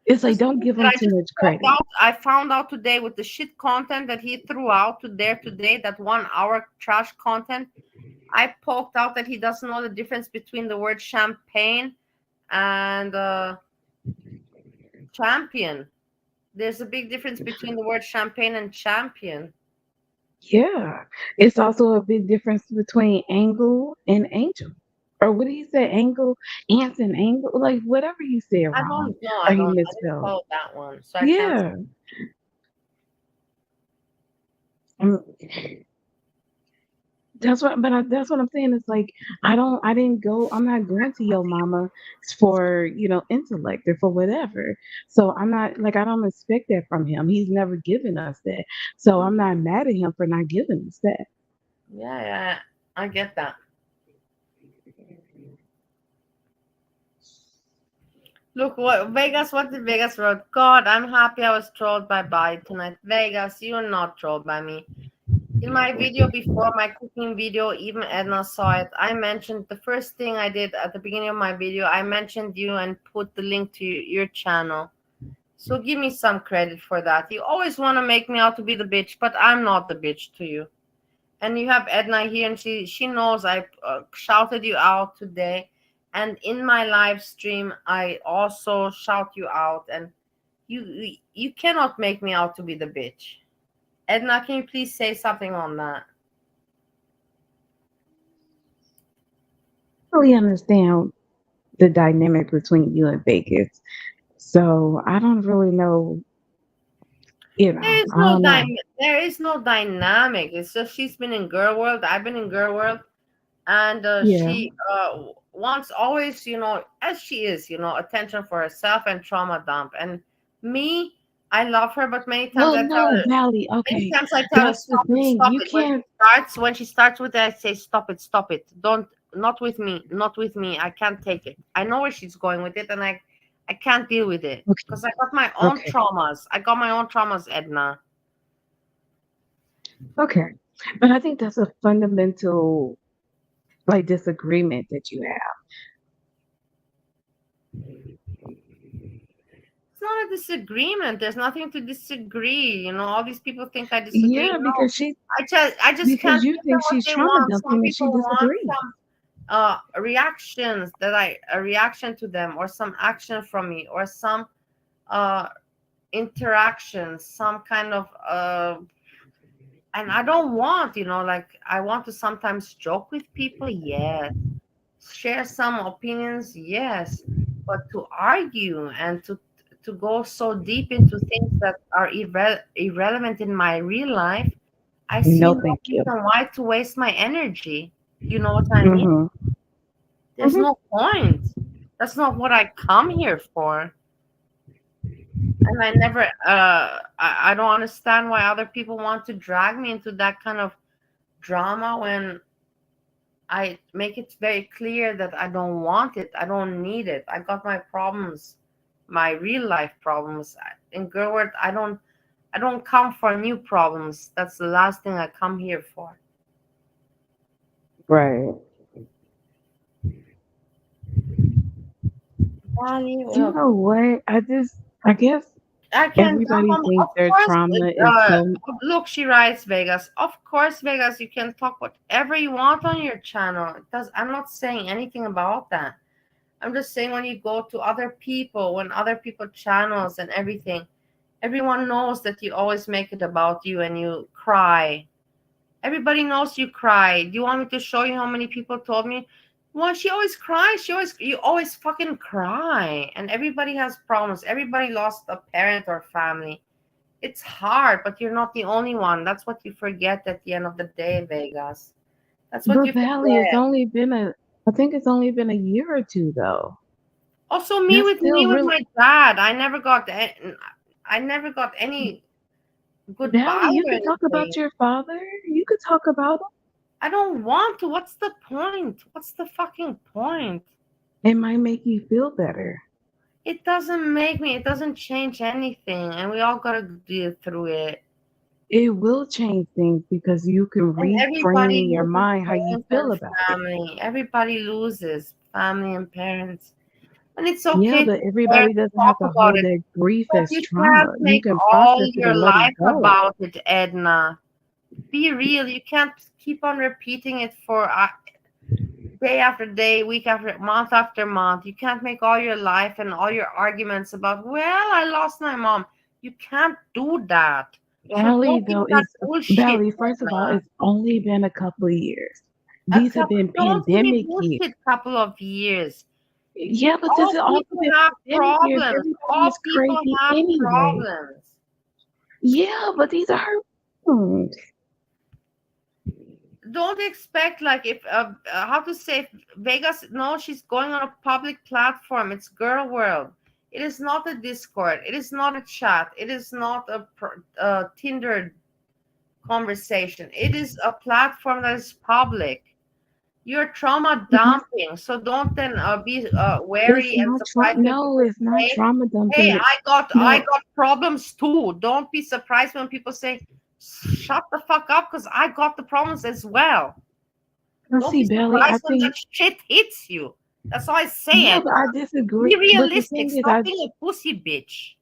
It's like Just don't give that him I too just much found credit. out, I found out today with the shit content that he threw out to there today, that 1 hour trash content. I poked out that he doesn't know the difference between the word champagne and champion. There's a big difference between the word champagne and champion. Yeah, it's also a big difference between angle and angel. Or what did he say? Angle, ants and angle, like whatever you said I wrong don't know. or I you don't. I didn't misspelled. follow that one, so I can't. Yeah. Mm, that's what I'm saying. It's like I'm not going to your mama for, intellect or for whatever. So I'm not like I don't expect that from him. He's never given us that. So I'm not mad at him for not giving us that. Yeah, yeah, I get that. Look, what Vegas? What did Vegas wrote? God, I'm happy I was trolled by Body tonight. Vegas, you're not trolled by me. In my video before, my cooking video, even Edna saw it. I mentioned the first thing I did at the beginning of my video. I mentioned you and put the link to your channel. So give me some credit for that. You always want to make me out to be the bitch, but I'm not the bitch to you. And you have Edna here, and she knows I shouted you out today, and in my live stream I also shout you out, and you cannot make me out to be the bitch. Edna, can you please say something on that? Really understand the dynamic between you and Vegas. So I don't really know, There is I don't know. there is no dynamic. It's just she's been in Girl World, I've been in Girl World, and Yeah. she wants always, as she is, attention for herself and trauma dump. And me, I love her, but Well, no, Valley. many Okay. times I tell her, That's the stop it, thing. stop You it. can't. When she starts with it, I say, stop it. Don't, not with me, not with me. I can't take it. I know where she's going with it, and I can't deal with it Okay. because I got my own Okay. traumas. I got my own traumas, Edna. Okay. But I think that's a fundamental like disagreement that you have. It's not a disagreement. There's nothing to disagree. All these people think I disagree. Yeah, No, I just can't because you give them think what she's they trauma want. Some dumping and she people want disagrees. some reactions, a reaction to them, or some action from me, or some uh interactions, some kind of and I don't want, like, I want to sometimes joke with people, yes, share some opinions, yes, but to argue and to go so deep into things that are irrelevant in my real life, I see No, no thank you. reason why to waste my energy. You know what I mean? Mm-hmm. There's Mm-hmm. no point. That's not what I come here for. And I never I don't understand why other people want to drag me into that kind of drama when I make it very clear that I don't want it. I don't need it. I got my problems, my real life problems. In Girl World, I don't come for new problems. That's the last thing I come here for. Right. You Value. know what? I guess I can dump everybody on. Of thinks their course, trauma is so. look, she writes Vegas. Of course, Vegas, you can talk whatever you want on your channel. It does. I'm not saying anything about that. I'm just saying when you go to other people, when other people channels and everything, everyone knows that you always make it about you and you cry. Everybody knows you cry. Do you want me to show you how many people told me? Well, she always cries. You always fucking cry. And everybody has problems. Everybody lost a parent or family. It's hard, but you're not the only one. That's what you forget at the end of the day, Vegas. That's what But you Valley, forget. I think it's only been a year or two though. Also, me That's with still really my dad, I never got any Valley. goodbye You or could talk about anything. your father. You could talk about him. I don't want to. What's the point? What's the fucking point? It might make you feel better. It doesn't make me. It doesn't change anything, and we all gotta deal through it. It will change things because you can And reframe everybody in your loses mind how you parents feel and about it. family. Everybody loses family and parents, and it's Yeah, okay to but share everybody and doesn't talk have to about hold it. their grief But as you can't trauma. You make can all process it your and let it life go. about it, Edna. Be real. You can't keep on repeating it for day after day, week after month. You can't make all your life and all your arguments about, well, I lost my mom. You can't do that. So Valley, don't give though, me that is bullshit, Valley, first of all, Edna. it's only been a couple of years. A These have couple, been don't give me pandemic years. bullshit couple of years. Yeah, but this All has also people been have pandemic years. problems. Everybody All is people crazy have anyway. problems. Yeah, but these are her wounds. Don't expect like if how to say, Vegas, no, she's going on a public platform. It's girl world. It is not a Discord. It is not a chat. It is not a Tinder conversation. It is a platform that is public. You're trauma Mhm. dumping, so don't then be It's wary and not surprised when no, people it's not say, trauma hey, dumping. I No, got problems too. Don't be surprised when people say, shut the fuck up, because I got the problems as well. let's Don't see, be Belly. I surprised when think that shit hits you. That's all I say, yeah, Edna. but I Be disagree. But the realistic. thing is, Stop being a pussy bitch.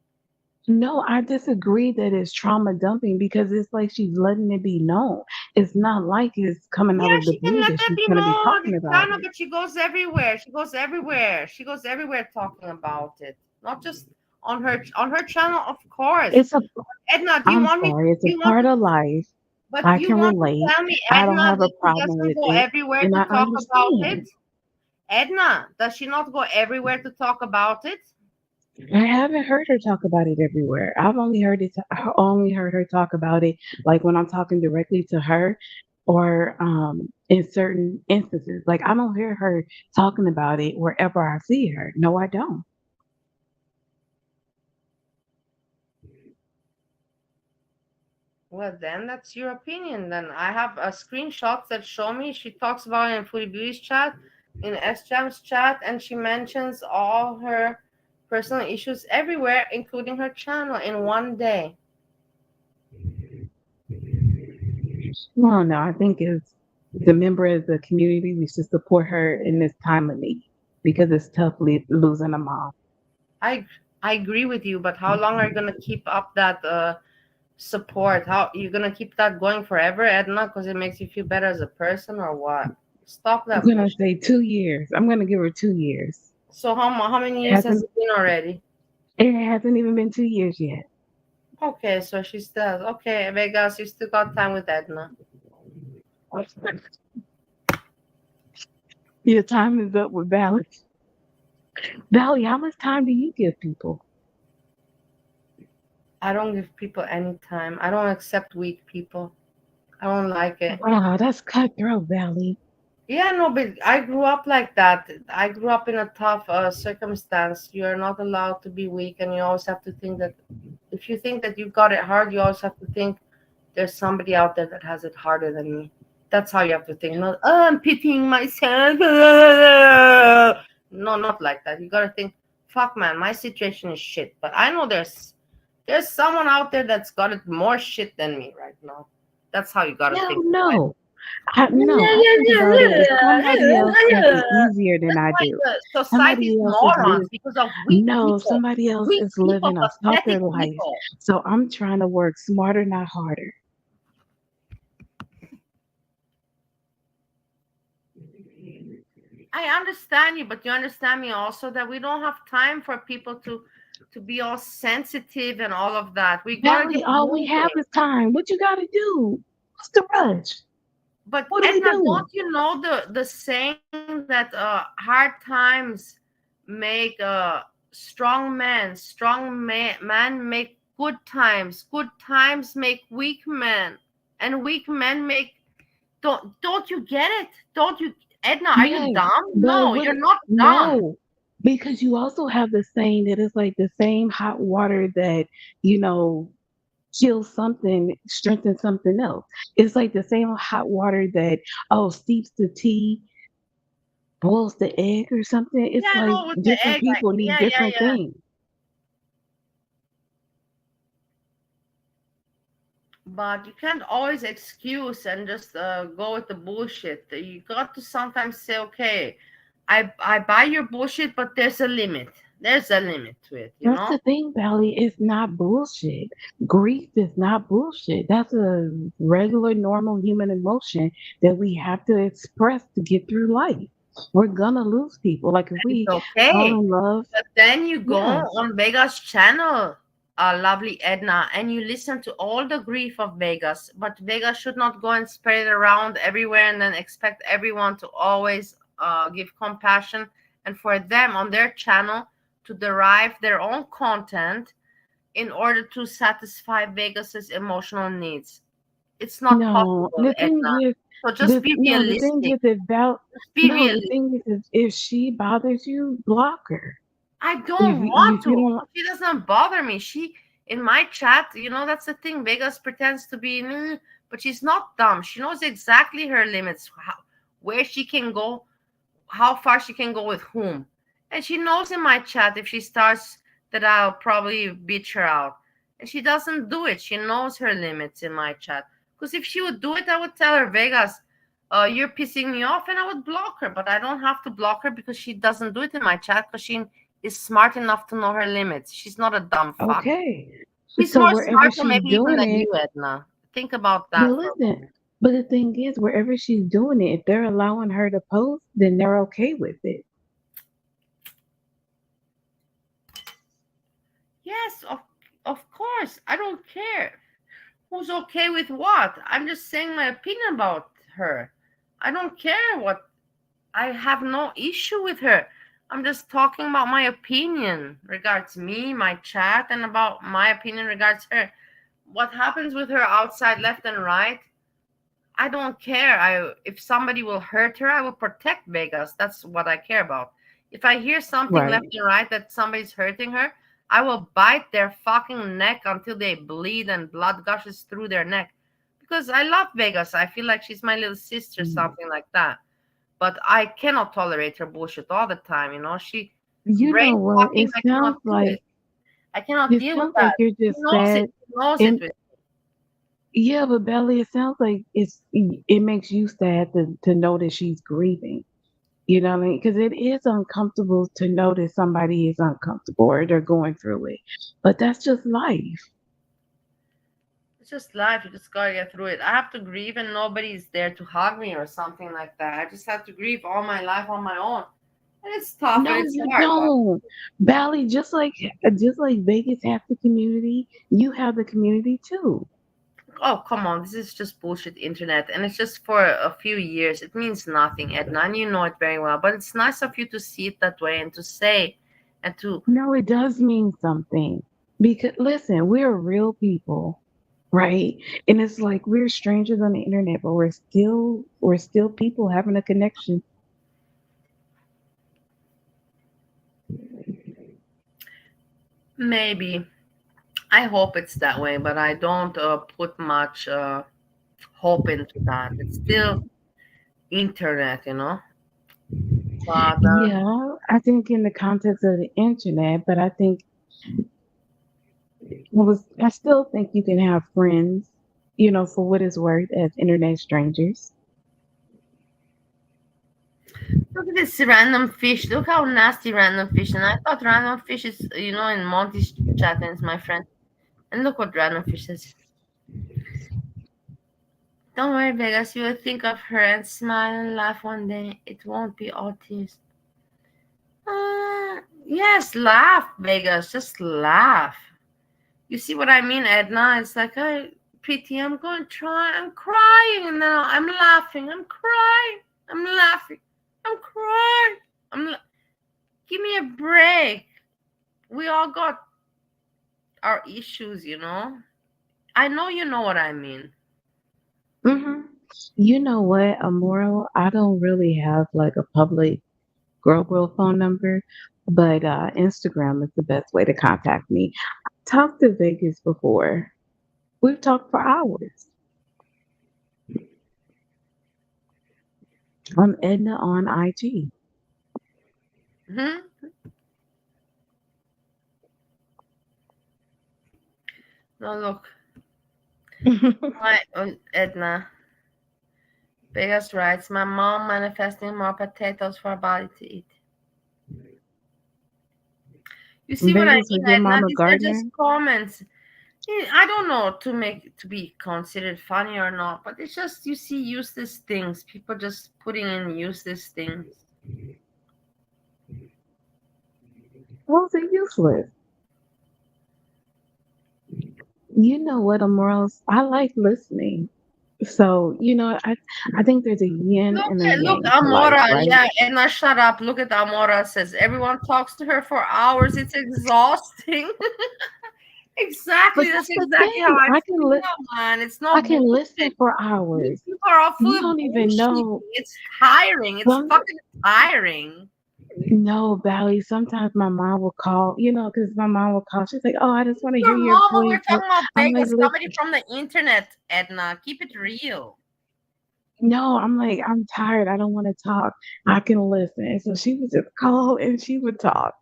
no, I disagree that it's trauma dumping because it's like she's letting it be known. It's not like it's coming out Yeah, of the she can blue let that that she's be going to be known on talking the about channel, it. but she goes everywhere. She goes everywhere. She goes everywhere talking about it. Not just on her channel, of course. It's a, Edna, do you I'm want me? sorry, it's Do a you want part to? of life. But I you can want to relate. tell me, I don't Edna, have a that she problem doesn't with go it, everywhere and to I talk about understand. it? Edna, does she not go everywhere to talk about it? I haven't heard her talk about it everywhere. I've only heard it. I only heard her talk about it like when I'm talking directly to her, or in certain instances. Like I don't hear her talking about it wherever I see her. No, I don't. Well, then that's your opinion. Then I have screenshots that show me she talks about it in Foodie Beauty's chat, in S Jam's chat, and she mentions all her personal issues everywhere, including her channel, in one day. Well, no, I think as a member of the community, we should support her in this time of need because it's tough losing a mom. I I agree with you, but how long are you gonna keep up that support? How you gonna keep that going forever, Edna? Because it makes you feel better as a person, or what? Stop I'm that gonna bullshit. say 2 years. I'm gonna give her 2 years. So how many It years has hasn't it been already? it hasn't even been 2 years yet. Okay, so she still okay, Vegas. You still got time with Edna. Your time is up with Valley. Valley, how much time do you give people? I don't give people any time. I don't accept weak people. I don't like it. Wow, that's cutthroat, Valley. Yeah, no, but I grew up like that. I grew up in a tough circumstance. You are not allowed to be weak, and you always have to think that if you think that you got it hard, you always have to think there's somebody out there that has it harder than me. That's how you have to think. Not, oh, I'm pitying myself. No, not like that. You gotta think, fuck, man, my situation is shit. But I know there's someone out there that's got it more shit than me right now. That's how you gotta No, think. no. I think about it as somebody else has it easier than I do. Society's Somebody else is morons because of weak no, people. somebody else Weak is people, living a softer pathetic life. people. So I'm trying to work smarter, not harder. I understand you, but you understand me also that we don't have time for people to be all sensitive and all of that. We gotta Valley, get all we have moving. is time. What you gotta do? What's the rush? But What are we Edna, doing? don't you know the saying that hard times make strong men, man make good times make weak men, and weak men make don't you get it? Don't you, Edna? Are you Yes, dumb? but No, what? you're not dumb. No. Because you also have the saying that it's like the same hot water that, you know, kills something, strengthens something else. It's like the same hot water that, oh, steeps the tea, boils the egg or something. Yeah, It's I like know with the different egg. people need Yeah, yeah, different yeah. things. But you can't always excuse and just go with the bullshit. You got to sometimes say, okay, I buy your bullshit, but there's a limit. There's a limit to it, you That's know? the thing, Valley. It's not bullshit. Grief is not bullshit. That's a regular, normal human emotion that we have to express to get through life. We're gonna lose people. Like if It's we fall okay. in love, But then you go yeah, on Vegas channel, lovely Edna, and you listen to all the grief of Vegas. But Vegas should not go and spread it around everywhere and then expect everyone to always give compassion and for them on their channel to derive their own content in order to satisfy Vegas's emotional needs. It's not no. possible, The thing Edna. is, So just be the thing realistic. is, if Val, Just be no, the realistic. thing is, if she bothers you, block her. I don't want If you to. don't, She doesn't bother me. She in my chat, that's the thing. Vegas pretends to be, but she's not dumb. She knows exactly her limits, where she can go, how far she can go with whom, and she knows in my chat if she starts that I'll probably beat her out, and she doesn't do it. She knows her limits in my chat. Because if she would do it, I would tell her, Vegas, you're pissing me off, and I would block her. But I don't have to block her because she doesn't do it in my chat because she is smart enough to know her limits. She's not a dumb fuck. okay. She's So more wherever smarter she's maybe even doing than it, you, Edna. Think about but that for a listen, moment. but the thing is, wherever she's doing it, if they're allowing her to post, then they're okay with it. Yes, of course. I don't care who's okay with what. I'm just saying my opinion about her. I don't care what. I have no issue with her. I'm just talking about my opinion regards me, my chat, and about my opinion regards her. What happens with her outside left and right, I don't care. If somebody will hurt her, I will protect Vegas. That's what I care about. If I hear something left Right. and right that somebody's hurting her, I will bite their fucking neck until they bleed and blood gushes through their neck. Because I love Vegas. I feel like she's my little sister, Mm. something like that. But I cannot tolerate her bullshit all the time. She You brain know what? fucking. I cannot do it. I cannot It deal with sounds like that. you're She just knows it. sad. She knows it And with. yeah, but Belly, it sounds like it makes you sad to know that she's grieving. You know what I mean? Because it is uncomfortable to know that somebody is uncomfortable or they're going through it. But that's just life. It's just life. You just gotta get through it. I have to grieve, and nobody's there to hug me or something like that. I just have to grieve all my life on my own, and it's tough and No, it's you hard. But don't. Bally, just like Vegas have the community, you have the community too. oh, come on, this is just bullshit internet, and it's just for a few years. It means nothing, Edna, and you know it very well. But it's nice of you to see it that way and to say, and to No, it does mean something. Because listen, we're real people, right? And it's like we're strangers on the internet, but we're still people having a connection. maybe. I hope it's that way, but I don't put much hope into that. It's still internet. But Yeah, I think in the context of the internet, but I still think you can have friends, for what it's worth as internet strangers. look at this random fish. Look how nasty random fish. And I thought random fish is, in Monty's chat and it's my friend. And look what random fish says. Don't worry, Vegas. You will think of her and smile and laugh one day. It won't be all tears. Yes, laugh, Vegas. Just laugh. You see what I mean, Edna? It's like, I pity. I'm going to try. I'm crying. And then I'm laughing. I'm crying. I'm laughing. I'm crying. Give me a break. We all got our issues. I know you know what I mean. hmm You know what, Amoro? I don't really have like a public girl girl phone number, but Instagram is the best way to contact me. I talked to Vegas before. We've talked for hours. I'm Edna on IG. Hmm. No, look, my Edna. Vegas writes, my mom manifesting more potatoes for her body to eat. You see what I Vegas, mean, was your Edna? mom a These are just gardener? comments. I don't know to be considered funny or not, but it's just you see useless things. People just putting in useless things. Was it useless? You know what, Amoros? I like listening. So, I think there's a yin and a Look, yang to life, Amora. right? Yeah, Edna, shut up. Look at Amora says everyone talks to her for hours. It's exhausting. But Exactly. That's that's the exactly how thing. I feel, man. It's no I can listen bullshit. for These hours. people are all full You of don't even bullshit. know. It's tiring. It's Some fucking tiring. No, Valley. Sometimes my mom will call, because my mom will call. She's like, "Oh, I just want to hear Your your mama, we're voice." talking about I'm like, Vegas, somebody "Listen, from the internet, Edna. Keep it real. no." I'm like, "I'm tired. I don't want to talk. I can listen." And so she would just call and she would talk.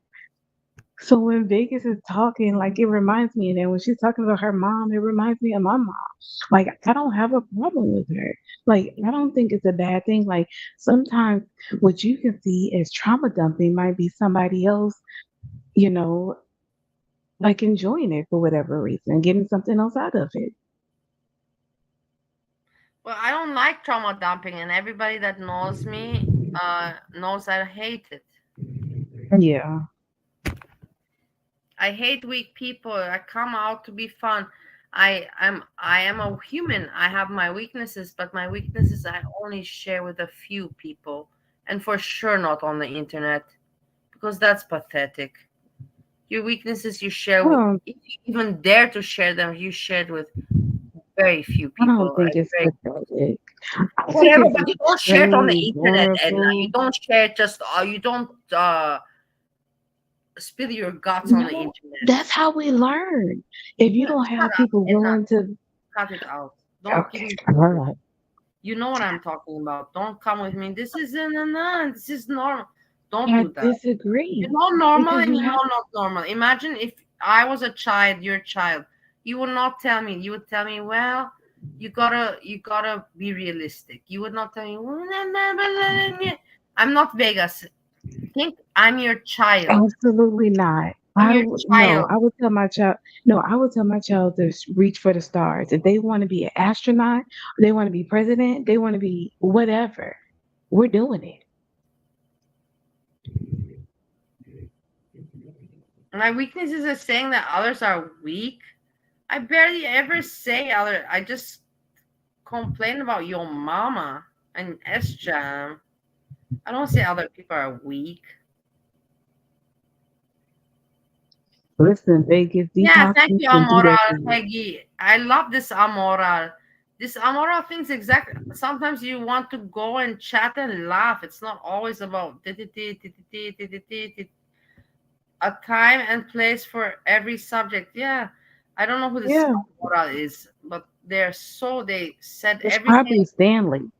So when Vegas is talking, like it reminds me, and then when she's talking about her mom, it reminds me of my mom. Like I don't have a problem with her. Like I don't think it's a bad thing. Like sometimes what you can see as trauma dumping might be somebody else, you know, like enjoying it for whatever reason, getting something else out of it. Well, I don't like trauma dumping, and everybody that knows me knows I hate it. Yeah. I hate weak people. I come out to be fun. I am a human. I have my weaknesses, but my weaknesses I only share with a few people, and for sure not on the internet, because that's pathetic. Your weaknesses you share with, Well, if you even dare to share them, you shared with very few I don't people. think it's pathetic. I think Whatever, it's but you don't share it on the extremely internet, Edna. You vulnerable. don't share it just you don't spill your guts on the No, internet. that's how we learn. If you No, don't shut have up, people Edna. willing to, Cut it out. Don't give okay, me all business. right. You know what I'm talking about. Don't come with me. This isn't enough. This is normal. Don't I do that. You disagree know normal because and you you have know not normal. Imagine if I was a child, your child. You would not tell me. You would tell me, well, you gotta be realistic. You would not tell me, "Well, I'm not Vegas. Think I'm your child. absolutely not. I'm your No, child. I would tell my child. No, I would tell my child to reach for the stars. If they want to be an astronaut, they want to be president, they want to be whatever. We're doing it. My weakness is saying that others are weak. I barely ever say other. I just complain about your mama and S-Jam. I don't say other people are weak. Listen, Vegas Yeah, detox, thank you you, can do that Amoral for you. Peggy. I love this Amoral. This Amoral thing's exactly. Sometimes you want to go and chat and laugh. It's not always about a time and place for every subject. Yeah, I don't know who this Yeah, Amoral is, but they said it's everything. probably Stanley.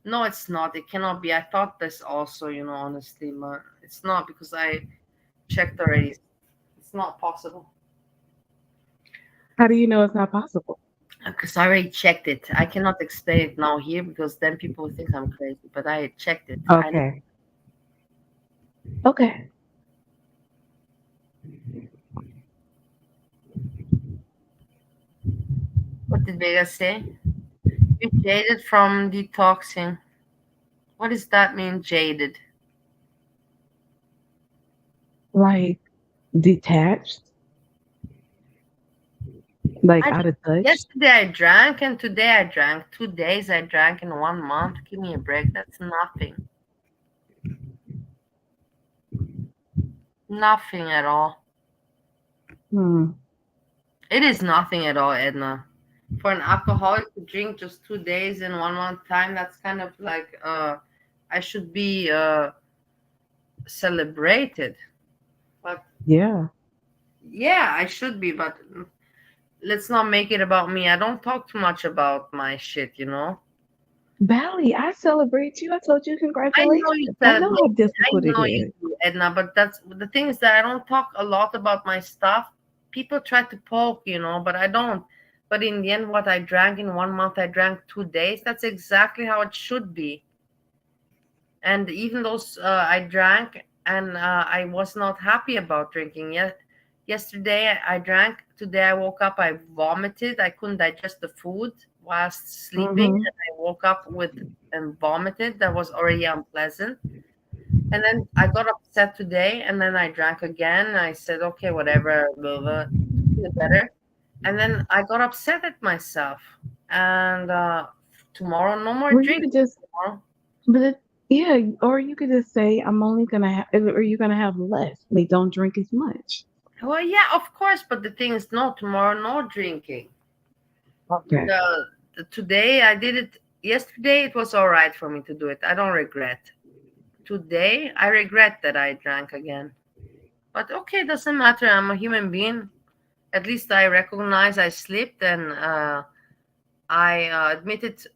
No, it's not. It cannot be. I thought this also, honestly, but it's not because I checked already. It's not possible. How do you know it's not possible? Because I already checked it. I cannot explain it now here because then people will think I'm crazy. But I checked it. I know. Okay. Okay. What did Vega say? You jaded from detoxing. What does that mean, jaded? Like detached, like I out of touch. Yesterday I drank and today I drank. 2 days I drank in 1 month. Give me a break. That's nothing. Nothing at all. Hmm. It is nothing at all, Edna. For an alcoholic to drink just 2 days in 1 month time, that's kind of like I should be celebrated. But Yeah. yeah, I should be, but let's not make it about me. I don't talk too much about my shit, you know. Bally, I celebrate you. I told you I know you congratulations. I know celebrate how me. I difficult it know you is. do, Edna, but that's the thing is that I don't talk a lot about my stuff. People try to poke, you know, but I don't. But in the end, what I drank in 1 month, I drank 2 days. That's exactly how it should be. And even those I drank and I was not happy about drinking. Yet yesterday I drank. Today I woke up, I vomited. I couldn't digest the food whilst sleeping, Mm-hmm. and I woke up with and vomited. That was already unpleasant. And then I got upset today, and then I drank again. I said, okay, whatever, blah, blah, to feel better. And then I got upset at myself. And tomorrow, no more Or you drinking. could just, Tomorrow. but yeah, or you could just say, I'm only gonna have, or you're gonna have less. Like, don't drink as much. Well, yeah, of course, but the thing is, no, tomorrow, no drinking. Okay. Today I did it. Yesterday it was all right for me to do it. I don't regret. Today I regret that I drank again. But okay, doesn't matter. I'm a human being. At least I recognize I slipped, and I admit it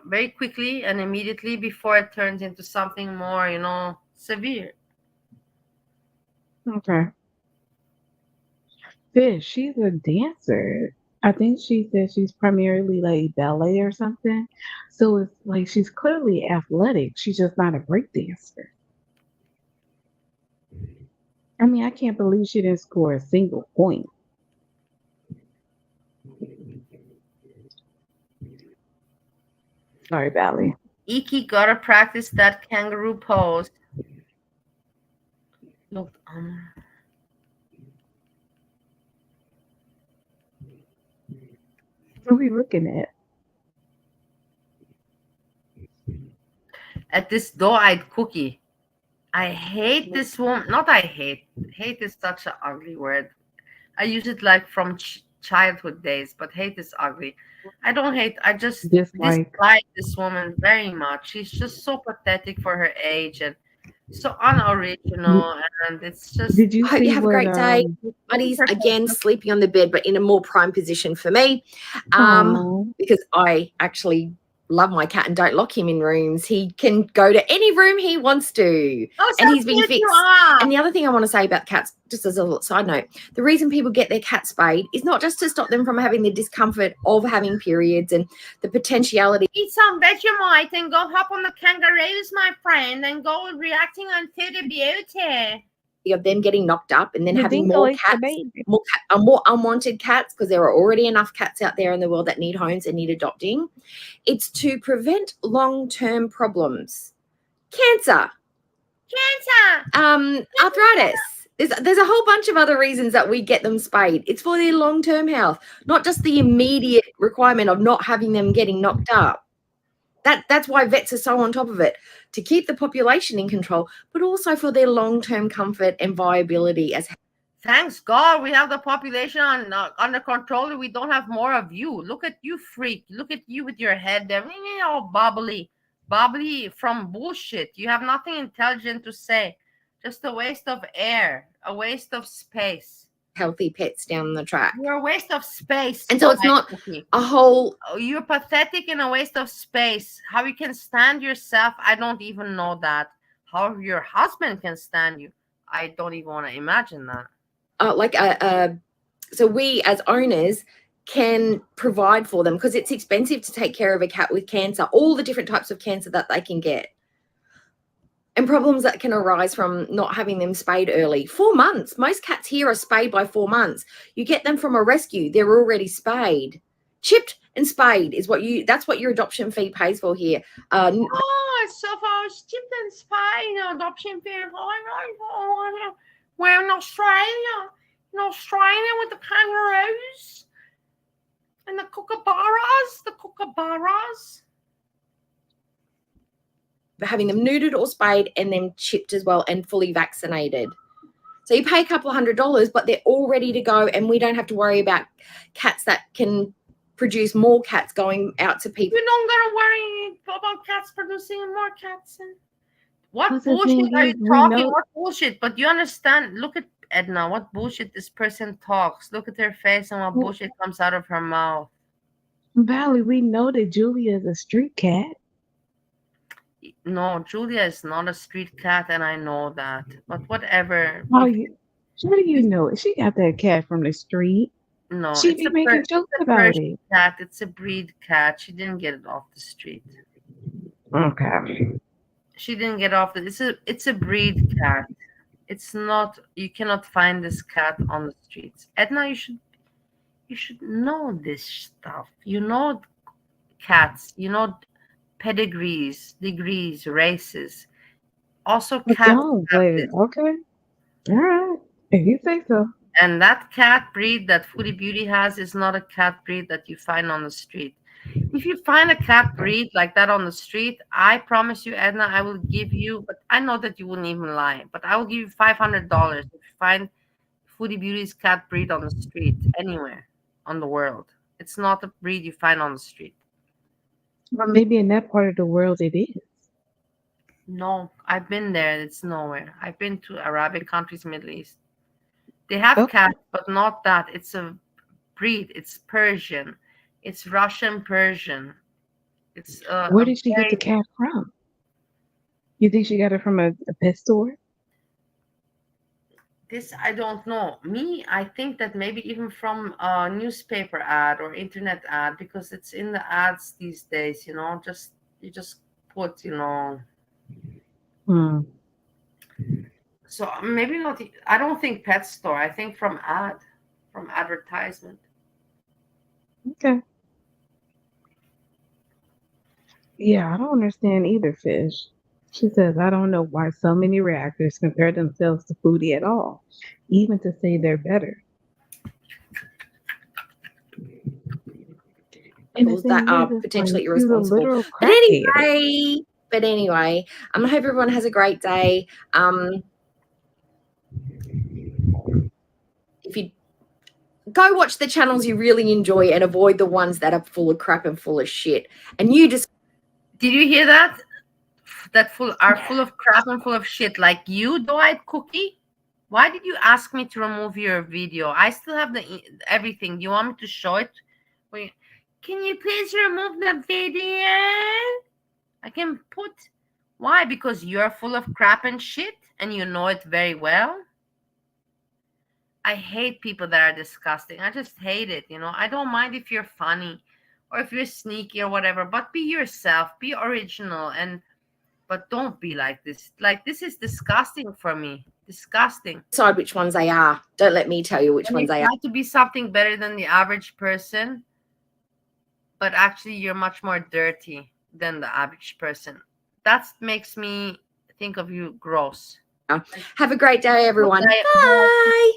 very quickly and immediately before it turns into something more, you know, severe. Okay. Fish, she's a dancer. I think she said she's primarily like ballet or something. So it's like she's clearly athletic. She's just not a break dancer. I mean, I can't believe she didn't score a single point. Sorry, Valley. Iki gotta practice that kangaroo pose. Look, What are we looking at this doe-eyed cookie. I hate this woman. Not I hate. Hate is such an ugly word. I use it like from childhood days, but hate is ugly. I don't hate. I just Dislike. dislike this woman very much. She's just so pathetic for her age and so unoriginal, and it's just. Did you I hope you see have a what great day. Buddies, again, sleeping on the bed, but in a more prime position for me. Oh, Because I actually love my cat and don't lock him in rooms. He can go to any room he wants to. Oh, And so he's been cute you fixed. are. And the other thing I want to say about cats, just as a little side note, the reason people get their cat spayed is not just to stop them from having the discomfort of having periods and the potentiality. Eat some Vegemite and go hop on the kangaroos, my friend, and go reacting unto the beauty. Of them getting knocked up and then the having dingo more ate the cats, baby. more unwanted cats, because there are already enough cats out there in the world that need homes and need adopting. It's to prevent long-term problems. Cancer. Arthritis. There's a whole bunch of other reasons that we get them spayed. It's for their long-term health, not just the immediate requirement of not having them getting knocked up. That's why vets are so on top of it, to keep the population in control, but also for their long-term comfort and viability. As thanks God we have the population under control. We don't have more of you. Look at you, freak. Look at you with your head there, all bubbly from bullshit. You have nothing intelligent to say. Just a waste of air, a waste of space. Healthy pets down the track. You're a waste of space. And so it's not a whole. You're pathetic and a waste of space. How you can stand yourself, I don't even know that. How your husband can stand you, I don't even want to imagine that. So we as owners can provide for them, because it's expensive to take care of a cat with cancer, all the different types of cancer that they can get. And problems that can arise from not having them spayed early. 4 months. Most cats here are spayed by 4 months. You get them from a rescue, they're already spayed. Chipped and spayed is that's what your adoption fee pays for here. So far chipped and spayed adoption fee. We're in Australia. With the kangaroos and the kookaburras. Having them neutered or spayed and then chipped as well and fully vaccinated. So you pay a couple of $100, but they're all ready to go, and we don't have to worry about cats that can produce more cats going out to people. You don't gotta worry about cats producing more cats. What But the bullshit thing are you is, we talking? know. What bullshit? But you understand? Look at Edna. What bullshit this person talks. Look at her face and what Well, bullshit comes out of her mouth. Valley, we know that Julia is a street cat. No, Julia is not a street cat, and I know that. But whatever. How If you? How do you know it? She got that cat from the street. no, She be making it's jokes a about Persian it. cat. It's a breed cat. She didn't get it off the street. Okay. She didn't get off the. It's a breed cat. It's not. You cannot find this cat on the streets. Edna, you should know this stuff. You know cats. You know pedigrees, degrees, races. Also, I cats don't, have but this. okay. All right. If you say so. And that cat breed that Foodie Beauty has is not a cat breed that you find on the street. If you find a cat breed like that on the street, I promise you, Edna, I will give you, but I know that you wouldn't even lie, but I will give you $500 if you find Foodie Beauty's cat breed on the street anywhere on the world. It's not a breed you find on the street. Or maybe in that part of the world it is. No, I've been there. It's nowhere. I've been to Arabic countries, Middle East. They have Okay. cats, but not that. It's a breed. It's Persian. It's Russian Persian. It's Where a did she get the very cat from? You think she got it from a pet store? this I don't know. Me, I think that maybe even from a newspaper ad or internet ad because it's in the ads these days. Just you just put. Hmm. So maybe not. I don't think pet store. I think from advertisement. Okay. Yeah, I don't understand either, Fish. She says, I don't know why so many reactors compare themselves to Foodie at all, even to say they're better. And the That thing is, are it's like potentially she's a irresponsible. literal But crackhead. anyway, I hope everyone has a great day. If you go watch the channels you really enjoy and avoid the ones that are full of crap and full of shit. And you just Did you hear that? That are full of crap and full of shit, like you, Dwight Cookie. Why did you ask me to remove your video? I still have everything. Do you want me to show it? Wait, can you please remove the video? I can put. Why? Because you're full of crap and shit, and you know it very well. I hate people that are disgusting. I just hate it. I don't mind if you're funny or if you're sneaky or whatever, but be yourself, be original, but don't be like this. Like, this is disgusting for me. Disgusting. decide which ones they are. Don't let me tell you which And ones you they are. try to be something better than the average person, but actually you're much more dirty than the average person. That makes me think of you gross. Have a great day, everyone. Bye. Bye.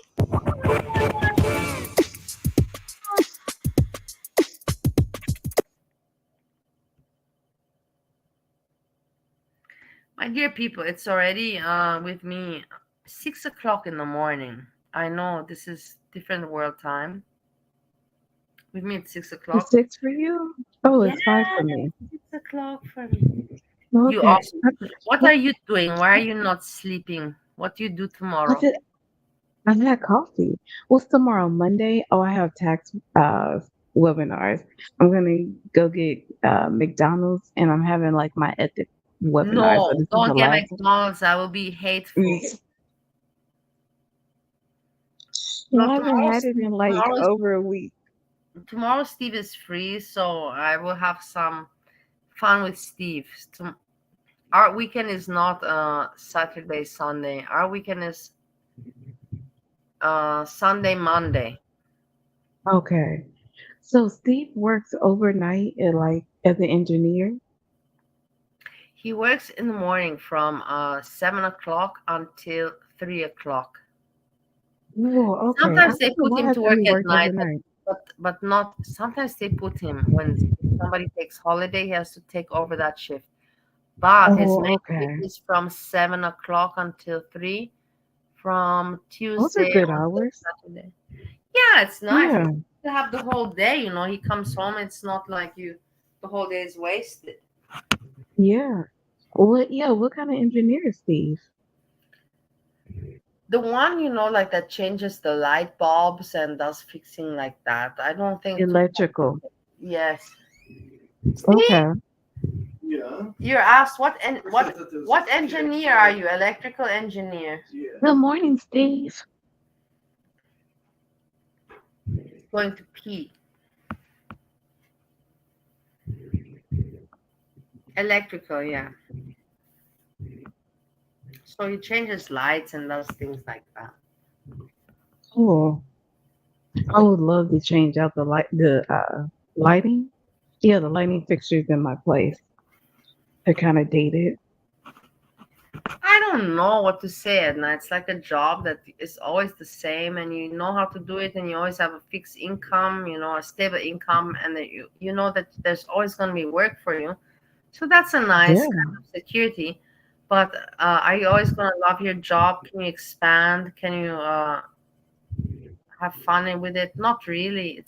My dear people, it's already with me 6 o'clock in the morning. I know this is different world time. With me it's 6 o'clock. It's 6 for you? Oh, Yeah, it's 5 for me. 6 o'clock for me. You Okay. also. What are you doing? Why are you not sleeping? What do you do I tomorrow? did. I had coffee. What's tomorrow? Monday? Oh, I have tax webinars. I'm gonna go get McDonald's, and I'm having like my ethics webinar. So No, this is the don't get last one. McDonald's. I will be hateful. I No, haven't had it in like over a week. tomorrow Steve is free, so I will have some fun with Steve. Our weekend is not Saturday, Sunday. Our weekend is Sunday, Monday. Okay. So Steve works overnight as an engineer. He works in the morning from 7 o'clock until 3 o'clock. Oh, okay. Sometimes they put Why him I to thought work he at worked night, overnight. but not. Sometimes they put him when somebody takes holiday. He has to take over that shift. But his Oh, main shift okay. is from 7 o'clock until 3, from Those are Tuesday good until hours. Saturday. Yeah, it's nice Yeah. to have the whole day. He comes home. It's not like the whole day is wasted. Yeah. What? Yeah. What kind of engineer, Steve? The one, like that changes the light bulbs and does fixing like that. I don't think too Electrical. complicated. Yes. See, Okay. you're asked what engineer are you? Electrical engineer. Good morning, Steve. Going to pee. Electrical, yeah. So he changes lights and does things like that. Cool. I would love to change out the lighting. Yeah, the lighting fixtures in my place. They're kind of dated. I don't know what to say, Edna. It's like a job that is always the same, and you know how to do it, and you always have a fixed income, a stable income, and that you know that there's always going to be work for you. So that's a nice Yeah. kind of security. But are you always going to love your job? Can you expand? Can you have fun with it? Not really.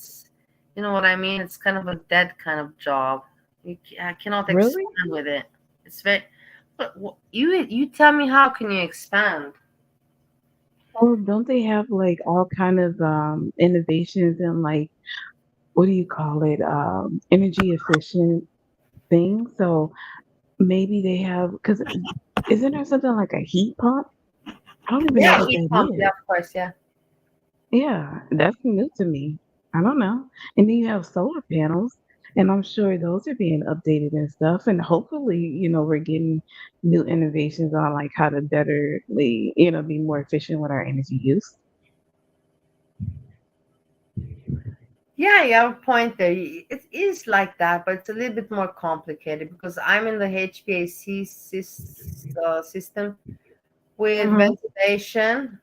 You know what I mean? It's kind of a dead kind of job. I cannot Really? expand with it. It's very. But you tell me, how can you expand? Oh, don't they have like all kind of innovations and like what do you call it? Energy efficient things. So maybe they have because isn't there something like a heat pump? I don't even know Yeah, what heat that pump. Yeah, is. of course. Yeah. Yeah, that's new to me. I don't know. And then you have solar panels, and I'm sure those are being updated and stuff. And hopefully, we're getting new innovations on like how to betterly, be more efficient with our energy use. Yeah, you have a point there. It is like that, but it's a little bit more complicated because I'm in the HVAC system with Hmm. ventilation.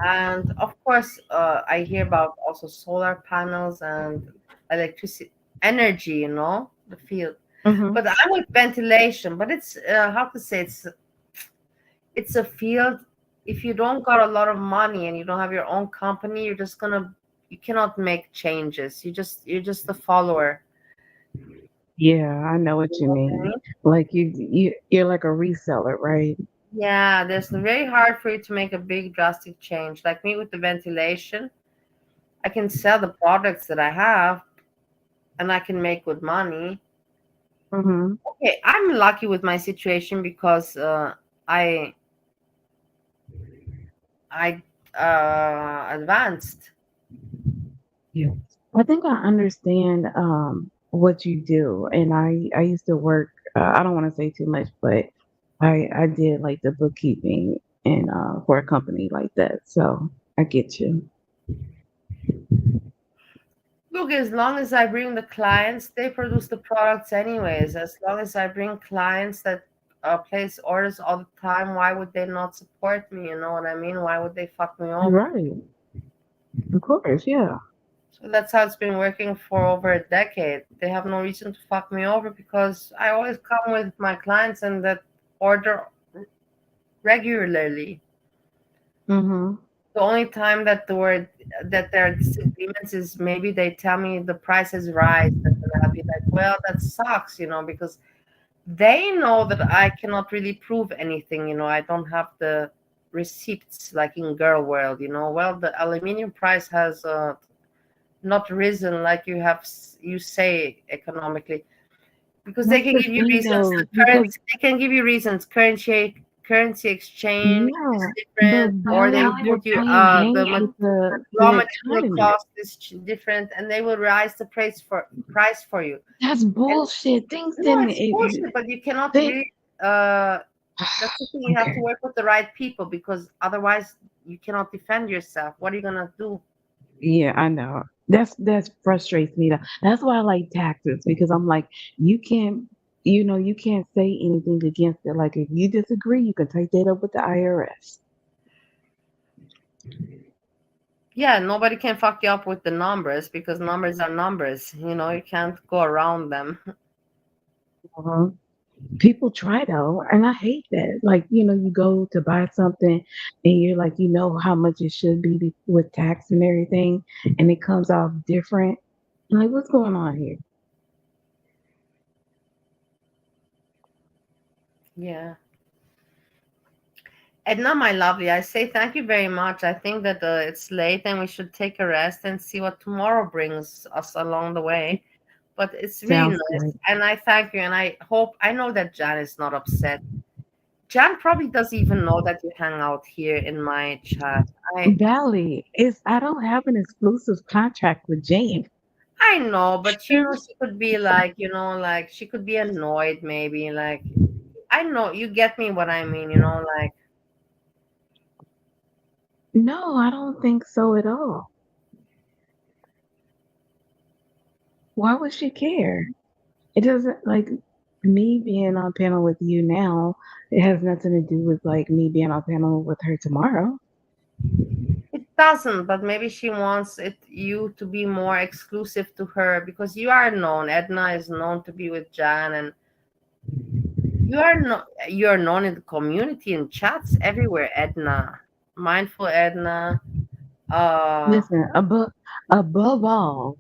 And of course, I hear about also solar panels and electricity, energy, the field. Hmm. But I'm with ventilation, but it's, how to say, it's a field. If you don't got a lot of money and you don't have your own company, you cannot make changes. You're just a follower. Yeah, I know what You you know what I mean. mean? Like you're like a reseller, right? Yeah, there's very hard for you to make a big drastic change. Like me with the ventilation, I can sell the products that I have and I can make good money. Hmm. Okay, I'm lucky with my situation because I I advanced. Yeah. I think I understand what you do, and I used to work. I don't want to say too much, but I did like the bookkeeping and for a company like that, so I get you. Look, as long as I bring the clients, they produce the products anyways. As long as I bring clients that place orders all the time, why would they not support me? You know what I mean? Why would they fuck me over? Right, of course, yeah. So that's how it's been working for over a decade. They have no reason to fuck me over because I always come with my clients and that order regularly. Hmm. The only time that there are disagreements is maybe they tell me the price has rise, and then I'll be like, well, that sucks, because they know that I cannot really prove anything. I don't have the receipts like in girl world. Well, the aluminum price has not risen like you say economically, because they That's can the give you thing, reasons. though, The because currency, they can give you reasons. Currency exchange yeah, is but different, or they will now they're put you playing the games with raw the material economy. cost is different, and they will rise the price for you. That's And bullshit. Things no, didn't. it's bullshit, but you cannot They really. Uh, that's the thing. You have to okay. work with the right people because otherwise you cannot defend yourself. What are you gonna do? Yeah, I know. That's frustrates me. That's why I like taxes because I'm like, you can't, you can't say anything against it. Like if you disagree, you can take that up with the IRS. Yeah, nobody can fuck you up with the numbers because numbers are numbers. You can't go around them. Uh-huh. People try though, and I hate that. Like, you go to buy something and you're like, how much it should with tax and everything, and it comes off different. Like, what's going on here? Yeah. Edna, my lovely, I say thank you very much. I think that it's late and we should take a rest and see what tomorrow brings us along the way. But it's really Sounds nice. good. And I thank you. And I know that Jan is not upset. Jan probably doesn't even know that you hang out here in my chat. Valley, I don't have an exclusive contract with James. I know, but she could be like, like she could be annoyed maybe. Like, I know you get me what I mean, like No, I don't think so at all. Why would she care? It doesn't like me being on panel with you now. It has nothing to do with like me being on panel with her tomorrow. it doesn't, but maybe she wants you to be more exclusive to her because you are known. Edna is known to be with Jan, and you are known in the community in chats everywhere. Edna, mindful Edna. Uh, Listen, above all,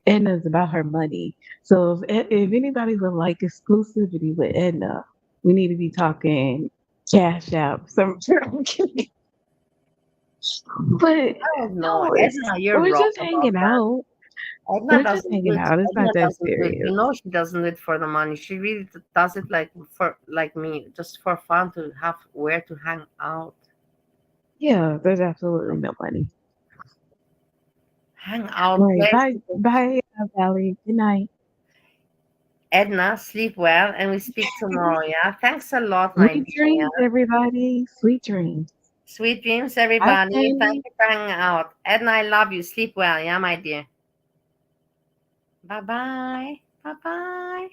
Edna's about her money. So if anybody would like exclusivity with Edna, we need to be talking cash out. Some but I don't know, no, it's Edna. You're we're wrong just about hanging that. out. Edna We're just doesn't do hanging it. out. It's Edna not that doesn't do it. serious. She doesn't do it for the money. She really does it like for like me, just for fun to have where to hang out. Yeah, there's absolutely no money. Hang All out right, place. bye, Valerie. Good night. Edna, sleep well, and we speak tomorrow. Yeah. Thanks a lot, my Sweet dear. dreams, Yeah. everybody. Sweet dreams. Sweet dreams, Bye, everybody. Thank Sandy. you for hanging out. Edna, I love you. Sleep well. Yeah, my dear. Bye bye. Bye bye.